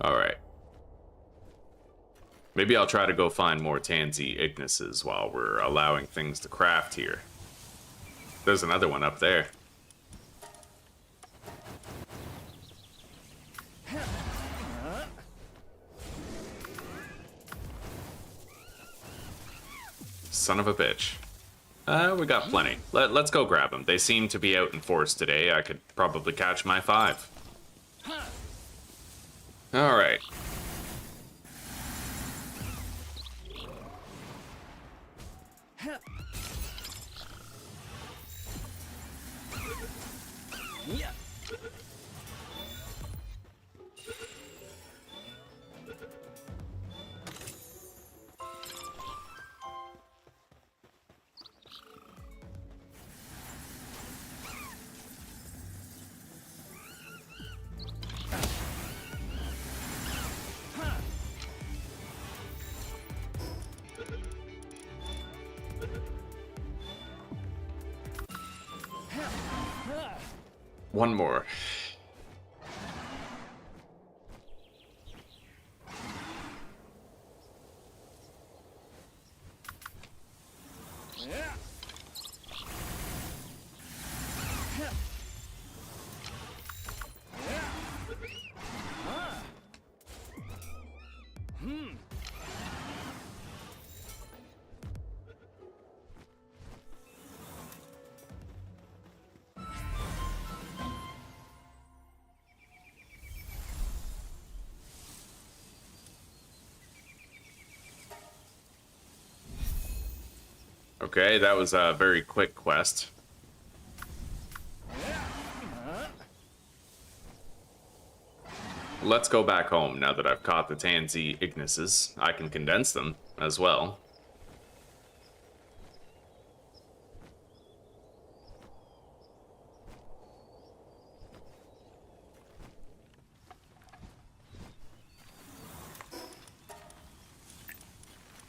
Alright. Maybe I'll try to go find more Tansy Ignises while we're allowing things to craft here. There's another one up there. Son of a bitch. We got plenty. Let's go grab them. They seem to be out in force today. I could probably catch my 5. Alright. One more. Okay, that was a very quick quest. Let's go back home now that I've caught the Tansy Ignises. I can condense them as well.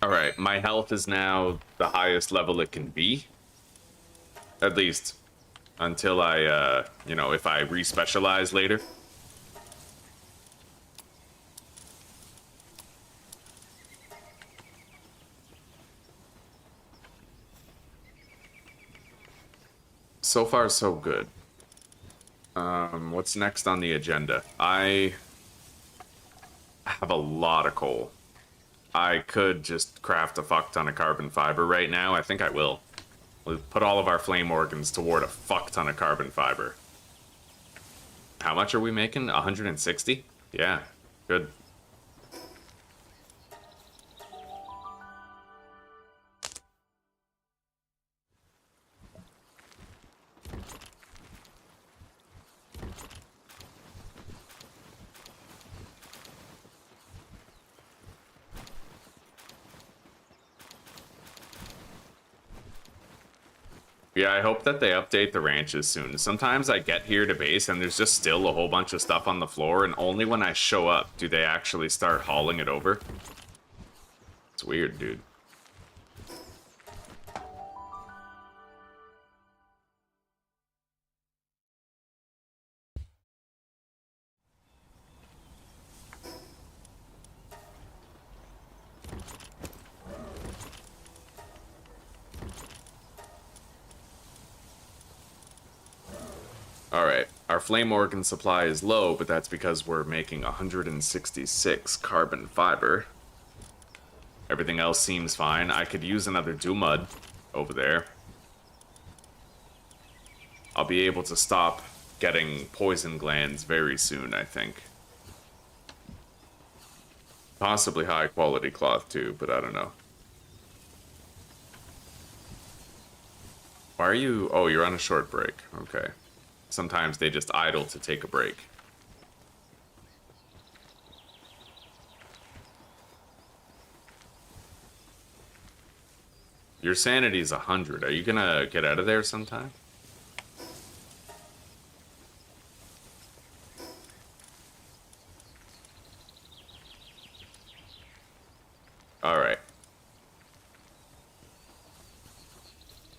Alright, my health is now the highest level it can be. At least until I, you know, if I re-specialize later. So far, so good. What's next on the agenda? I have a lot of coal. I could just craft a fuck ton of carbon fiber right now. I think I will. We'll put all of our flame organs toward a fuck ton of carbon fiber. How much are we making? 160? Yeah, good. Yeah, I hope that they update the ranches soon. Sometimes I get here to base and there's just still a whole bunch of stuff on the floor, and only when I show up do they actually start hauling it over. It's weird, dude. Alright, our flame organ supply is low, but that's because we're making 166 carbon fiber. Everything else seems fine. I could use another Mud over there. I'll be able to stop getting poison glands very soon, I think. Possibly high quality cloth too, but I don't know. Why are you... Oh, you're on a short break. Okay. Sometimes they just idle to take a break. Your sanity's 100. Are you gonna get out of there sometime? Alright.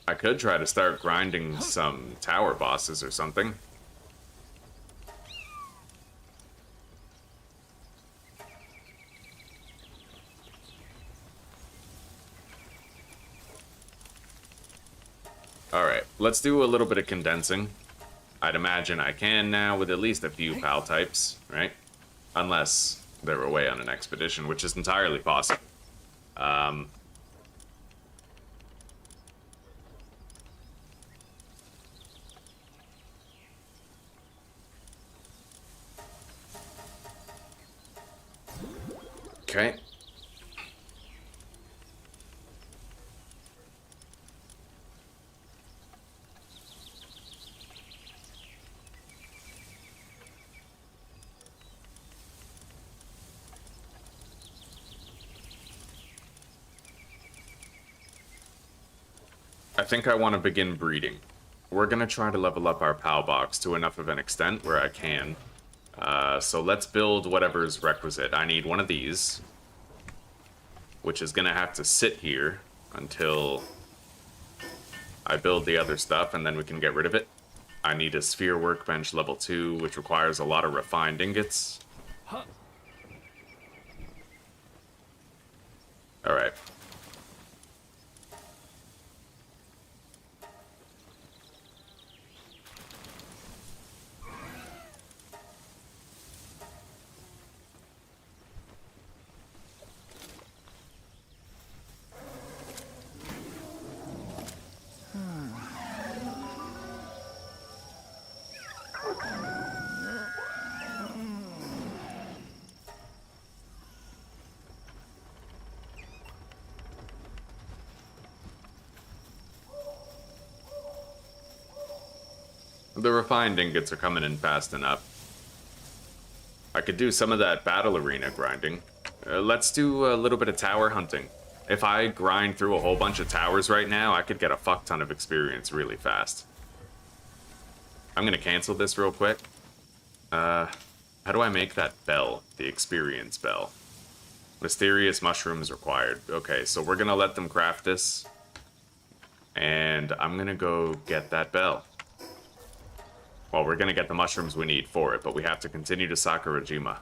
I could try to start grinding some tower bosses or something. Alright, let's do a little bit of condensing. I'd imagine I can now with at least a few PAL types, right? Unless they're away on an expedition, which is entirely possible. Okay. I think I want to begin breeding. We're going to try to level up our Palbox to enough of an extent where I can. So let's build whatever's requisite. I need one of these, which is going to have to sit here until I build the other stuff, and then we can get rid of it. I need a sphere workbench level 2, which requires a lot of refined ingots. Alright. The refined ingots are coming in fast enough. I could do some of that battle arena grinding. Let's do a little bit of tower hunting. If I grind through a whole bunch of towers right now, I could get a fuck ton of experience really fast. I'm gonna cancel this real quick. How do I make that bell? The experience bell. Mysterious mushrooms required. Okay, so we're gonna let them craft this. And I'm gonna go get that bell. Well, we're gonna get the mushrooms we need for it, but we have to continue to Sakurajima.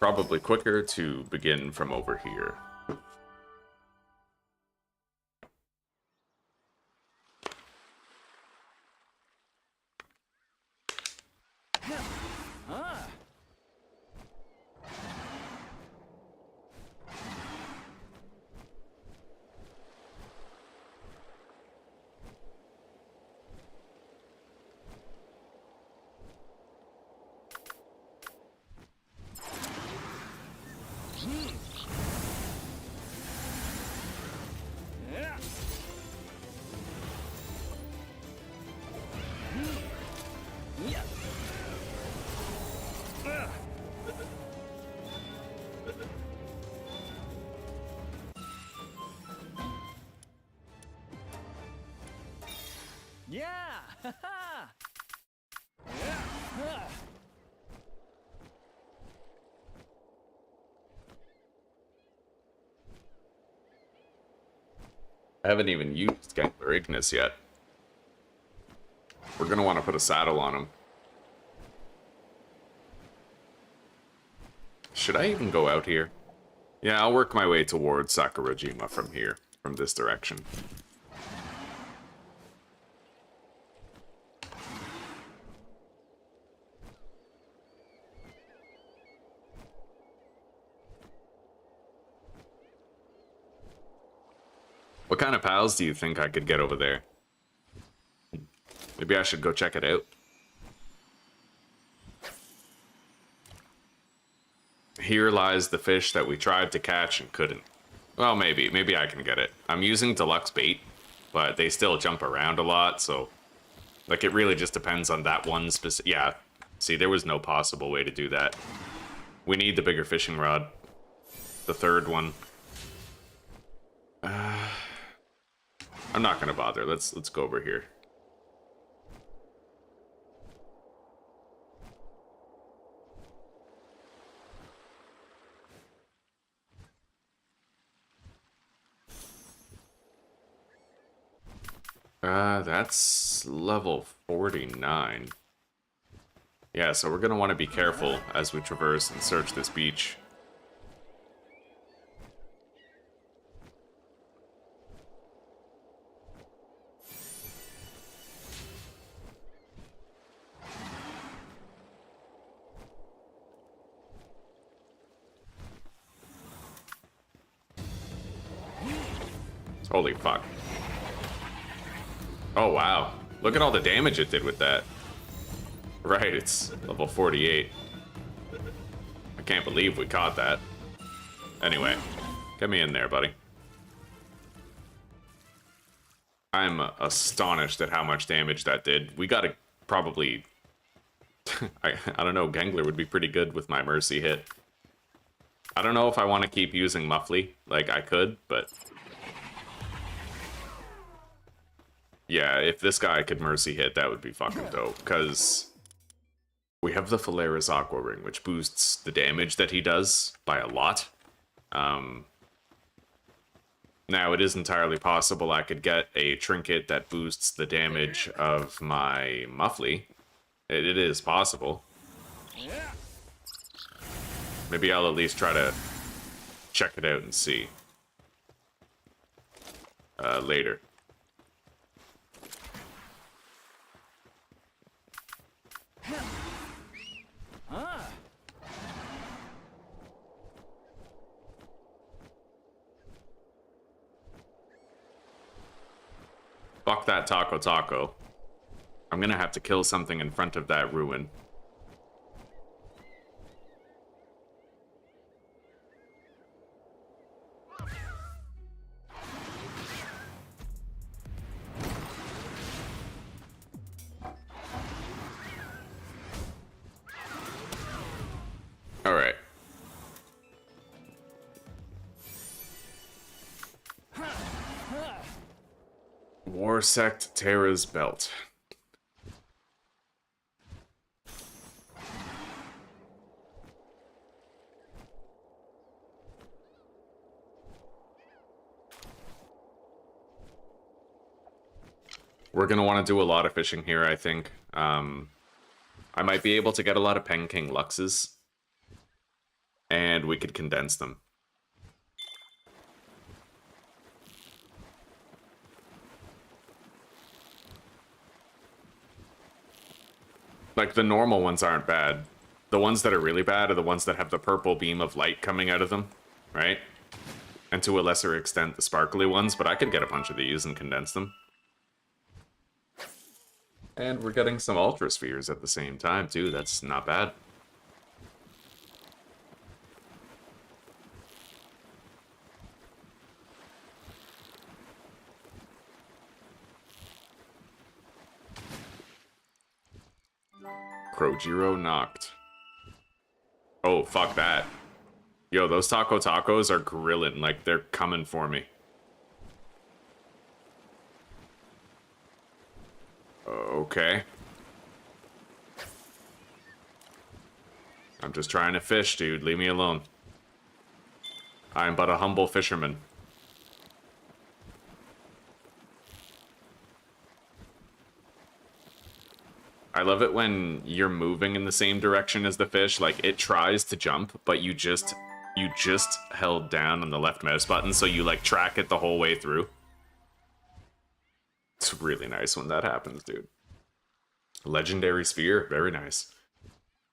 Probably quicker to begin from over here. Yeah! I haven't even used Gangler Ignis yet. We're gonna want to put a saddle on him. Should I even go out here? Yeah, I'll work my way towards Sakurajima from here, from this direction. What kind of pals do you think I could get over there? Maybe I should go check it out. Here lies the fish that we tried to catch and couldn't. Well, maybe I can get it. I'm using deluxe bait, but they still jump around a lot, so like it really just depends on that one specific. Yeah, see, there was no possible way to do that. We need the bigger fishing rod, the third one. I'm not gonna bother. Let's go over here. That's level 49. Yeah, so we're gonna want to be careful as we traverse and search this beach. Holy fuck. Oh, wow. Look at all the damage it did with that. Right, it's level 48. I can't believe we caught that. Anyway, get me in there, buddy. I'm astonished at how much damage that did. We gotta probably... I don't know, Gangler would be pretty good with my Mercy hit. I don't know if I want to keep using Muffley. Like, I could, but... yeah, if this guy could Mercy hit, that would be fucking dope, because... we have the Phalaris Aqua Ring, which boosts the damage that he does by a lot. Now, it is entirely possible I could get a trinket that boosts the damage of my Muffley. It is possible. Maybe I'll at least try to check it out and see. Later. Fuck that taco. I'm gonna have to kill something in front of that ruin. Alright. War Sect Terra's Belt. We're going to want to do a lot of fishing here, I think. I might be able to get a lot of Pen-King Luxes. And we could condense them. Like, the normal ones aren't bad. The ones that are really bad are the ones that have the purple beam of light coming out of them, right? And to a lesser extent, the sparkly ones, but I could get a bunch of these and condense them. And we're getting some Ultra Spheres at the same time, too. That's not bad. Krojiro knocked. Oh, fuck that. Yo, those tacos are grilling, like they're coming for me. Okay. I'm just trying to fish, dude. Leave me alone. I'm but a humble fisherman. I love it when you're moving in the same direction as the fish. Like, it tries to jump, but you just held down on the left mouse button, so you, like, track it the whole way through. It's really nice when that happens, dude. Legendary Sphere, very nice.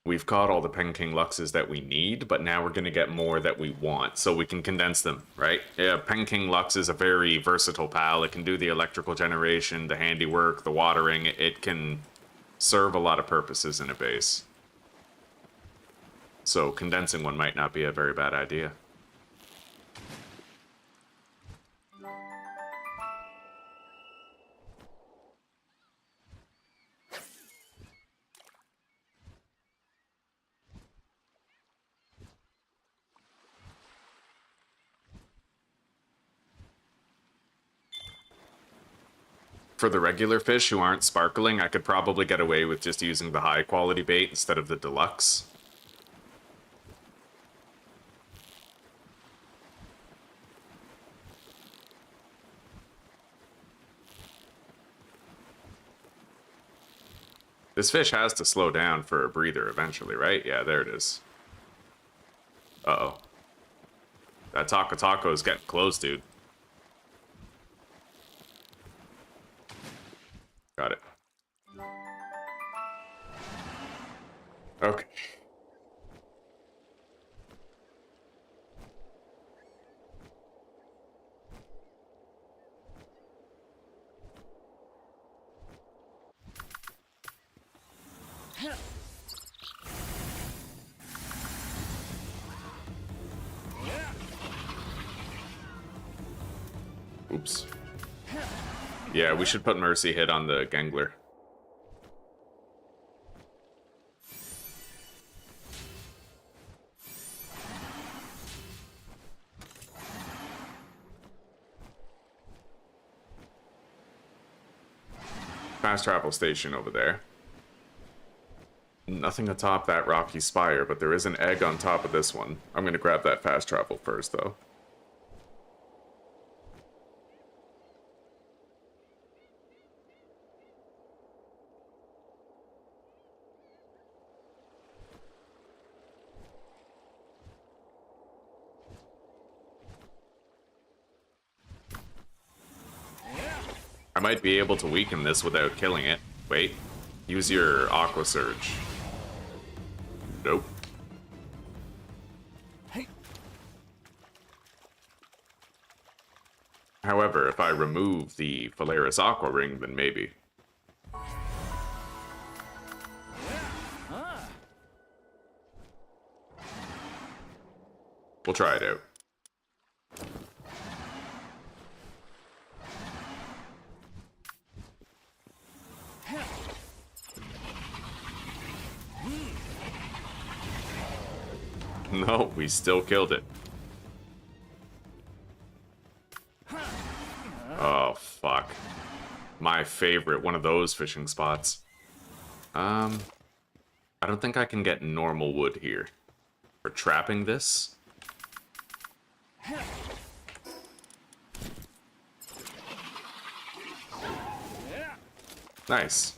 We've caught all the Pen-King Luxes that we need, but now we're going to get more that we want, so we can condense them, right? Yeah, Pen-King Lux is a very versatile pal. It can do the electrical generation, the handiwork, the watering. It can serve a lot of purposes in a base. So condensing one might not be a very bad idea. For the regular fish who aren't sparkling, I could probably get away with just using the high quality bait instead of the deluxe. This fish has to slow down for a breather eventually, right? Yeah, there it is. Uh-oh. That Taco is getting close, dude. Got it. Okay. Oops. Yeah, we should put Mercy hit on the Gangler. Fast travel station over there. Nothing atop that rocky spire, but there is an egg on top of this one. I'm gonna grab that fast travel first, though. I might be able to weaken this without killing it. Wait. Use your Aqua Surge. Nope. However, if I remove the Phalaris Aqua Ring, then maybe. We'll try it out. No, we still killed it. Oh, fuck. My favorite, one of those fishing spots. I don't think I can get normal wood here. For trapping this? Nice.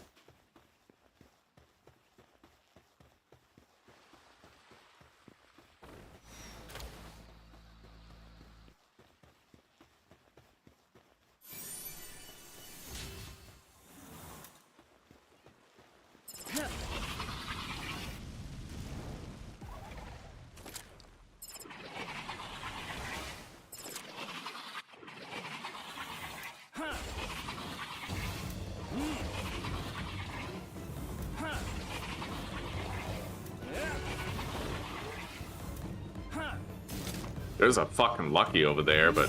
There's a fucking Lucky over there, but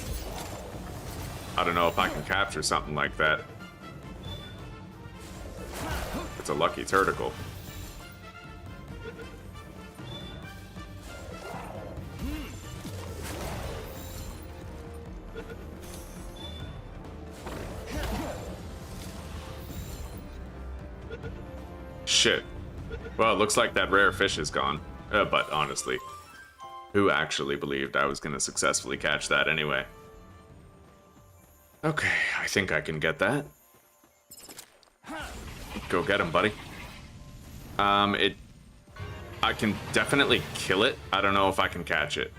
I don't know if I can capture something like that. It's a Lucky Turticle. Shit. Well, it looks like that rare fish is gone. But honestly, who actually believed I was going to successfully catch that anyway? Okay, I think I can get that. Go get him, buddy. I can definitely kill it. I don't know if I can catch it.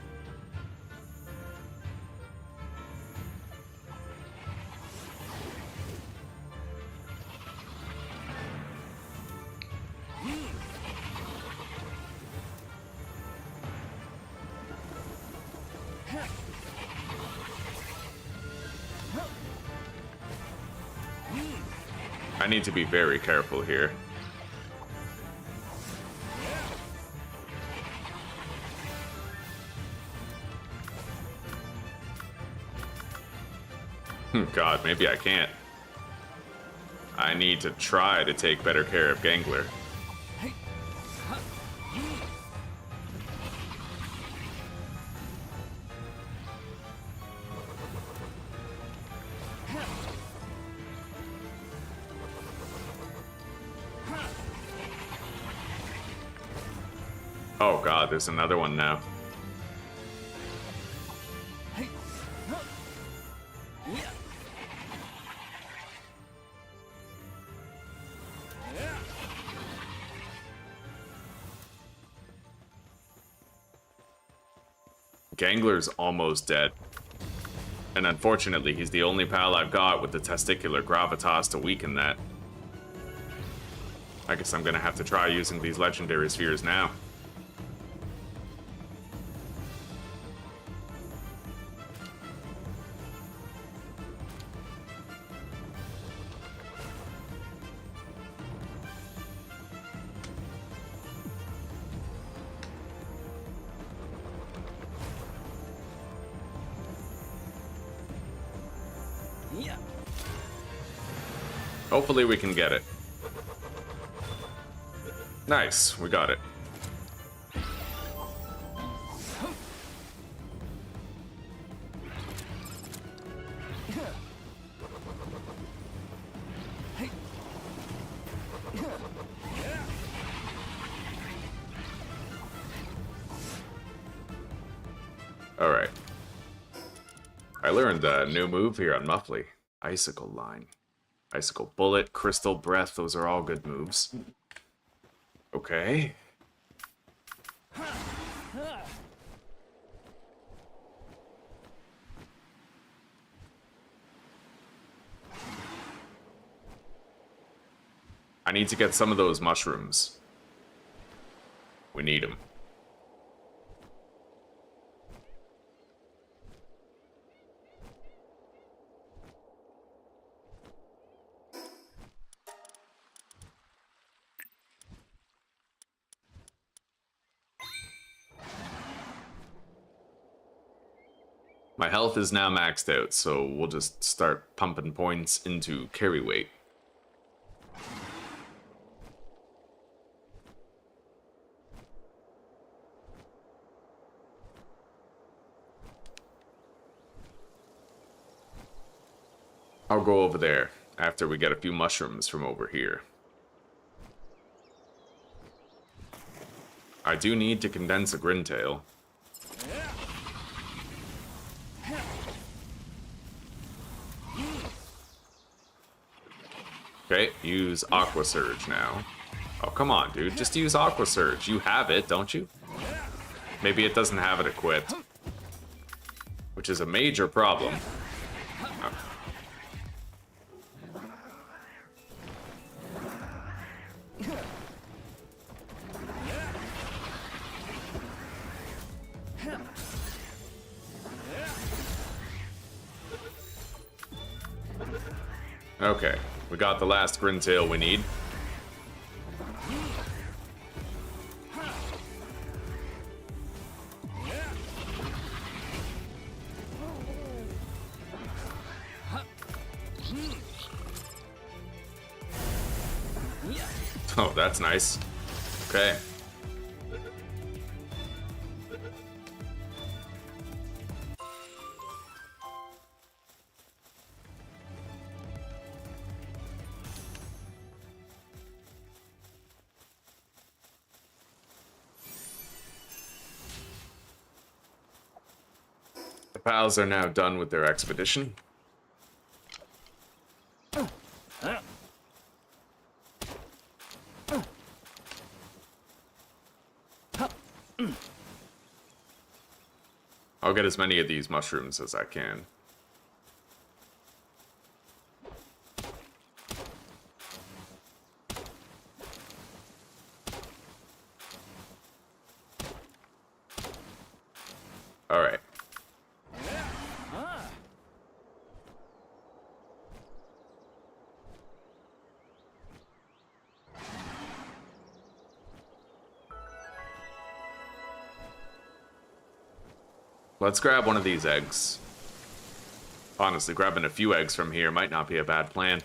I need to be very careful here. God, maybe I can't. I need to try to take better care of Gangler. Oh god, there's another one now. Gangler's almost dead. And unfortunately, he's the only pal I've got with the testicular gravitas to weaken that. I guess I'm gonna have to try using these legendary spheres now. Hopefully we can get it. Nice, we got it. Alright. I learned a new move here on Muffley. Icicle Line. Icicle Bullet, Crystal Breath, those are all good moves. Okay. I need to get some of those mushrooms. We need them. My health is now maxed out, so we'll just start pumping points into carry weight. I'll go over there after we get a few mushrooms from over here. I do need to condense a Grintail. Okay, use Aqua Surge now. Oh, come on, dude. Just use Aqua Surge. You have it, don't you? Maybe it doesn't have it equipped. Which is a major problem. Okay, we got the last Grintail we need. Oh, that's nice. Okay. The pals are now done with their expedition. I'll get as many of these mushrooms as I can. All right. Let's grab one of these eggs. Honestly, grabbing a few eggs from here might not be a bad plan.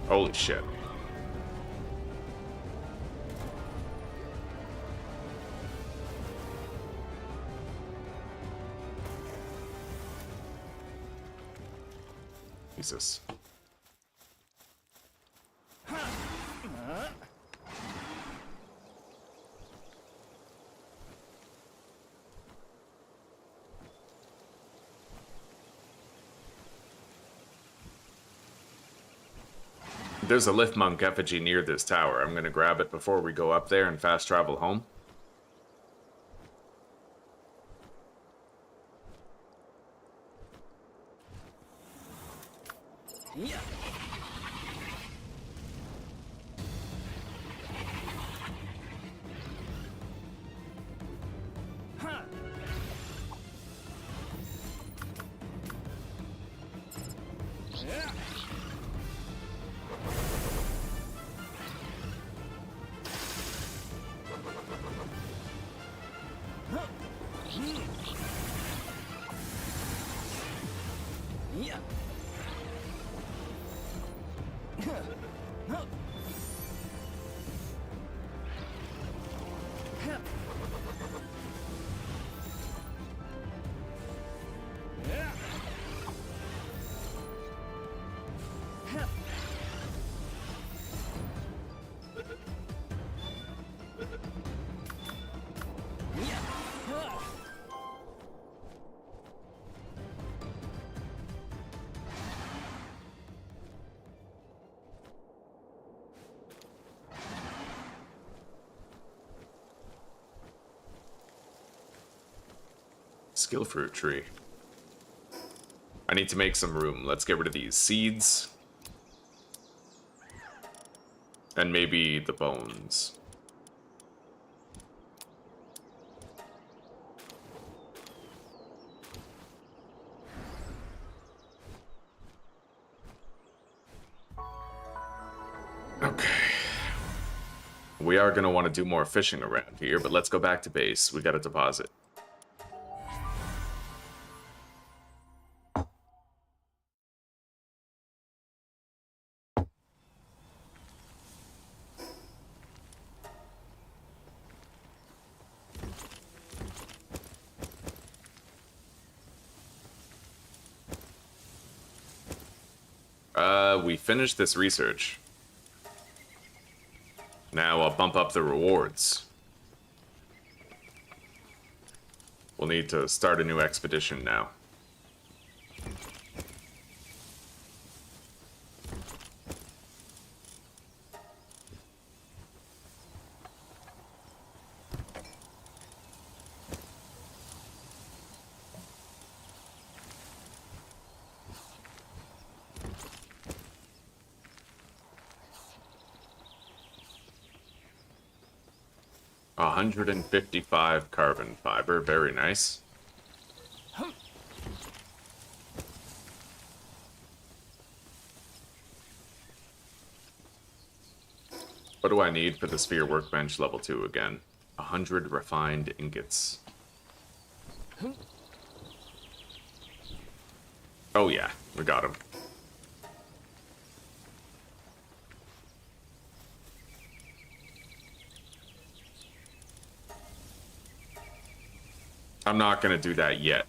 Holy shit. Jesus. There's a lift monk effigy near this tower. I'm gonna grab it before we go up there and fast travel home. Yeah. Huh. Yeah. Yeah. Skill fruit tree. I need to make some room. Let's get rid of these seeds. And maybe the bones. Okay. We are going to want to do more fishing around here, but let's go back to base. We got a deposit. We finished this research. Now I'll bump up the rewards. We'll need to start a new expedition now. $155 carbon fiber, very nice. What do I need for the sphere workbench level 2 again? 100 refined ingots. Oh yeah, we got him. I'm not gonna do that yet.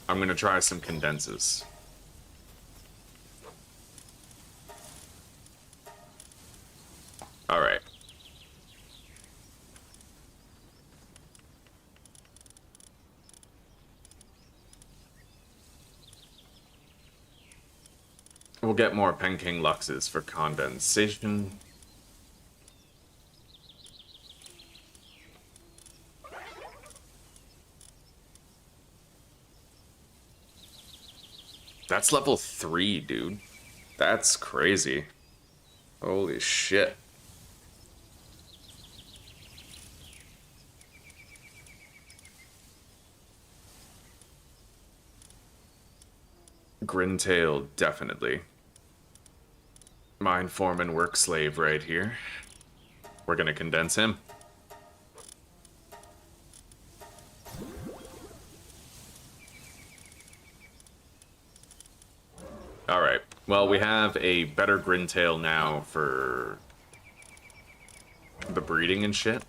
I'm gonna try some condenses. Alright. We'll get more Penking Luxes for condensation. That's level 3, dude. That's crazy. Holy shit. Grintail, definitely. Mine foreman work slave right here. We're gonna condense him. Alright. Well, we have a better Grintail now for the breeding and shit.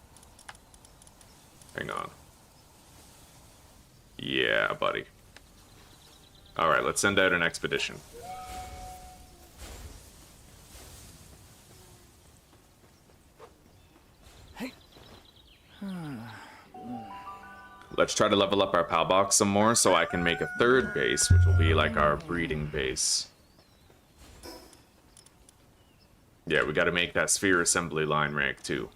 Hang on. Yeah, buddy. Alright, let's send out an expedition. Let's try to level up our Palbox some more so I can make a third base, which will be like our breeding base. Yeah, we gotta make that sphere assembly line rank too.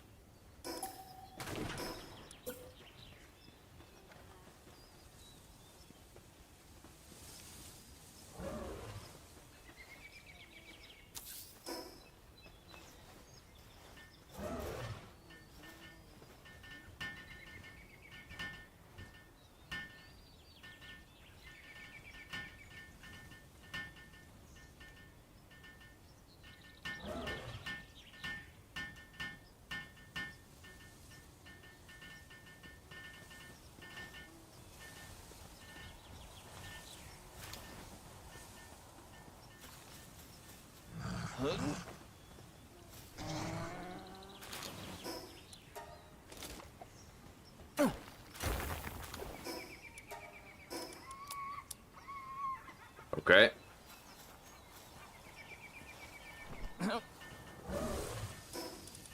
Okay.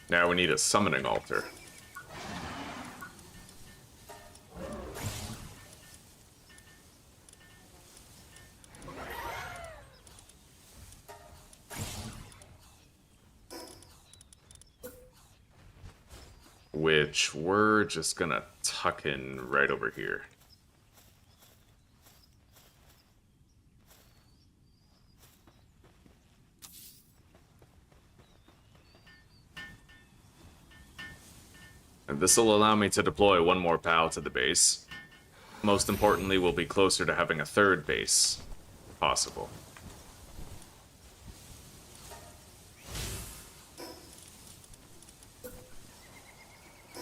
Now we need a summoning altar. Which we're just gonna tuck in right over here. And this will allow me to deploy one more PAL to the base. Most importantly, we'll be closer to having a third base possible.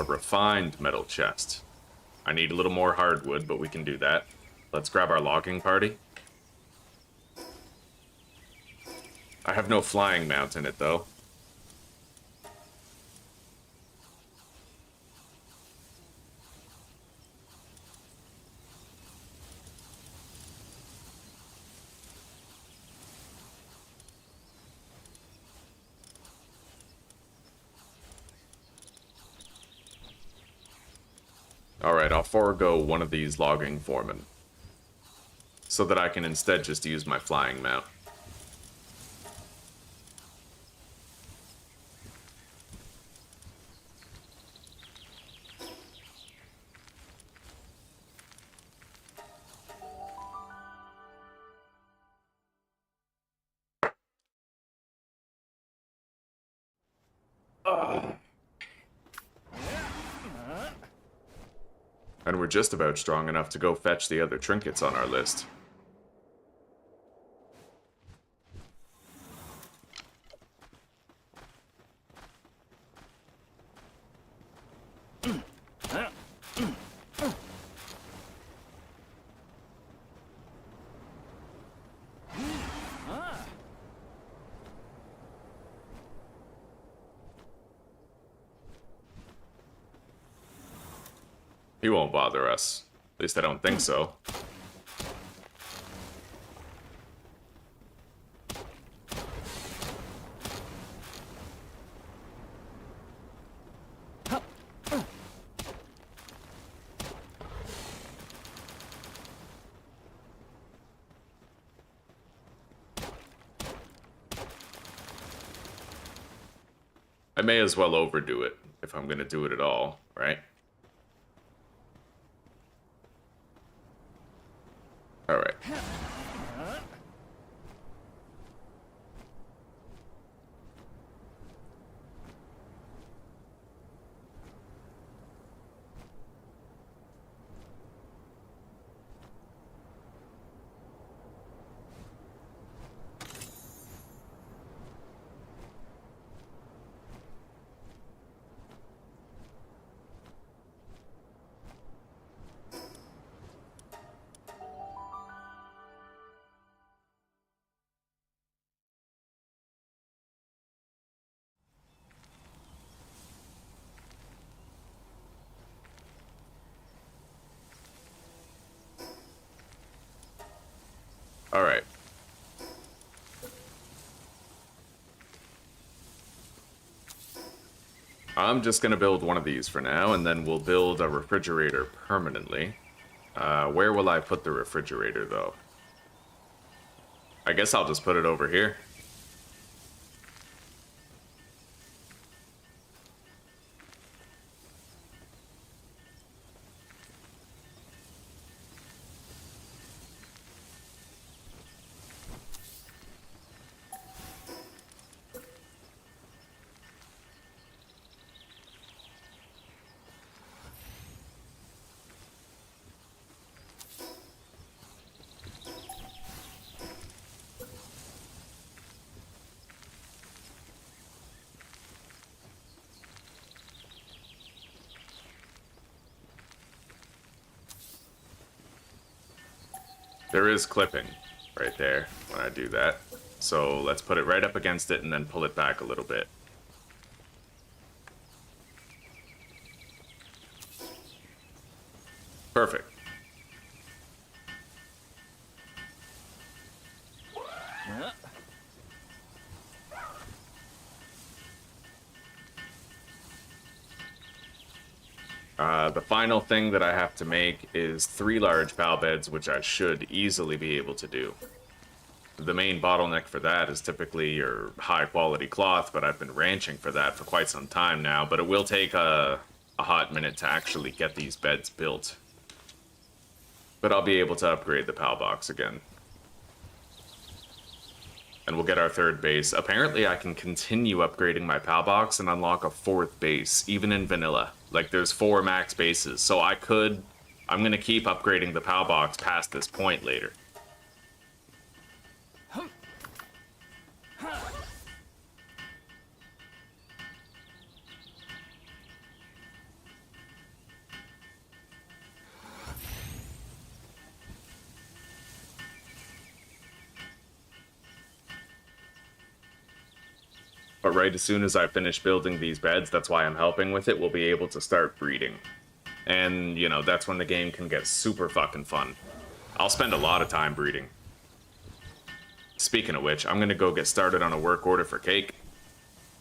A refined metal chest. I need a little more hardwood, but we can do that. Let's grab our logging party. I have no flying mount in it, though. Alright, I'll forego one of these logging foremen, so that I can instead just use my flying mount. And we're just about strong enough to go fetch the other trinkets on our list. He won't bother us. At least I don't think so. I may as well overdo it if I'm gonna do it at all, right? Alright. Alright. I'm just gonna build one of these for now, and then we'll build a refrigerator permanently. Where will I put the refrigerator, though? I guess I'll just put it over here. There is clipping right there when I do that. So let's put it right up against it and then pull it back a little bit. Perfect. The final thing that I have to make is 3 large pal beds, which I should easily be able to do. The main bottleneck for that is typically your high quality cloth, but I've been ranching for that for quite some time now, but it will take a hot minute to actually get these beds built. But I'll be able to upgrade the pal box again. And we'll get our 3rd base. Apparently I can continue upgrading my pal box and unlock a 4th base, even in vanilla. Like, there's 4 max bases, so I'm gonna keep upgrading the pal box past this point later. But right as soon as I finish building these beds, that's why I'm helping with it, we'll be able to start breeding. And, you know, that's when the game can get super fucking fun. I'll spend a lot of time breeding. Speaking of which, I'm gonna go get started on a work order for Cake.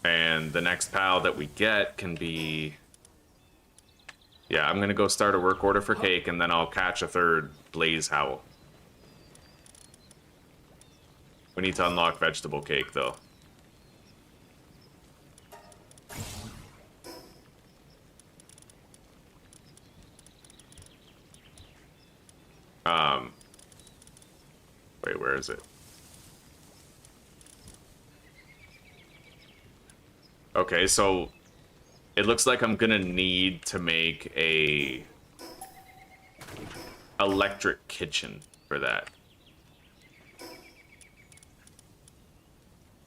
And the next pal that we get can be... Yeah, I'm gonna go start a work order for Cake, and then I'll catch a 3rd Blaze Howl. We need to unlock Vegetable Cake, though. Wait, where is it? Okay, so it looks like I'm gonna need to make a electric kitchen for that,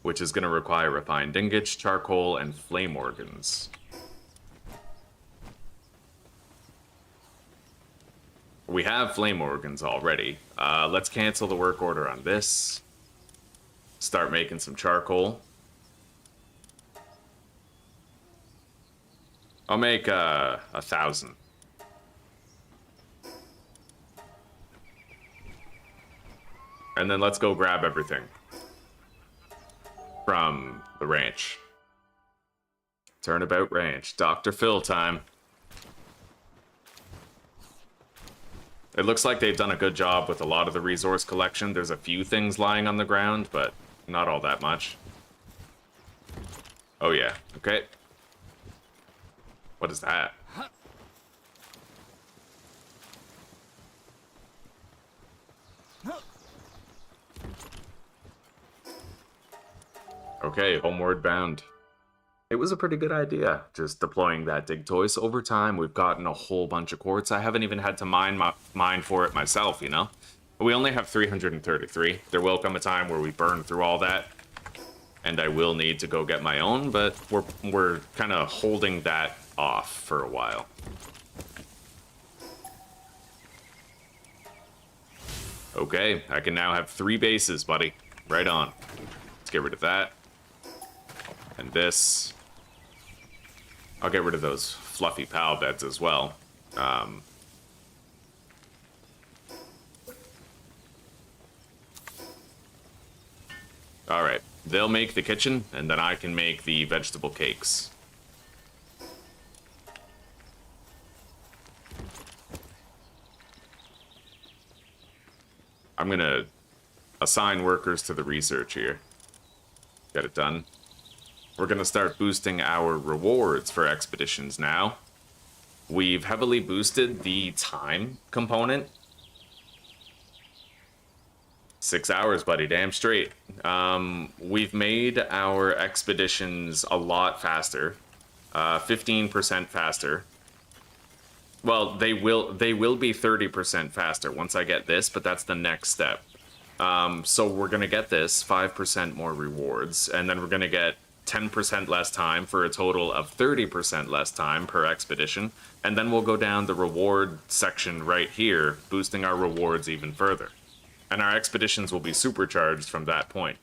which is gonna require refined ingots, charcoal, and flame organs. We have flame organs already. Let's cancel the work order on this. Start making some charcoal. I'll make 1,000. And then let's go grab everything from the ranch. Turnabout Ranch. Dr. Phil time. It looks like they've done a good job with a lot of the resource collection. There's a few things lying on the ground, but not all that much. Oh yeah, okay. What is that? Okay, homeward bound. It was a pretty good idea, just deploying that dig toy. So over time, we've gotten a whole bunch of quartz. I haven't even had to mine for it myself, you know? We only have 333. There will come a time where we burn through all that, and I will need to go get my own, but we're kind of holding that off for a while. Okay, I can now have 3 bases, buddy. Right on. Let's get rid of that. And this. I'll get rid of those fluffy pal beds as well. Alright, they'll make the kitchen, and then I can make the vegetable cakes. I'm gonna assign workers to the research here. Get it done. We're gonna start boosting our rewards for expeditions now. We've heavily boosted the time component. 6 hours, buddy, damn straight. We've made our expeditions a lot faster. 15% faster. Well, they will be 30% faster once I get this, but that's the next step. So we're gonna get this 5% more rewards, and then we're gonna get 10% less time for a total of 30% less time per expedition, and then we'll go down the reward section right here, boosting our rewards even further. And our expeditions will be supercharged from that point.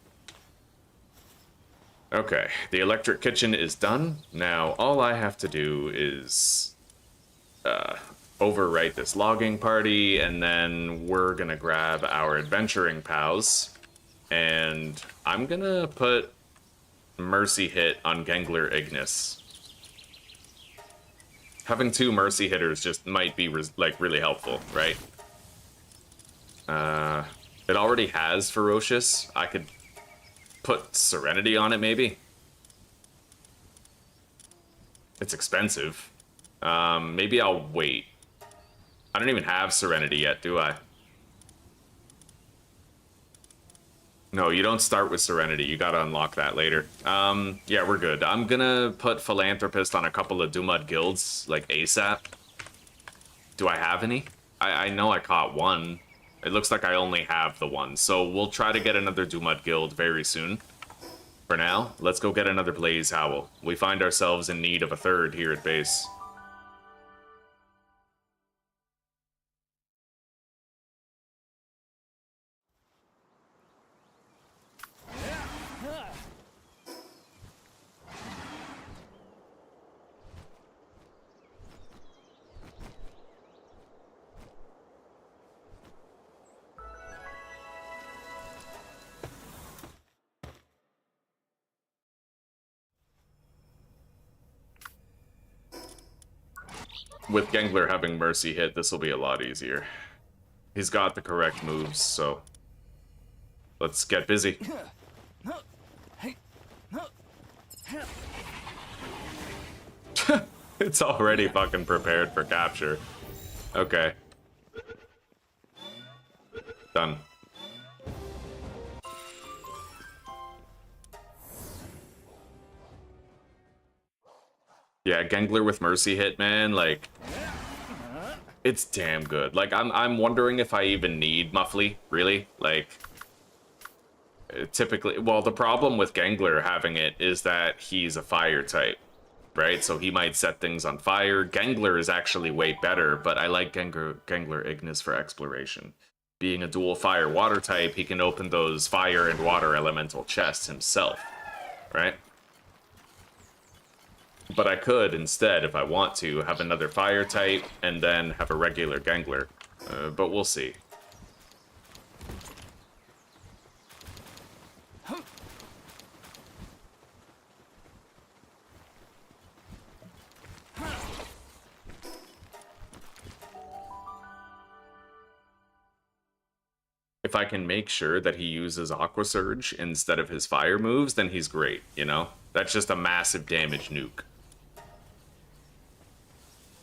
Okay, the electric kitchen is done. Now, all I have to do is overwrite this logging party, and then we're gonna grab our adventuring pals, and I'm gonna put Mercy Hit on Gengler Ignis. Having 2 Mercy Hitters just might be like really helpful, right? It already has Ferocious. I could put Serenity on it, maybe. It's expensive. Maybe I'll wait. I don't even have Serenity yet, do I? No, you don't start with Serenity. You gotta unlock that later. Yeah, we're good. I'm gonna put Philanthropist on a couple of Dumud guilds, like ASAP. Do I have any? I know I caught one. It looks like I only have the one. So we'll try to get another Dumud guild very soon. For now, let's go get another Blaze Howl. We find ourselves in need of a third here at base. With Gengler having Mercy Hit, this will be a lot easier. He's got the correct moves, so let's get busy. It's already fucking prepared for capture. Okay. Done. Yeah, Gengler with Mercy Hit, man, like, it's damn good. Like, I'm wondering if I even need Muffly, really. Like, typically, well, the problem with Gengler having it is that he's a fire type, right? So he might set things on fire. Gengler is actually way better, but I like Gengler Ignis for exploration. Being a dual fire-water type, he can open those fire and water elemental chests himself, right? But I could, instead, if I want to, have another fire type and then have a regular Gengler. But we'll see. If I can make sure that he uses Aqua Surge instead of his fire moves, then he's great, you know? That's just a massive damage nuke.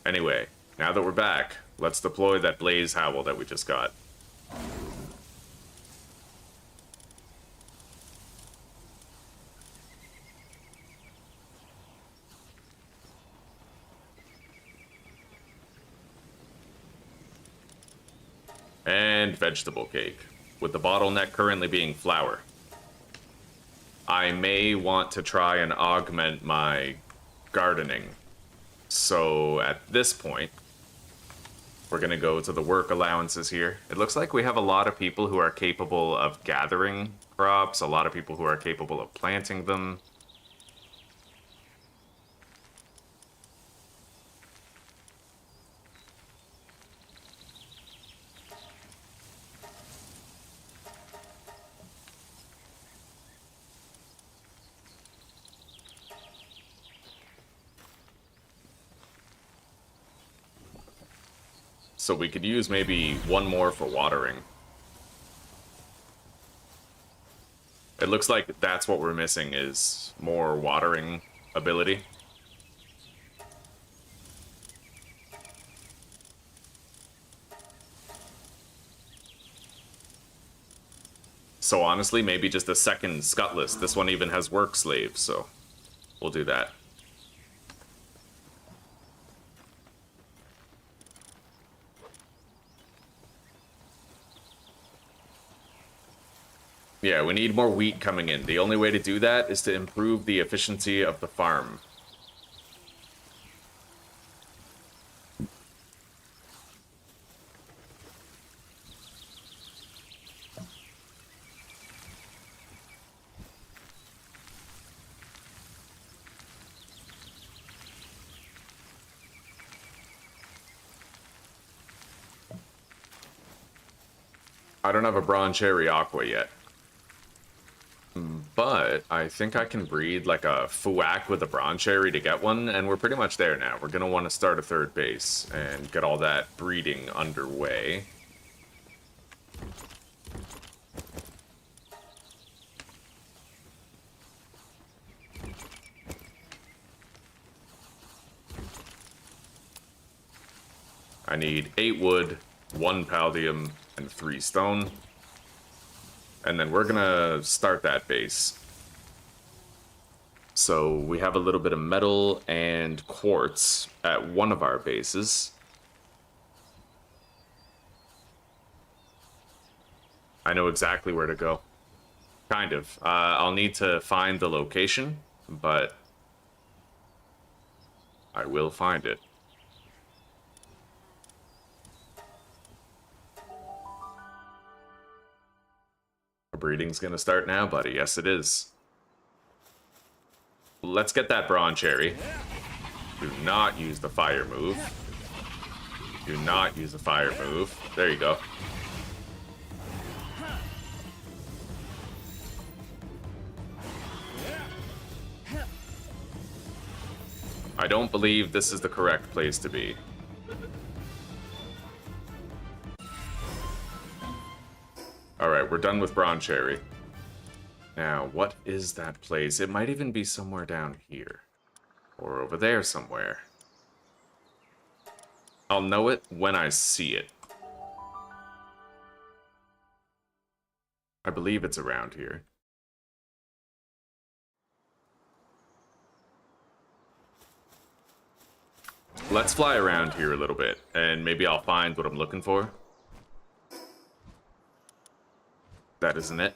Anyway, now that we're back, let's deploy that Blaze Howl that we just got. And vegetable cake, with the bottleneck currently being flour. I may want to try and augment my gardening. So at this point, we're gonna go to the work allowances here. It looks like we have a lot of people who are capable of gathering crops, a lot of people who are capable of planting them. So we could use maybe one more for watering. It looks like that's what we're missing, is more watering ability. So honestly, maybe just a second scutless. This one even has work slaves, so we'll do that. Yeah, we need more wheat coming in. The only way to do that is to improve the efficiency of the farm. I don't have a Bronze Cherry Aqua yet. But I think I can breed like a Fuak with a Bronze Cherry to get one, and we're pretty much there now. We're going to want to start a third base and get all that breeding underway. I need 8 wood, 1 paldium, and 3 stone. And then we're gonna start that base. So we have a little bit of metal and quartz at one of our bases. I know exactly where to go. Kind of. I'll need to find the location, but I will find it. Breeding's gonna start now, buddy. Yes, it is. Let's get that Bronze Cherry. Do not use the fire move. Do not use the fire move. There you go. I don't believe this is the correct place to be. Alright, we're done with Bronze Cherry. Now, what is that place? It might even be somewhere down here. Or over there somewhere. I'll know it when I see it. I believe it's around here. Let's fly around here a little bit, and maybe I'll find what I'm looking for. That isn't it.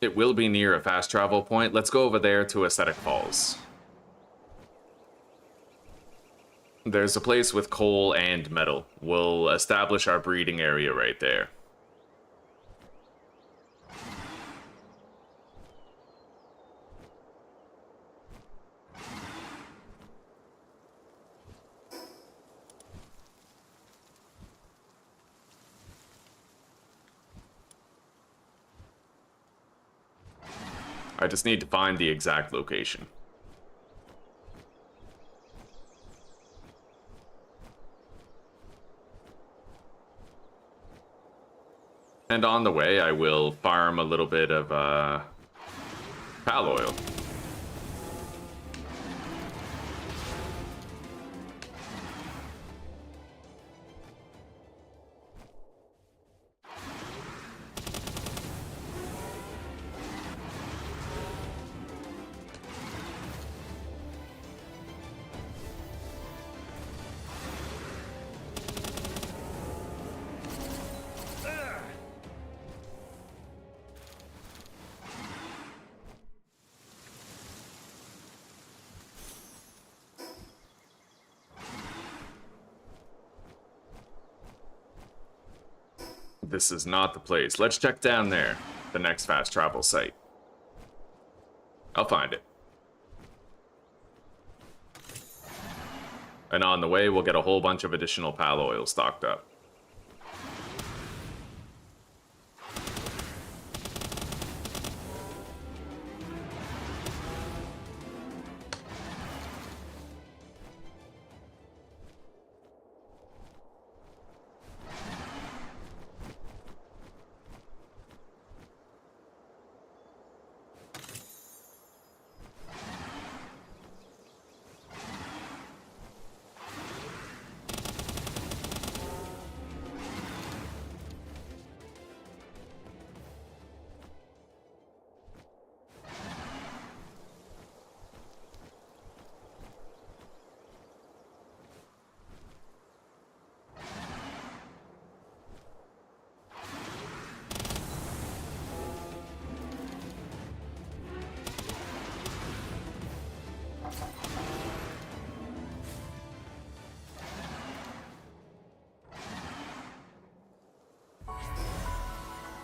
It will be near a fast travel point. Let's go over there to Ascetic Falls. There's a place with coal and metal. We'll establish our breeding area right there. I just need to find the exact location. And on the way, I will farm a little bit of pal oil. This is not the place. Let's check down there. The next fast travel site. I'll find it. And on the way, we'll get a whole bunch of additional pal oil stocked up.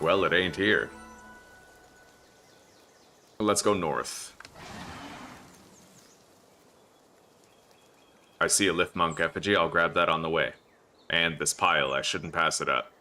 Well, it ain't here. Let's go north. I see a Lift Monk effigy, I'll grab that on the way. And this pile, I shouldn't pass it up.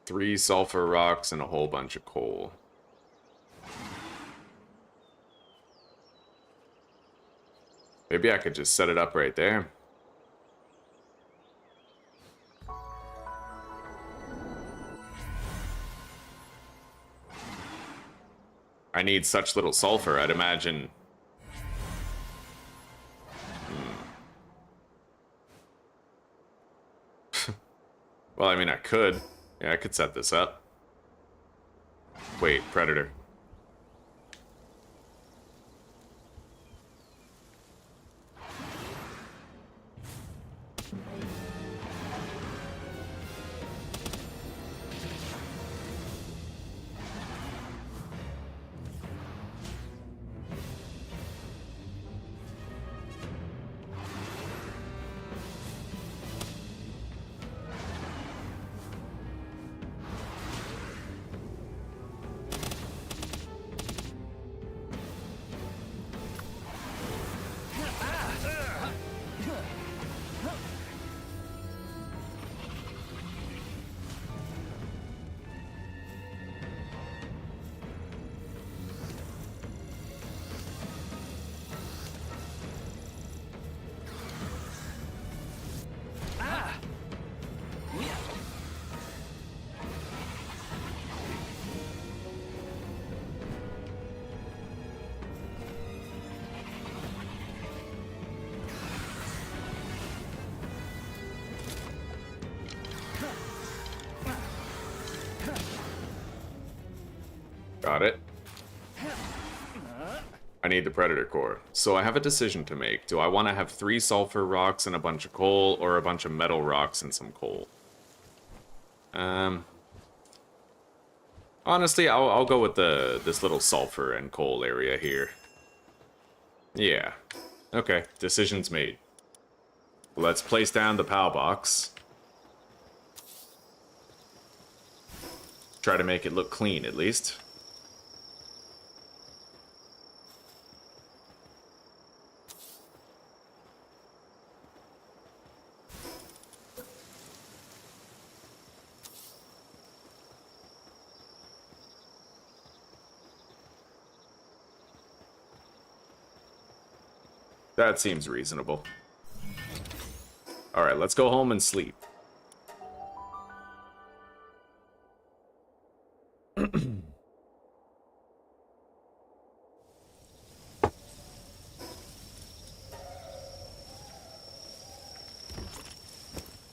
Three sulfur rocks and a whole bunch of coal. Maybe I could just set it up right there. I need such little sulfur, I'd imagine. Well, I mean, I could. Yeah, I could set this up. Wait, Predator. Got it. I need the Predator core. So I have a decision to make. Do I want to have 3 sulfur rocks and a bunch of coal, or a bunch of metal rocks and some coal? Honestly, I'll go with this little sulfur and coal area here. Yeah. Okay, decision's made. Let's place down the PAL box. Try to make it look clean, at least. That seems reasonable. Alright, let's go home and sleep.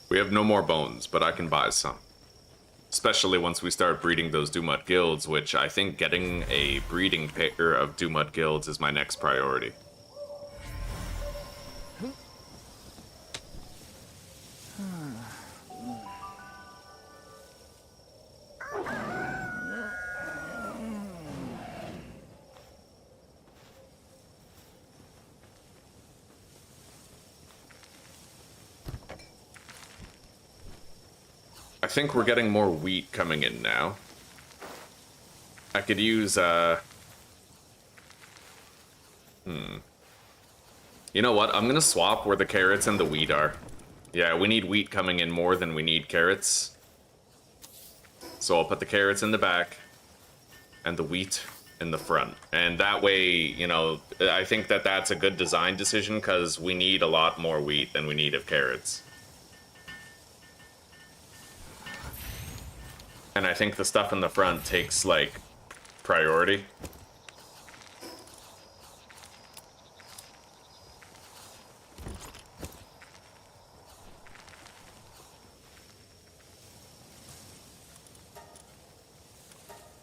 We have no more bones, but I can buy some. Especially once we start breeding those Dumut guilds, which I think getting a breeding pair of Dumut guilds is my next priority. I think we're getting more wheat coming in now. I could use, You know what? I'm gonna swap where the carrots and the wheat are. Yeah, we need wheat coming in more than we need carrots. So I'll put the carrots in the back, and the wheat in the front. And that way, you know, I think that that's a good design decision because we need a lot more wheat than we need of carrots. And I think the stuff in the front takes, like, priority.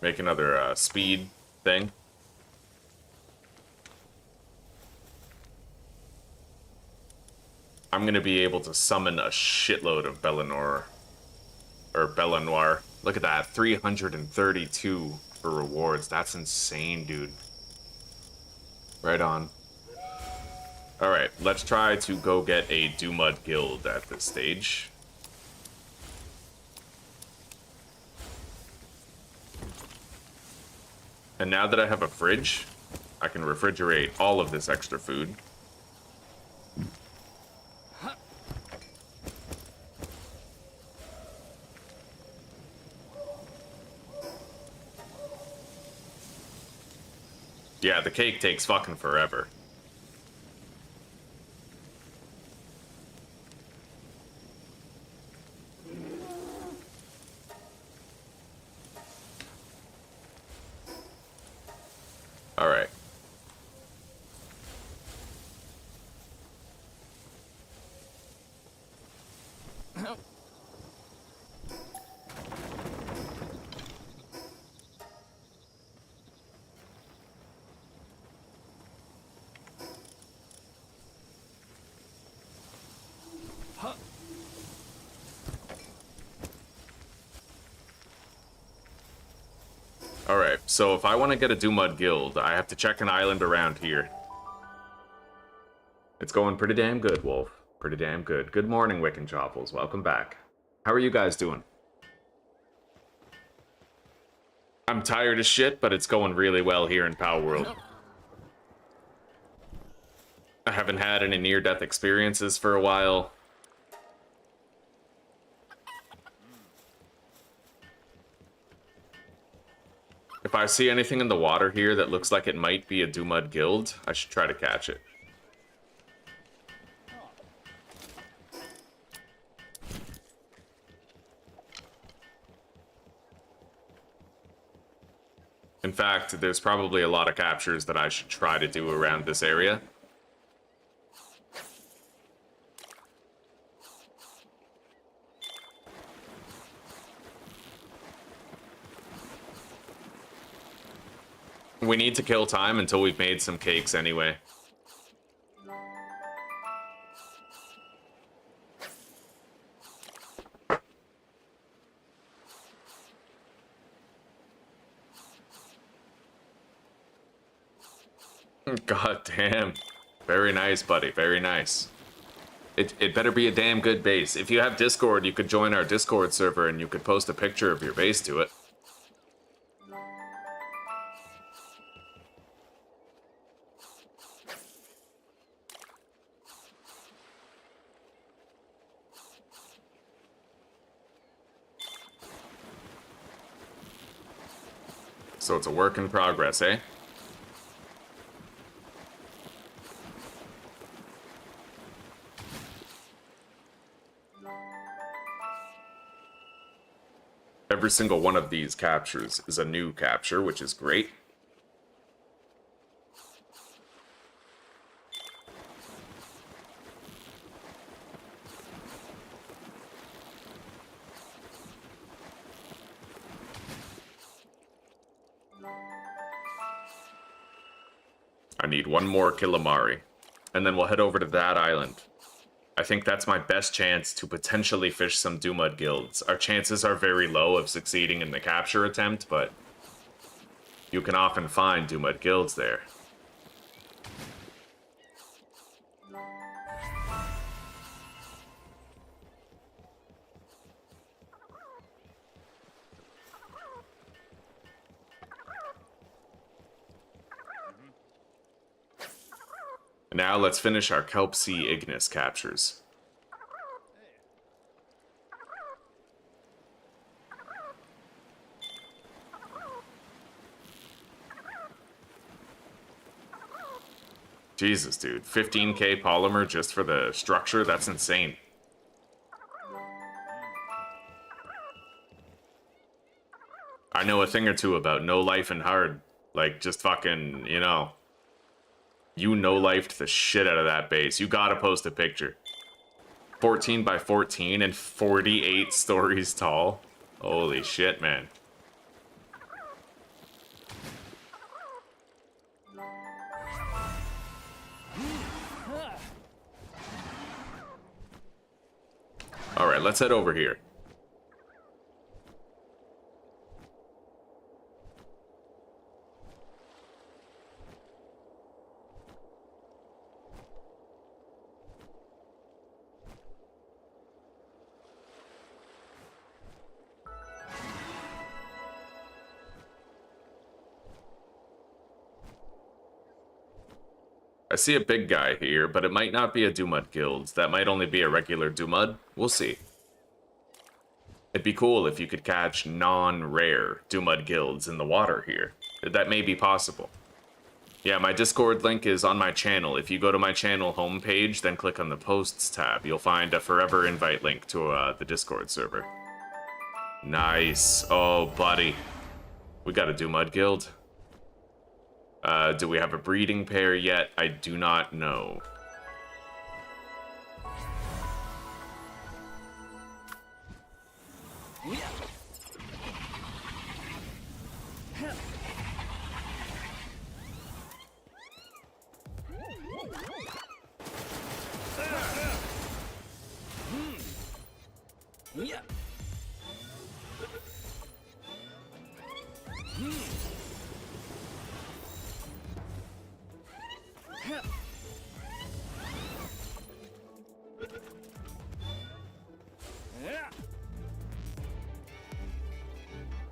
Make another speed thing. I'm gonna be able to summon a shitload of Bellanor. Or Bellanoir. Look at that, 332 for rewards. That's insane, dude. Right on. Alright, let's try to go get a Dumud Guild at this stage. And now that I have a fridge, I can refrigerate all of this extra food. Yeah, the cake takes fucking forever. All right. Alright, so if I want to get a Dumud Guild, I have to check an island around here. It's going pretty damn good, Wolf. Pretty damn good. Good morning, Wiccan Chopples. Welcome back. How are you guys doing? I'm tired as shit, but it's going really well here in Palworld. I haven't had any near-death experiences for a while. If I see anything in the water here that looks like it might be a Dumud Guild, I should try to catch it. In fact, there's probably a lot of captures that I should try to do around this area. We need to kill time until we've made some cakes anyway. God damn. Very nice, buddy. Very nice. It better be a damn good base. If you have Discord, you could join our Discord server and you could post a picture of your base to it. So it's a work in progress, eh? Every single one of these captures is a new capture, which is great. I need one more Killamari, and then we'll head over to that island. I think that's my best chance to potentially fish some Dumud Guilds. Our chances are very low of succeeding in the capture attempt, but you can often find Dumud Guilds there. Now let's finish our Kelp Sea Ignis captures. Jesus, dude. 15k polymer just for the structure? That's insane. I know a thing or two about no life and hard. Like, just fucking, you know. You no-lifed the shit out of that base. You gotta post a picture. 14 by 14 and 48 stories tall. Holy shit, man. Alright, let's head over here. I see a big guy here, but it might not be a Dumud guild. That might only be a regular Dumud. We'll see. It'd be cool if you could catch non-rare Dumud guilds in the water here. That may be possible. Yeah, my Discord link is on my channel. If you go to my channel homepage, then click on the Posts tab, you'll find a forever invite link to the Discord server. Nice. Oh, buddy. We got a Dumud guild. Do we have a breeding pair yet? I do not know.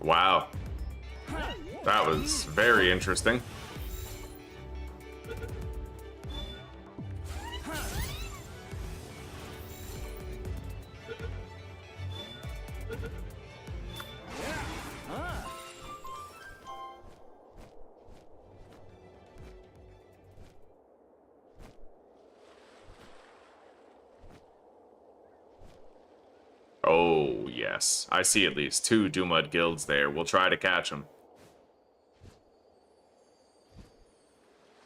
Wow. That was very interesting. Oh, yes. I see at least 2 Dumud guilds there. We'll try to catch them.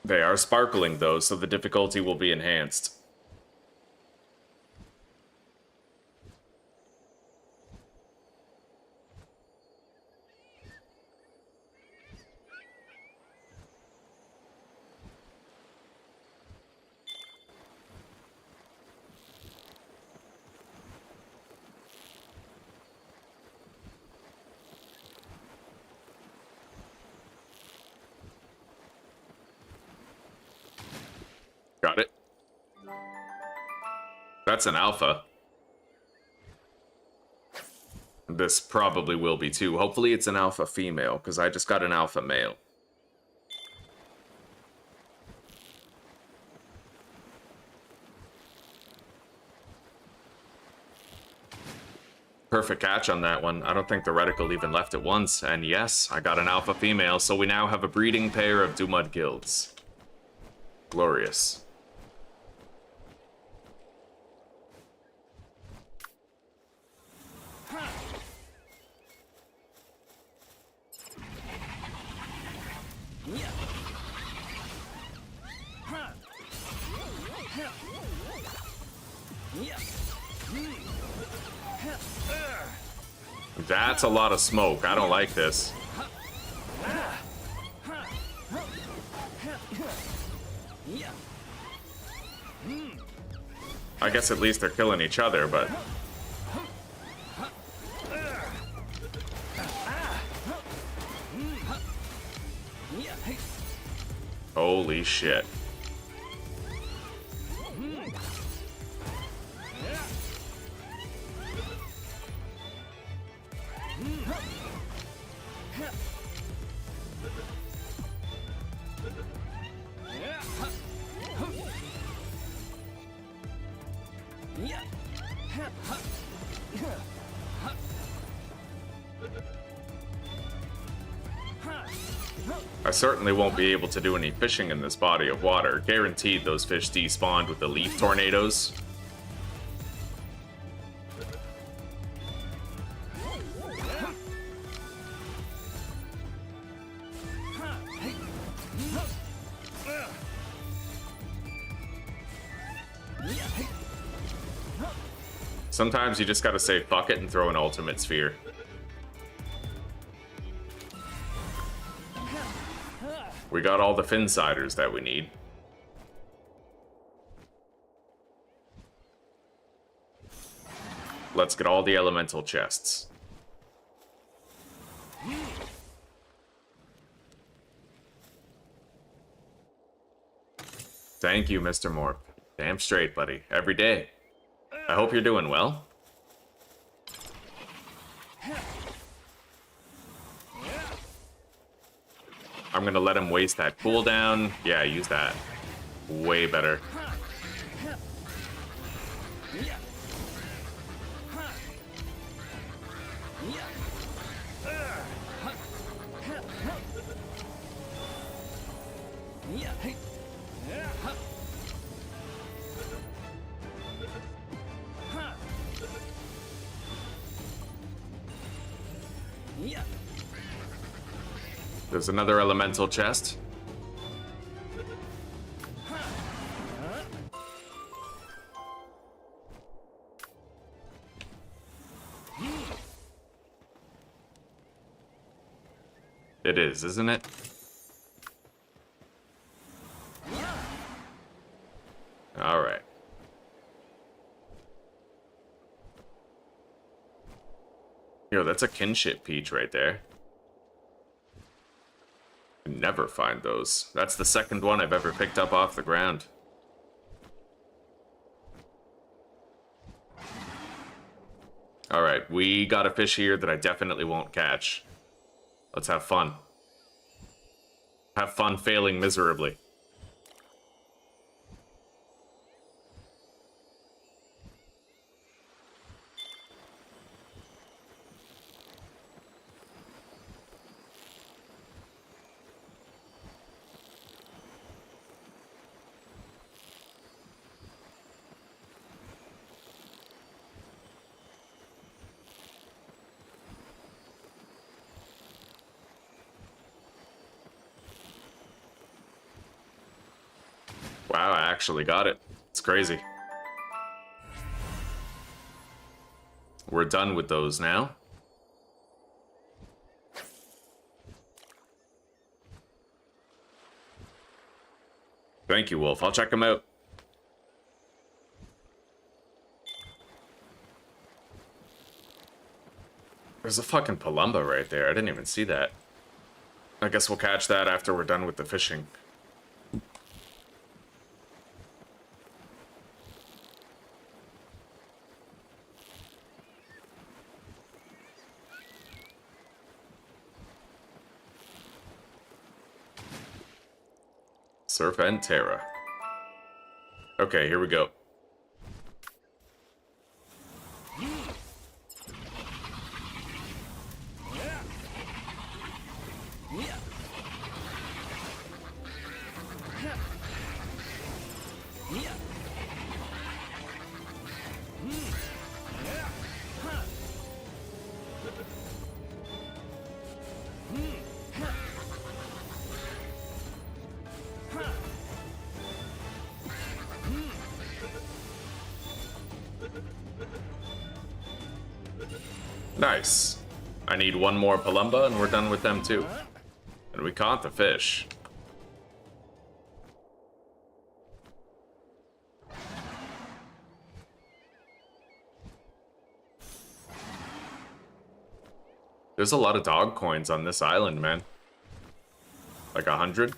They are sparkling, though, so the difficulty will be enhanced. Got it. That's an alpha. This probably will be too. Hopefully it's an alpha female, because I just got an alpha male. Perfect catch on that one. I don't think the reticle even left it once. And yes, I got an alpha female, so we now have a breeding pair of Dumud guilds. Glorious. That's a lot of smoke. I don't like this. I guess at least they're killing each other, but... Holy shit. I certainly won't be able to do any fishing in this body of water. Guaranteed those fish despawned with the leaf tornadoes. Sometimes you just gotta say fuck it and throw an ultimate sphere. We got all the Finsiders that we need. Let's get all the elemental chests. Thank you, Mr. Morp. Damn straight, buddy. Every day. I hope you're doing well. I'm gonna let him waste that cooldown. Yeah, use that. Way better. There's another elemental chest. It is, isn't it? All right. Yo, that's a kinship peach right there. Never find those. That's the second one I've ever picked up off the ground. Alright, we got a fish here that I definitely won't catch. Let's have fun. Have fun failing miserably. Wow, I actually got it. It's crazy. We're done with those now. Thank you, Wolf. I'll check them out. There's a fucking Palumba right there. I didn't even see that. I guess we'll catch that after we're done with the fishing. Surf and Terra. Okay, here we go. Nice. I need one more Palumba and we're done with them too. And we caught the fish. There's a lot of dog coins on this island, man. Like 100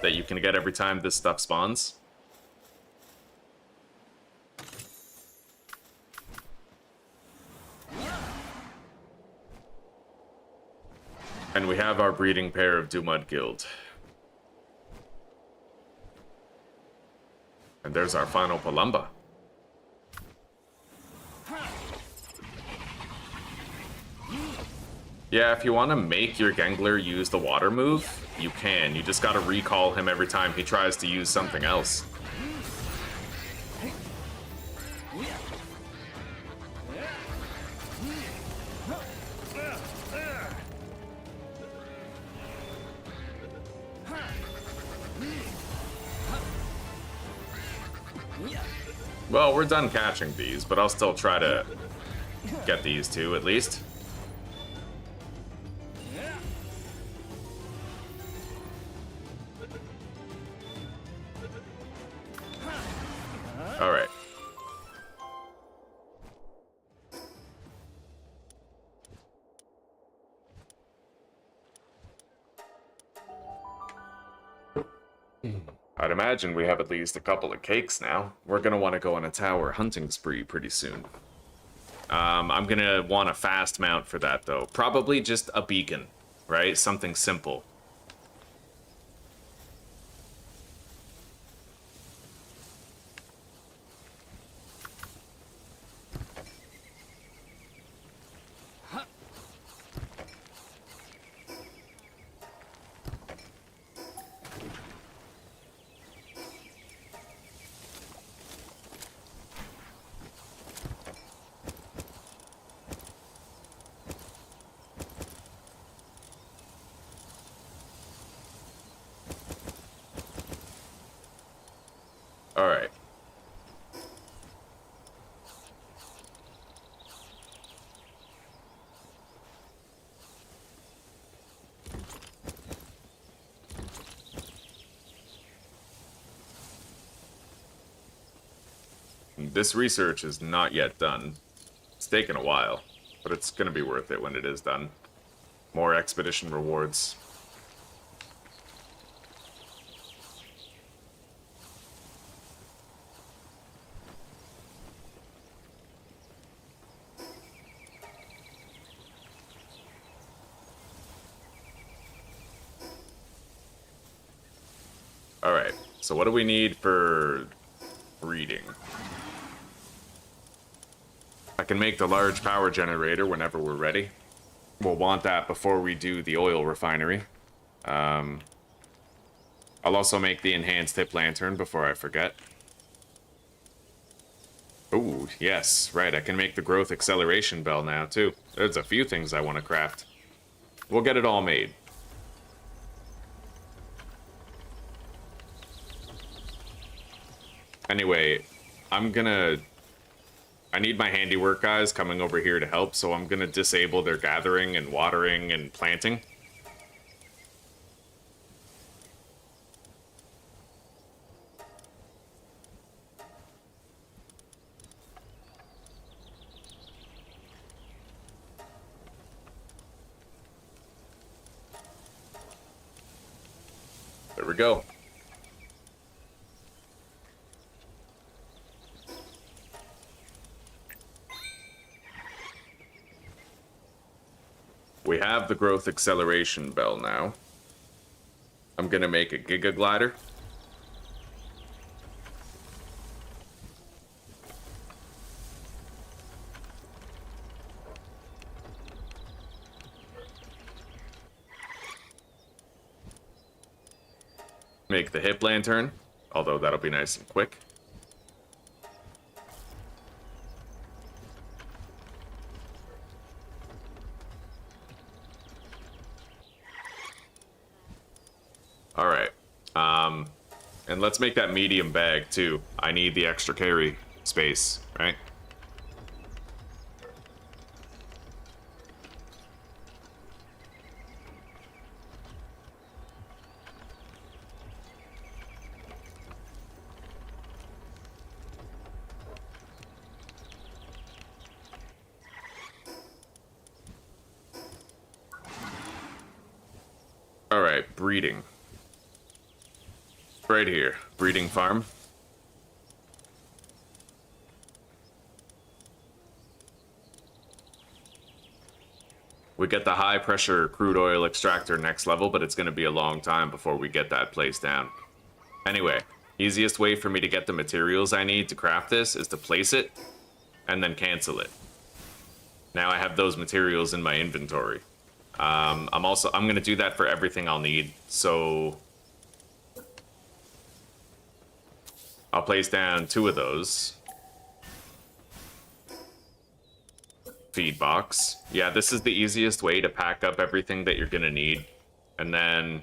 that you can get every time this stuff spawns. And we have our breeding pair of Dumud Guild. And there's our final Palumba. Yeah, if you want to make your Gengler use the water move, you can. You just gotta recall him every time he tries to use something else. Well, we're done catching these, but I'll still try to get these two, at least. Alright. I'd imagine we have at least a couple of cakes now. We're gonna want to go on a tower hunting spree pretty soon. I'm gonna want a fast mount for that, though. Probably just a beacon, right? Something simple. Alright. This research is not yet done. It's taken a while, but it's gonna be worth it when it is done. More expedition rewards. Alright, so what do we need for breeding? I can make the large power generator whenever we're ready. We'll want that before we do the oil refinery. I'll also make the enhanced hip lantern before I forget. Ooh, yes, right, I can make the growth acceleration bell now, too. There's a few things I want to craft. We'll get it all made. Anyway, I need my handiwork guys coming over here to help, so I'm gonna disable their gathering and watering and planting. There we go. We have the growth acceleration bell now. I'm gonna make a Giga Glider. Make the hip lantern, although that'll be nice and quick. Alright, and let's make that medium bag too. I need the extra carry space, right? Alright, breeding. Right here, breeding farm. We get the high pressure crude oil extractor next level, but it's going to be a long time before we get that place down. Anyway, easiest way for me to get the materials I need to craft this is to place it and then cancel it. Now I have those materials in my inventory. I'm gonna do that for everything I'll need. So I'll place down 2 of those. Feed box. Yeah, this is the easiest way to pack up everything that you're gonna need. And then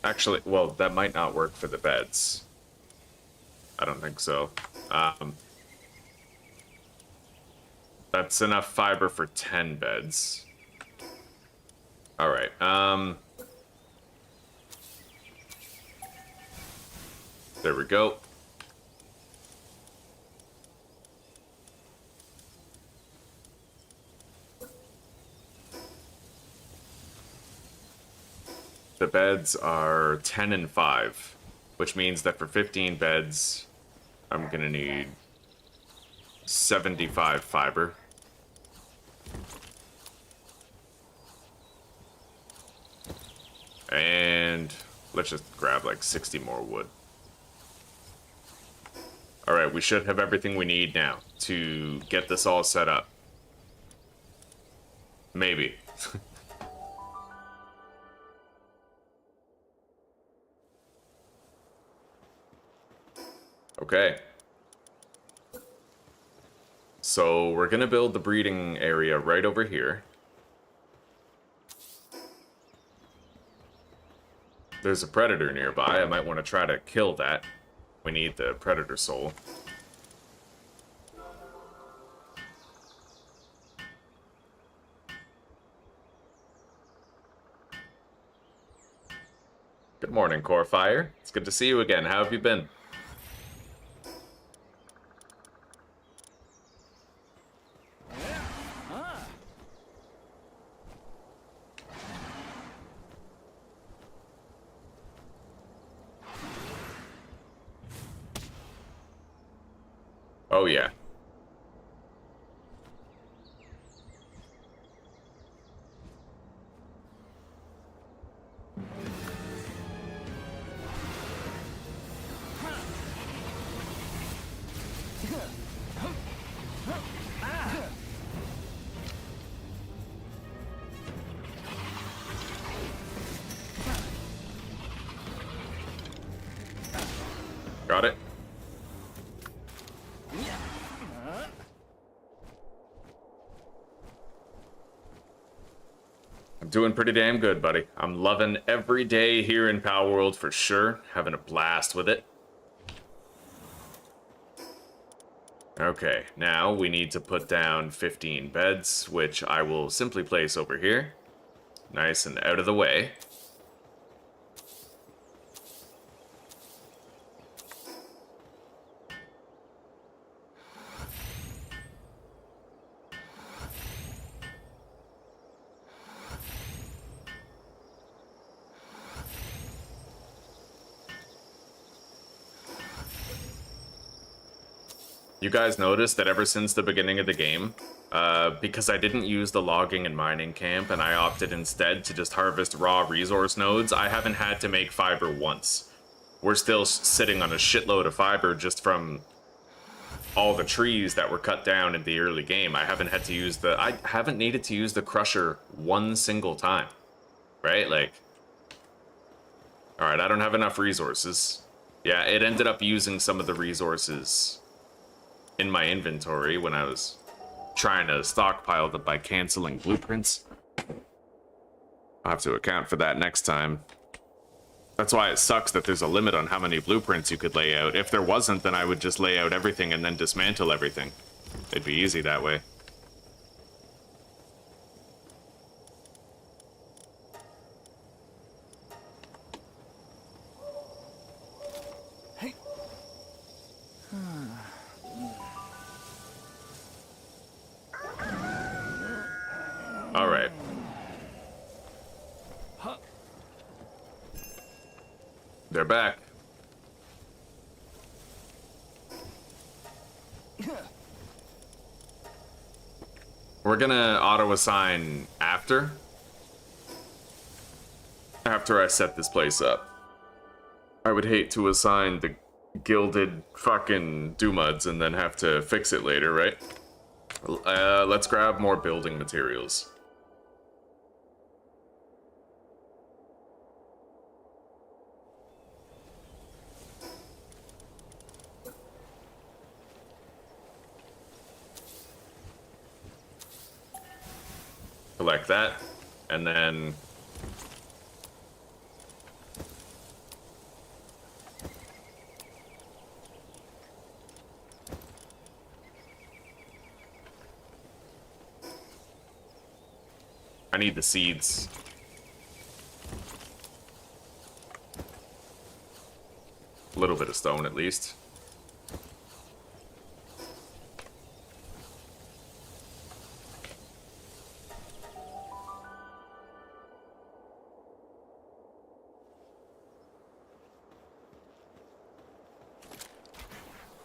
actually, well, that might not work for the beds. I don't think so. That's enough fiber for 10 beds. Alright, there we go. The beds are 10 and 5, which means that for 15 beds, I'm gonna need 75 fiber. And let's just grab like 60 more wood. Alright, we should have everything we need now to get this all set up. Maybe. Okay. So we're gonna build the breeding area right over here. There's a predator nearby. I might want to try to kill that. We need the predator soul. Good morning, Corefire. It's good to see you again. How have you been? Oh, yeah. Got it. I'm doing pretty damn good, buddy. I'm loving every day here in Palworld for sure. Having a blast with it. Okay, now we need to put down 15 beds, which I will simply place over here. Nice and out of the way. You guys noticed that ever since the beginning of the game, because I didn't use the logging and mining camp and I opted instead to just harvest raw resource nodes, I haven't had to make fiber once. We're still sitting on a shitload of fiber just from all the trees that were cut down in the early game. I haven't needed to use the crusher one single time, right? Like, all right, I don't have enough resources. Yeah, it ended up using some of the resources in my inventory when I was trying to stockpile them by canceling blueprints. I'll have to account for that next time. That's why it sucks that there's a limit on how many blueprints you could lay out. If there wasn't, then I would just lay out everything and then dismantle everything. It'd be easy that way. All right. They're back. We're gonna auto-assign after I set this place up. I would hate to assign the gilded fucking doomuds and then have to fix it later, right? Let's grab more building materials. Collect that, and then I need the seeds. A little bit of stone at least.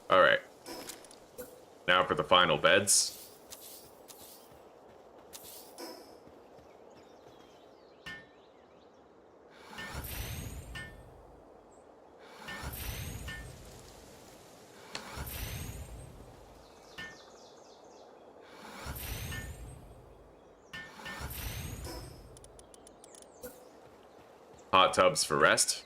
Alright. Now for the final beds. Hot tubs for rest.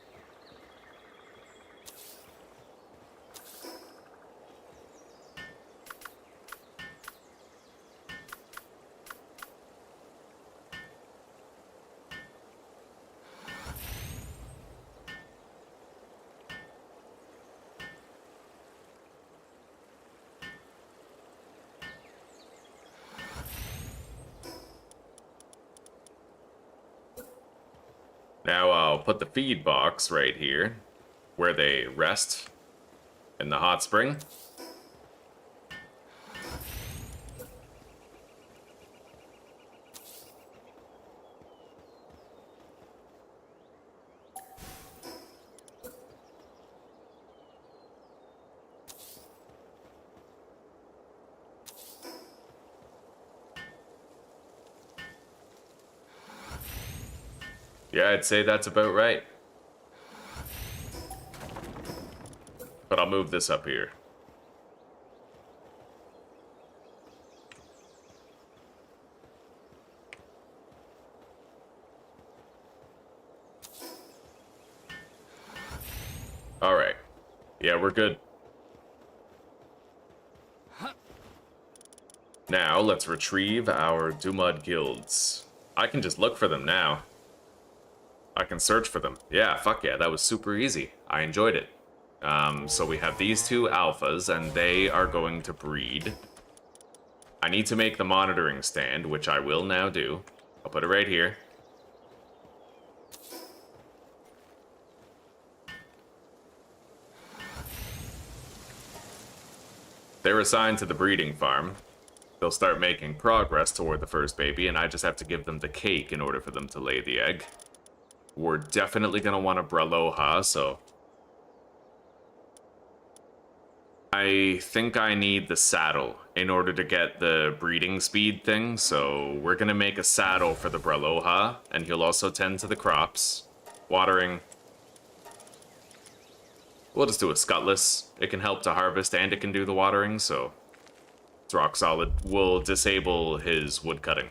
Now I'll put the feed box right here, where they rest in the hot spring. Yeah, I'd say that's about right. But I'll move this up here. Alright. Yeah, we're good. Now, let's retrieve our Dumud guilds. I can just look for them now. I can search for them. Yeah, fuck yeah, that was super easy. I enjoyed it. So we have these two alphas, and they are going to breed. I need to make the monitoring stand, which I will now do. I'll put it right here. They're assigned to the breeding farm. They'll start making progress toward the first baby, and I just have to give them the cake in order for them to lay the egg. We're definitely going to want a Braloha, so I think I need the saddle in order to get the breeding speed thing, so we're going to make a saddle for the Braloha, and he'll also tend to the crops. Watering. We'll just do a Scutless. It can help to harvest and it can do the watering, so it's rock solid. We'll disable his wood cutting.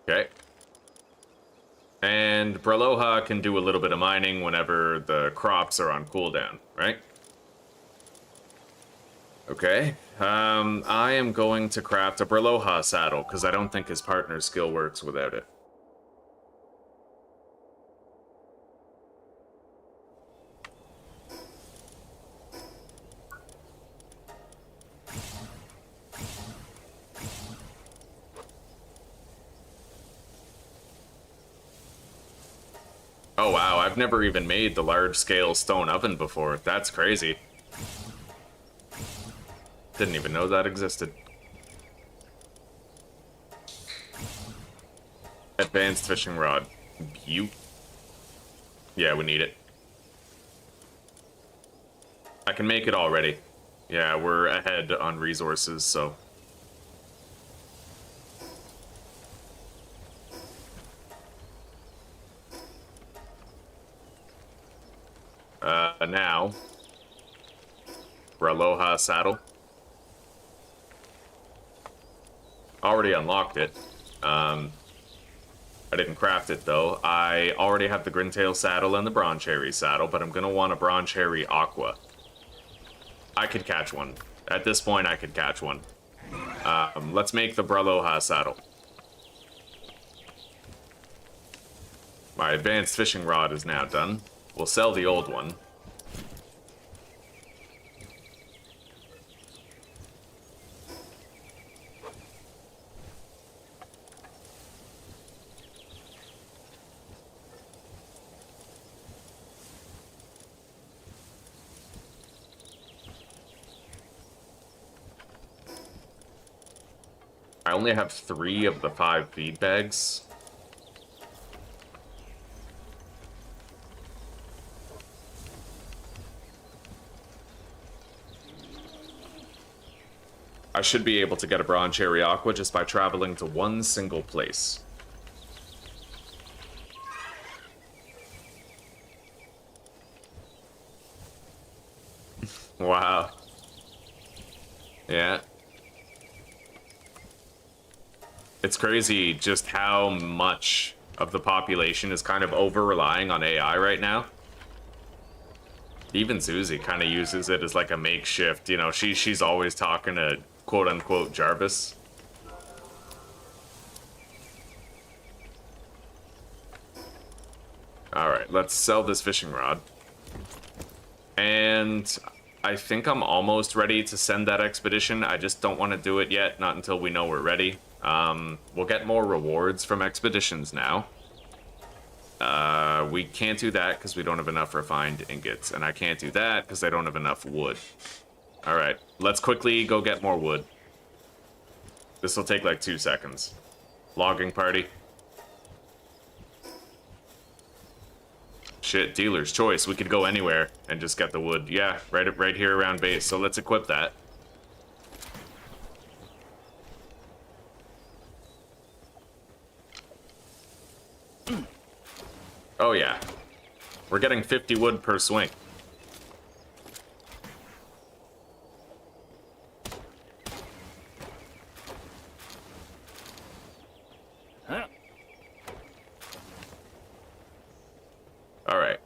Okay. And Braloha can do a little bit of mining whenever the crops are on cooldown, right? Okay. I am going to craft a Braloha saddle, because I don't think his partner's skill works without it. Oh wow, I've never even made the large-scale stone oven before. That's crazy. Didn't even know that existed. Advanced fishing rod. Yeah, we need it. I can make it already. Yeah, we're ahead on resources, so... now... For Aloha Saddle. Already unlocked it. I didn't craft it, though. I already have the Grintail Saddle and the Broncherry Saddle, but I'm gonna want a Broncherry Aqua. I could catch one. At this point, I could catch one. Let's make the Braloha Saddle. My advanced fishing rod is now done. We'll sell the old one. I only have 3 of the 5 feed bags. I should be able to get a Broncherry Aqua just by traveling to one single place. Wow. Yeah. It's crazy just how much of the population is kind of over-relying on AI right now. Even Susie kind of uses it as like a makeshift, you know, she's always talking to quote-unquote Jarvis. Alright, let's sell this fishing rod. And I think I'm almost ready to send that expedition. I just don't want to do it yet, not until we know we're ready. We'll get more rewards from expeditions now. We can't do that because we don't have enough refined ingots, and I can't do that because I don't have enough wood. Alright, let's quickly go get more wood. This will take like 2 seconds. Logging party. Shit, dealer's choice. We could go anywhere and just get the wood. Yeah, right here around base, so let's equip that. Oh yeah. We're getting 50 wood per swing. Huh? All right.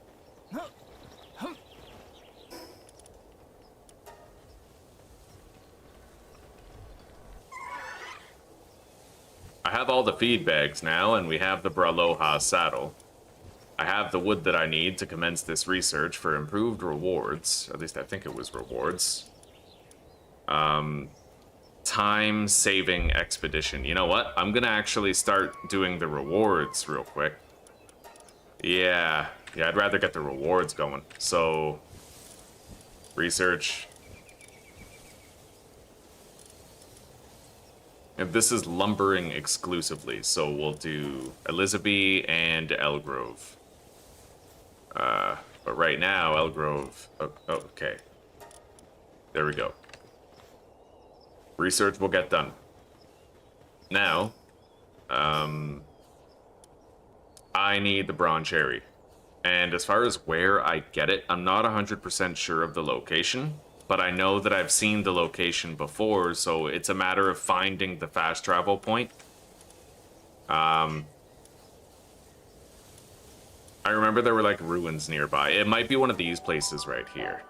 I have all the feed bags now, and we have the Braloha saddle. I have the wood that I need to commence this research for improved rewards. At least I think it was rewards. Time-saving expedition. You know what? I'm gonna actually start doing the rewards real quick. Yeah, I'd rather get the rewards going. So, research. If this is lumbering exclusively, so we'll do Elizabeth and Elgrove. But right now, Elgrove... Oh, okay. There we go. Research will get done. Now, I need the Broncherry. And as far as where I get it, I'm not 100% sure of the location, but I know that I've seen the location before, so it's a matter of finding the fast travel point. I remember there were like ruins nearby. It might be one of these places right here.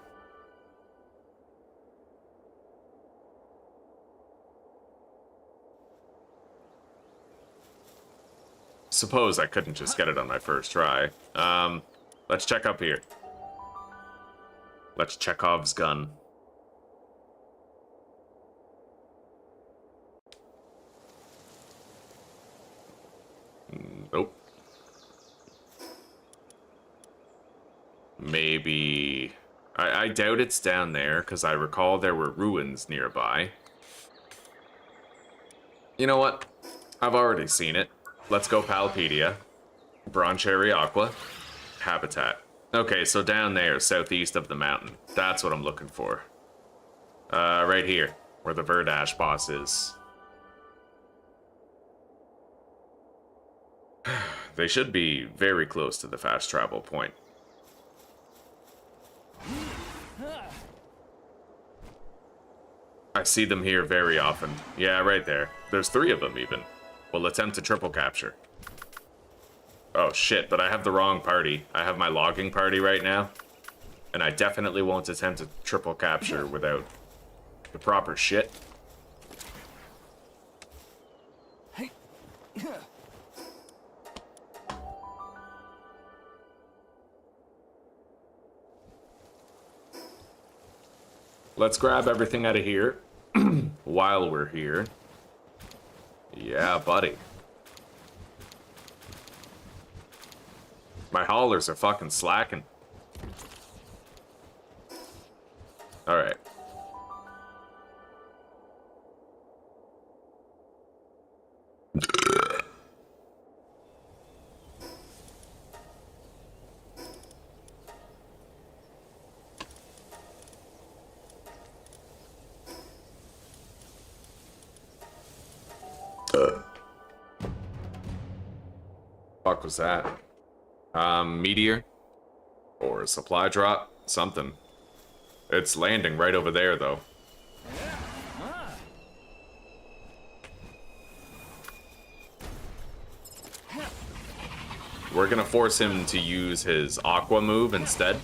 Suppose I couldn't just get it on my first try. Let's check up here. Let's Chekhov's gun. Nope. Maybe... I doubt it's down there, because I recall there were ruins nearby. You know what? I've already seen it. Let's go Palpedia. Broncherry Aqua. Habitat. Okay, so down there, southeast of the mountain. That's what I'm looking for. Right here, where the Verdash boss is. They should be very close to the fast travel point. I see them here very often. Yeah, right there. There's 3 of them, even. We'll attempt to triple capture. Oh, shit, but I have the wrong party. I have my logging party right now. And I definitely won't attempt to triple capture without the proper shit. Let's grab everything out of here while we're here. Yeah, buddy. My haulers are fucking slacking. Alright. Fuck was that? Meteor? Or a supply drop? Something. It's landing right over there, though. We're gonna force him to use his Aqua move instead.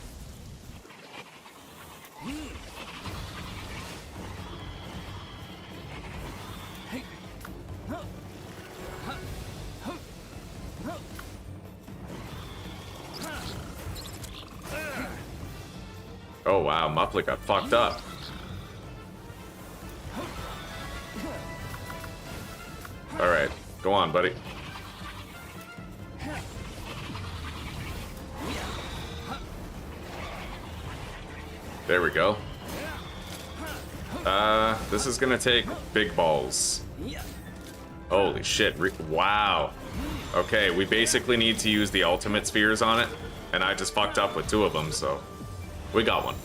Oh wow, Muffler got fucked up. Alright, go on, buddy. There we go. This is gonna take big balls. Holy shit, wow. Okay, we basically need to use the ultimate spheres on it, and I just fucked up with 2 of them, so we got one.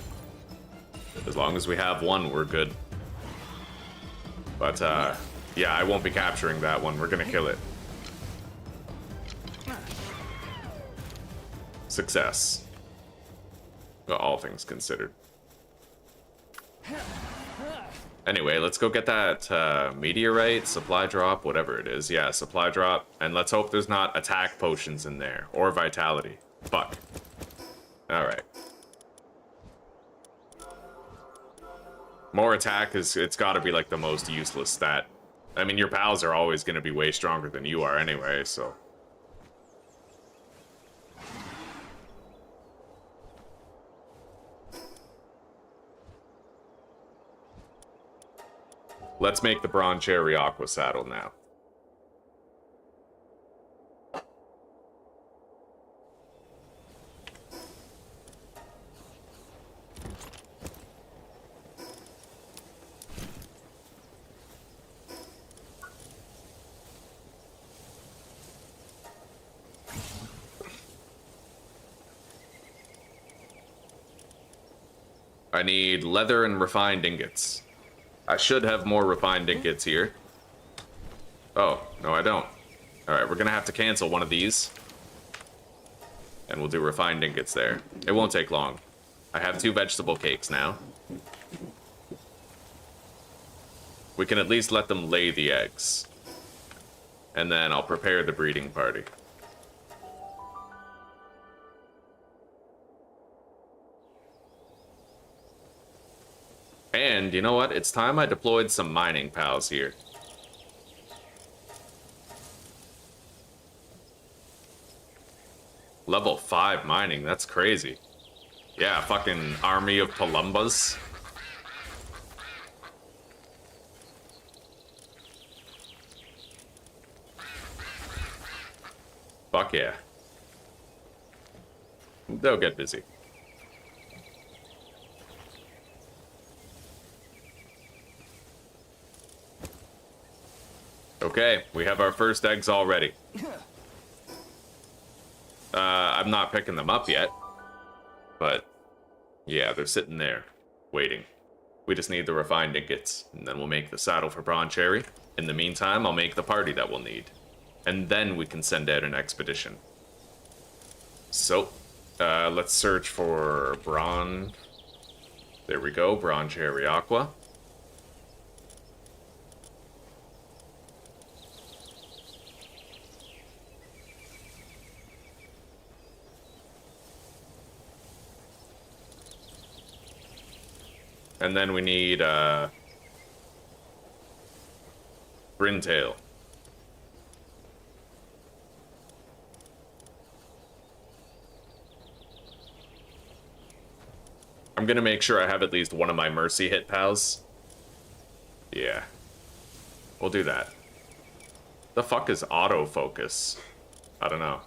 As long as we have one, we're good. But, yeah, I won't be capturing that one. We're gonna kill it. Success. Well, all things considered. Anyway, let's go get that meteorite, supply drop, whatever it is. Yeah, supply drop. And let's hope there's not attack potions in there. Or vitality. Fuck. Alright. More attack is, it's gotta be like the most useless stat. I mean, your pals are always gonna be way stronger than you are anyway, so. Let's make the Bronze Cherry Aqua saddle now. I need leather and refined ingots. I should have more refined ingots here. Oh, no I don't. Alright, we're gonna have to cancel one of these. And we'll do refined ingots there. It won't take long. I have 2 vegetable cakes now. We can at least let them lay the eggs. And then I'll prepare the breeding party. And, you know what? It's time I deployed some mining pals here. Level 5 mining, that's crazy. Yeah, fucking army of Palumbas. Fuck yeah. They'll get busy. Okay, we have our first eggs already. I'm not picking them up yet. Yeah, they're sitting there, waiting. We just need the refined ingots, and then we'll make the saddle for Brawn Cherry. In the meantime, I'll make the party that we'll need. And then we can send out an expedition. So, let's search for Brawn. There we go, Brawn Cherry Aqua. And then we need, Grintail. I'm gonna make sure I have at least one of my Mercy hit pals. Yeah. We'll do that. The fuck is autofocus? I don't know.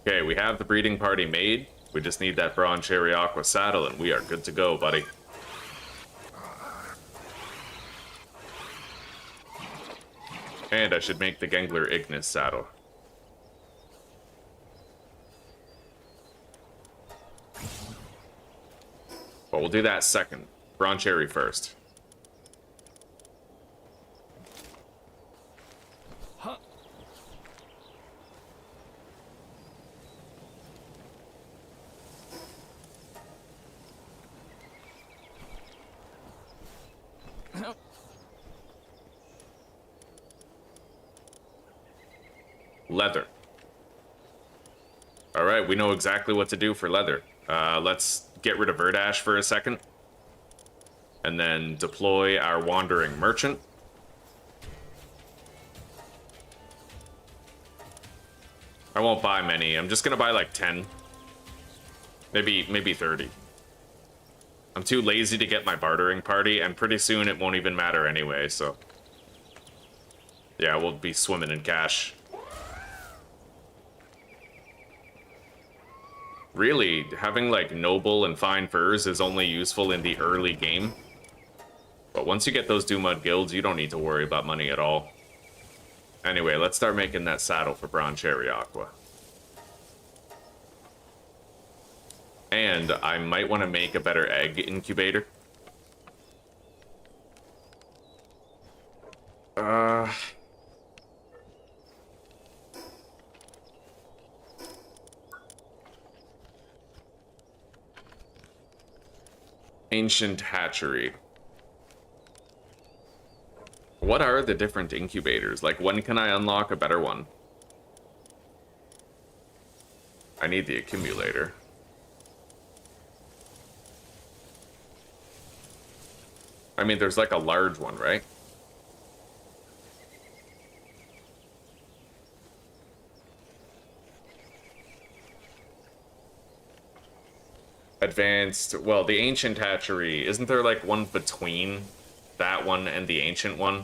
Okay, we have the breeding party made. We just need that Brawn Cherry Aqua saddle, and we are good to go, buddy. And I should make the Gengler Ignis saddle. But we'll do that second. Brawn Cherry first. Leather. Alright, we know exactly what to do for leather. Let's get rid of Verdash for a second. And then deploy our Wandering Merchant. I won't buy many. I'm just gonna buy like 10. Maybe 30. I'm too lazy to get my bartering party, and pretty soon it won't even matter anyway, so... yeah, we'll be swimming in cash. Really, having like noble and fine furs is only useful in the early game. But once you get those Doomud guilds, you don't need to worry about money at all. Anyway, let's start making that saddle for Brawn Cherry Aqua. And I might want to make a better egg incubator. Ancient Hatchery. What are the different incubators? Like, when can I unlock a better one? I need the accumulator. I mean, there's like a large one, right? Advanced, well, the Ancient Hatchery, isn't there like one between that one and the Ancient one?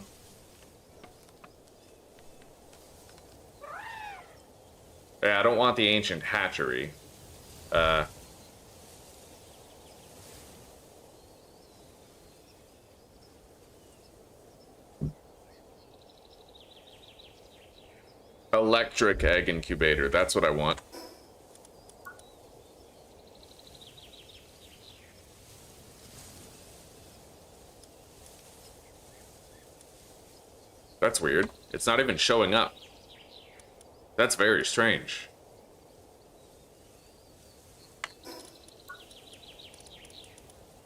Yeah, I don't want the Ancient Hatchery. Electric egg incubator, that's what I want. That's weird. It's not even showing up. That's very strange.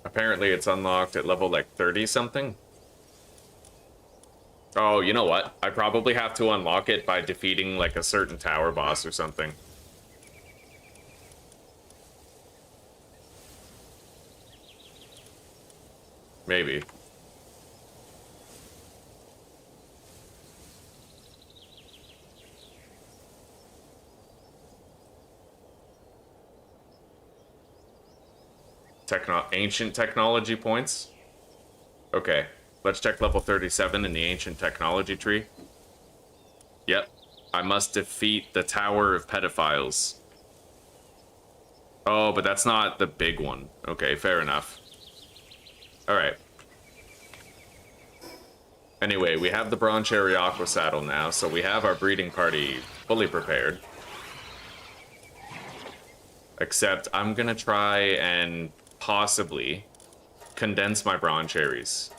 Apparently it's unlocked at level like 30 something. Oh, you know what? I probably have to unlock it by defeating like a certain tower boss or something. Maybe. Ancient technology points. Okay, let's check level 37 in the ancient technology tree. Yep, I must defeat the Tower of Pedophiles. Oh, but that's not the big one. Okay, fair enough. Alright. Anyway, we have the Bronze Cherry Aqua saddle now, so we have our breeding party fully prepared. Except I'm gonna try and possibly condense my Bronze Cherries.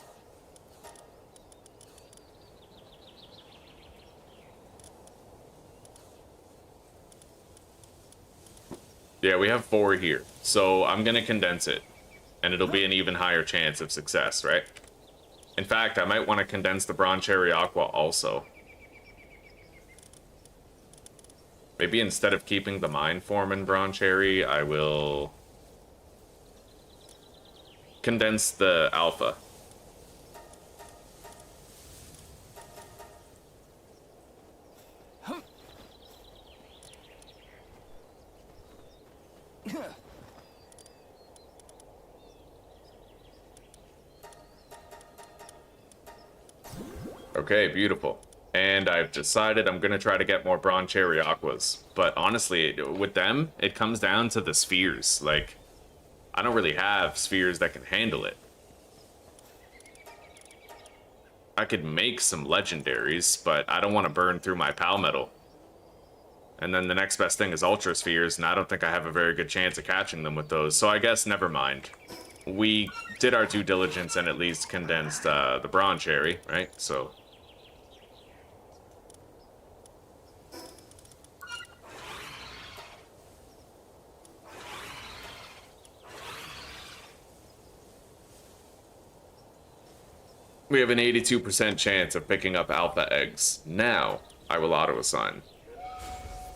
Yeah, we have 4 here, so I'm gonna condense it, and it'll be an even higher chance of success, right? In fact, I might want to condense the Bronze Cherry Aqua also. Maybe instead of keeping the Mind Form in Bronze Cherry, I will condense the Alpha. Okay, beautiful. And I've decided I'm gonna try to get more Bronze Cherry Aquas. But honestly, with them, it comes down to the spheres. Like, I don't really have spheres that can handle it. I could make some legendaries, but I don't want to burn through my Pal Metal. And then the next best thing is Ultra Spheres, and I don't think I have a very good chance of catching them with those, so I guess never mind. We did our due diligence and at least condensed the Bronze Cherry, right? So... we have an 82% chance of picking up alpha eggs. Now, I will auto-assign.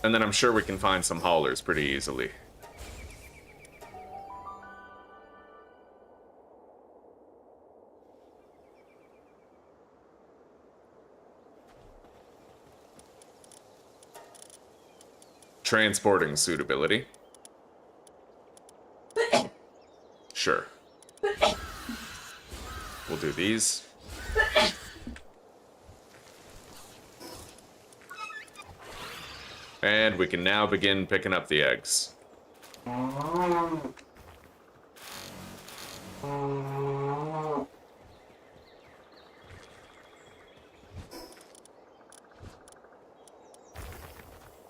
And then I'm sure we can find some haulers pretty easily. Transporting suitability. Sure. We'll do these. And we can now begin picking up the eggs.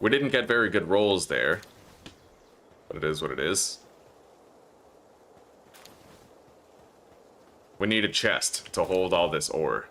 We didn't get very good rolls there, but it is what it is. We need a chest to hold all this ore.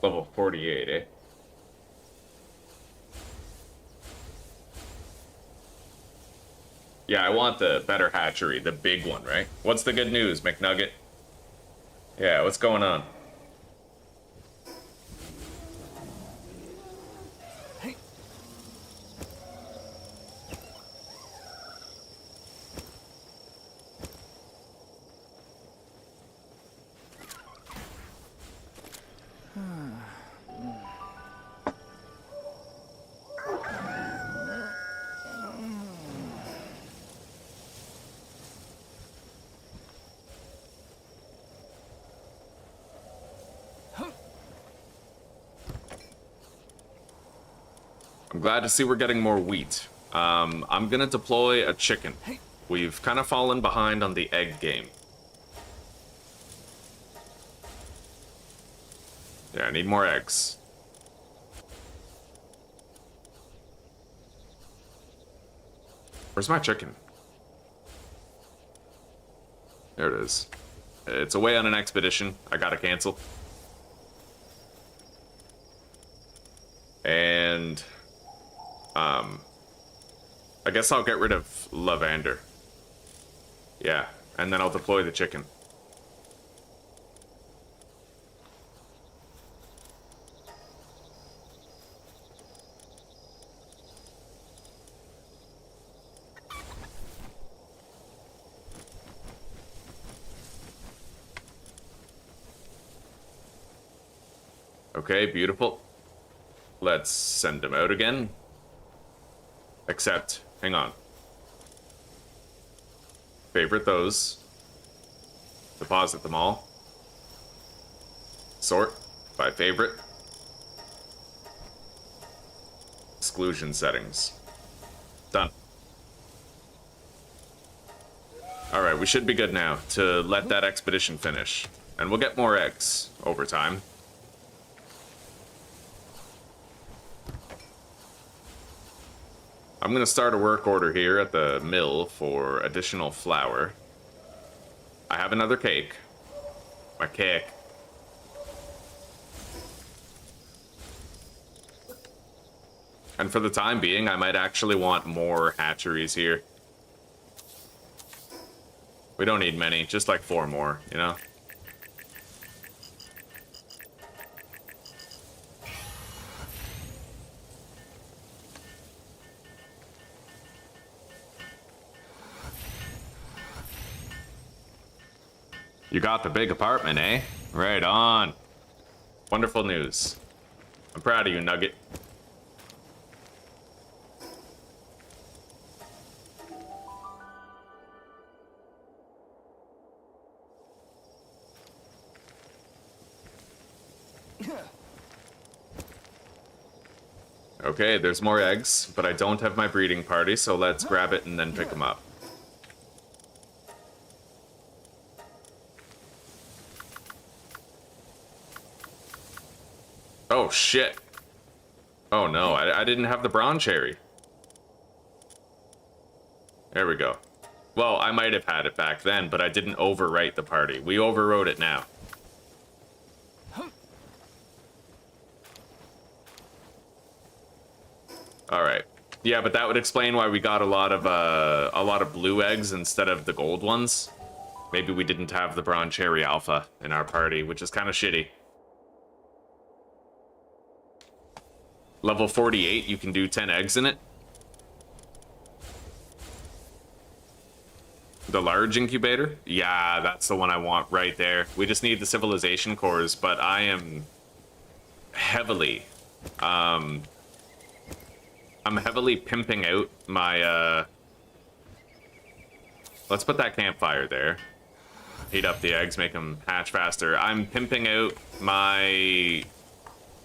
Level 48, eh? Yeah, I want the better hatchery, the big one, right? What's the good news, McNugget? Yeah, what's going on? I'm glad to see we're getting more wheat. I'm gonna deploy a chicken. We've kind of fallen behind on the egg game. Yeah, I need more eggs. Where's my chicken? There it is. It's away on an expedition. I gotta cancel. And... I guess I'll get rid of Lavander. Yeah, and then I'll deploy the chicken. Okay, beautiful. Let's send them out again. Except, hang on. Favorite those. Deposit them all. Sort by favorite. Exclusion settings. Done. Alright, we should be good now to let that expedition finish. And we'll get more eggs over time. I'm gonna start a work order here at the mill for additional flour. I have another cake. My cake. And for the time being, I might actually want more hatcheries here. We don't need many, just like 4 more, you know? You got the big apartment, eh? Right on. Wonderful news. I'm proud of you, Nugget. Okay, there's more eggs, but I don't have my breeding party, so let's grab it and then pick them up. Oh, shit. Oh, no, I didn't have the brown cherry. There we go. Well, I might have had it back then, but I didn't overwrite the party. We overwrote it now. Alright. Yeah, but that would explain why we got a lot of blue eggs instead of the gold ones. Maybe we didn't have the brown cherry alpha in our party, which is kind of shitty. Level 48, you can do 10 eggs in it. The large incubator? Yeah, that's the one I want right there. We just need the civilization cores, but I am heavily, I'm heavily pimping out my, let's put that campfire there. Heat up the eggs, make them hatch faster. I'm pimping out my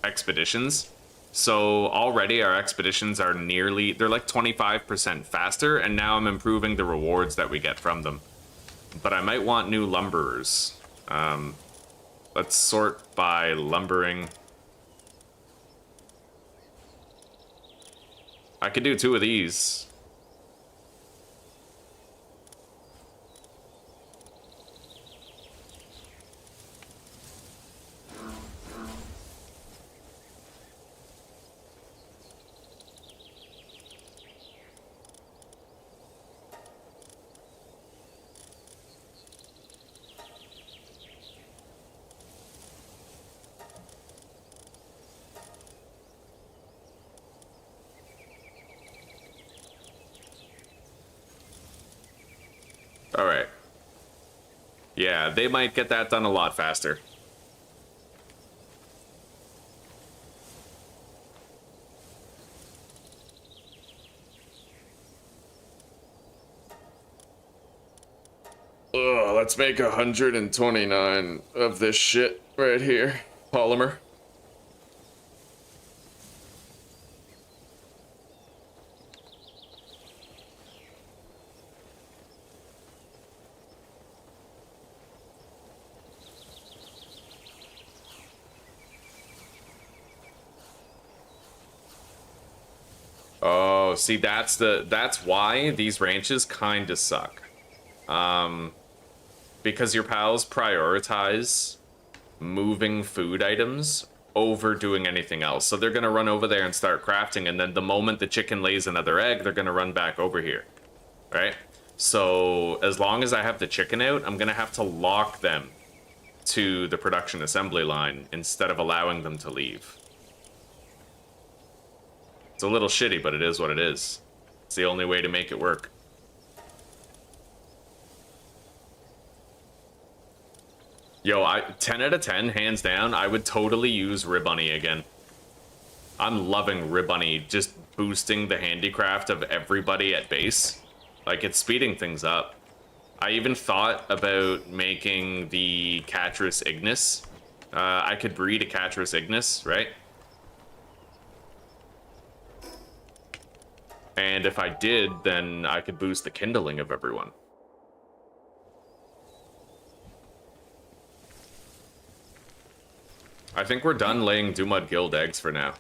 expeditions. So already our expeditions are nearly, they're like 25% faster, and now I'm improving the rewards that we get from them. But I might want new lumberers. Let's sort by lumbering. I could do 2 of these. Alright. Yeah, they might get that done a lot faster. Ugh, let's make 129 of this shit right here. Polymer. Oh, see, that's why these ranches kinda suck. Because your pals prioritize moving food items over doing anything else. So they're gonna run over there and start crafting, and then the moment the chicken lays another egg, they're gonna run back over here. Right? So as long as I have the chicken out, I'm gonna have to lock them to the production assembly line instead of allowing them to leave. It's a little shitty, but it is what it is. It's the only way to make it work. Yo, 10 out of 10, hands down, I would totally use Ribbunny again. I'm loving Ribbunny just boosting the handicraft of everybody at base. Like, it's speeding things up. I even thought about making the Catris Ignis. I could breed a Catris Ignis, right? And if I did, then I could boost the kindling of everyone. I think we're done laying Dumud Guild eggs for now.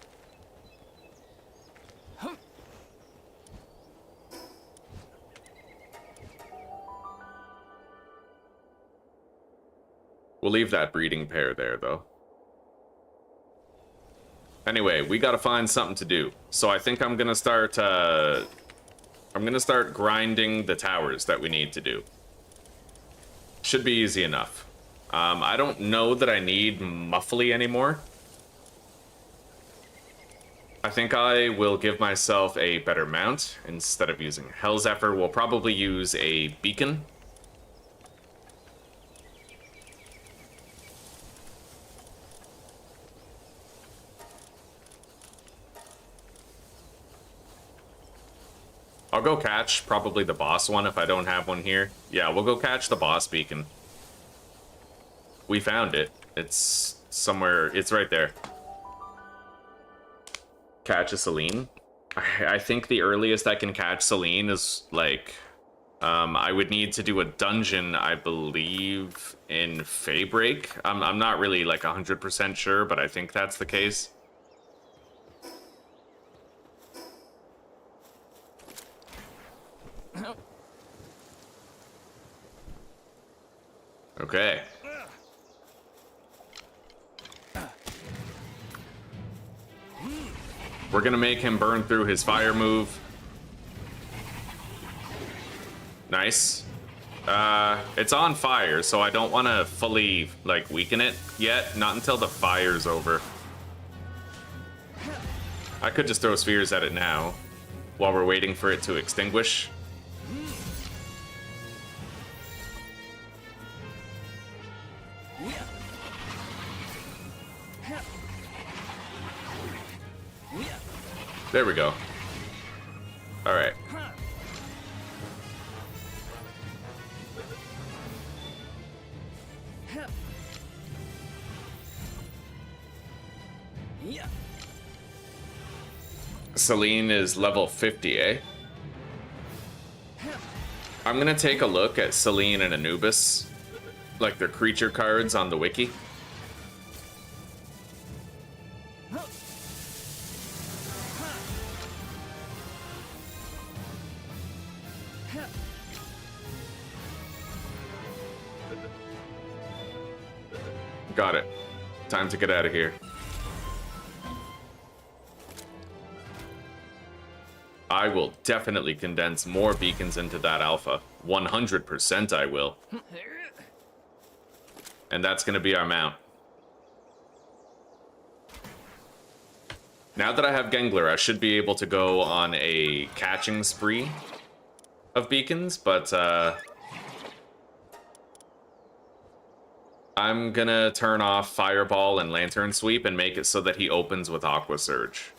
We'll leave that breeding pair there, though. Anyway, we gotta find something to do. So I think I'm gonna start grinding the towers that we need to do. Should be easy enough. I don't know that I need Muffly anymore. I think I will give myself a better mount. Instead of using Hellzephyr, we'll probably use a beacon. I'll go catch probably the boss one if I don't have one here. Yeah, we'll go catch the boss beacon. We found it. It's somewhere. It's right there. Catch a Selene. I think the earliest I can catch Selene is like... I would need to do a dungeon, I believe, in Faybreak. I'm not really like 100% sure, but I think that's the case. Okay. We're gonna make him burn through his fire move. Nice. It's on fire, so I don't want to fully, like, weaken it yet. Not until the fire's over. I could just throw spheres at it now, while we're waiting for it to extinguish. There we go. All right. Selene is level 50, eh? I'm gonna take a look at Selene and Anubis, like their creature cards on the wiki. Got it. Time to get out of here. I will definitely condense more beacons into that alpha. 100% I will. And that's going to be our mount. Now that I have Gengler, I should be able to go on a catching spree of beacons, but I'm gonna turn off Fireball and Lantern Sweep and make it so that he opens with Aqua Surge.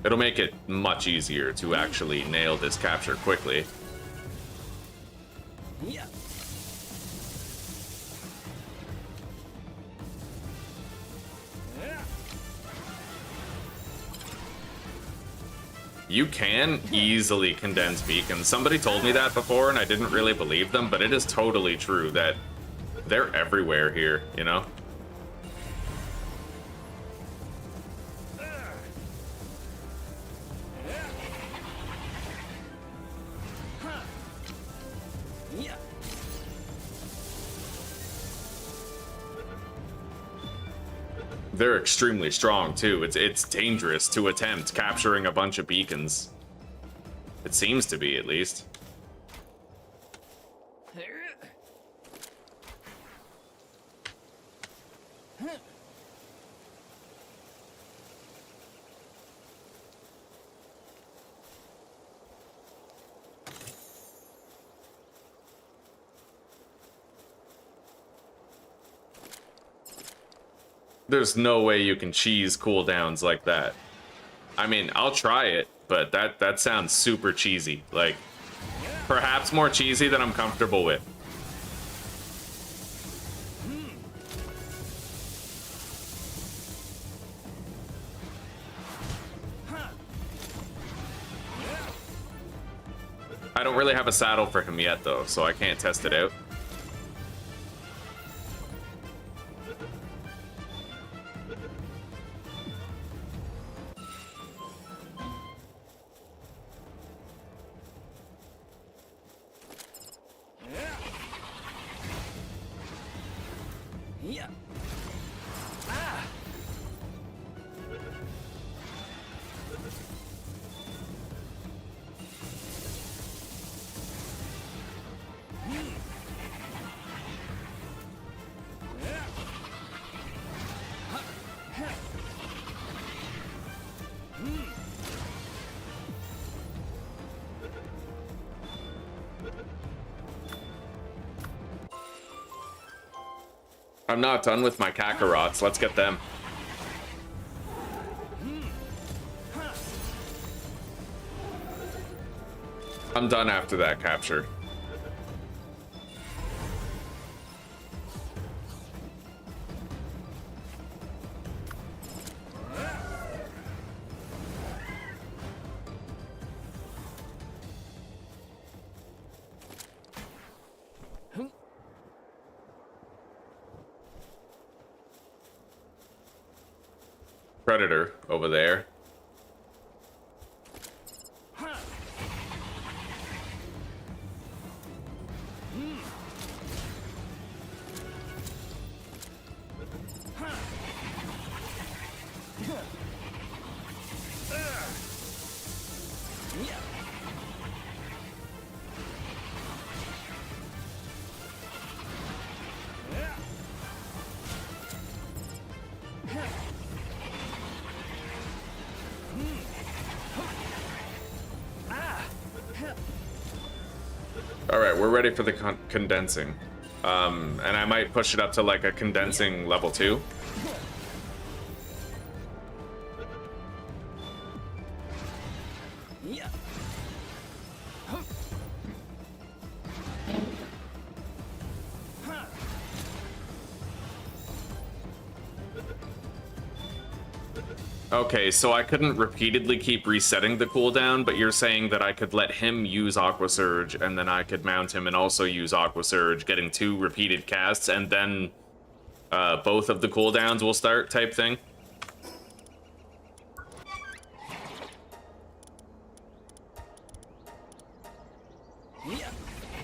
It'll make it much easier to actually nail this capture quickly. You can easily condense beacons. Somebody told me that before and I didn't really believe them, but it is totally true that they're everywhere here, you know? They're extremely strong too. It's dangerous to attempt capturing a bunch of beacons. It seems to be, at least. There's no way you can cheese cooldowns like that. I mean, I'll try it, but that sounds super cheesy. Like, perhaps more cheesy than I'm comfortable with. I don't really have a saddle for him yet, though, so I can't test it out. Yeah. I'm not done with my Kakarots. Let's get them. I'm done after that capture. Predator over there. Alright, we're ready for the condensing. And I might push it up to like a condensing level 2. Yeah. Okay, so I couldn't repeatedly keep resetting the cooldown, but you're saying that I could let him use Aqua Surge, and then I could mount him and also use Aqua Surge, getting 2 repeated casts, and then both of the cooldowns will start, type thing? Yeah.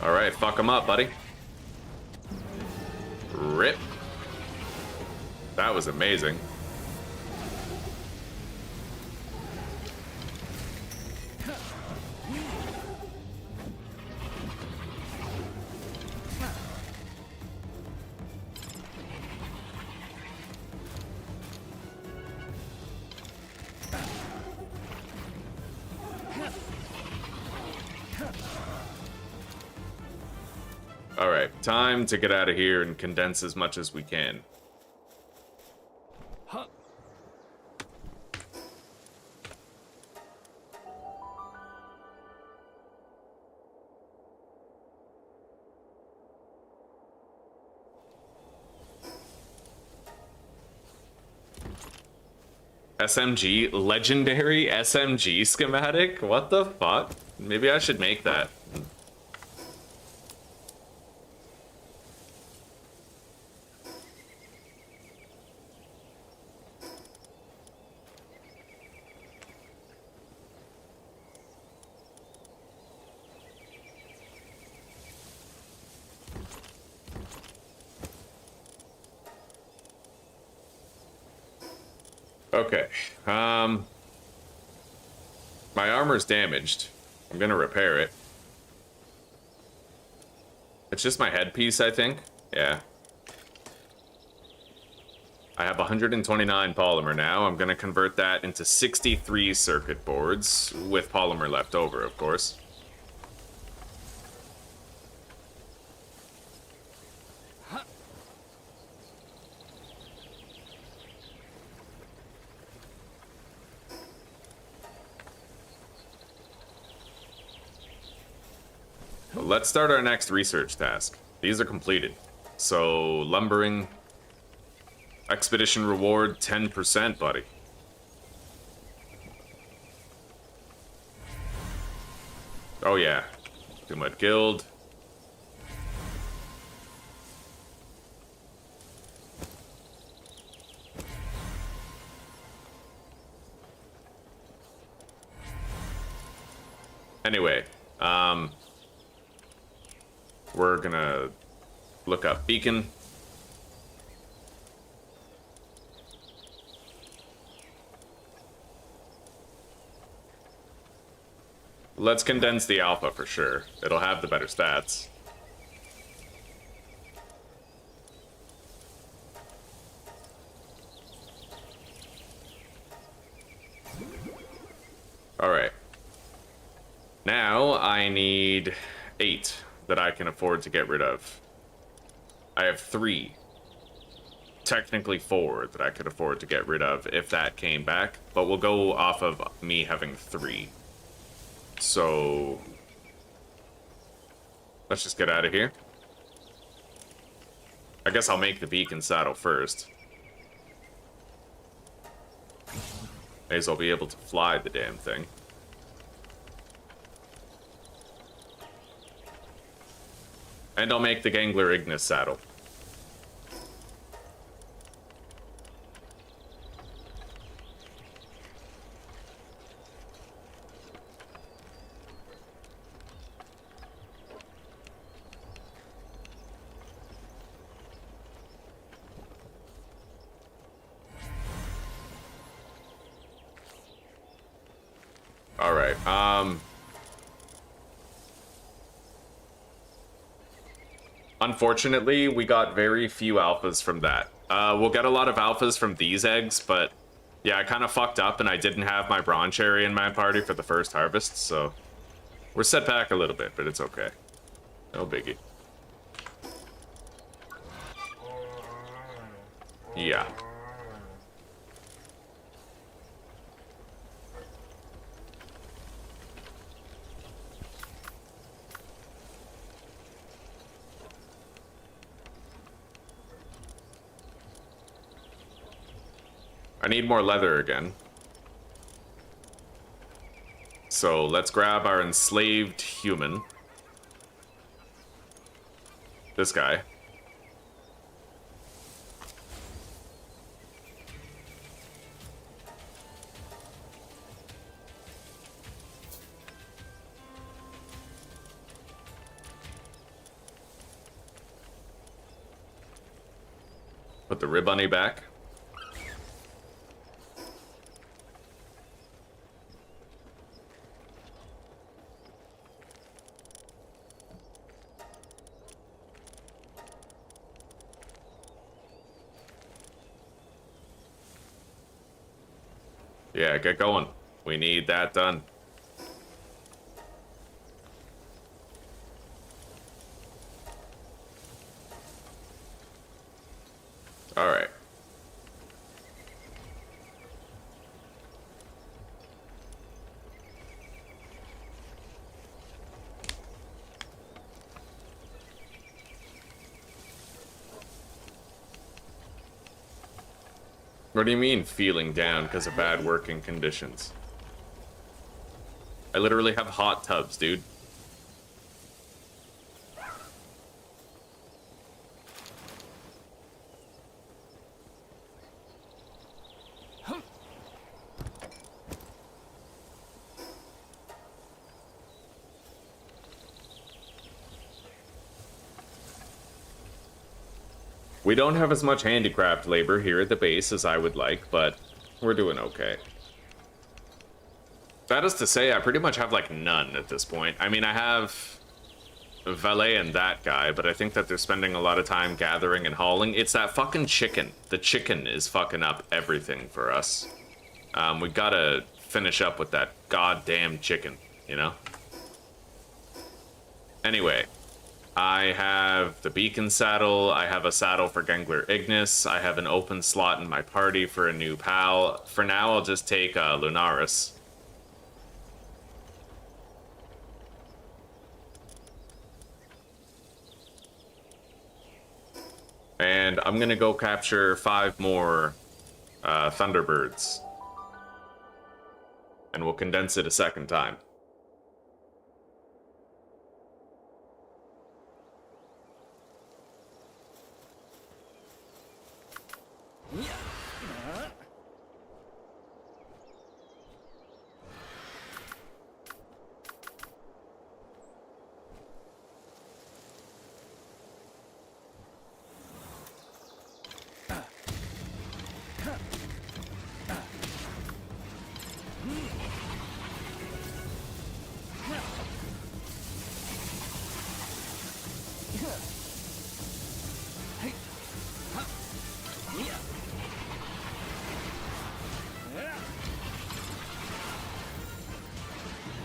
Alright, fuck him up, buddy. Rip. That was amazing. Alright, time to get out of here and condense as much as we can. Huh. SMG? Legendary SMG schematic? What the fuck? Maybe I should make that. Okay. My armor's damaged. I'm gonna repair it. It's just my headpiece, I think. Yeah. I have 129 polymer now. I'm gonna convert that into 63 circuit boards, with polymer left over, of course. Let's start our next research task. These are completed. So, lumbering, expedition reward 10%, buddy. Oh yeah, Dumud Guild. Anyway, we're gonna look up Beacon. Let's condense the alpha for sure. It'll have the better stats. Alright. Now I need 8 that I can afford to get rid of. I have 3. Technically 4 that I could afford to get rid of if that came back, but we'll go off of me having 3. So let's just get out of here. I guess I'll make the beacon saddle first. May as well be able to fly the damn thing. And I'll make the Gangler Ignis saddle. Alright, unfortunately, we got very few alphas from that. We'll get a lot of alphas from these eggs, but yeah, I kind of fucked up and I didn't have my Bronze Cherry in my party for the first harvest, so we're set back a little bit, but it's okay. No biggie. Yeah. I need more leather again. So let's grab our enslaved human. This guy. Put the Ribbunny back. Yeah, get going. We need that done. All right. What do you mean, feeling down because of bad working conditions? I literally have hot tubs, dude. We don't have as much handicraft labor here at the base as I would like, but We're doing okay. That is to say, I pretty much have, like, none at this point. I mean, I have Valet and that guy, but I think that they're spending a lot of time gathering and hauling. It's that fucking chicken. The chicken is fucking up everything for us. We gotta finish up with that goddamn chicken, you know? Anyway, I have the beacon saddle, I have a saddle for Gengler Ignis, I have an open slot in my party for a new pal. For now, I'll just take Lunaris. And I'm gonna go capture 5 more Thunderbirds. And we'll condense it a second time.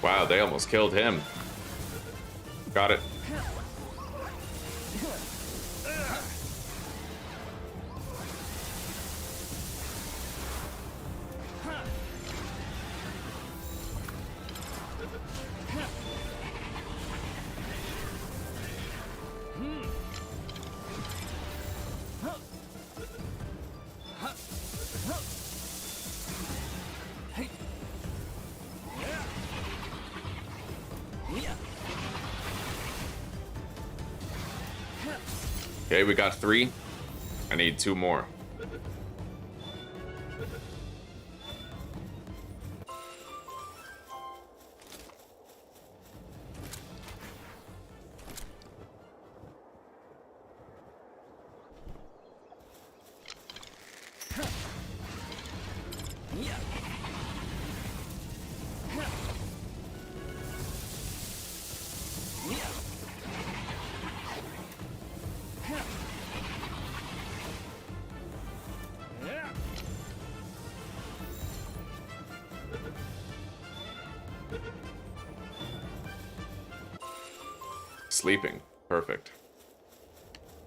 Wow, they almost killed him. Got it. Okay, we got 3. I need 2 more. Sleeping. Perfect.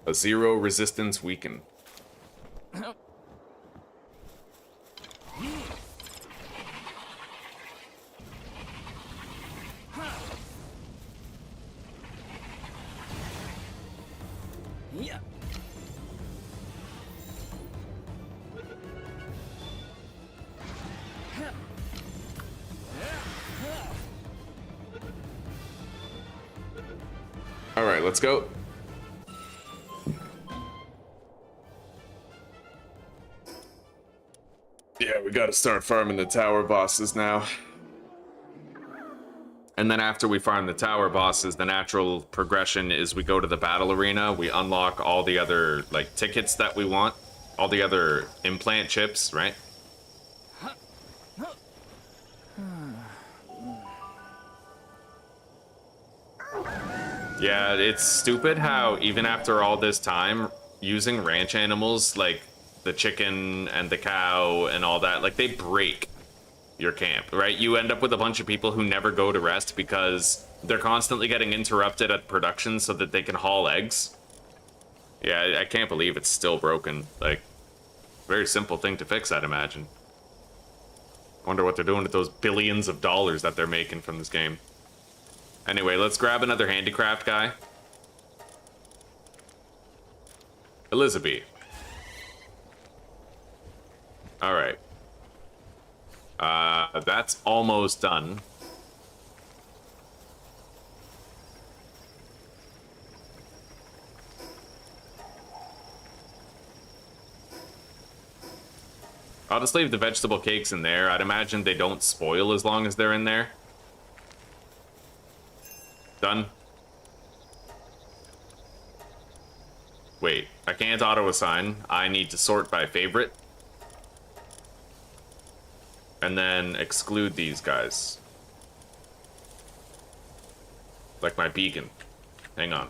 A 0 resistance weaken. Alright, let's go. Yeah, we gotta start farming the tower bosses now. And then after we farm the tower bosses, the natural progression is we go to the battle arena, we unlock all the other, like, tickets that we want, all the other implant chips, right? Yeah, it's stupid how even after all this time, using ranch animals like the chicken and the cow and all that, like, they break your camp, right? You end up with a bunch of people who never go to rest because they're constantly getting interrupted at production so that they can haul eggs. Yeah, I can't believe it's still broken. Like, very simple thing to fix, I'd imagine. Wonder what they're doing with those billions of dollars that they're making from this game. Anyway, let's grab another handicraft guy. Elizabeth. Alright. That's almost done. I'll just leave the vegetable cakes in there. I'd imagine they don't spoil as long as they're in there. Done. Wait, I can't auto-assign. I need to sort by favorite. And then exclude these guys. Like my beacon. Hang on.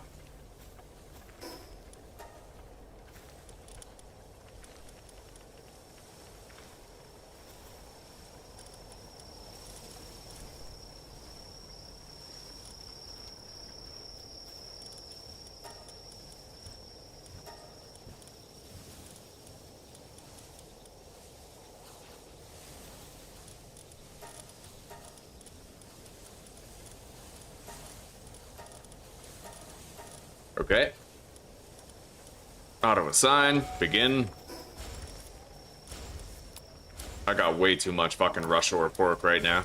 Okay. Auto assign. Begin. I got way too much fucking rush or pork right now.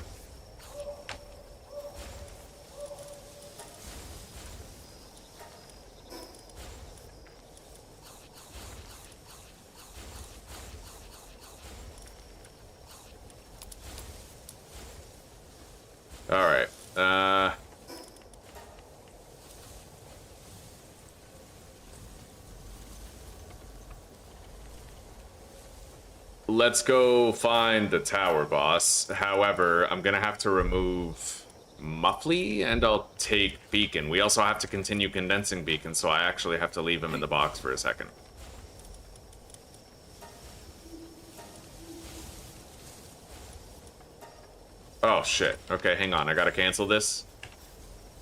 Alright. Let's go find the tower boss. However, I'm gonna have to remove Muffley and I'll take Beacon. We also have to continue condensing Beacon, so I actually have to leave him in the box for a second. Oh shit. Okay, hang on. I gotta cancel this.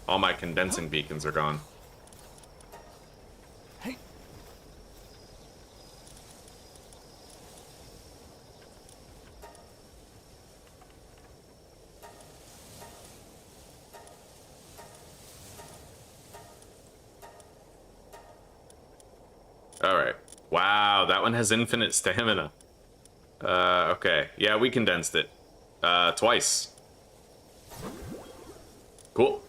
All my condensing beacons are gone. Alright. Wow, that one has infinite stamina. Okay. Yeah, we condensed it. Twice. Cool.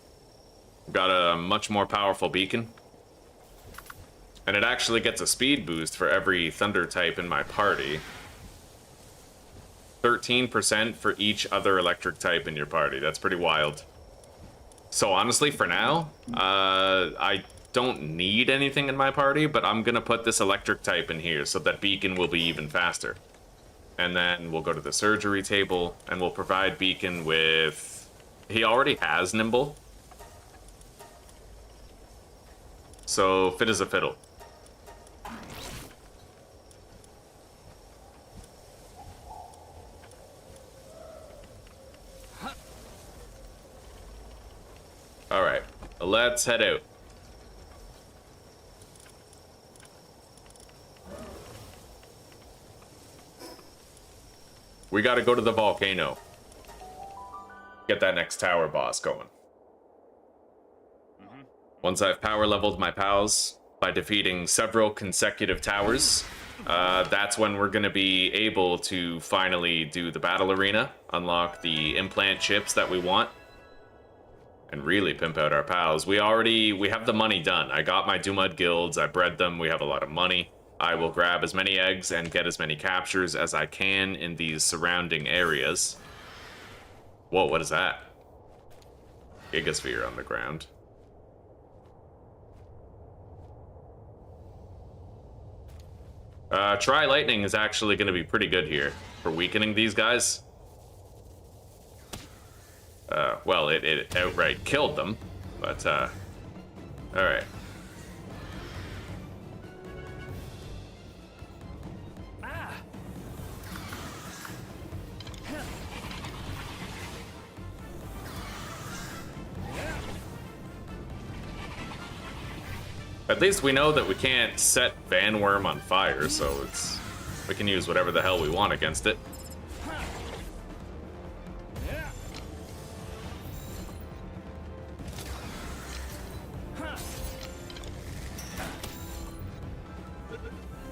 Got a much more powerful beacon. And it actually gets a speed boost for every thunder type in my party. 13% for each other electric type in your party. That's pretty wild. So honestly, for now, I don't need anything in my party, but I'm gonna put this electric type in here so that beacon will be even faster. And then we'll go to the surgery table, and we'll provide Beacon with... He already has Nimble. So, fit as a fiddle. Alright, let's head out. We gotta go to the volcano. Get that next tower boss going. Once I've power leveled my pals by defeating several consecutive towers, that's when we're gonna be able to finally do the battle arena, unlock the implant chips that we want, and really pimp out our pals. We have the money done. I got my Dumud guilds, I bred them, we have a lot of money. I will grab as many eggs and get as many captures as I can in these surrounding areas. Whoa, what is that? Gigasphere on the ground. Tri-Lightning is actually going to be pretty good here for weakening these guys. Well, it outright killed them, but, alright. At least we know that we can't set Van Worm on fire, so we can use whatever the hell we want against it.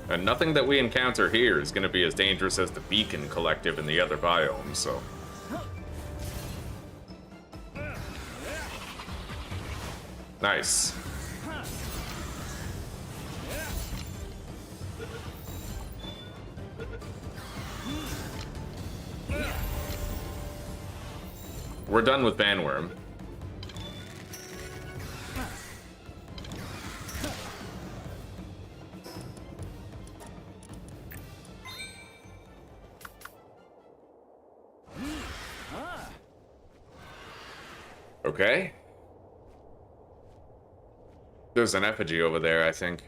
And nothing that we encounter here is going to be as dangerous as the Beacon Collective in the other biomes, so... Nice. We're done with Bandworm. Okay. There's an effigy over there, I think.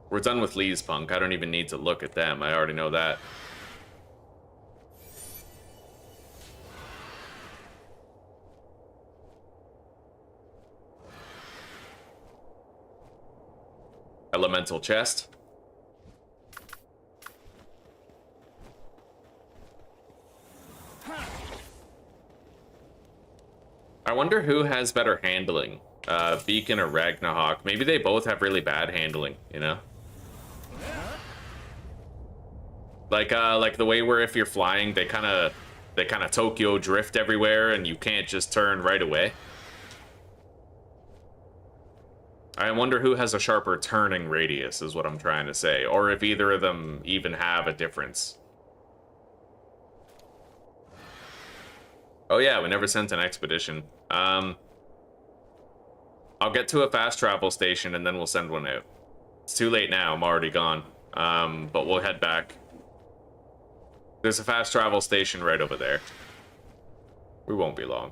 We're done with Lee's punk. I don't even need to look at them. I already know that. Elemental chest. I wonder who has better handling. Beacon or Ragnarok. Maybe they both have really bad handling, you know? Like the way where if you're flying, they kind of Tokyo drift everywhere and you can't just turn right away. I wonder who has a sharper turning radius is what I'm trying to say, or if either of them even have a difference. Oh yeah, we never sent an expedition. I'll get to a fast travel station and then we'll send one out. It's too late now, I'm already gone. But we'll head back. There's a fast travel station right over there. We won't be long.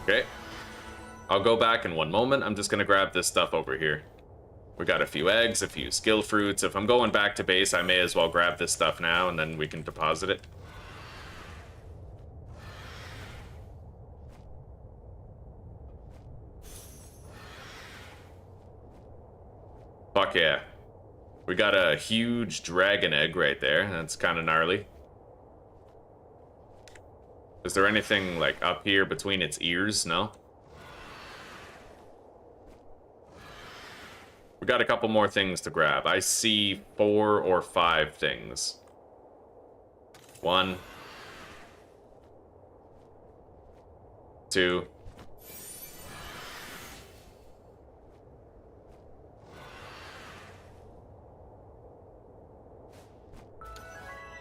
Okay. I'll go back in one moment. I'm just gonna grab this stuff over here. We got a few eggs, a few skill fruits. If I'm going back to base, I may as well grab this stuff now and then we can deposit it. Fuck yeah. We got a huge dragon egg right there. That's kind of gnarly. Is there anything, like, up here between its ears? No? We got a couple more things to grab. I see 4 or 5 things. 1. 2.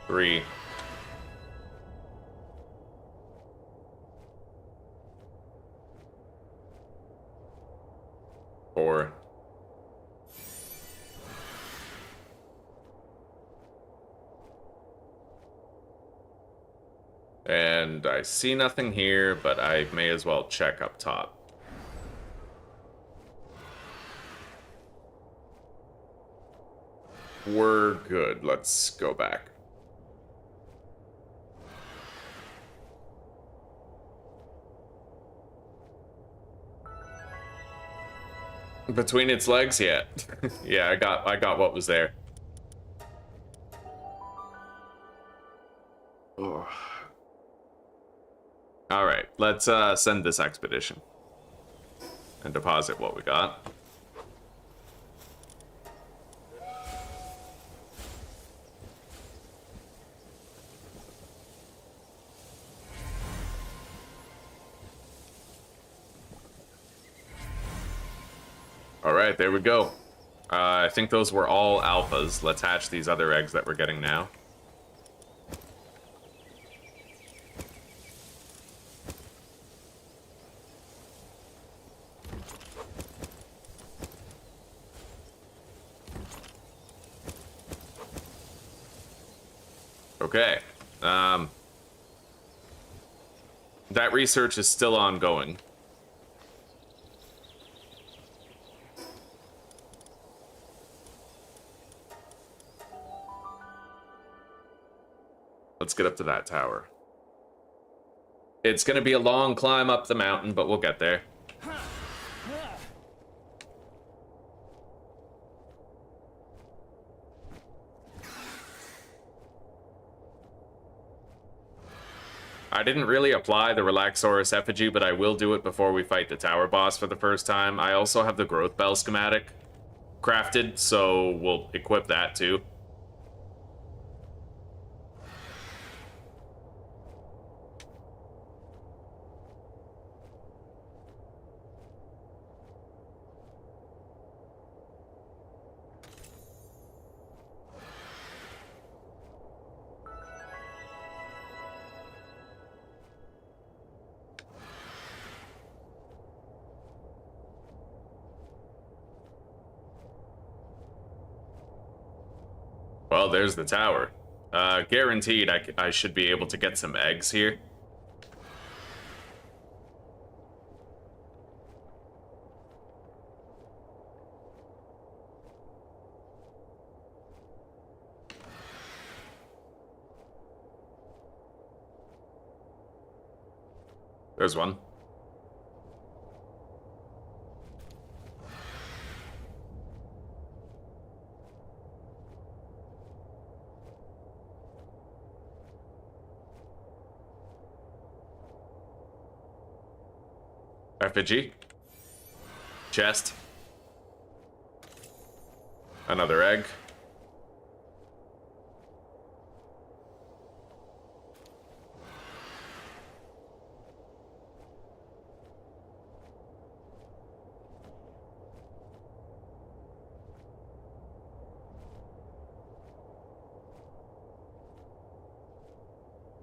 3. 4. And I see nothing here, but I may as well check up top. We're good. Let's go back. Between its legs, yeah. Yeah, I got what was there. Oh. All right, let's send this expedition and deposit what we got. All right, there we go. I think those were all alphas. Let's hatch these other eggs that we're getting now. Okay. That research is still ongoing. Let's get up to that tower. It's gonna be a long climb up the mountain, but we'll get there. I didn't really apply the Relaxaurus effigy, but I will do it before we fight the tower boss for the first time. I also have the growth bell schematic crafted, so we'll equip that too. Well, there's the tower. Guaranteed I should be able to get some eggs here. There's one. Effigy. Chest. Another egg.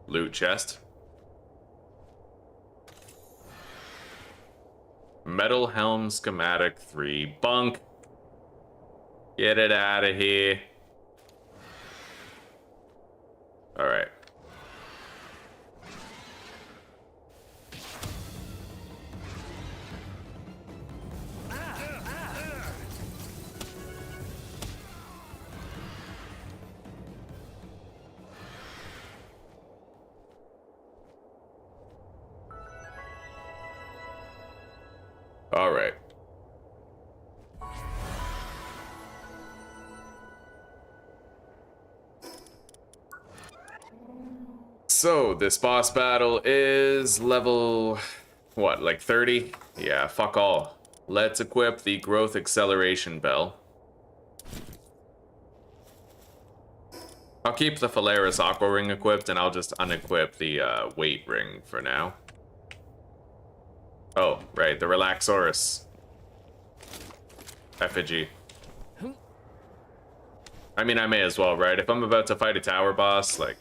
Loot chest. Metal helm schematic 3. Bunk. Get it out of here. Alright. All right. So this boss battle is level, what, like 30? Yeah, fuck all. Let's equip the growth acceleration bell. I'll keep the Phalaris aqua ring equipped, and I'll just unequip the weight ring for now. Oh, right, the Relaxaurus effigy. I mean, I may as well, right? If I'm about to fight a tower boss, like...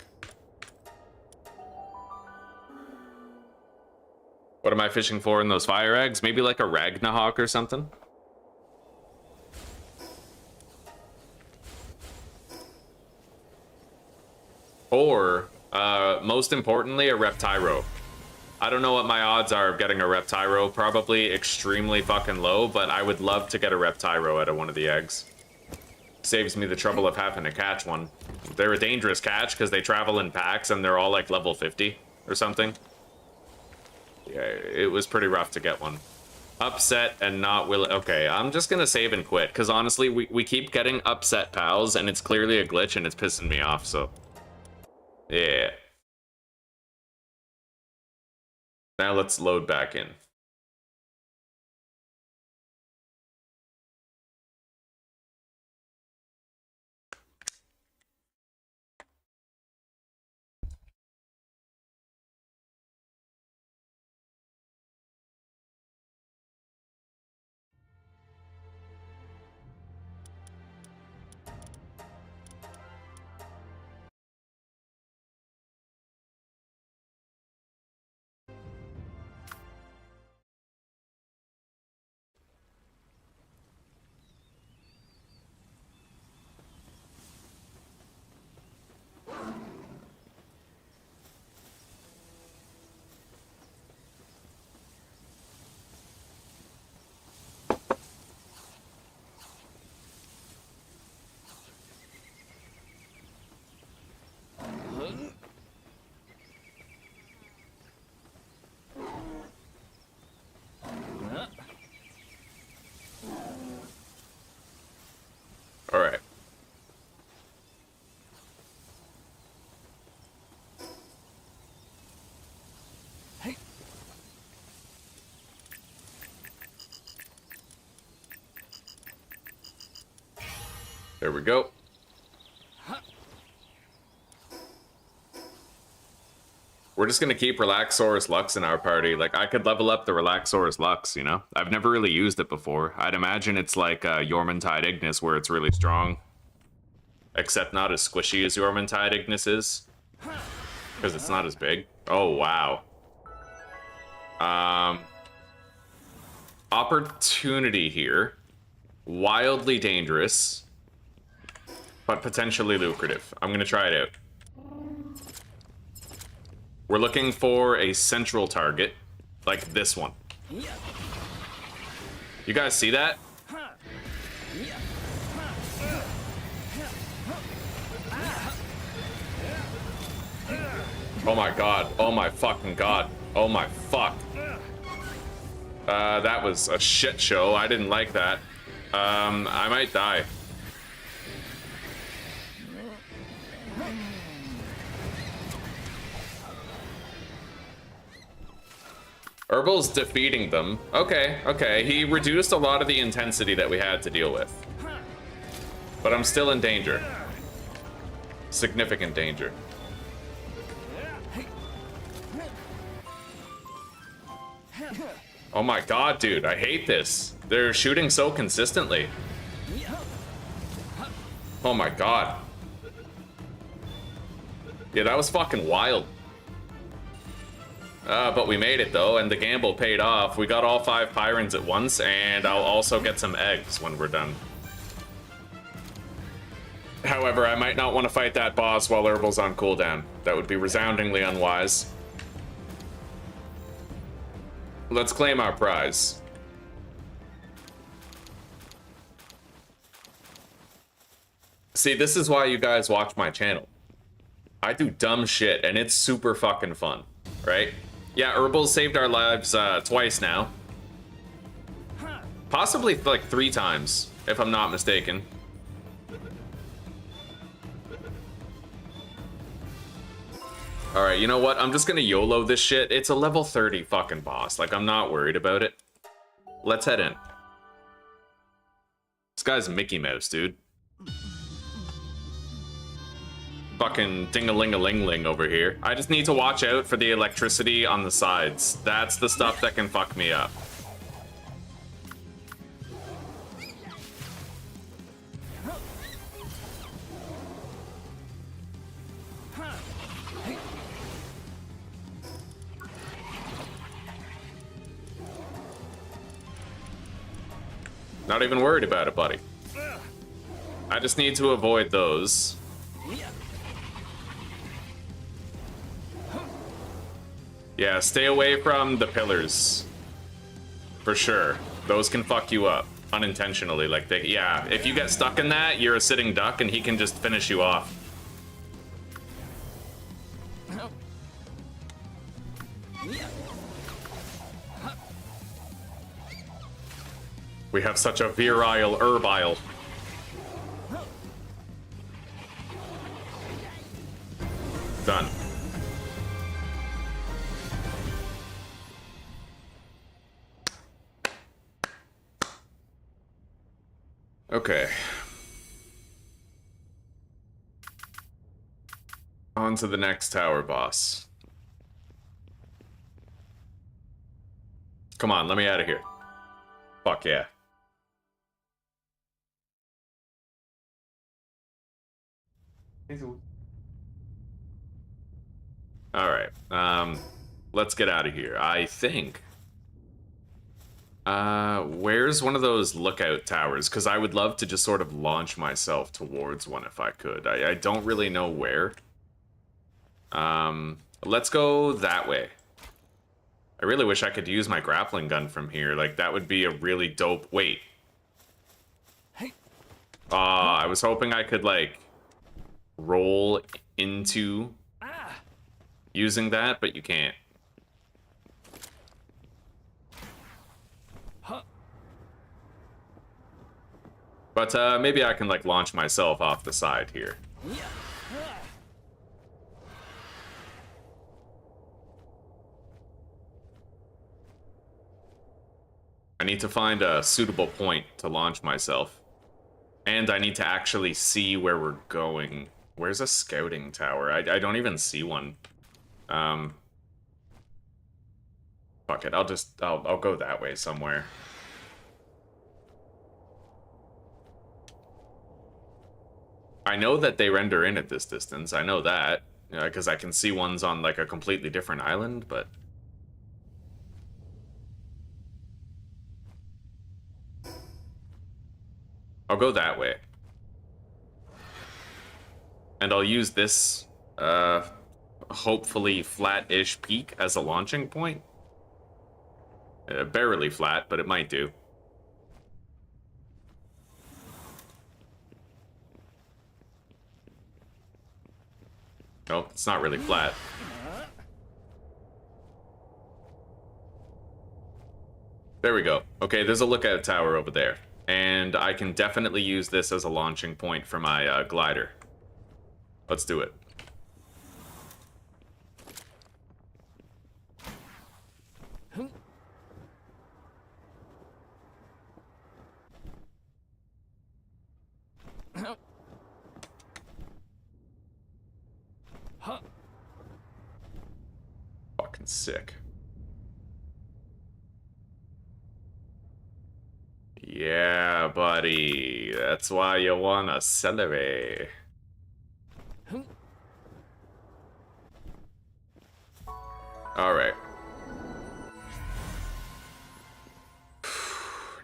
What am I fishing for in those fire eggs? Maybe like a Ragnahawk or something? Or, most importantly, a Reptyro. I don't know what my odds are of getting a Reptyro. Probably extremely fucking low, but I would love to get a Reptyro out of one of the eggs. Saves me the trouble of having to catch one. They're a dangerous catch because they travel in packs and they're all like level 50 or something. Yeah, it was pretty rough to get one. Upset and not willing. Okay, I'm just gonna save and quit because honestly, we keep getting upset pals and it's clearly a glitch and it's pissing me off, so. Yeah. Now let's load back in. All right. There we go. We're just gonna keep Relaxaurus Lux in our party. Like, I could level up the Relaxaurus Lux, you know? I've never really used it before. I'd imagine it's like Yormantide Ignis, where it's really strong. Except not as squishy as Yormantide Ignis is. Because it's not as big. Oh, wow. Opportunity here. Wildly dangerous. but potentially lucrative. I'm gonna try it out. We're looking for a central target, like this one. You guys see that? Oh my god. Oh my fucking god. Oh my fuck. That was a shit show. I didn't like that. I might die. Herbal's defeating them. Okay, okay. He reduced a lot of the intensity that we had to deal with. But I'm still in danger. Significant danger. Oh my god, dude, I hate this. They're shooting so consistently. Oh my god. Yeah, that was fucking wild. But we made it though, and the gamble paid off. We got all 5 Pyrans at once, and I'll also get some eggs when we're done. However, I might not want to fight that boss while Herbal's on cooldown. That would be resoundingly unwise. Let's claim our prize. See, this is why you guys watch my channel. I do dumb shit, and it's super fucking fun, right? Yeah, Herbal saved our lives twice now. Possibly like 3 times, if I'm not mistaken. Alright, you know what? I'm just gonna YOLO this shit. It's a level 30 fucking boss. Like, I'm not worried about it. Let's head in. This guy's Mickey Mouse, dude. Fucking ding-a-ling-a-ling-ling over here. I just need to watch out for the electricity on the sides. That's the stuff that can fuck me up. Not even worried about it, buddy. I just need to avoid those. Yeah, stay away from the pillars. For sure. Those can fuck you up unintentionally. Like, yeah, if you get stuck in that, you're a sitting duck and he can just finish you off. We have such a virile herbile. Done. Okay. On to the next tower boss. Come on, let me out of here. Fuck yeah. Alright, let's get out of here. I think. Where's one of those lookout towers? Because I would love to just sort of launch myself towards one if I could. I don't really know where. Let's go that way. I really wish I could use my grappling gun from here. Like, that would be a really dope... Wait. I was hoping I could, like, roll into using that, but you can't. But maybe I can, like, launch myself off the side here. I need to find a suitable point to launch myself. And I need to actually see where we're going. Where's a scouting tower? I don't even see one. Fuck it, I'll go that way somewhere. I know that they render in at this distance. I know that, because I can see ones on like a completely different island, but... I'll go that way. And I'll use this, hopefully flat-ish peak as a launching point. Barely flat, but it might do. Nope, it's not really flat. There we go. Okay, there's a lookout tower over there. And I can definitely use this as a launching point for my glider. Let's do it. Fucking sick. Yeah, buddy. That's why you wanna celebrate. Alright.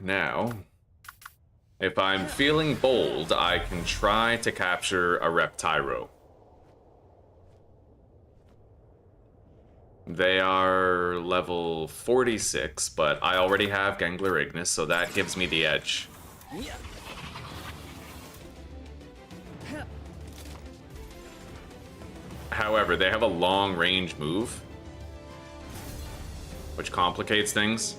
Now, if I'm feeling bold, I can try to capture a Reptyro. They are level 46, but I already have Gangler Ignis, so that gives me the edge. However, they have a long range move, which complicates things.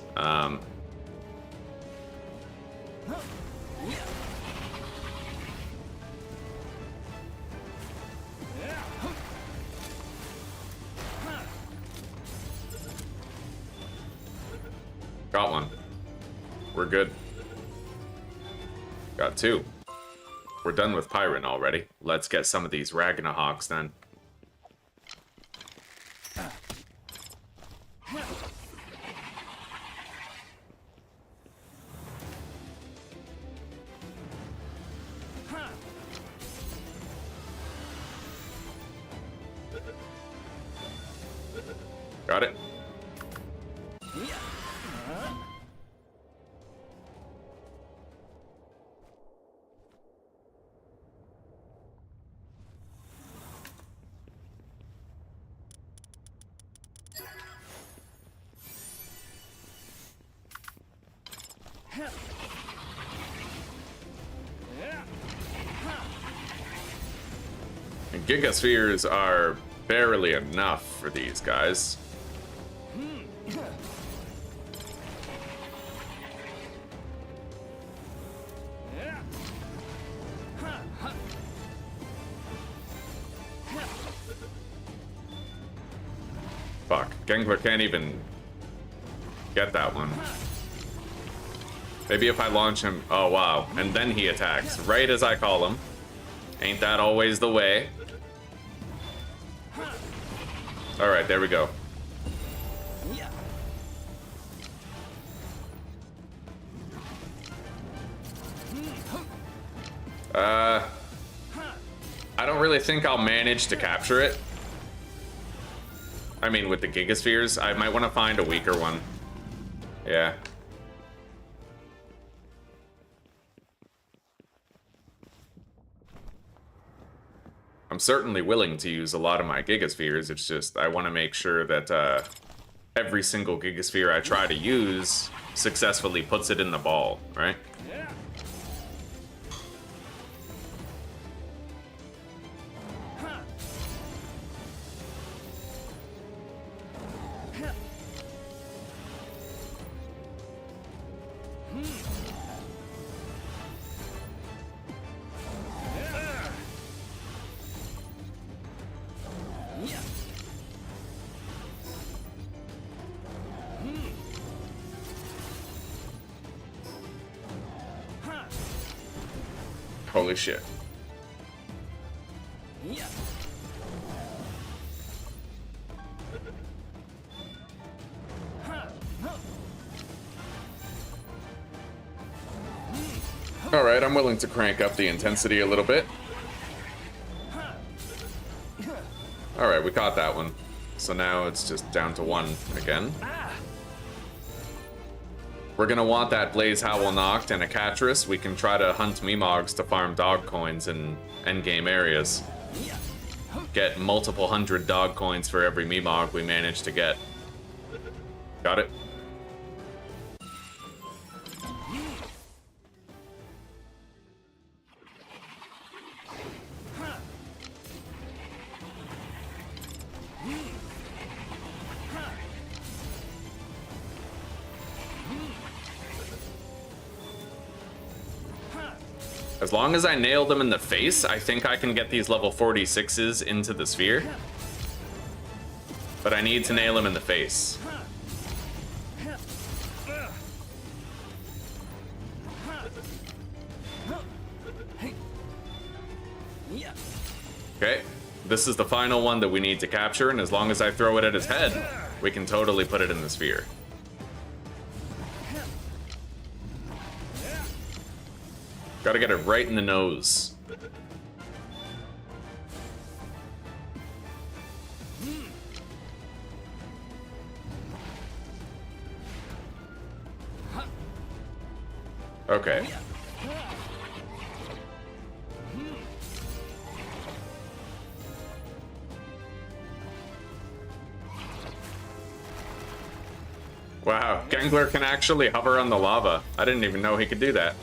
Got one. We're good. Got two. We're done with Pyron already. Let's get some of these Ragnahawks then. Got it. And Gigaspheres are barely enough for these guys. Fuck, Gangler can't even get that one. Maybe if I launch him... Oh, wow. And then he attacks, right as I call him. Ain't that always the way? Alright, there we go. I don't really think I'll manage to capture it. I mean, with the Gigaspheres, I might want to find a weaker one. Yeah. I'm certainly willing to use a lot of my Gigaspheres, it's just I want to make sure that every single Gigasphere I try to use successfully puts it in the ball, right? Holy shit. Alright, I'm willing to crank up the intensity a little bit. Alright, we caught that one. So now it's just down to one again. We're gonna want that Blaze Howl knocked and a Catris. We can try to hunt Memogs to farm dog coins in endgame areas. get multiple hundred dog coins for every Meemog we manage to get. Got it? As long as I nail them in the face, I think I can get these level 46s into the sphere. But I need to nail him in the face. Okay, this is the final one that we need to capture, and as long as I throw it at his head, we can totally put it in the sphere. Gotta get it right in the nose. Okay. Wow, Gengler can actually hover on the lava. I didn't even know he could do that.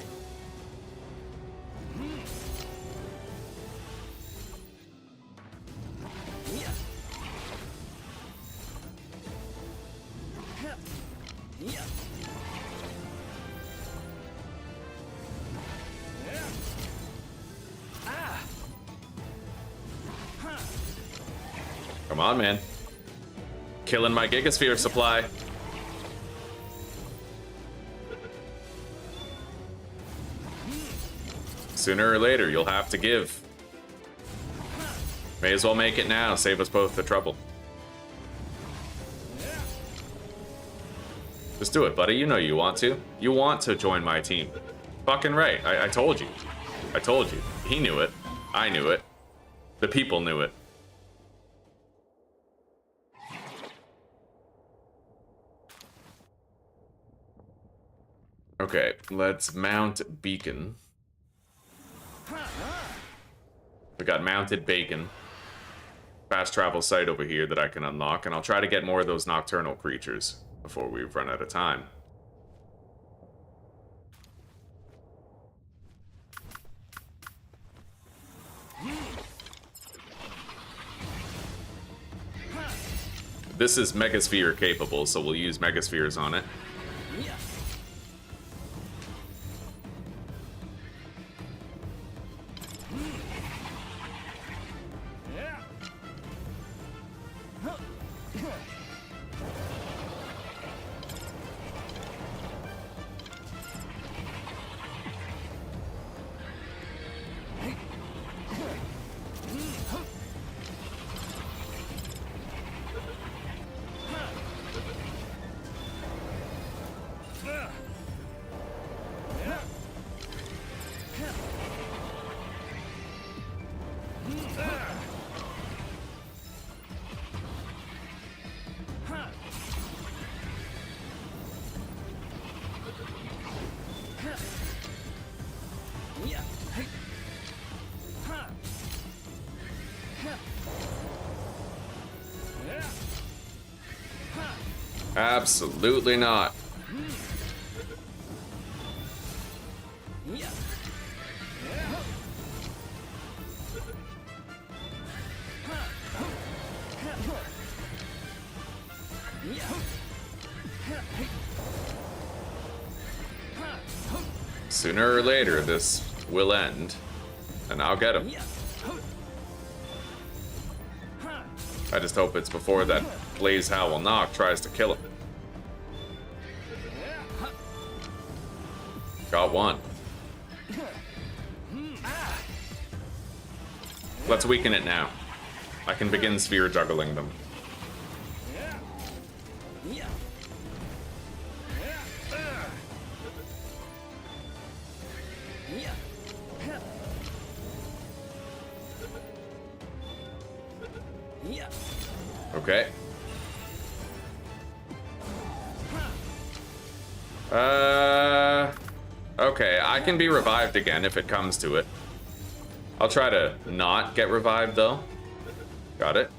Come on, man. Killing my Gigasphere supply. Sooner or later, you'll have to give. May as well make it now, save us both the trouble. Just do it, buddy. You know you want to. You want to join my team. Fucking right. I told you. I told you. He knew it. I knew it. The people knew it. Okay, let's mount Beacon. We got mounted Bacon. Fast travel site over here that I can unlock, and I'll try to get more of those nocturnal creatures before we run out of time. This is Megasphere capable, so we'll use Megaspheres on it. Absolutely not. Sooner or later, this will end, and I'll get him. I just hope it's before that Blaze Howl Knock tries to kill him. Got one. Let's weaken it now. I can begin sphere juggling them. Okay. Okay, I can be revived again if it comes to it. I'll try to not get revived though. Got it.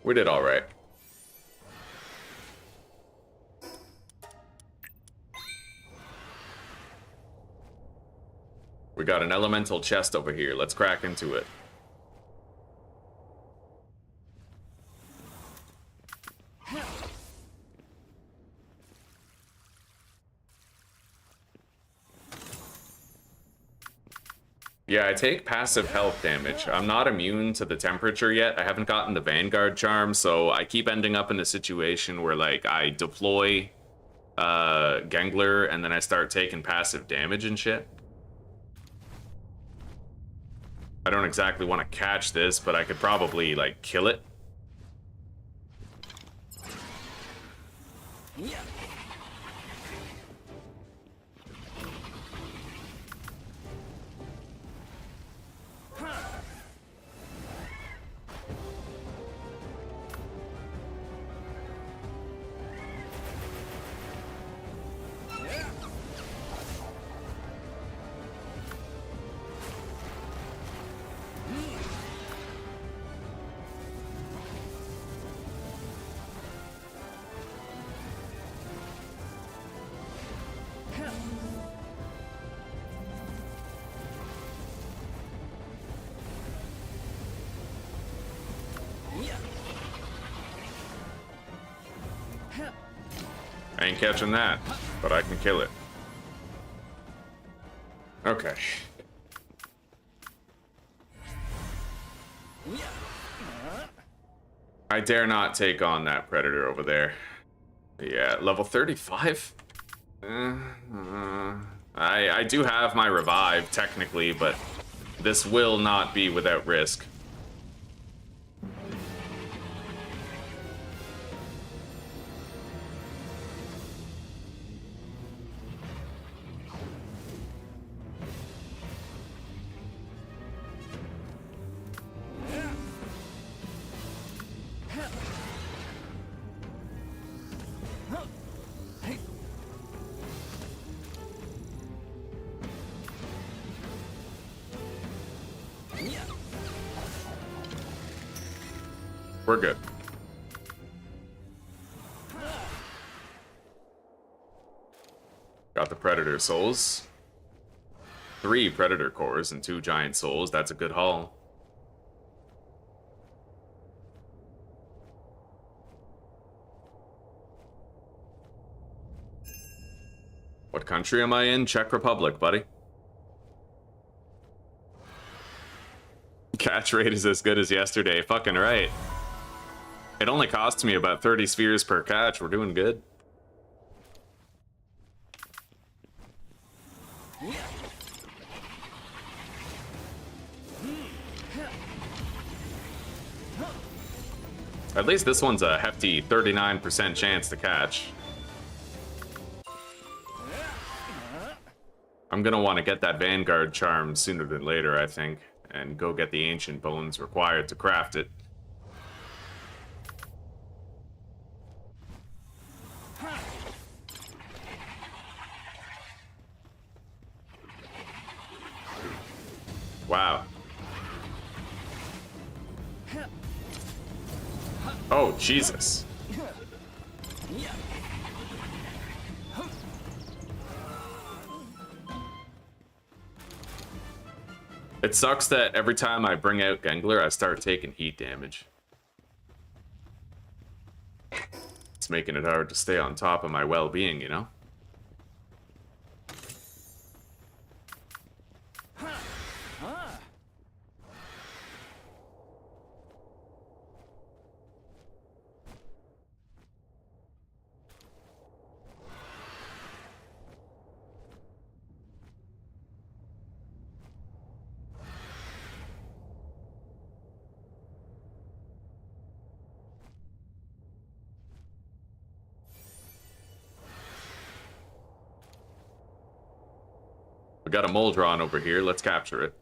We did all right. We got an elemental chest over here. Let's crack into it. Yeah, I take passive health damage. I'm not immune to the temperature yet. I haven't gotten the Vanguard charm, so I keep ending up in a situation where, like, I deploy Gengler and then I start taking passive damage and shit. I don't exactly want to catch this, but I could probably, like, kill it. Yeah. I ain't catching that, but I can kill it. Okay. I dare not take on that predator over there. Yeah, level 35? I do have my revive, technically, but this will not be without risk. We're good. Got the Predator souls. 3 Predator cores and 2 giant souls. That's a good haul. What country am I in? Czech Republic, buddy. Catch rate is as good as yesterday. Fucking right. It only costs me about 30 spheres per catch. We're doing good. At least this one's a hefty 39% chance to catch. I'm gonna want to get that Vanguard charm sooner than later, I think, and go get the ancient bones required to craft it. Wow. Oh, Jesus. It sucks that every time I bring out Gengler, I start taking heat damage. It's making it hard to stay on top of my well-being, you know? We got a Moldron over here. Let's capture it.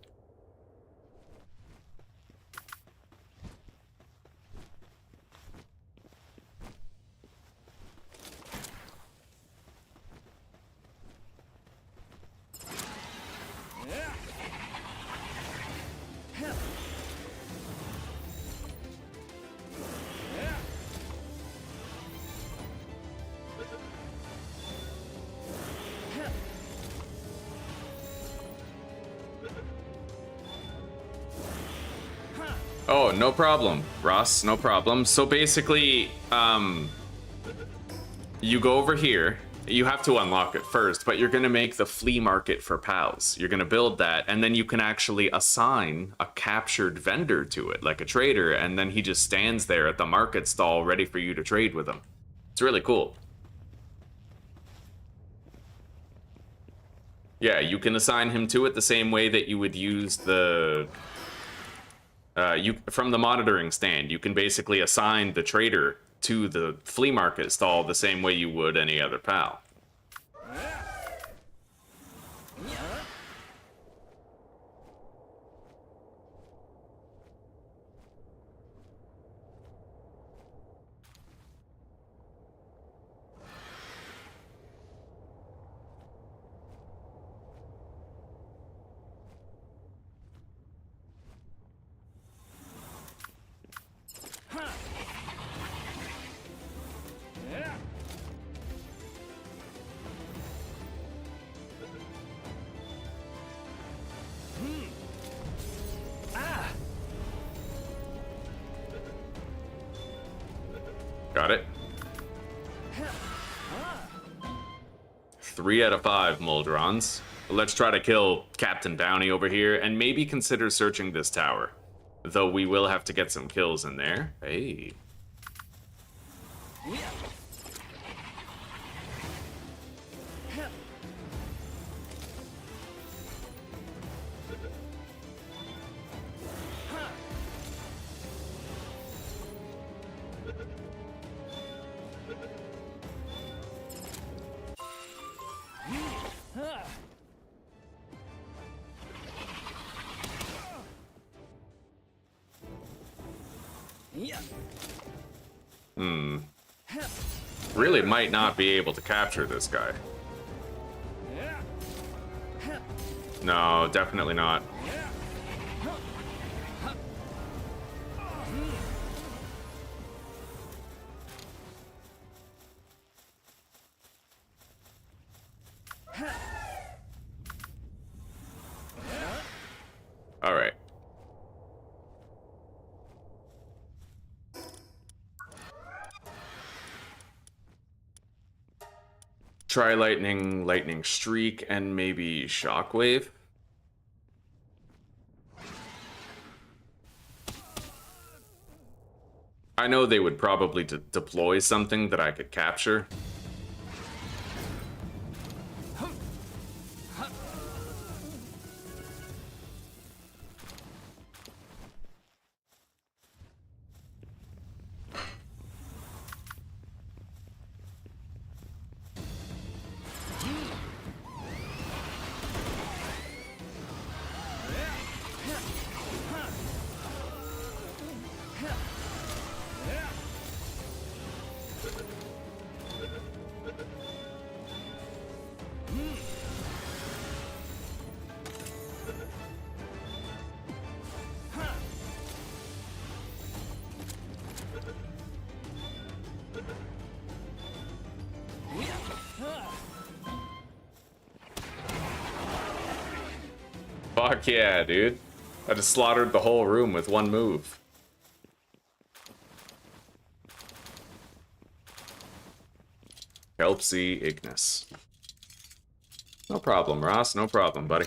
Oh, no problem, Ross, no problem. So basically, you go over here. You have to unlock it first, but you're going to make the flea market for pals. You're going to build that, and then you can actually assign a captured vendor to it, like a trader, and then he just stands there at the market stall ready for you to trade with him. It's really cool. Yeah, you can assign him to it the same way that you would use the... from the monitoring stand, you can basically assign the trader to the flea market stall the same way you would any other pal. Got it. 3 out of 5 Muldrons. Let's try to kill Captain Bounty over here and maybe consider searching this tower. Though we will have to get some kills in there. Hey. Really might not be able to capture this guy. No, definitely not. All right. Try lightning, lightning streak, and maybe shockwave. I know they would probably deploy something that I could capture. Fuck yeah, dude. I just slaughtered the whole room with one move. Kelpsy Ignis. No problem, Ross. No problem, buddy.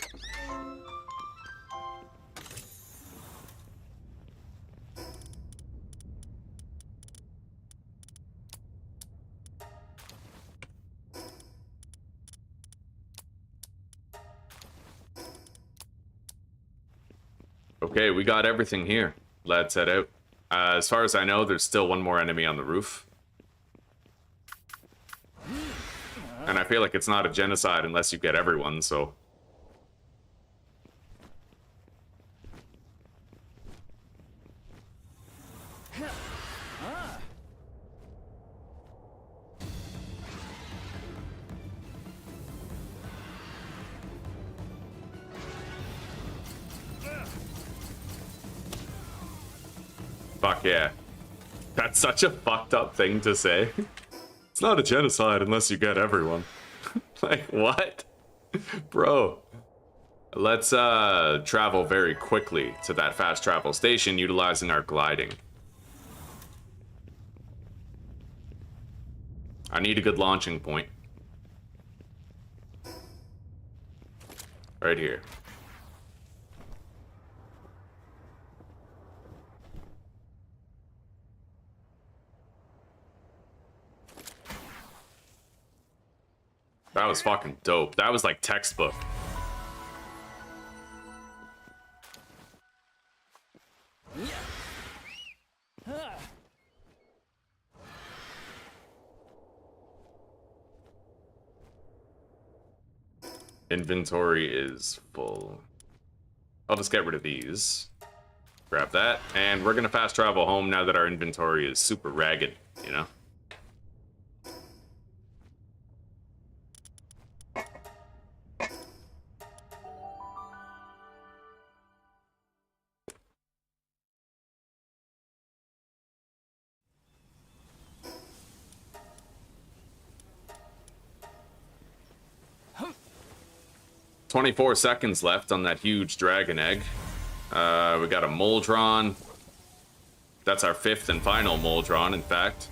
Okay, we got everything here. Let's head out. As far as I know, there's still one more enemy on the roof. And I feel like it's not a genocide unless you get everyone, so... Fuck yeah. That's such a fucked up thing to say. It's not a genocide unless you get everyone. Like, what? Bro. Let's travel very quickly to that fast travel station utilizing our gliding. I need a good launching point. Right here. That was fucking dope. That was like textbook. Inventory is full. I'll just get rid of these. Grab that, and we're gonna fast travel home now that our inventory is super ragged, you know? "24 seconds left on that huge dragon egg. We got a Moldron. That's our 5th and final Moldron, in fact.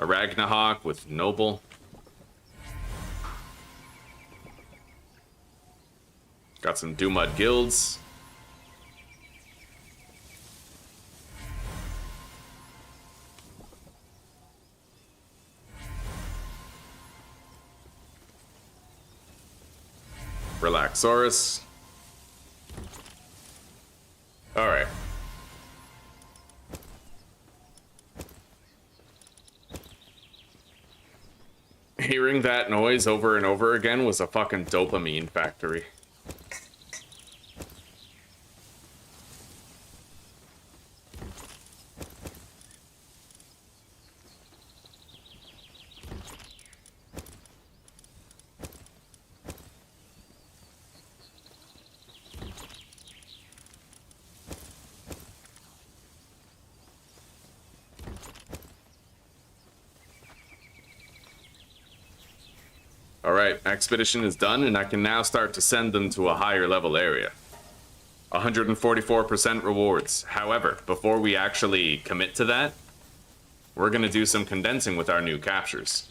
A Ragnahawk with Noble. Got some Doomud guilds. Relaxaurus. Alright. Hearing that noise over and over again was a fucking dopamine factory. Alright, expedition is done, and I can now start to send them to a higher level area. 144% rewards. However, before we actually commit to that, we're gonna do some condensing with our new captures.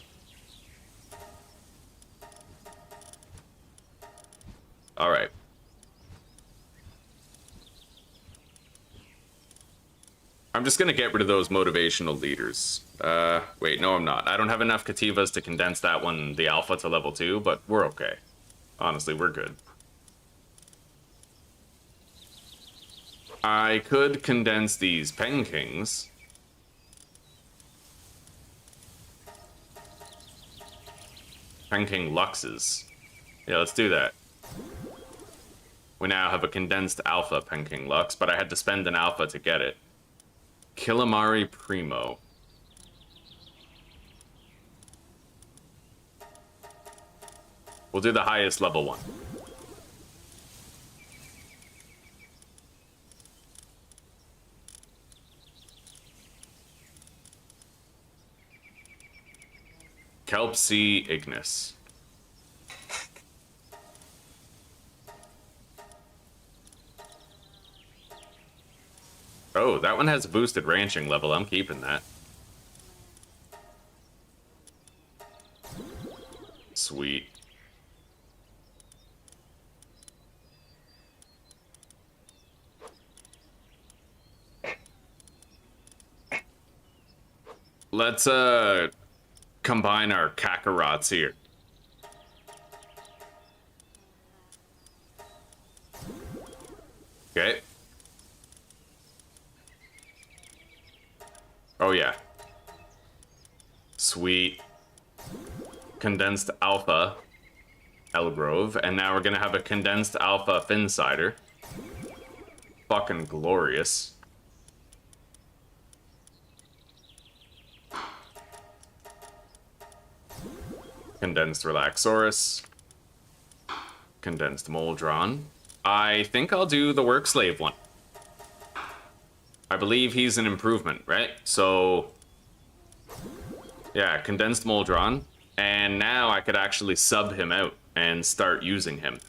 Alright. I'm just gonna get rid of those motivational leaders. Wait, no I'm not. I don't have enough Kativas to condense that one, the alpha, to level 2, but we're okay. Honestly, we're good. I could condense these Pen Kings. Pen King Luxes. Yeah, let's do that. We now have a condensed alpha Pen King Lux, but I had to spend an alpha to get it. Killamari Primo. We'll do the highest level one. Kelpsea Ignis. Oh, that one has a boosted ranching level. I'm keeping that. Sweet. Let's combine our Kakarots here. Okay. Oh yeah. Sweet. Condensed alpha Elgrove, and now we're gonna have a condensed alpha Finsider. Fucking glorious. Condensed Relaxaurus. Condensed Moldron. I think I'll do the Work Slave one. I believe he's an improvement, right? So, yeah, condensed Moldron. And now I could actually sub him out and start using him.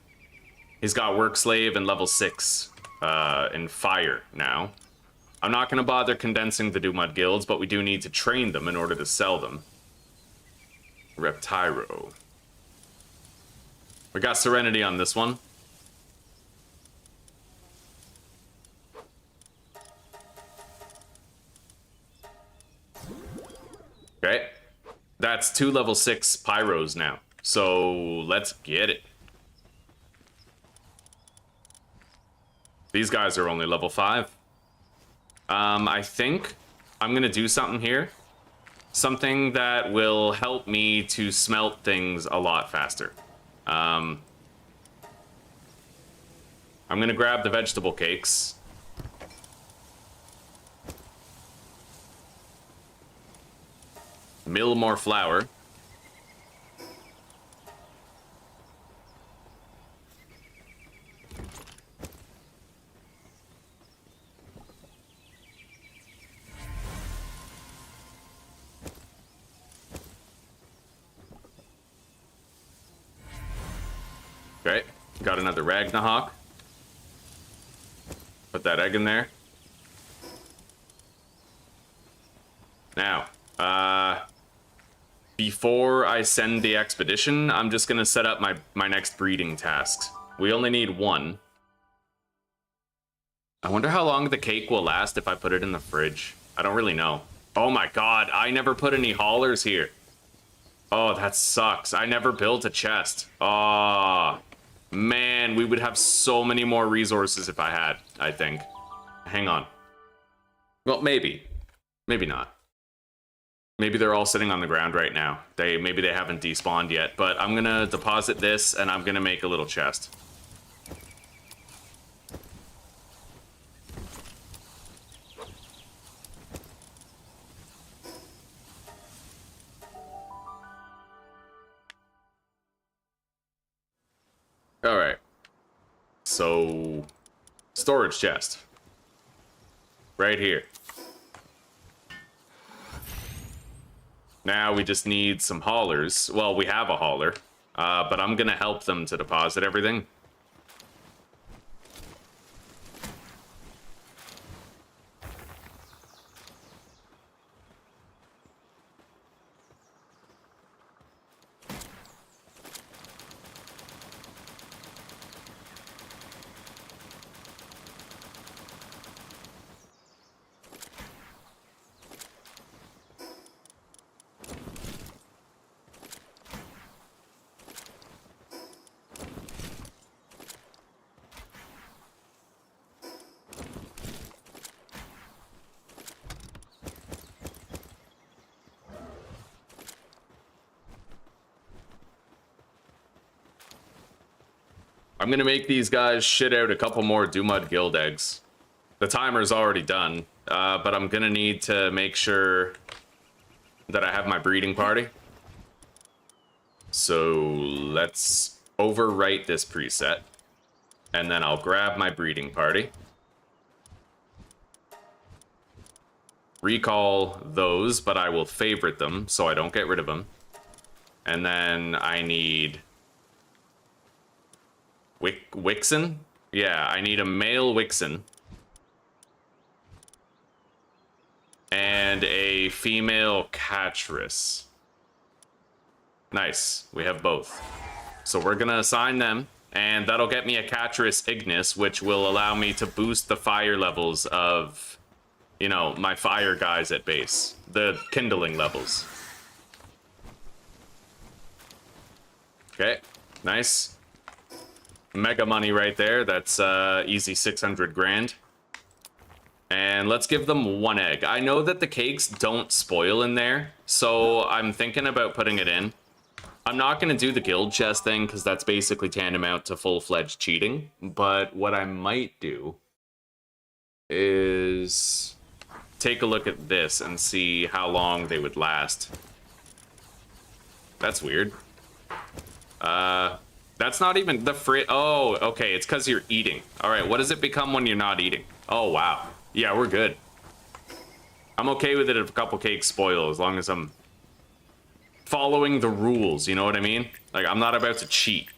He's got work slave and level 6 in fire now. I'm not going to bother condensing the Dumud guilds, but we do need to train them in order to sell them. Reptyro. We got Serenity on this one. Okay. That's 2 level 6 Pyros now. So let's get it. These guys are only level 5. I think I'm going to do something here. Something that will help me to smelt things a lot faster. I'm going to grab the vegetable cakes. Mill more flour. Okay, got another Ragnahawk. Put that egg in there. Now, before I send the expedition, I'm just gonna set up my next breeding tasks. We only need 1. I wonder how long the cake will last if I put it in the fridge. I don't really know. Oh my god, I never put any haulers here. Oh, that sucks. I never built a chest. Oh, man, we would have so many more resources if I had, I think. Hang on. Well, maybe. Maybe not. Maybe they're all sitting on the ground right now. Maybe they haven't despawned yet, but I'm gonna deposit this and I'm gonna make a little chest. All right. So, storage chest. Right here. Now we just need some haulers. Well, we have a hauler, but I'm gonna help them to deposit everything. I'm gonna make these guys shit out a couple more Dumud Guild eggs. The timer's already done, but I'm gonna need to make sure that I have my breeding party. So let's overwrite this preset, and then I'll grab my breeding party. Recall those, but I will favorite them so I don't get rid of them. And then I need Wixen? Yeah, I need a male Wixen. And a female Catris. Nice, we have both. So we're gonna assign them, and that'll get me a Catris Ignis, which will allow me to boost the fire levels of, you know, my fire guys at base. The kindling levels. Okay, nice. Mega money right there. That's easy 600 grand. And let's give them 1 egg. I know that the cakes don't spoil in there, so I'm thinking about putting it in. I'm not going to do the guild chest thing because that's basically tantamount to full-fledged cheating. But what I might do is take a look at this and see how long they would last. That's weird. That's not even the oh, okay, it's because you're eating. All right, what does it become when you're not eating? Oh, wow. Yeah, we're good. I'm okay with it if a couple cakes spoil, as long as I'm following the rules, you know what I mean? Like, I'm not about to cheat.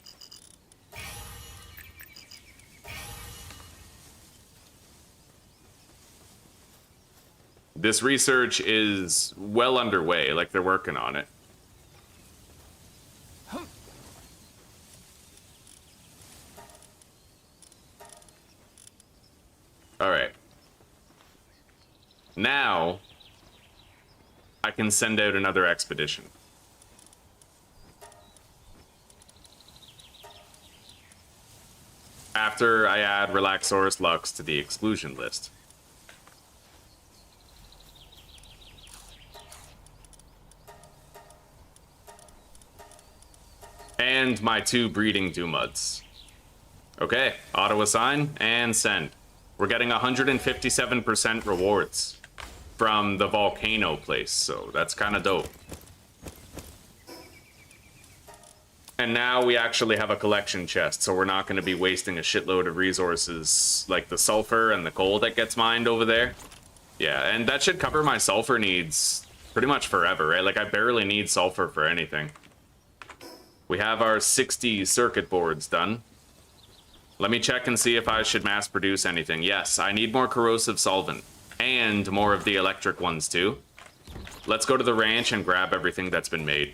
This research is well underway, like they're working on it. Alright. Now, I can send out another expedition. After I add Relaxaurus Lux to the exclusion list. And my 2 breeding Dumuds. Okay, auto assign and send. We're getting 157% rewards from the volcano place, so that's kind of dope. And now we actually have a collection chest, so we're not going to be wasting a shitload of resources like the sulfur and the coal that gets mined over there. Yeah, and that should cover my sulfur needs pretty much forever, right? Like, I barely need sulfur for anything. We have our 60 circuit boards done. Let me check and see if I should mass produce anything. Yes, I need more corrosive solvent. And more of the electric ones, too. Let's go to the ranch and grab everything that's been made.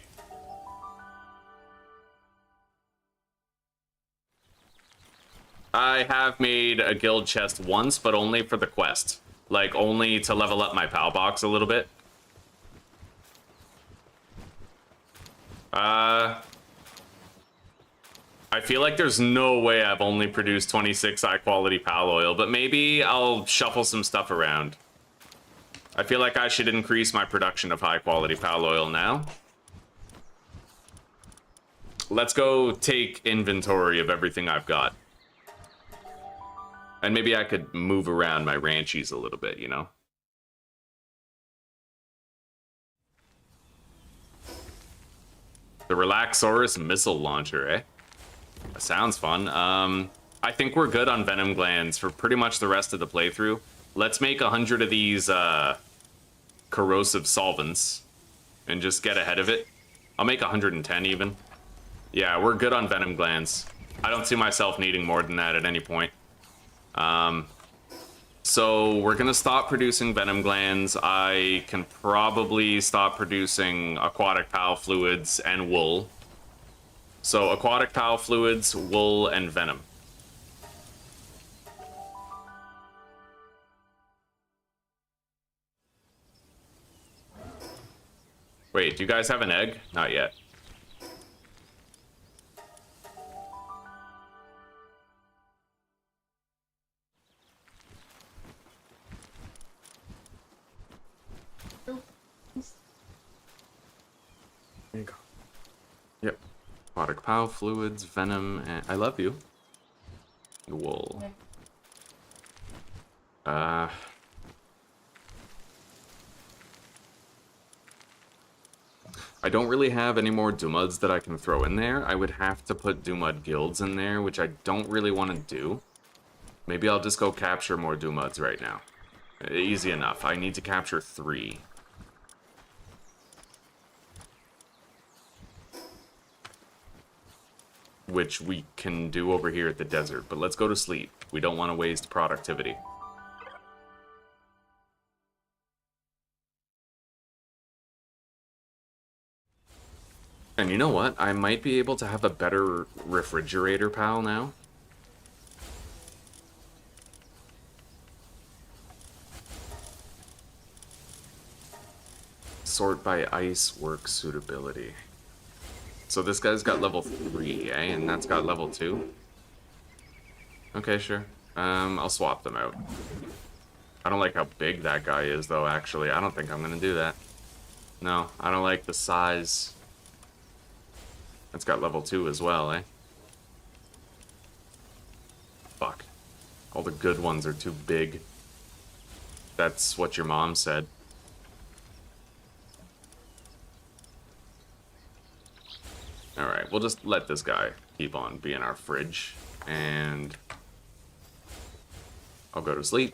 I have made a guild chest once, but only for the quest. Like, only to level up my Palbox a little bit. I feel like there's no way I've only produced 26 high-quality pal oil, but maybe I'll shuffle some stuff around. I feel like I should increase my production of high-quality pal oil now. Let's go take inventory of everything I've got. And maybe I could move around my ranchies a little bit, you know? The Relaxaurus missile launcher, eh? That sounds fun. I think we're good on venom glands for pretty much the rest of the playthrough. Let's make 100 of these corrosive solvents and just get ahead of it. I'll make 110 even. Yeah, we're good on venom glands. I don't see myself needing more than that at any point. So we're gonna stop producing venom glands. I can probably stop producing aquatic pal fluids and wool. So aquatic pal fluids, wool, and venom. Wait, do you guys have an egg? Not yet. There you go. Yep. Aquatic pal fluids, venom, and I love you. Wool. I don't really have any more Dumuds that I can throw in there. I would have to put Dumud guilds in there, which I don't really want to do. Maybe I'll just go capture more Dumuds right now. Easy enough. I need to capture 3. Which we can do over here at the desert, but let's go to sleep. We don't want to waste productivity. And you know what? I might be able to have a better refrigerator pal now. Sort by ice work suitability. So this guy's got level 3, eh? And that's got level 2? Okay, sure. I'll swap them out. I don't like how big that guy is, though, actually. I don't think I'm gonna do that. No, I don't like the size. That's got level 2 as well, eh? Fuck. All the good ones are too big. That's what your mom said. Alright, we'll just let this guy keep on being our fridge. And I'll go to sleep.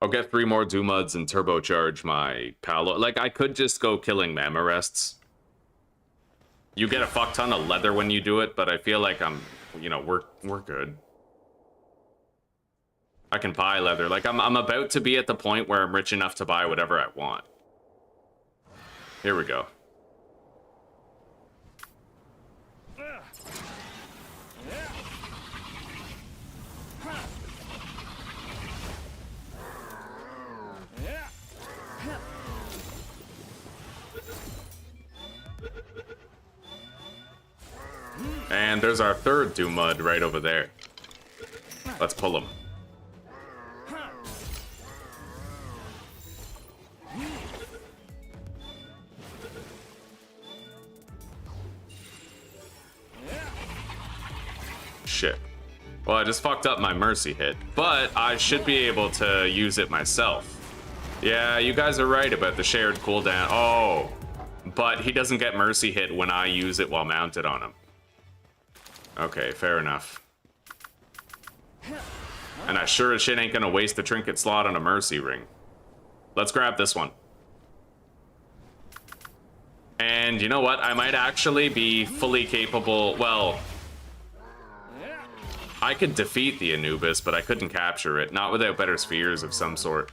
I'll get 3 more Dumuds and turbocharge my Palo. Like, I could just go killing Mammorests. You get a fuck ton of leather when you do it, but I feel like I'm, you know, we're good. I can buy leather. Like, I'm about to be at the point where I'm rich enough to buy whatever I want. Here we go. And there's our third Dumud right over there. Let's pull him. Shit. Well, I just fucked up my mercy hit, but I should be able to use it myself. Yeah, you guys are right about the shared cooldown. Oh, but he doesn't get mercy hit when I use it while mounted on him. Okay, fair enough. And I sure as shit ain't gonna waste the trinket slot on a mercy ring. Let's grab this one. And you know what? I might actually be fully capable. Well, I could defeat the Anubis, but I couldn't capture it. Not without better spheres of some sort.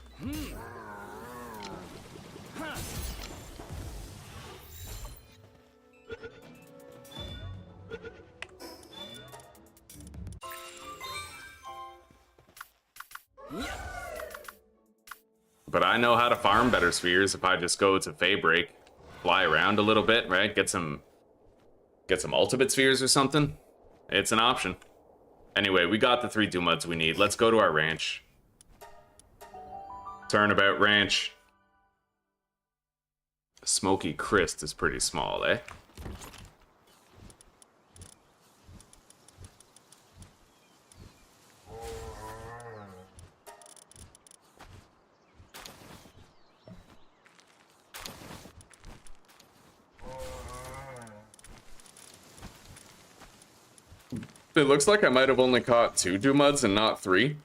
But I know how to farm better spheres if I just go to Faybreak, fly around a little bit, right? Get some ultimate spheres or something. It's an option. Anyway, we got the 3 Dumuds we need. Let's go to our ranch. Turnabout ranch. Smoky Crest is pretty small, eh? It looks like I might have only caught 2 Dumuds and not 3.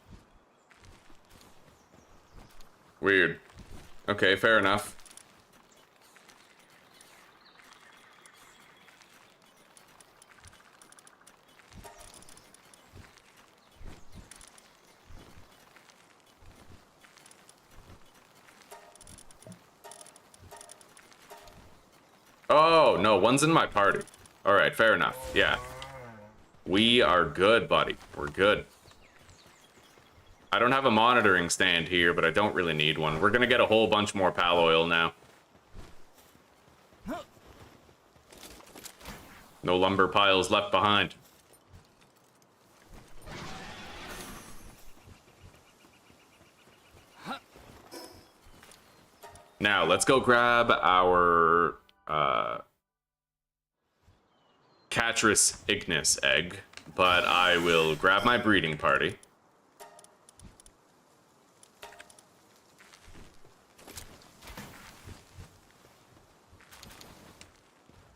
Weird. Okay, fair enough. Oh, no, one's in my party. All right, fair enough. Yeah. We are good, buddy. We're good. I don't have a monitoring stand here, but I don't really need one. We're gonna get a whole bunch more pal oil now. No lumber piles left behind. Now, let's go grab our Catris Ignis egg, but I will grab my breeding party.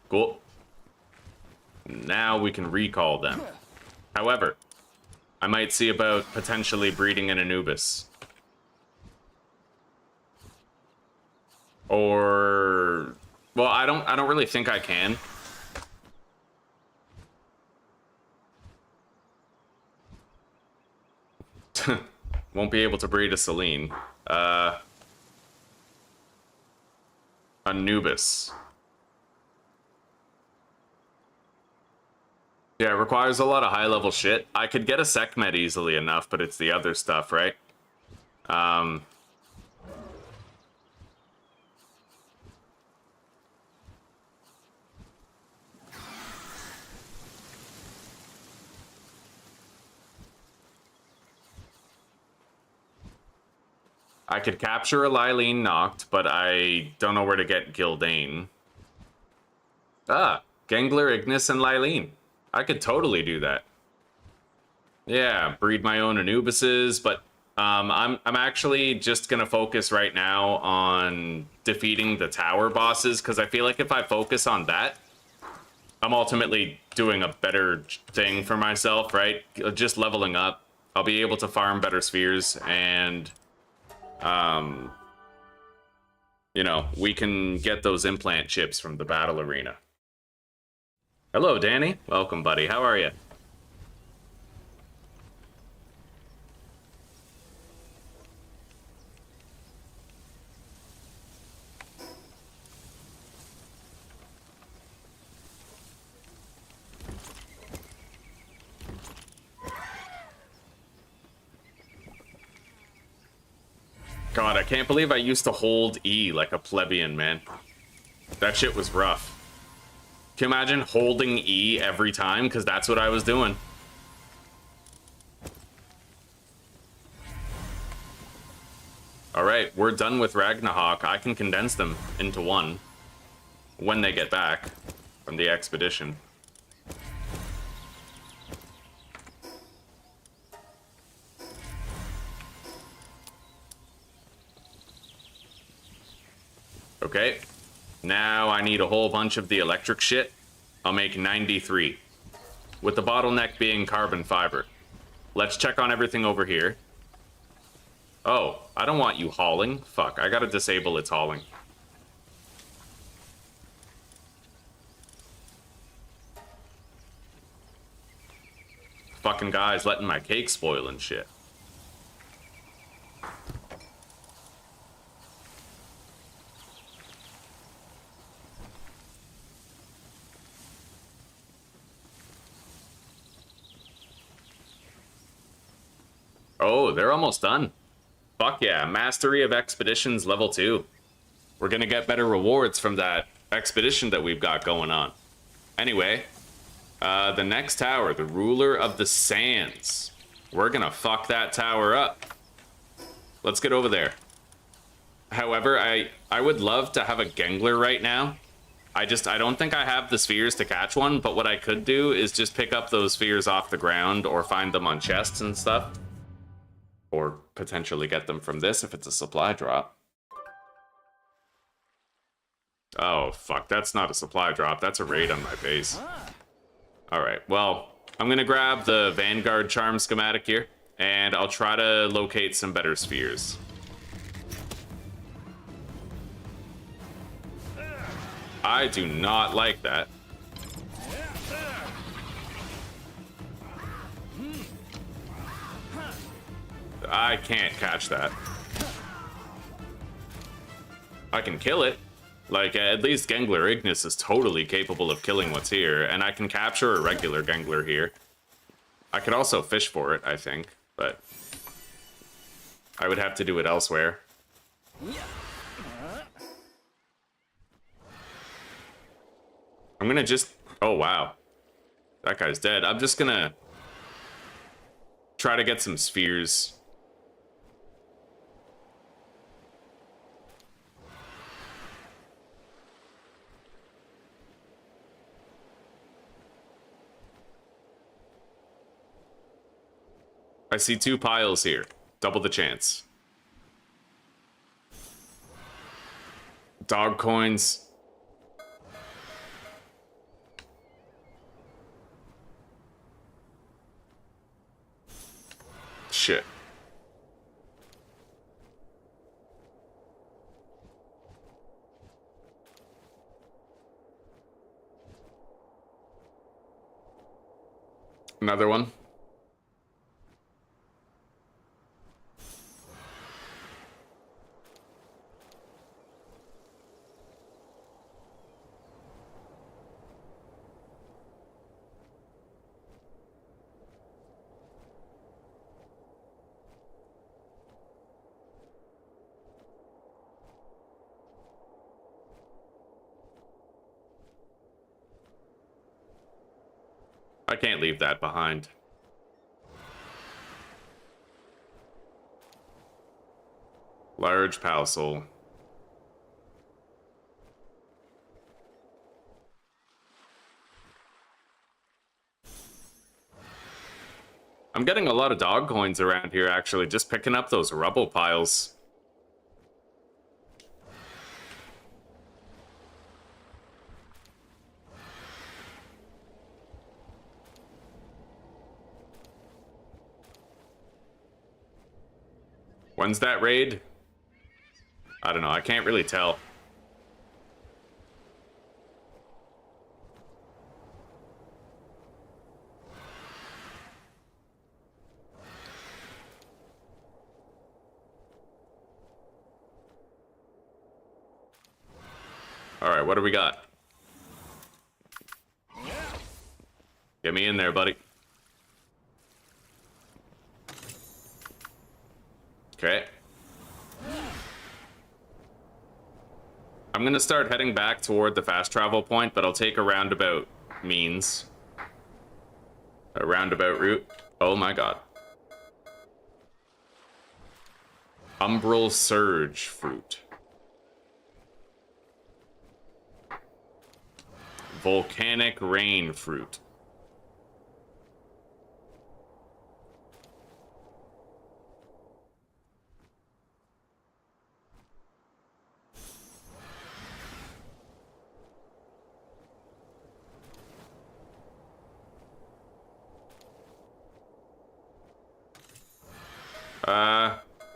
Cool. Now we can recall them. However, I might see about potentially breeding an Anubis. Or, well, I don't really think I can. Won't be able to breed a Selene. Anubis. Yeah, it requires a lot of high-level shit. I could get a Sekhmet easily enough, but it's the other stuff, right? I could capture a Lylene Noct, but I don't know where to get Gildane. Ah, Gangler, Ignis, and Lylene. I could totally do that. Yeah, breed my own Anubises, but I'm actually just gonna focus right now on defeating the tower bosses, because I feel like if I focus on that, I'm ultimately doing a better thing for myself, right? Just leveling up. I'll be able to farm better spheres, and you know, we can get those implant chips from the battle arena. Hello, Danny. Welcome, buddy. How are you? God, I can't believe I used to hold E like a plebeian, man. That shit was rough. Can you imagine holding E every time? Because that's what I was doing. Alright, we're done with Ragnarok. I can condense them into one when they get back from the expedition. Okay, now I need a whole bunch of the electric shit. I'll make 93, with the bottleneck being carbon fiber. Let's check on everything over here. Oh, I don't want you hauling. Fuck, I gotta disable its hauling. Fucking guy's letting my cake spoil and shit. Oh, they're almost done. Fuck yeah, Mastery of Expeditions level 2. We're gonna get better rewards from that expedition that we've got going on. Anyway, the next tower, the Ruler of the Sands. We're gonna fuck that tower up. Let's get over there. However, I would love to have a Gengler right now. I don't think I have the spheres to catch one, but what I could do is just pick up those spheres off the ground or find them on chests and stuff. Or potentially get them from this if it's a supply drop. Oh, fuck. That's not a supply drop. That's a raid on my base. Alright, well, I'm gonna grab the Vanguard Charm schematic here, and I'll try to locate some better spheres. I do not like that. I can't catch that. I can kill it. Like, at least Gengler Ignis is totally capable of killing what's here, and I can capture a regular Gengler here. I could also fish for it, I think, but I would have to do it elsewhere. I'm gonna just... Oh, wow. That guy's dead. I'm just gonna try to get some spheres. I see 2 piles here. Double the chance. Dog coins. Shit. Another one. I can't leave that behind. Large Palsoul. I'm getting a lot of dog coins around here, actually, just picking up those rubble piles. When's that raid? I don't know. I can't really tell. All right, what do we got? Get me in there, buddy. Okay. I'm gonna start heading back toward the fast travel point, but I'll take a roundabout means. A roundabout route. Oh my god. Umbral Surge fruit. Volcanic rain fruit.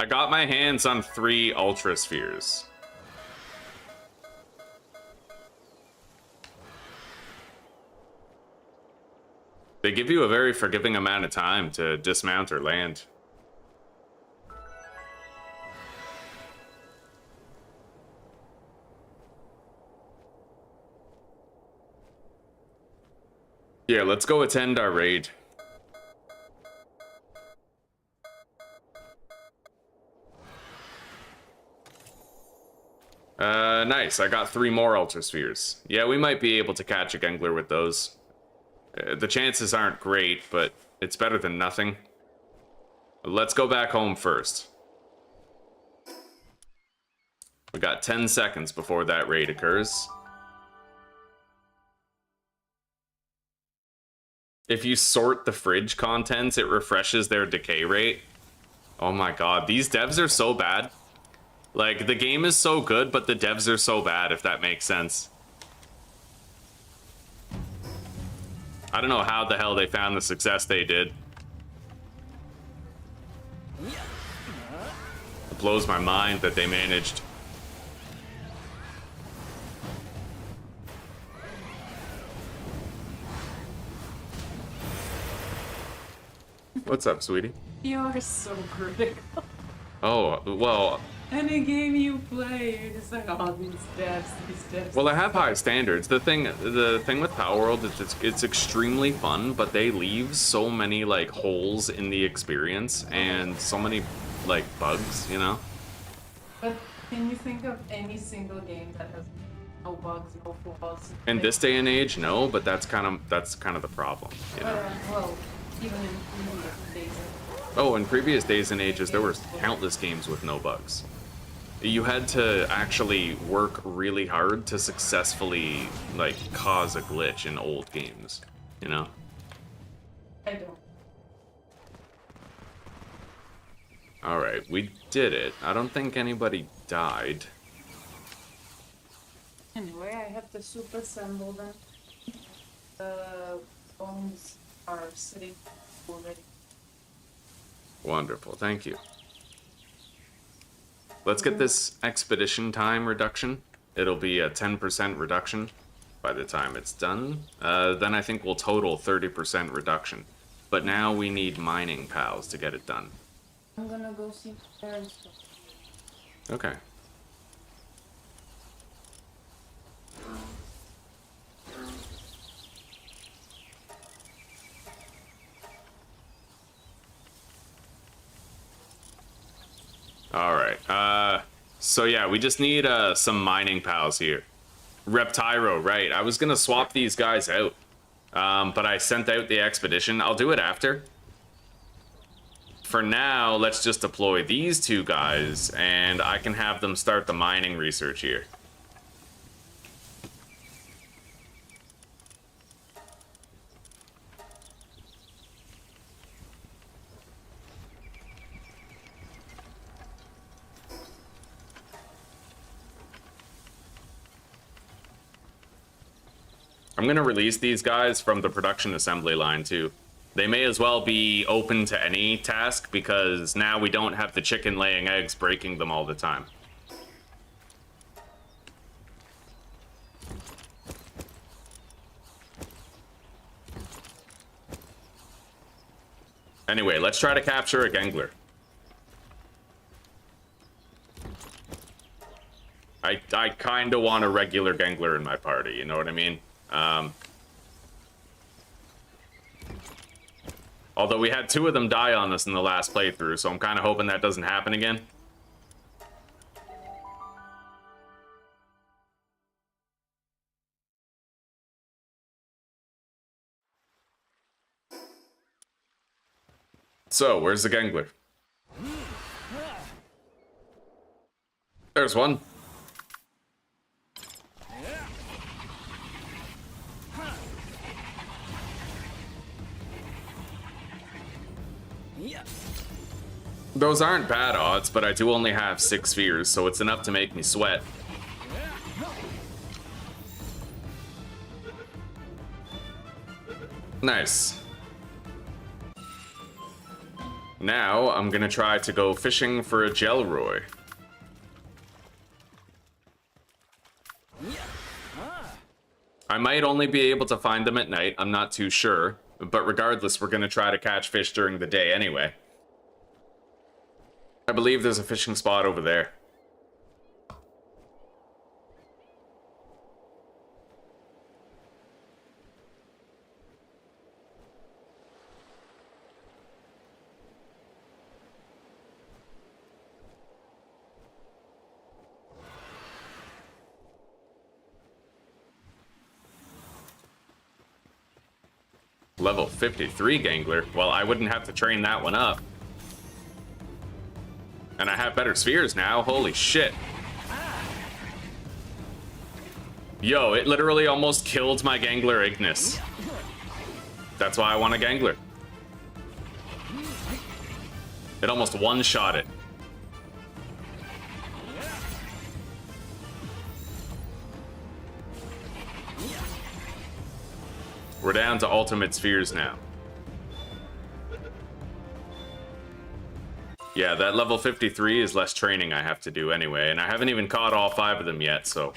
I got my hands on 3 Ultra Spheres. They give you a very forgiving amount of time to dismount or land. Yeah, let's go attend our raid. Nice. I got 3 more Ultra Spheres. Yeah, we might be able to catch a Gengler with those. The chances aren't great, but it's better than nothing. Let's go back home first. We got 10 seconds before that raid occurs. If you sort the fridge contents, it refreshes their decay rate. Oh my god, these devs are so bad. Like, the game is so good, but the devs are so bad, if that makes sense. I don't know how the hell they found the success they did. It blows my mind that they managed. What's up, sweetie? You're so critical. Oh, well... Any game you play, you're just like, oh, these devs. Well, I have high standards. The thing with Palworld is it's extremely fun, but they leave so many, like, holes in the experience and so many, like, bugs, you know? But can you think of any single game that has no bugs, no flaws? In this day and age, no, but that's kind of the problem, you know? Well, even in previous days. Oh, in previous days and ages, there were countless games with no bugs. You had to actually work really hard to successfully, like, cause a glitch in old games, you know? I don't. Alright, we did it. I don't think anybody died. Anyway, I have to soup assemble them. The bones are sitting already. Wonderful, thank you. Let's get this expedition time reduction. It'll be a 10% reduction by the time it's done. Then I think we'll total 30% reduction. But now we need mining pals to get it done. I'm gonna go see parents. Okay. Alright, so yeah, we just need, some mining pals here. Reptyro, right, I was gonna swap these guys out, but I sent out the expedition. I'll do it after. For now, let's just deploy these 2 guys, and I can have them start the mining research here. I'm gonna release these guys from the production assembly line too. They may as well be open to any task because now we don't have the chicken laying eggs breaking them all the time. Anyway, let's try to capture a Gangler. I kind of want a regular Gangler in my party, you know what I mean? Although we had 2 of them die on us in the last playthrough, so I'm kind of hoping that doesn't happen again. So, where's the Gangler? There's one. Those aren't bad odds, but I do only have 6 spheres, so it's enough to make me sweat. Nice. Now, I'm gonna try to go fishing for a Gelroy. I might only be able to find them at night, I'm not too sure. But regardless, we're gonna try to catch fish during the day anyway. I believe there's a fishing spot over there. Level 53 Gangler? Well, I wouldn't have to train that one up. And I have better spheres now, holy shit. Yo, it literally almost killed my Gangler Ignis. That's why I want a Gangler. It almost one-shot it. We're down to ultimate spheres now. Yeah, that level 53 is less training I have to do anyway, and I haven't even caught all 5 of them yet, so...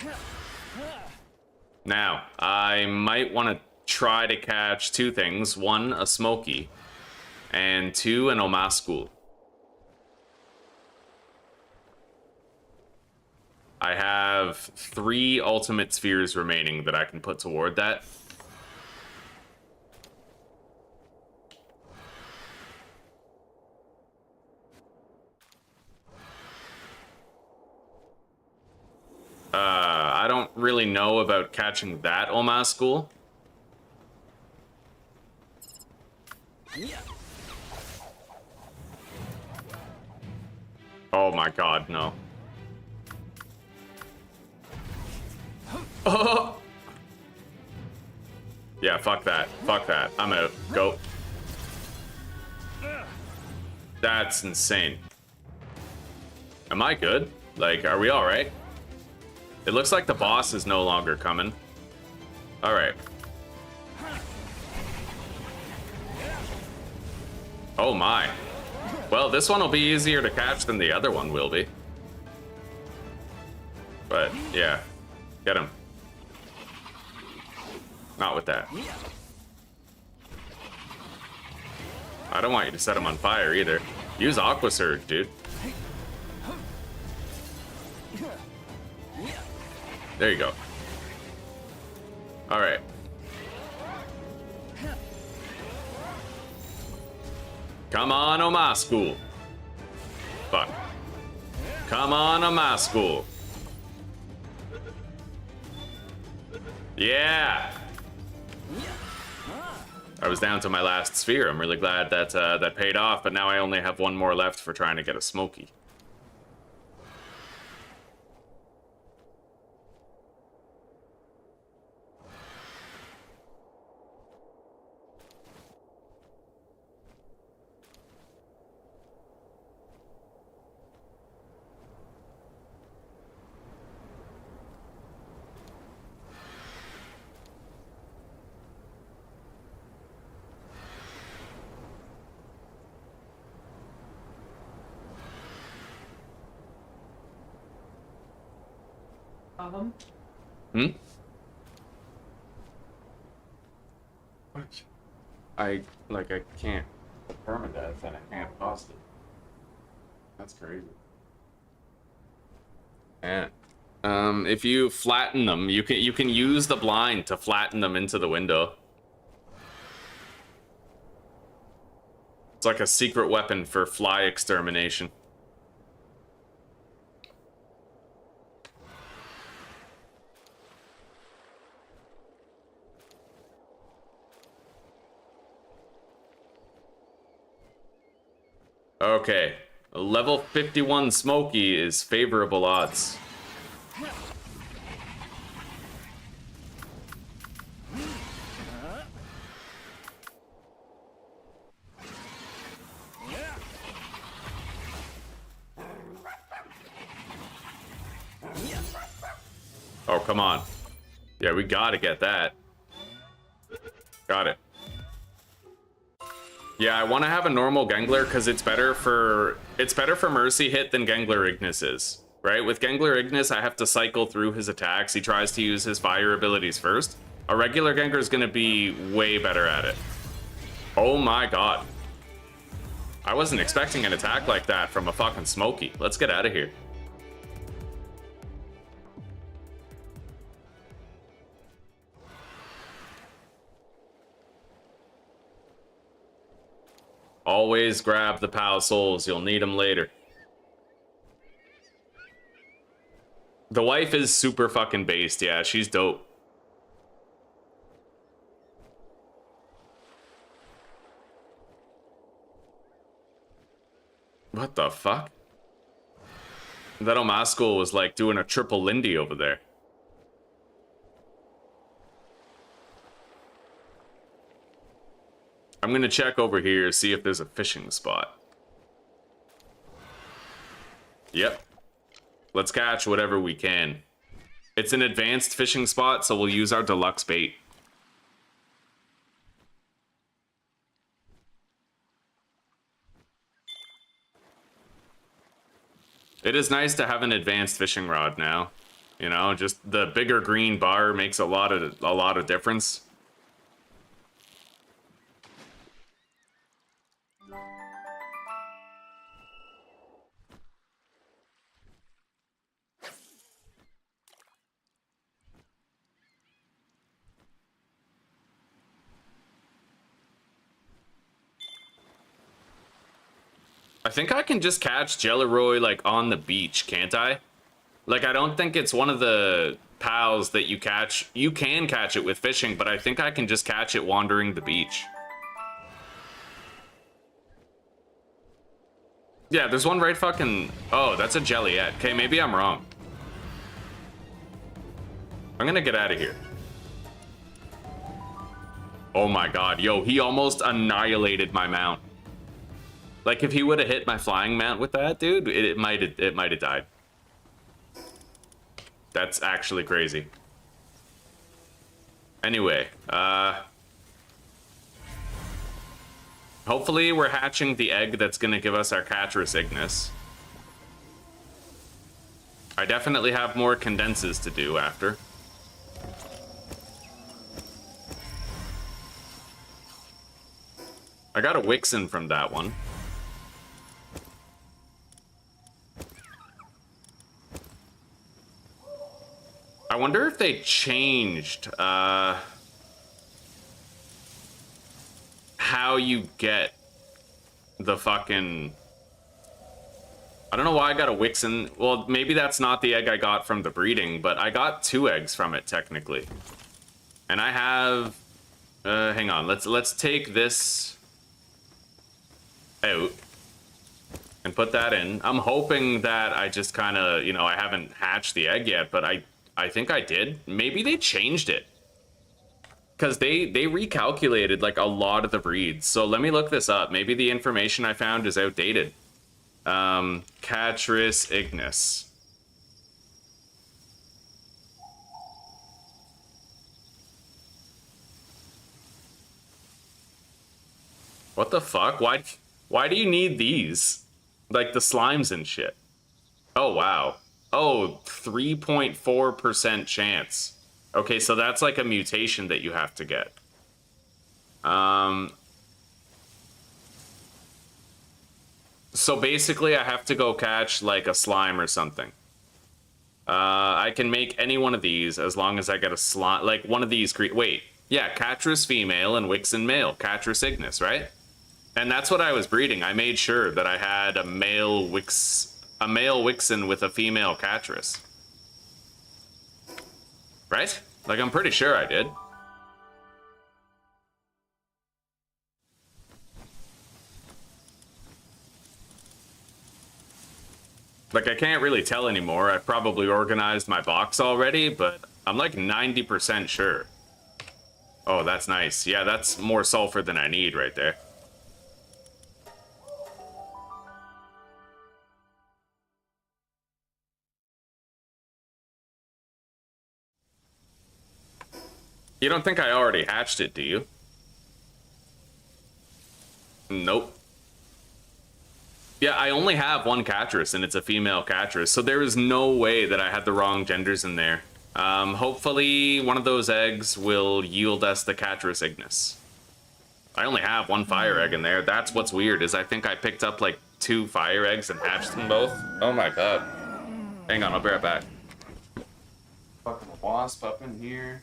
Now, I might want to try to catch 2 things. 1, a Smoky, and 2, an Omascool. I have 3 ultimate spheres remaining that I can put toward that. I don't really know about catching that Omascool. Oh my god, no. Oh! Yeah, fuck that. Fuck that. I'm out. Go. That's insane. Am I good? Like, are we alright? It looks like the boss is no longer coming. Alright. Oh my. Well, this one will be easier to catch than the other one will be. But, yeah. Get him. Not with that. I don't want you to set him on fire either. Use Aqua Surge, dude. There you go. Alright. Come on, Omascool. Fuck. Come on, Omascool. Yeah! I was down to my last sphere. I'm really glad that that paid off, but now I only have 1 more left for trying to get a Smoky. Hmm? What? I can't. Permadeath and I can't cost it. That's crazy. And if you flatten them, you can use the blind to flatten them into the window. It's like a secret weapon for fly extermination. Okay, level 51 Smokey is favorable odds. Oh, come on. Yeah, we gotta get that. Got it. Yeah, I want to have a normal Gangler because it's better for Mercy hit than Gangler Ignis is, right? With Gangler Ignis, I have to cycle through his attacks. He tries to use his fire abilities first. A regular Gangler is going to be way better at it. Oh my god. I wasn't expecting an attack like that from a fucking Smokey. Let's get out of here. Always grab the POW souls, you'll need them later. The wife is super fucking based, yeah, she's dope. What the fuck? That Omasco was like doing a triple Lindy over there. I'm gonna check over here, see if there's a fishing spot. Yep. Let's catch whatever we can. It's an advanced fishing spot, so we'll use our deluxe bait. It is nice to have an advanced fishing rod now. You know, just the bigger green bar makes a lot of difference. I think I can just catch Jelleroy, like, on the beach, can't I? Like, I don't think it's one of the pals that you catch. You can catch it with fishing, but I think I can just catch it wandering the beach. Yeah, there's one right fucking... Oh, that's a Jelliet. Okay, maybe I'm wrong. I'm gonna get out of here. Oh my god, yo, he almost annihilated my mount. Like, if he would have hit my flying mount with that, dude, it might have died. That's actually crazy. Anyway, hopefully we're hatching the egg that's gonna give us our Catris Ignis. I definitely have more condenses to do after. I got a Wixen from that one. I wonder if they changed how you get the fucking... I don't know why I got a Wixen. Well, maybe that's not the egg I got from the breeding, but I got 2 eggs from it, technically. And I have... hang on, let's take this out and put that in. I'm hoping that I just kind of, you know, I haven't hatched the egg yet, but I think I did. Maybe they changed it. Because they recalculated, like, a lot of the breeds. So let me look this up. Maybe the information I found is outdated. Catris Ignis. What the fuck? Why do you need these? Like, the slimes and shit. Oh, wow. Oh, 3.4% chance. Okay, so that's like a mutation that you have to get. So basically, I have to go catch like a slime or something. I can make any one of these as long as I get a slime, like one of these. Wait, yeah, Catris female and Wixen male, Catris ignis, right? And that's what I was breeding. I made sure that I had a male Wixen with a female Catris. Right? Like, I'm pretty sure I did. Like, I can't really tell anymore. I've probably organized my box already, but I'm like 90% sure. Oh, that's nice. Yeah, that's more sulfur than I need right there. You don't think I already hatched it, do you? Nope. Yeah, I only have one Catris, and it's a female Catris, so there is no way that I had the wrong genders in there. Hopefully one of those eggs will yield us the Catris ignis. I only have one fire egg in there. That's what's weird, is I think I picked up like 2 fire eggs and hatched them both. Oh my god. Hang on, I'll be right back. Fucking wasp up in here.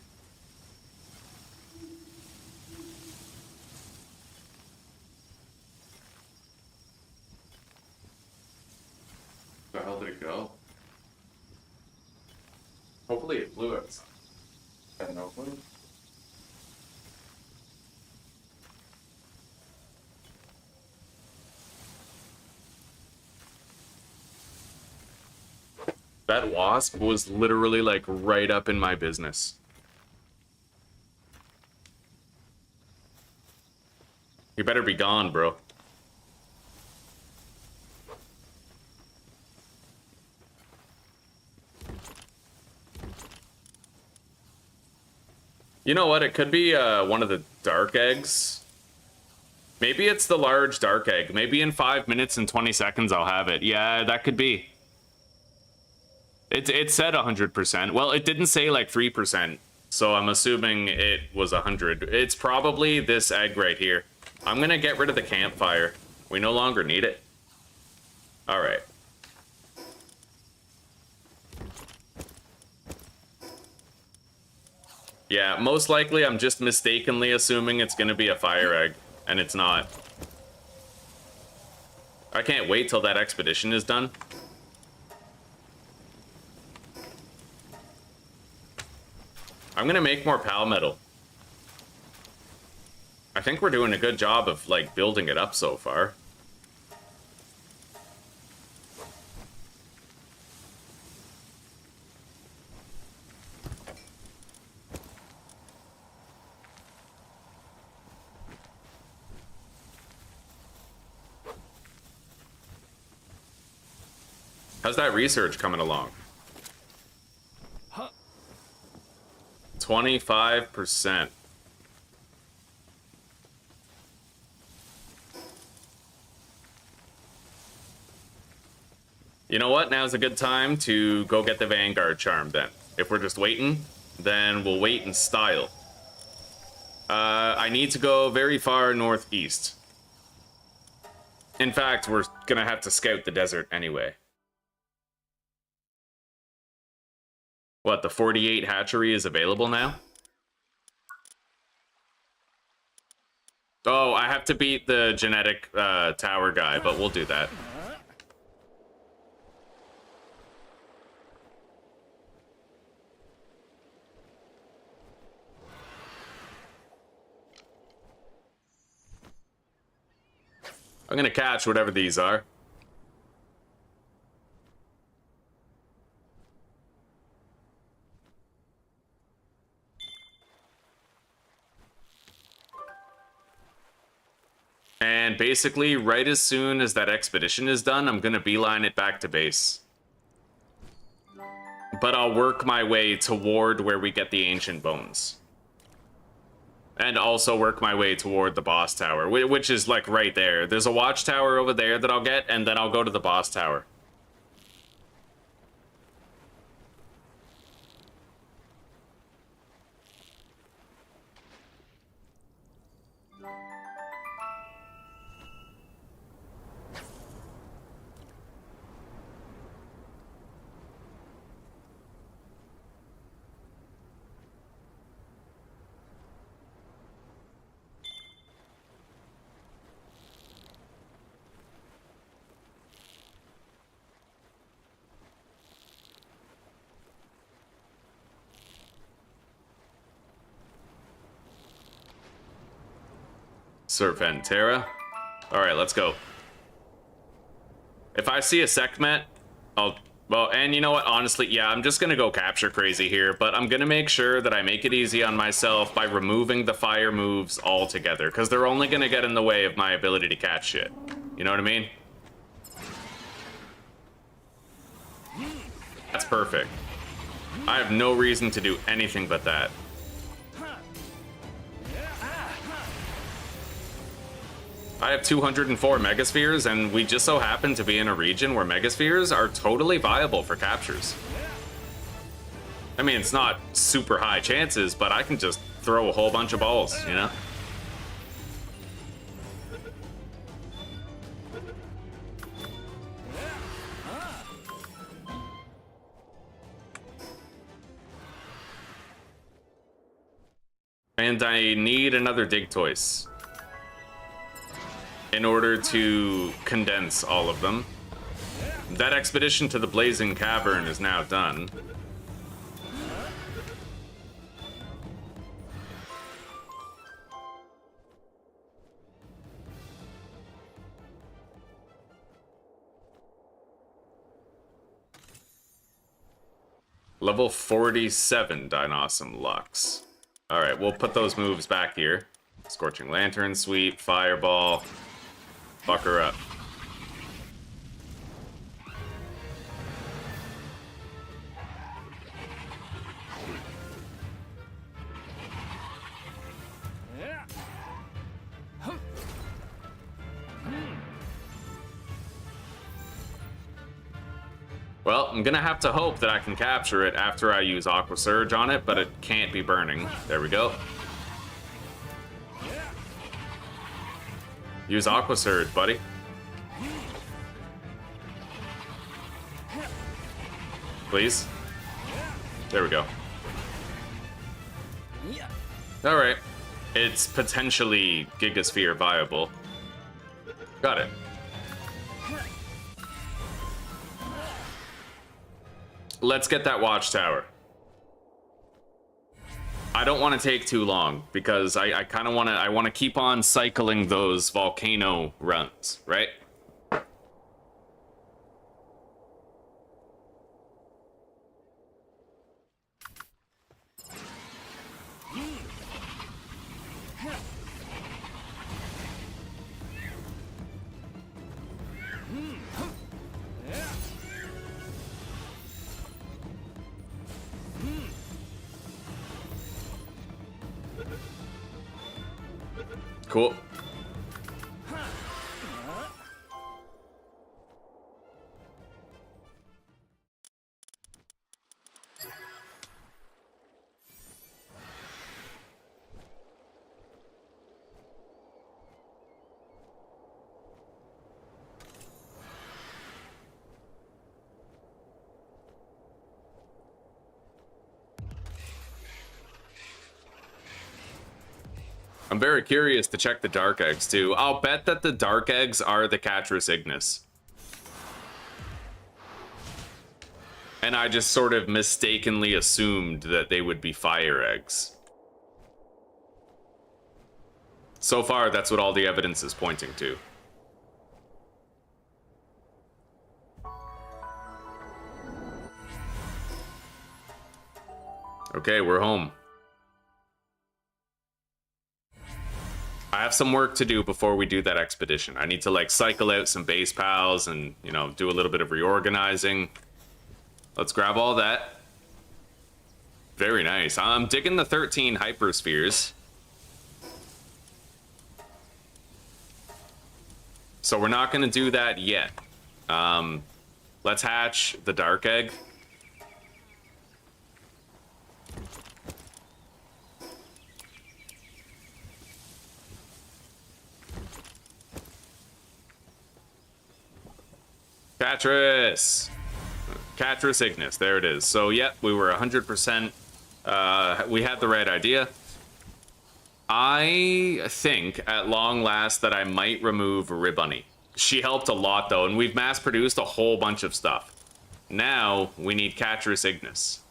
Where the hell did it go? Hopefully it flew it. I have no clue. That wasp was literally like right up in my business. You better be gone, bro. You know what? It could be one of the dark eggs. Maybe it's the large dark egg. Maybe in 5 minutes and 20 seconds I'll have it. Yeah, that could be. It said 100%. Well, it didn't say like 3%, so I'm assuming it was 100. It's probably this egg right here. I'm gonna get rid of the campfire. We no longer need it. All right. Yeah, most likely I'm just mistakenly assuming it's gonna be a fire egg, and it's not. I can't wait till that expedition is done. I'm gonna make more pal metal. I think we're doing a good job of, like, building it up so far. How's that research coming along? 25%. You know what? Now's a good time to go get the Vanguard charm then. If we're just waiting, then we'll wait in style. I need to go very far northeast. In fact, we're gonna have to scout the desert anyway. What, the 48 hatchery is available now? Oh, I have to beat the genetic tower guy, but we'll do that. I'm gonna catch whatever these are. And basically, right as soon as that expedition is done, I'm gonna beeline it back to base. But I'll work my way toward where we get the ancient bones. And also work my way toward the boss tower, which is like right there. There's a watchtower over there that I'll get, and then I'll go to the boss tower. Serpentera. Alright, let's go. If I see a Sekhmet, I'll... Well, and you know what? Honestly, yeah, I'm just gonna go capture crazy here, but I'm gonna make sure that I make it easy on myself by removing the fire moves altogether, because they're only gonna get in the way of my ability to catch shit. You know what I mean? That's perfect. I have no reason to do anything but that. I have 204 Megaspheres, and we just so happen to be in a region where Megaspheres are totally viable for captures. I mean, it's not super high chances, but I can just throw a whole bunch of balls, you know? And I need another Digtoise in order to condense all of them. That expedition to the Blazing Cavern is now done. Level 47 Dinosom Lux. Alright, we'll put those moves back here. Scorching Lantern, Sweep, Fireball. Fuck her up. Well, I'm gonna have to hope that I can capture it after I use Aqua Surge on it, but it can't be burning. There we go. Use Aqua Surge, buddy. Please. There we go. Alright. It's potentially Gigasphere viable. Got it. Let's get that watchtower. I don't want to take too long because I kind of want to keep on cycling those volcano runs, right? Cool. I'm very curious to check the Dark Eggs, too. I'll bet that the Dark Eggs are the Catris Ignis. And I just sort of mistakenly assumed that they would be Fire Eggs. So far, that's what all the evidence is pointing to. Okay, we're home. I have some work to do before we do that expedition. I need to like cycle out some base pals and, you know, do a little bit of reorganizing. Let's grab all that. Very nice. I'm digging the 13 hyperspheres. So we're not going to do that yet. Let's hatch the Dark Egg. Catris! Catris Ignis, there it is. So, yep, we were 100%, we had the right idea. I think, at long last, that I might remove Ribbunny. She helped a lot, though, and we've mass-produced a whole bunch of stuff. Now, we need Catris Ignis.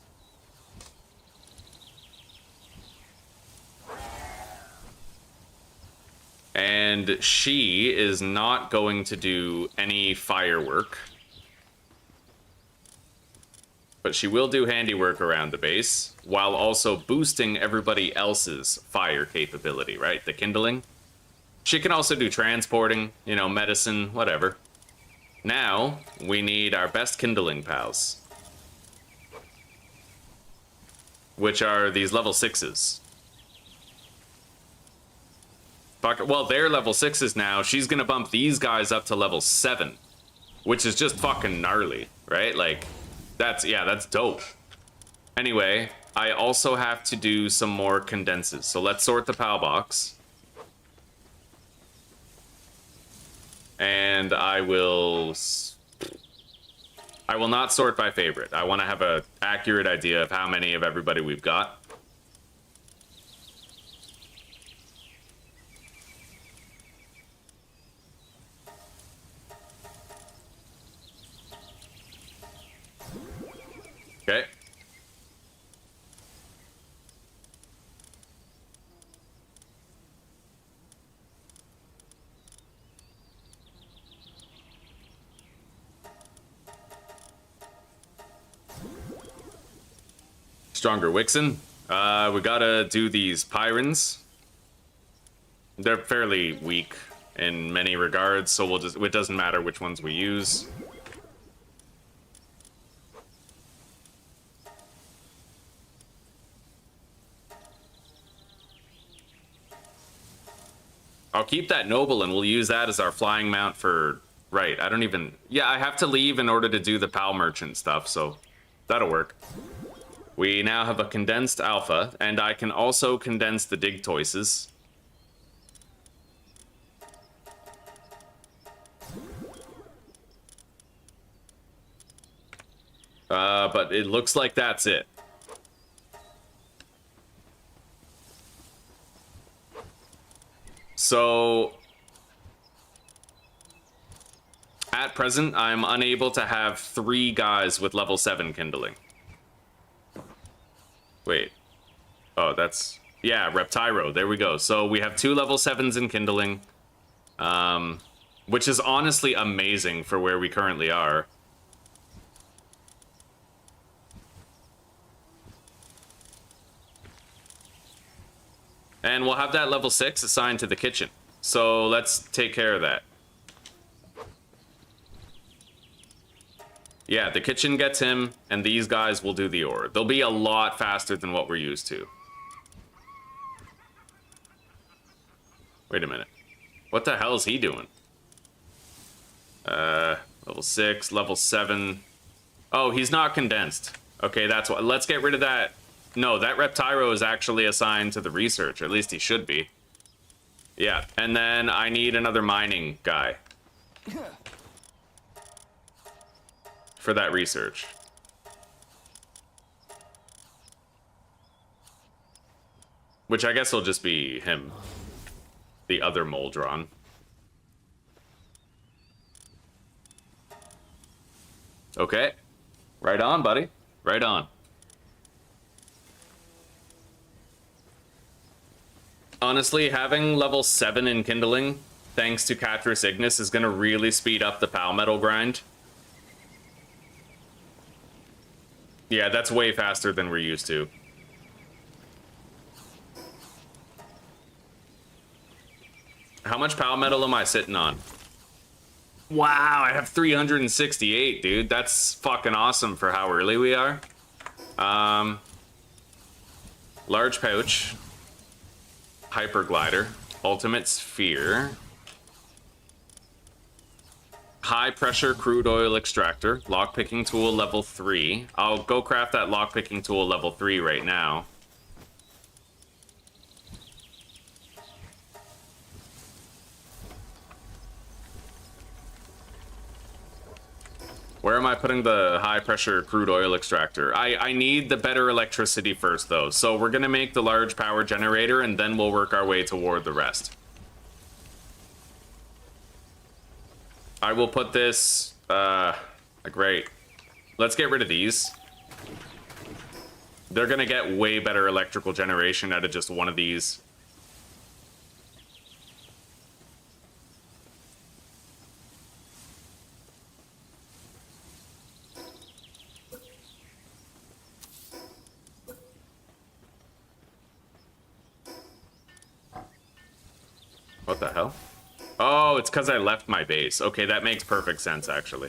And she is not going to do any firework. But she will do handiwork around the base, while also boosting everybody else's fire capability, right? The kindling. She can also do transporting, you know, medicine, whatever. Now, we need our best kindling pals. Which are these level 6s. Well, they're level 6s now. She's gonna bump these guys up to level 7. Which is just fucking gnarly, right? Like, that's dope. Anyway, I also have to do some more condenses. So let's sort the PAL box. And I will not sort by favorite. I want to have an accurate idea of how many of everybody we've got. Okay. Stronger Wixen. We gotta do these Pyrans. They're fairly weak in many regards, so it doesn't matter which ones we use. I'll keep that noble and we'll use that as our flying mount for... Right, I don't even... Yeah, I have to leave in order to do the PAL merchant stuff, so that'll work. We now have a condensed alpha, and I can also condense the Digtoises. But it looks like that's it. So, at present, I'm unable to have 3 guys with level 7 kindling. Wait. Oh, that's... Yeah, Reptyro. There we go. So we have 2 level 7s in kindling. Which is honestly amazing for where we currently are. And we'll have that level 6 assigned to the kitchen. So let's take care of that. Yeah, the kitchen gets him, and these guys will do the ore. They'll be a lot faster than what we're used to. Wait a minute. What the hell is he doing? Level 6, level 7. Oh, he's not condensed. Okay, that's what. Let's get rid of that. No, that Reptyro is actually assigned to the research, or at least he should be. Yeah, and then I need another mining guy for that research. Which I guess will just be him. The other Moldron. Okay. Right on, buddy. Right on. Honestly, having level 7 in kindling, thanks to Catris Ignis, is going to really speed up the PAL metal grind. Yeah, that's way faster than we're used to. How much PAL metal am I sitting on? Wow, I have 368, dude. That's fucking awesome for how early we are. Large pouch. Hyperglider. Ultimate sphere. High pressure crude oil extractor. Lockpicking tool level 3. I'll go craft that lockpicking tool level 3 right now. Where am I putting the high pressure crude oil extractor? I need the better electricity first though. So we're gonna make the large power generator and then we'll work our way toward the rest. I will put this, great. Let's get rid of these. They're gonna get way better electrical generation out of just one of these. What the hell? Oh, it's because I left my base. Okay, that makes perfect sense, actually.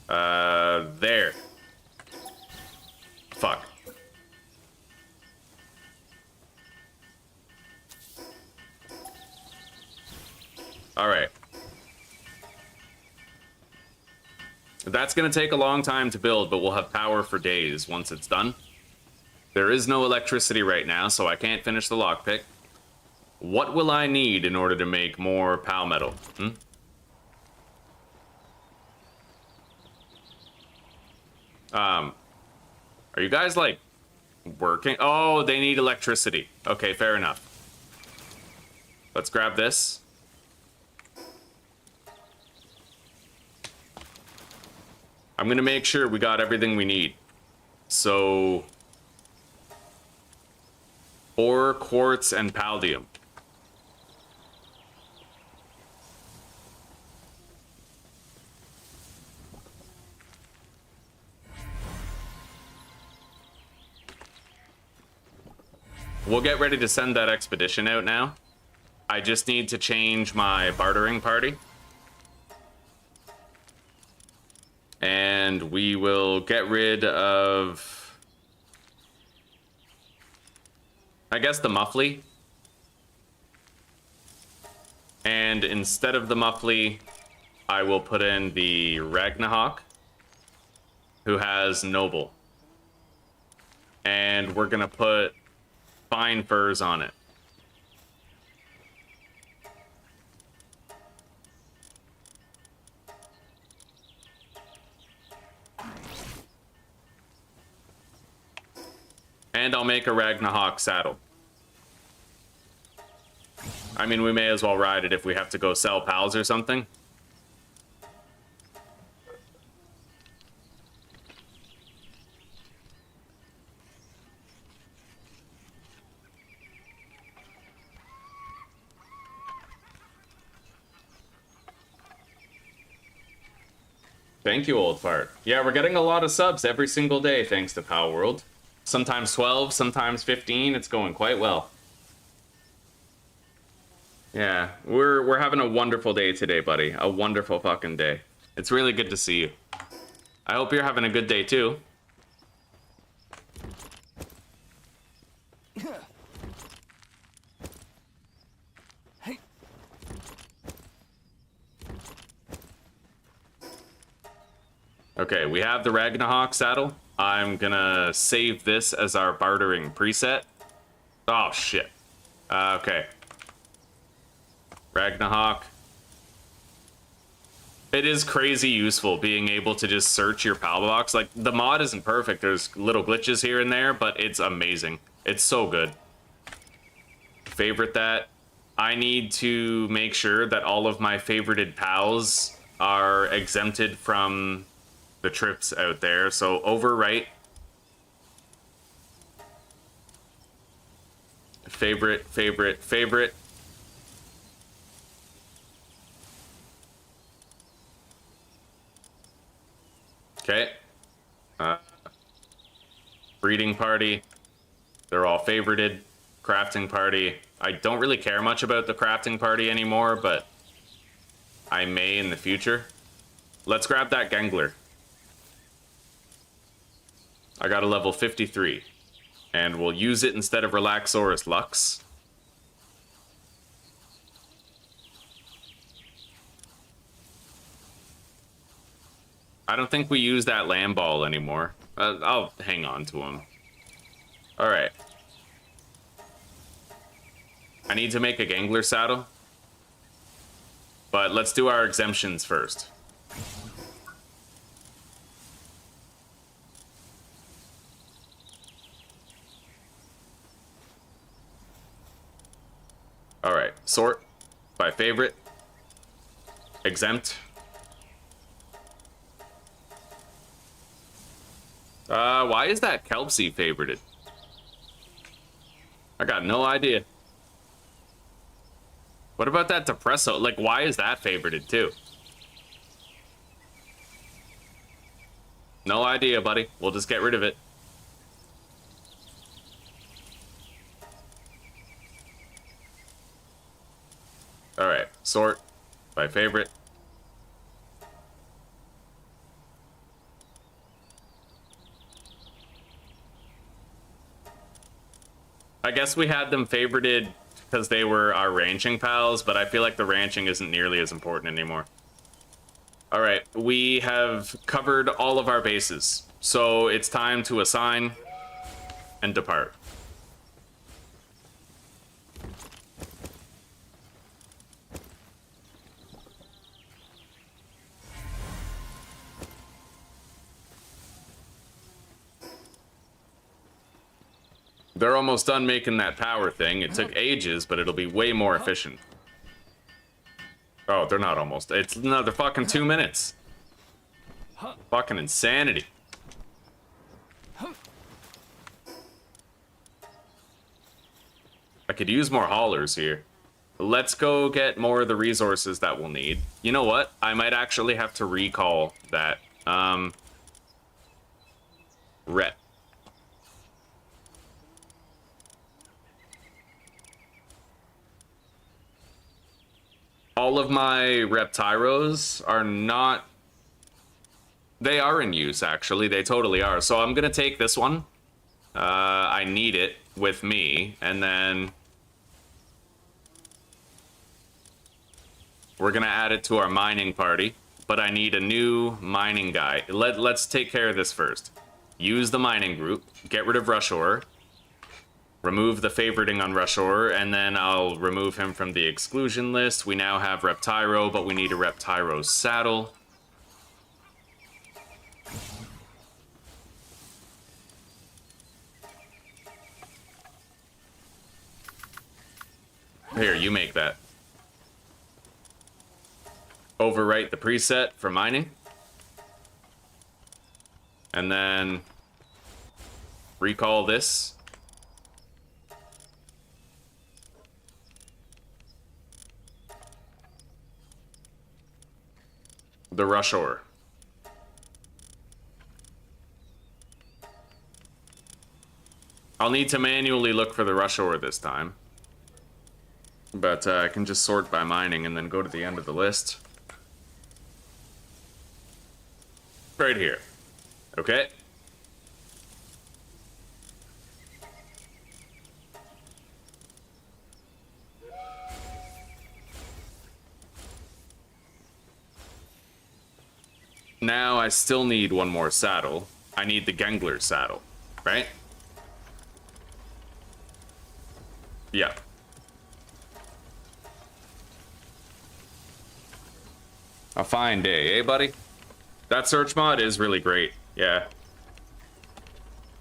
There. Fuck. Alright. That's gonna take a long time to build, but we'll have power for days once it's done. There is no electricity right now, so I can't finish the lockpick. What will I need in order to make more pal metal? Are you guys, like, working? Oh, they need electricity. Okay, fair enough. Let's grab this. I'm gonna make sure we got everything we need. So... ore, quartz, and paldium. We'll get ready to send that expedition out now. I just need to change my bartering party. And we will get rid of... I guess the muffly. And instead of the muffly, I will put in the Ragnahawk, who has noble. And we're gonna put fine furs on it. And I'll make a Ragnahawk saddle. I mean, we may as well ride it if we have to go sell pals or something. Thank you, old fart. Yeah, we're getting a lot of subs every single day thanks to Palworld. Sometimes 12, sometimes 15. It's going quite well. Yeah, we're having a wonderful day today, buddy. A wonderful fucking day. It's really good to see you. I hope you're having a good day too. Okay, we have the Ragnahawk saddle. I'm gonna save this as our bartering preset. Oh, shit. Okay. Ragnahawk. It is crazy useful being able to just search your Palbox. Like, the mod isn't perfect. There's little glitches here and there, but it's amazing. It's so good. Favorite that. I need to make sure that all of my favorited pals are exempted from the trips out there. So overwrite. Favorite, favorite, favorite. Okay. Breeding party. They're all favorited. Crafting party. I don't really care much about the crafting party anymore, but I may in the future. Let's grab that Gangler. I got a level 53. And we'll use it instead of Relaxorus Lux. I don't think we use that lamb ball anymore. I'll hang on to him. Alright. I need to make a Gangler saddle. But let's do our exemptions first. Alright, sort by favorite. Exempt. Why is that Kelpsy favorited? I got no idea. What about that Depresso? Like, why is that favorited too? No idea, buddy. We'll just get rid of it. Alright. Sort by favorite. I guess we had them favorited because they were our ranching pals, but I feel like the ranching isn't nearly as important anymore. Alright, we have covered all of our bases, so it's time to assign and depart. They're almost done making that power thing. It took ages, but it'll be way more efficient. Oh, they're not almost. It's another fucking 2 minutes. Fucking insanity. I could use more haulers here. Let's go get more of the resources that we'll need. You know what? I might actually have to recall that. Rep. All of my Reptyros are not... They are in use, actually. They totally are. So I'm going to take this one. I need it with me. And then... we're going to add it to our mining party. But I need a new mining guy. Let's take care of this first. Use the mining group. Get rid of Rushor. Remove the favoriting on Rushor, and then I'll remove him from the exclusion list. We now have Reptyro, but we need a Reptyro saddle. Here, you make that. Overwrite the preset for mining. And then recall this. The Rushor. I'll need to manually look for the Rushor this time. But I can just sort by mining and then go to the end of the list. Right here. Okay. Now I still need one more saddle. I need the Gengler saddle, right? Yeah. A fine day, eh, buddy? That search mod is really great, yeah.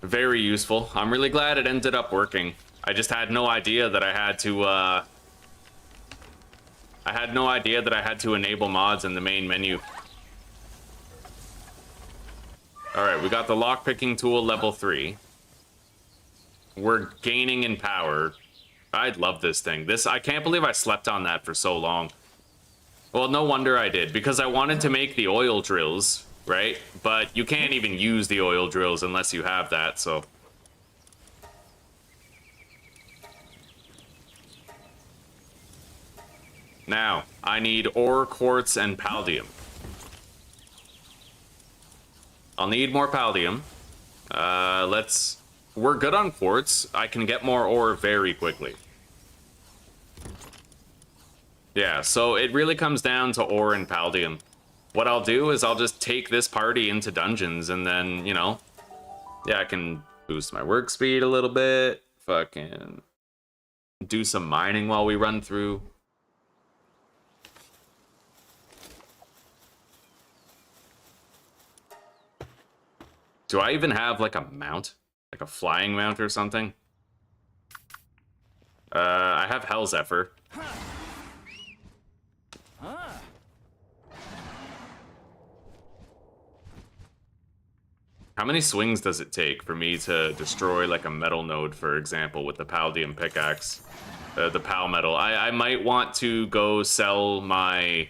Very useful. I'm really glad it ended up working. I just had no idea that I had to, I had no idea that I had to enable mods in the main menu. Alright, we got the lockpicking tool level 3. We're gaining in power. I love this thing. I can't believe I slept on that for so long. Well, no wonder I did, because I wanted to make the oil drills, right? But you can't even use the oil drills unless you have that, so... Now, I need ore, quartz, and paldium. I'll need more paldium. We're good on quartz. I can get more ore very quickly. Yeah, so it really comes down to ore and paldium. What I'll do is I'll just take this party into dungeons and then, you know... Yeah, I can boost my work speed a little bit. Fucking... do some mining while we run through. Do I even have, like, a mount? Like a flying mount or something? I have Hell Zephyr. How many swings does it take for me to destroy, like, a metal node, for example, with the Paldium pickaxe? The Pal metal. I might want to go sell my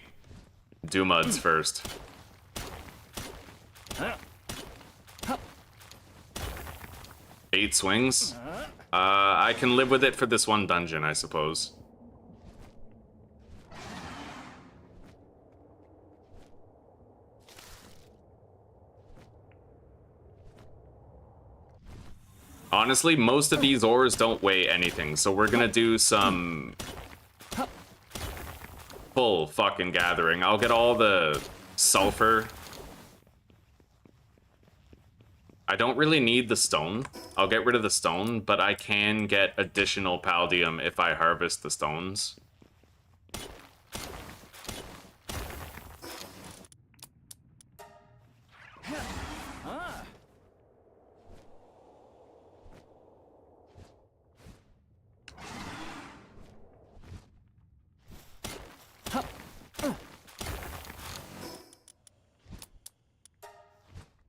Doomuds first. 8 swings? I can live with it for this one dungeon, I suppose. Honestly, most of these ores don't weigh anything, so we're gonna do some full fucking gathering. I'll get all the sulfur. I don't really need the stone. I'll get rid of the stone, but I can get additional paldium if I harvest the stones.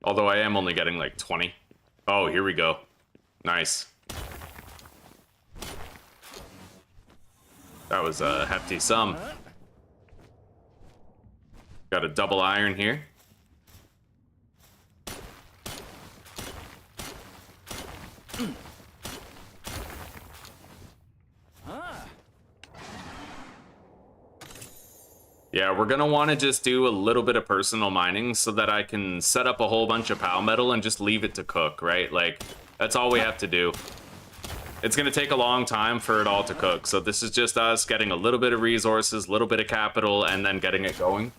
Although I am only getting like 20. Oh, here we go. Nice. That was a hefty sum. Got a double iron here. Yeah, we're gonna want to just do a little bit of personal mining so that I can set up a whole bunch of pal metal and just leave it to cook, right? Like, that's all we have to do. It's gonna take a long time for it all to cook, so this is just us getting a little bit of resources, a little bit of capital, and then getting it going.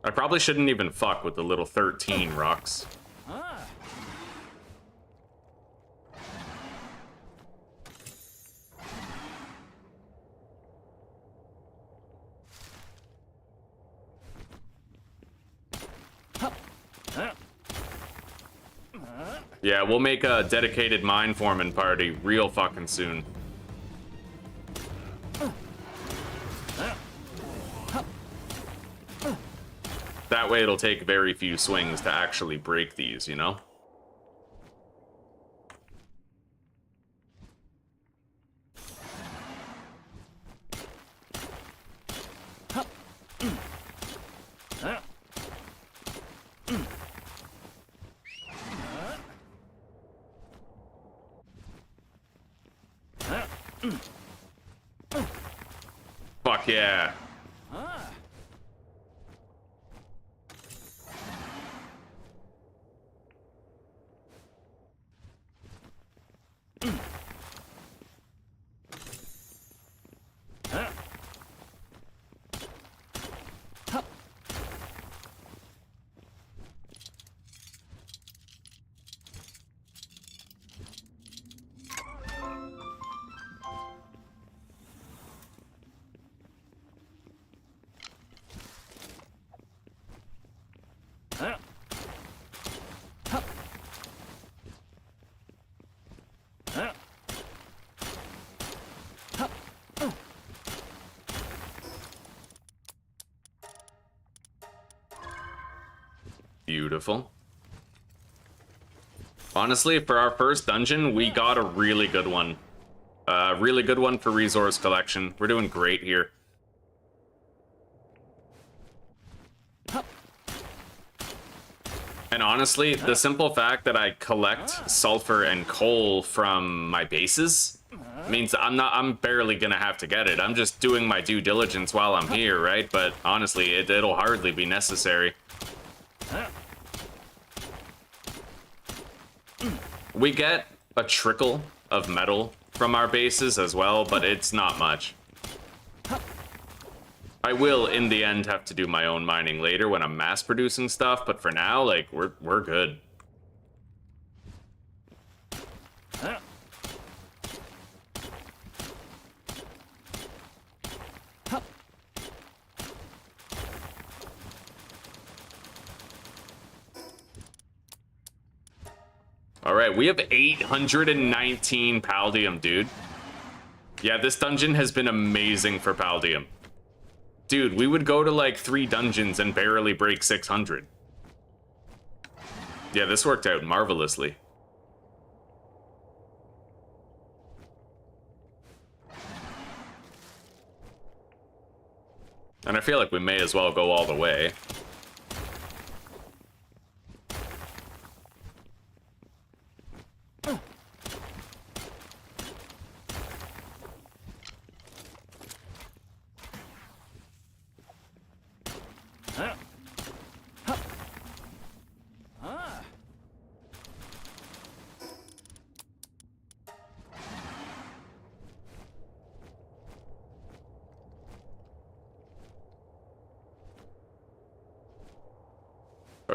I probably shouldn't even fuck with the little 13 rocks. Yeah, we'll make a dedicated mine foreman party real fucking soon. That way it'll take very few swings to actually break these, you know? Fuck yeah. Beautiful. Honestly, for our first dungeon, we got a really good one. Really good one for resource collection. We're doing great here. And honestly, the simple fact that I collect sulfur and coal from my bases means I'm barely gonna have to get it. I'm just doing my due diligence while I'm here, right? But honestly, it'll hardly be necessary. We get a trickle of metal from our bases as well, but it's not much. I will, in the end, have to do my own mining later when I'm mass producing stuff, but for now, like, we're good. All right, we have 819 paldium, dude. Yeah, this dungeon has been amazing for paldium. Dude, we would go to like 3 dungeons and barely break 600. Yeah, this worked out marvelously. And I feel like we may as well go all the way. Oh,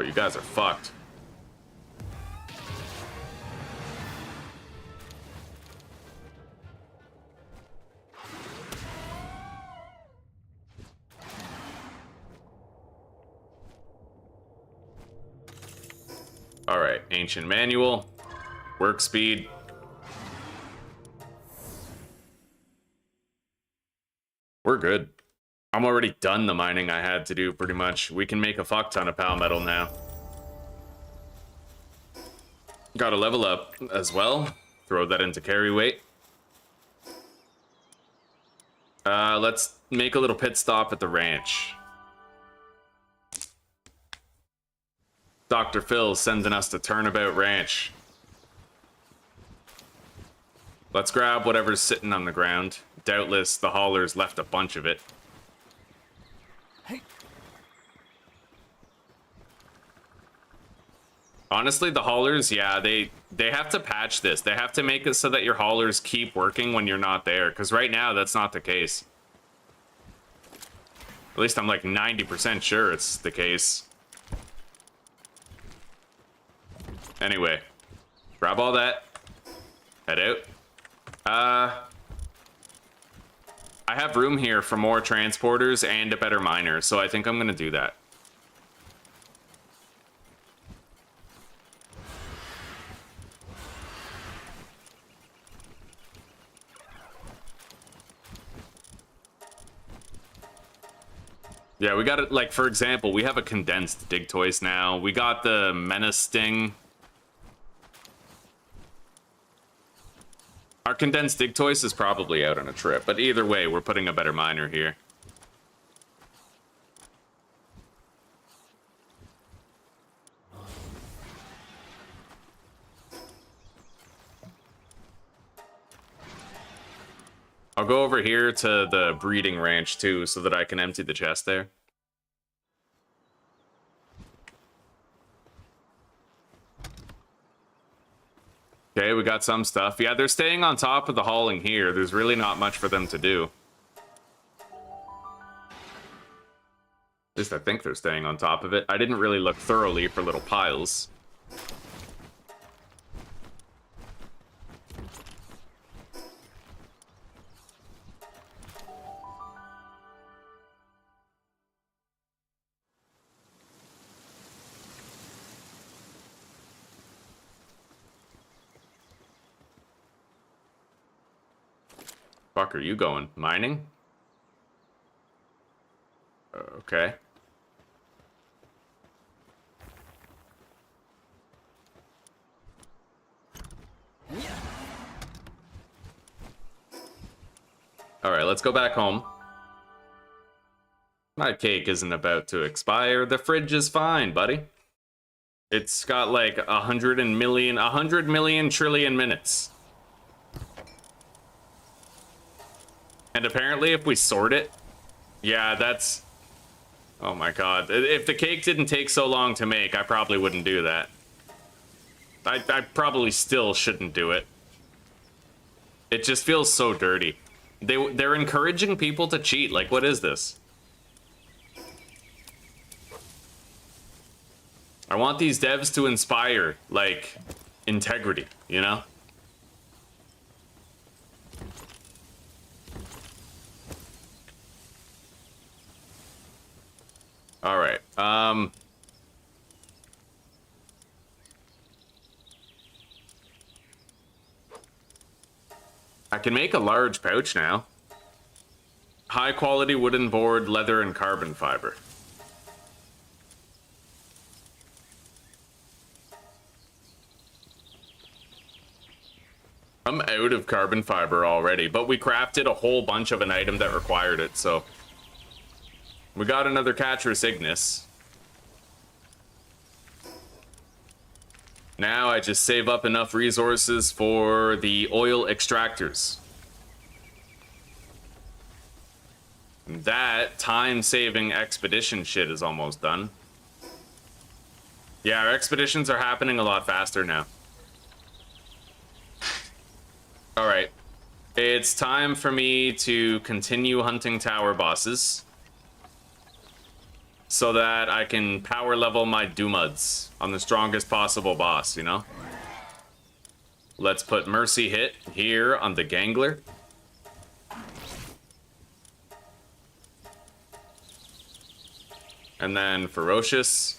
you guys are fucked. All right, ancient manual, work speed. We're good. I'm already done the mining I had to do, pretty much. We can make a fuck ton of pal metal now. Gotta level up as well. Throw that into carry weight. Let's make a little pit stop at the ranch. Dr. Phil's sending us to Turnabout Ranch. Let's grab whatever's sitting on the ground. Doubtless the haulers left a bunch of it. Honestly, the haulers, yeah, they have to patch this. They have to make it so that your haulers keep working when you're not there, because right now that's not the case. At least I'm like 90% sure it's the case. Anyway, grab all that. Head out. I have room here for more transporters and a better miner, so I think I'm gonna do that. Yeah, we got it. Like, for example, we have a condensed dig toys now. We got the menace sting. Our condensed dig toys is probably out on a trip, but either way, we're putting a better miner here. I'll go over here to the breeding ranch too, so that I can empty the chest there. Okay, we got some stuff. Yeah, they're staying on top of the hauling here. There's really not much for them to do. At least I think they're staying on top of it. I didn't really look thoroughly for little piles. Fuck are you going? Mining? Okay. Alright, let's go back home. My cake isn't about to expire. The fridge is fine, buddy. It's got like 100 million trillion minutes. And apparently if we sort it, yeah, that's... Oh my god. If the cake didn't take so long to make, I probably wouldn't do that. I probably still shouldn't do it. It just feels so dirty. They're encouraging people to cheat. Like, what is this? I want these devs to inspire, like, integrity, you know? All right. I can make a large pouch now. High quality wooden board, leather, and carbon fiber. I'm out of carbon fiber already, but we crafted a whole bunch of an item that required it, so... We got another Catrus Ignis. Now I just save up enough resources for the oil extractors. That time-saving expedition shit is almost done. Yeah, our expeditions are happening a lot faster now. Alright. It's time for me to continue hunting tower bosses so that I can power level my Doomuds on the strongest possible boss, you know? Let's put Mercy Hit here on the Gangler. And then Ferocious.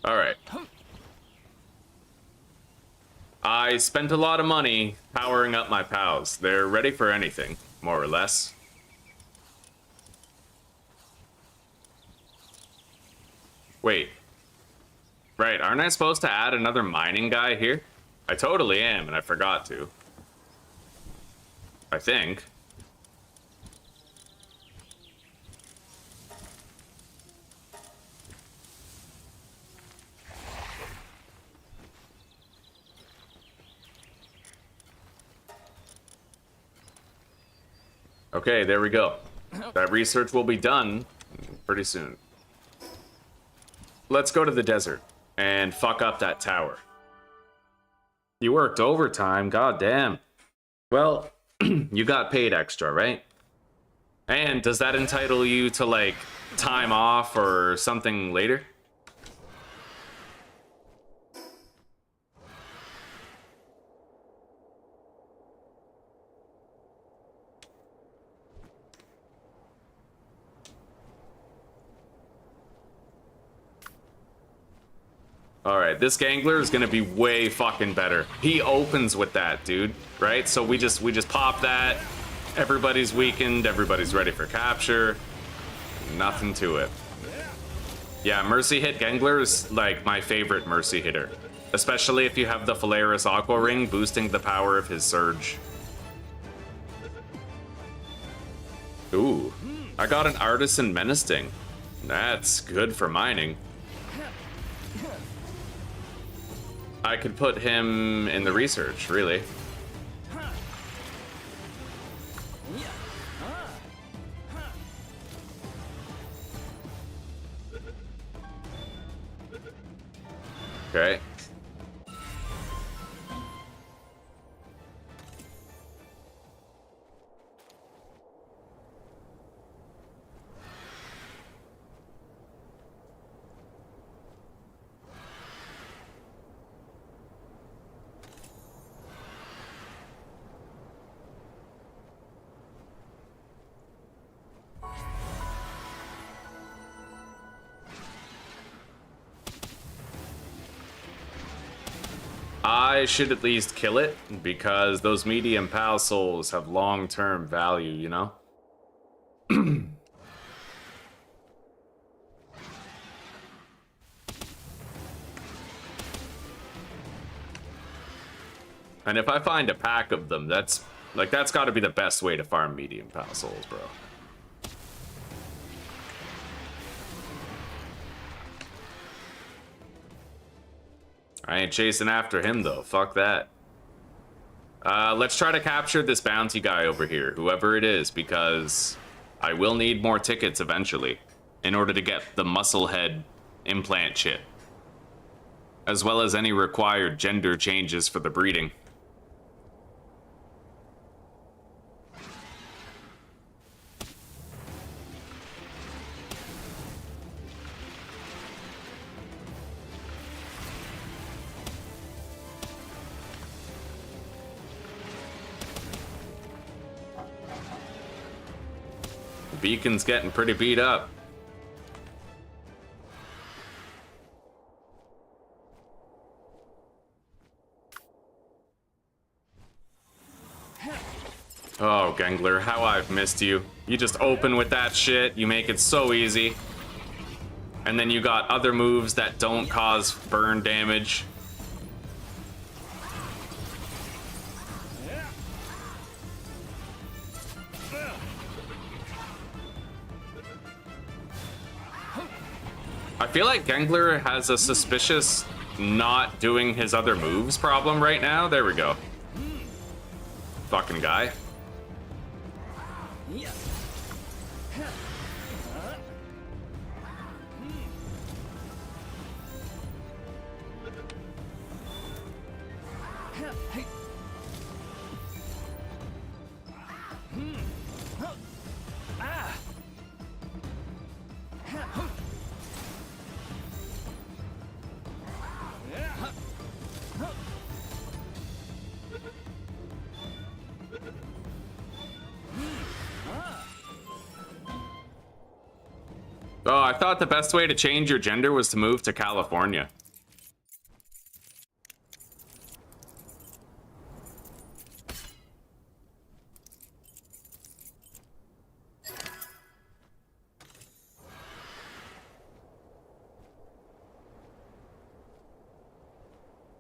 Alright. I spent a lot of money powering up my pals. They're ready for anything, more or less. Wait. Right, aren't I supposed to add another mining guy here? I totally am, and I forgot to. I think. Okay, there we go. That research will be done pretty soon. Let's go to the desert and fuck up that tower. You worked overtime, goddamn. Well, you got paid extra, right? And does that entitle you to, like, time off or something later? Alright, this Gangler is gonna be way fucking better. He opens with that, dude, right? So we just pop that. Everybody's weakened, everybody's ready for capture. Nothing to it. Yeah, Mercy Hit Gangler is like my favorite Mercy hitter. Especially if you have the Phalaris Aqua Ring boosting the power of his Surge. Ooh, I got an Artisan Menacing. That's good for mining. I could put him in the research, really. Okay. I should at least kill it, because those medium pal souls have long-term value, you know? And if I find a pack of them, that's gotta be the best way to farm medium pal souls, bro. I ain't chasing after him, though. Fuck that. Let's try to capture this bounty guy over here, whoever it is, because I will need more tickets eventually in order to get the muscle head implant chip, as well as any required gender changes for the breeding. Beacon's getting pretty beat up. Oh, Gangler, how I've missed you. You just open with that shit, you make it so easy. And then you got other moves that don't cause burn damage. I feel like Gengler has a suspicious not doing his other moves problem right now. There we go. Fucking guy. Oh, I thought the best way to change your gender was to move to California.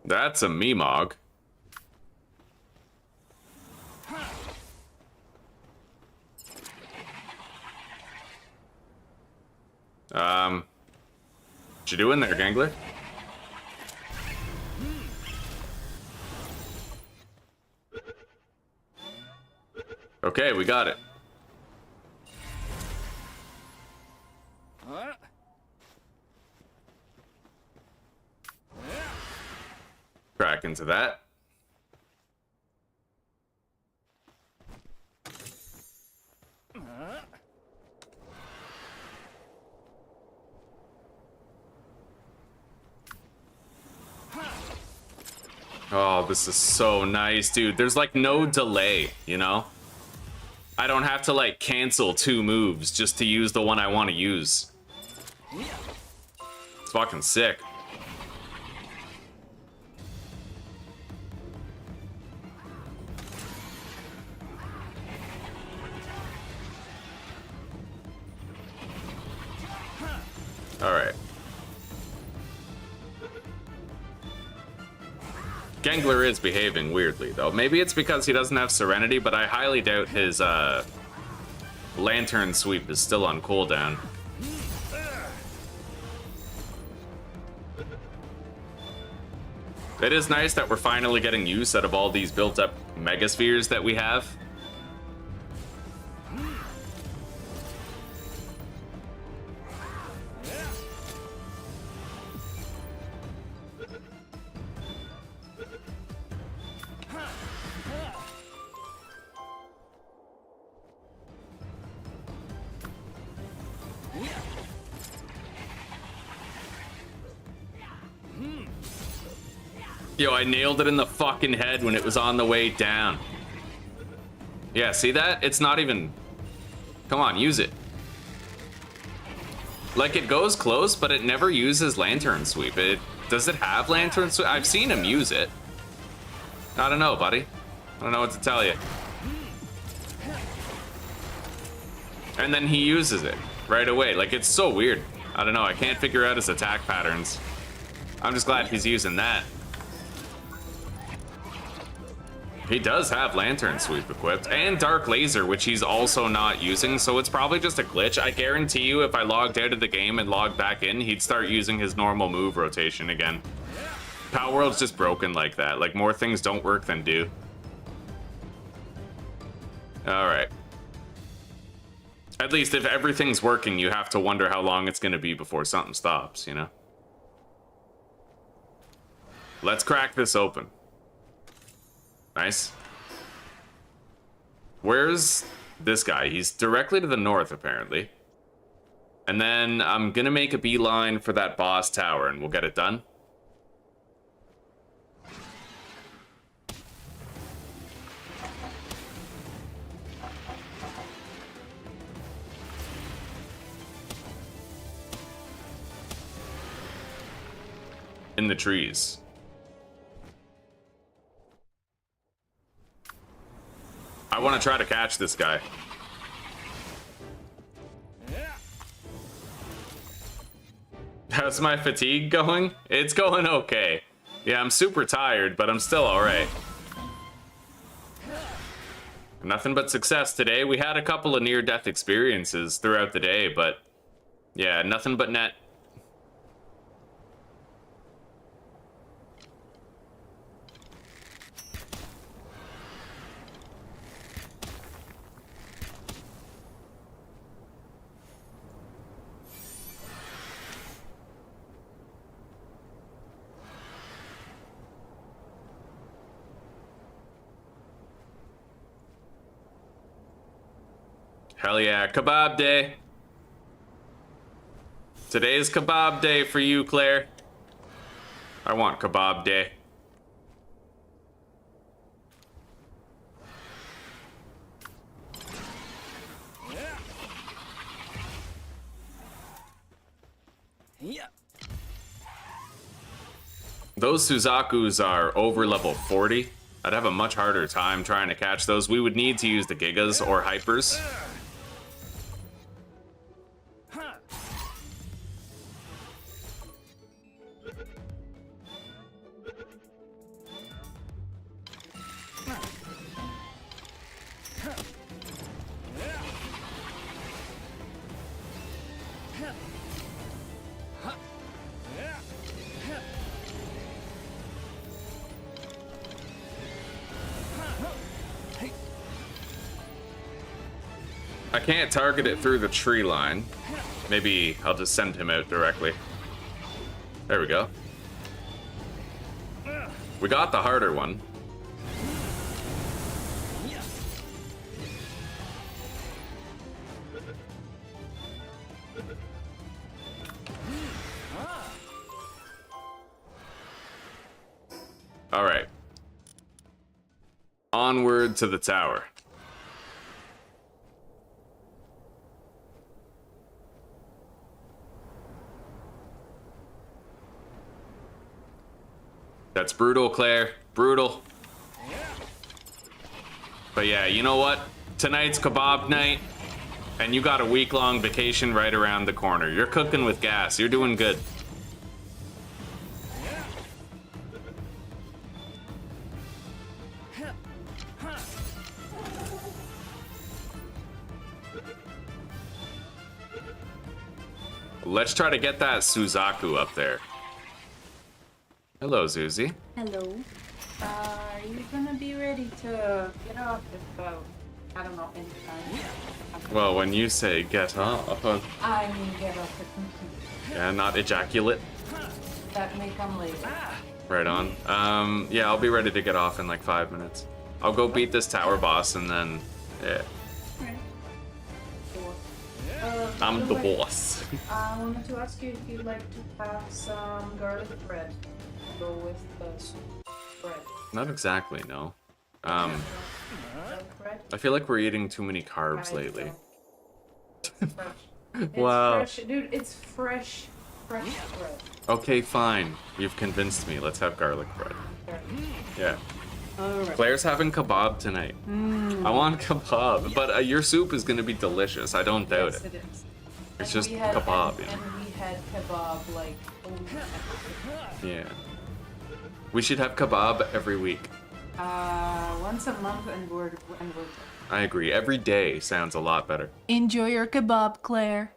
That's a Meemog. What you doing there, Gangler? Okay, we got it. Crack into that. Oh, this is so nice, dude. There's like no delay, you know? I don't have to like cancel 2 moves just to use the one I want to use. It's fucking sick. All right. Gengler is behaving weirdly, though. Maybe it's because he doesn't have Serenity, but I highly doubt his Lantern Sweep is still on cooldown. It is nice that we're finally getting use out of all these built-up Megaspheres that we have. Yo, I nailed it in the fucking head when it was on the way down. Yeah, see that? It's not even... Come on, use it. Like, it goes close, but it never uses Lantern Sweep. Does it have Lantern Sweep? I've seen him use it. I don't know, buddy. I don't know what to tell you. And then he uses it right away. Like, it's so weird. I don't know, I can't figure out his attack patterns. I'm just glad he's using that. He does have Lantern Sweep equipped, and Dark Laser, which he's also not using, so it's probably just a glitch. I guarantee you if I logged out of the game and logged back in, he'd start using his normal move rotation again. Palworld's just broken like that. Like, more things don't work than do. Alright. At least if everything's working, you have to wonder how long it's going to be before something stops, you know? Let's crack this open. Nice. Where's this guy? He's directly to the north, apparently. And then I'm gonna make a beeline for that boss tower, and we'll get it done. In the trees. I want to try to catch this guy. How's my fatigue going? It's going okay. Yeah, I'm super tired, but I'm still alright. Nothing but success today. We had a couple of near-death experiences throughout the day, but yeah, nothing but net. Hell yeah, kebab day. Today is kebab day for you, Claire. I want kebab day. Yeah. Those Suzakus are over level 40. I'd have a much harder time trying to catch those. We would need to use the Gigas or Hypers. I can't target it through the tree line. Maybe I'll just send him out directly. There we go. We got the harder one. All right. Onward to the tower. That's brutal, Claire. Brutal. But yeah, you know what? Tonight's kebab night, and you got a week-long vacation right around the corner. You're cooking with gas. You're doing good. Let's try to get that Suzaku up there. Hello, Zuzi. Hello. Are you gonna be ready to get off if, I don't know, anytime? Well, when you say get off, I mean get off the computer. yeah, not ejaculate. That may come later. Right on. Yeah, I'll be ready to get off in like 5 minutes. I'll go beat this tower boss and then, yeah. I'm the boss. I wanted to ask you if you'd like to have some garlic bread to go with the bread. Not exactly, no. Garlic bread? I feel like we're eating too many carbs I lately. don't. Fresh. It's Wow. fresh. Dude, it's fresh bread. Okay, fine. You've convinced me. Let's have garlic bread. Yeah. Alright. Claire's having kebab tonight. I want kebab, but your soup is gonna be delicious. I don't doubt Yes, it. it is. It's And just we had- kebab, you know. And we had kebab like Yeah. We should have kebab every week. once a month, and we're I agree. Every day sounds a lot better. Enjoy your kebab, Claire.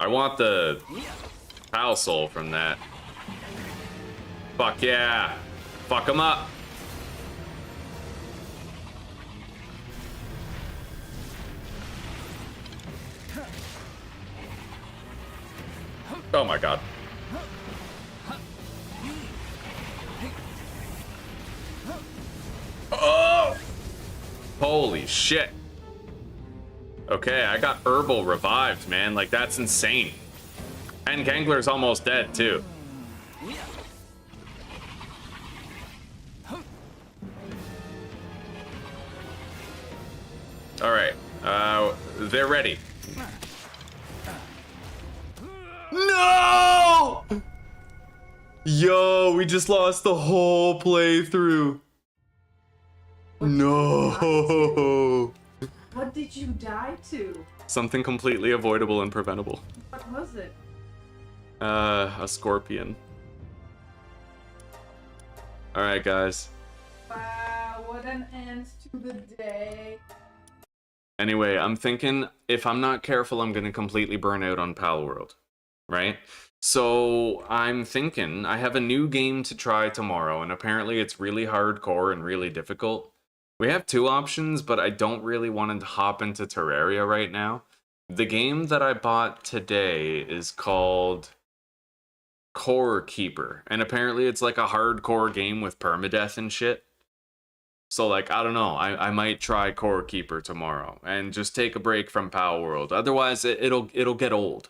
I want the Pal Soul from that. Fuck yeah. Fuck him up. Oh my god. Oh! Holy shit. Okay, I got Herbal revived, man. Like, that's insane. And Gangler's almost dead, too. Alright, they're ready. No! Yo, we just lost the whole playthrough. No! What did you die to? Something completely avoidable and preventable. What was it? A scorpion. Alright, guys. Wow, what an end to the day. Anyway, I'm thinking if I'm not careful, I'm gonna completely burn out on Palworld. Right? So I'm thinking I have a new game to try tomorrow, and apparently it's really hardcore and really difficult. We have two options, but I don't really want to hop into Terraria right now. The game that I bought today is called Core Keeper, and apparently it's like a hardcore game with permadeath and shit. So like, I don't know, I might try Core Keeper tomorrow and just take a break from Palworld. Otherwise it'll get old.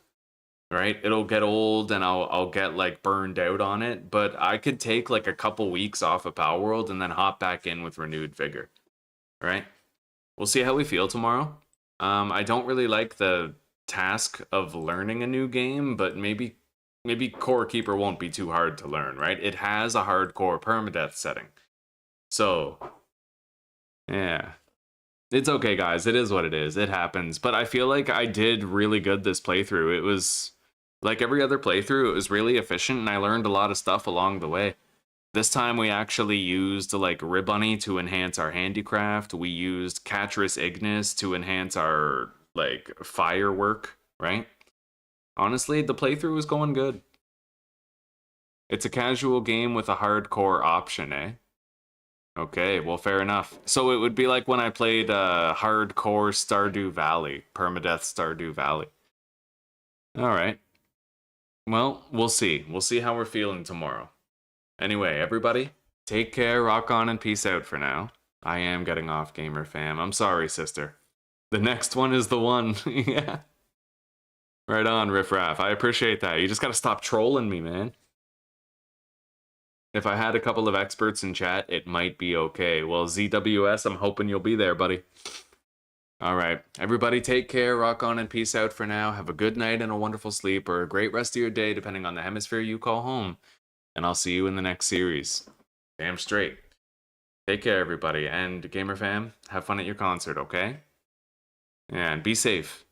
Right? It'll get old and I'll get like burned out on it, but I could take like a couple weeks off of Palworld and then hop back in with renewed vigor. Right? We'll see how we feel tomorrow. I don't really like the task of learning a new game, but maybe Core Keeper won't be too hard to learn, right? It has a hardcore permadeath setting. So, yeah. It's okay, guys. It is what it is. It happens. But I feel like I did really good this playthrough. It was like every other playthrough, it was really efficient, and I learned a lot of stuff along the way. This time we actually used like Ribbunny to enhance our handicraft. We used Catris Ignis to enhance our like firework, right? Honestly, the playthrough was going good. It's a casual game with a hardcore option, eh? Okay, well, fair enough. So it would be like when I played hardcore Stardew Valley, Permadeath Stardew Valley. All right. Well, we'll see. We'll see how we're feeling tomorrow. Anyway, everybody, take care, rock on, and peace out for now. I am getting off, gamer fam. I'm sorry, sister. The next one is the one. Yeah. Right on, Riff Raff. I appreciate that. You just gotta stop trolling me, man. If I had a couple of experts in chat, it might be okay. Well, ZWS, I'm hoping you'll be there, buddy. All right. Everybody take care, rock on, and peace out for now. Have a good night and a wonderful sleep, or a great rest of your day, depending on the hemisphere you call home. And I'll see you in the next series. Damn straight. Take care, everybody. And Gamer Fam, have fun at your concert, okay? And be safe.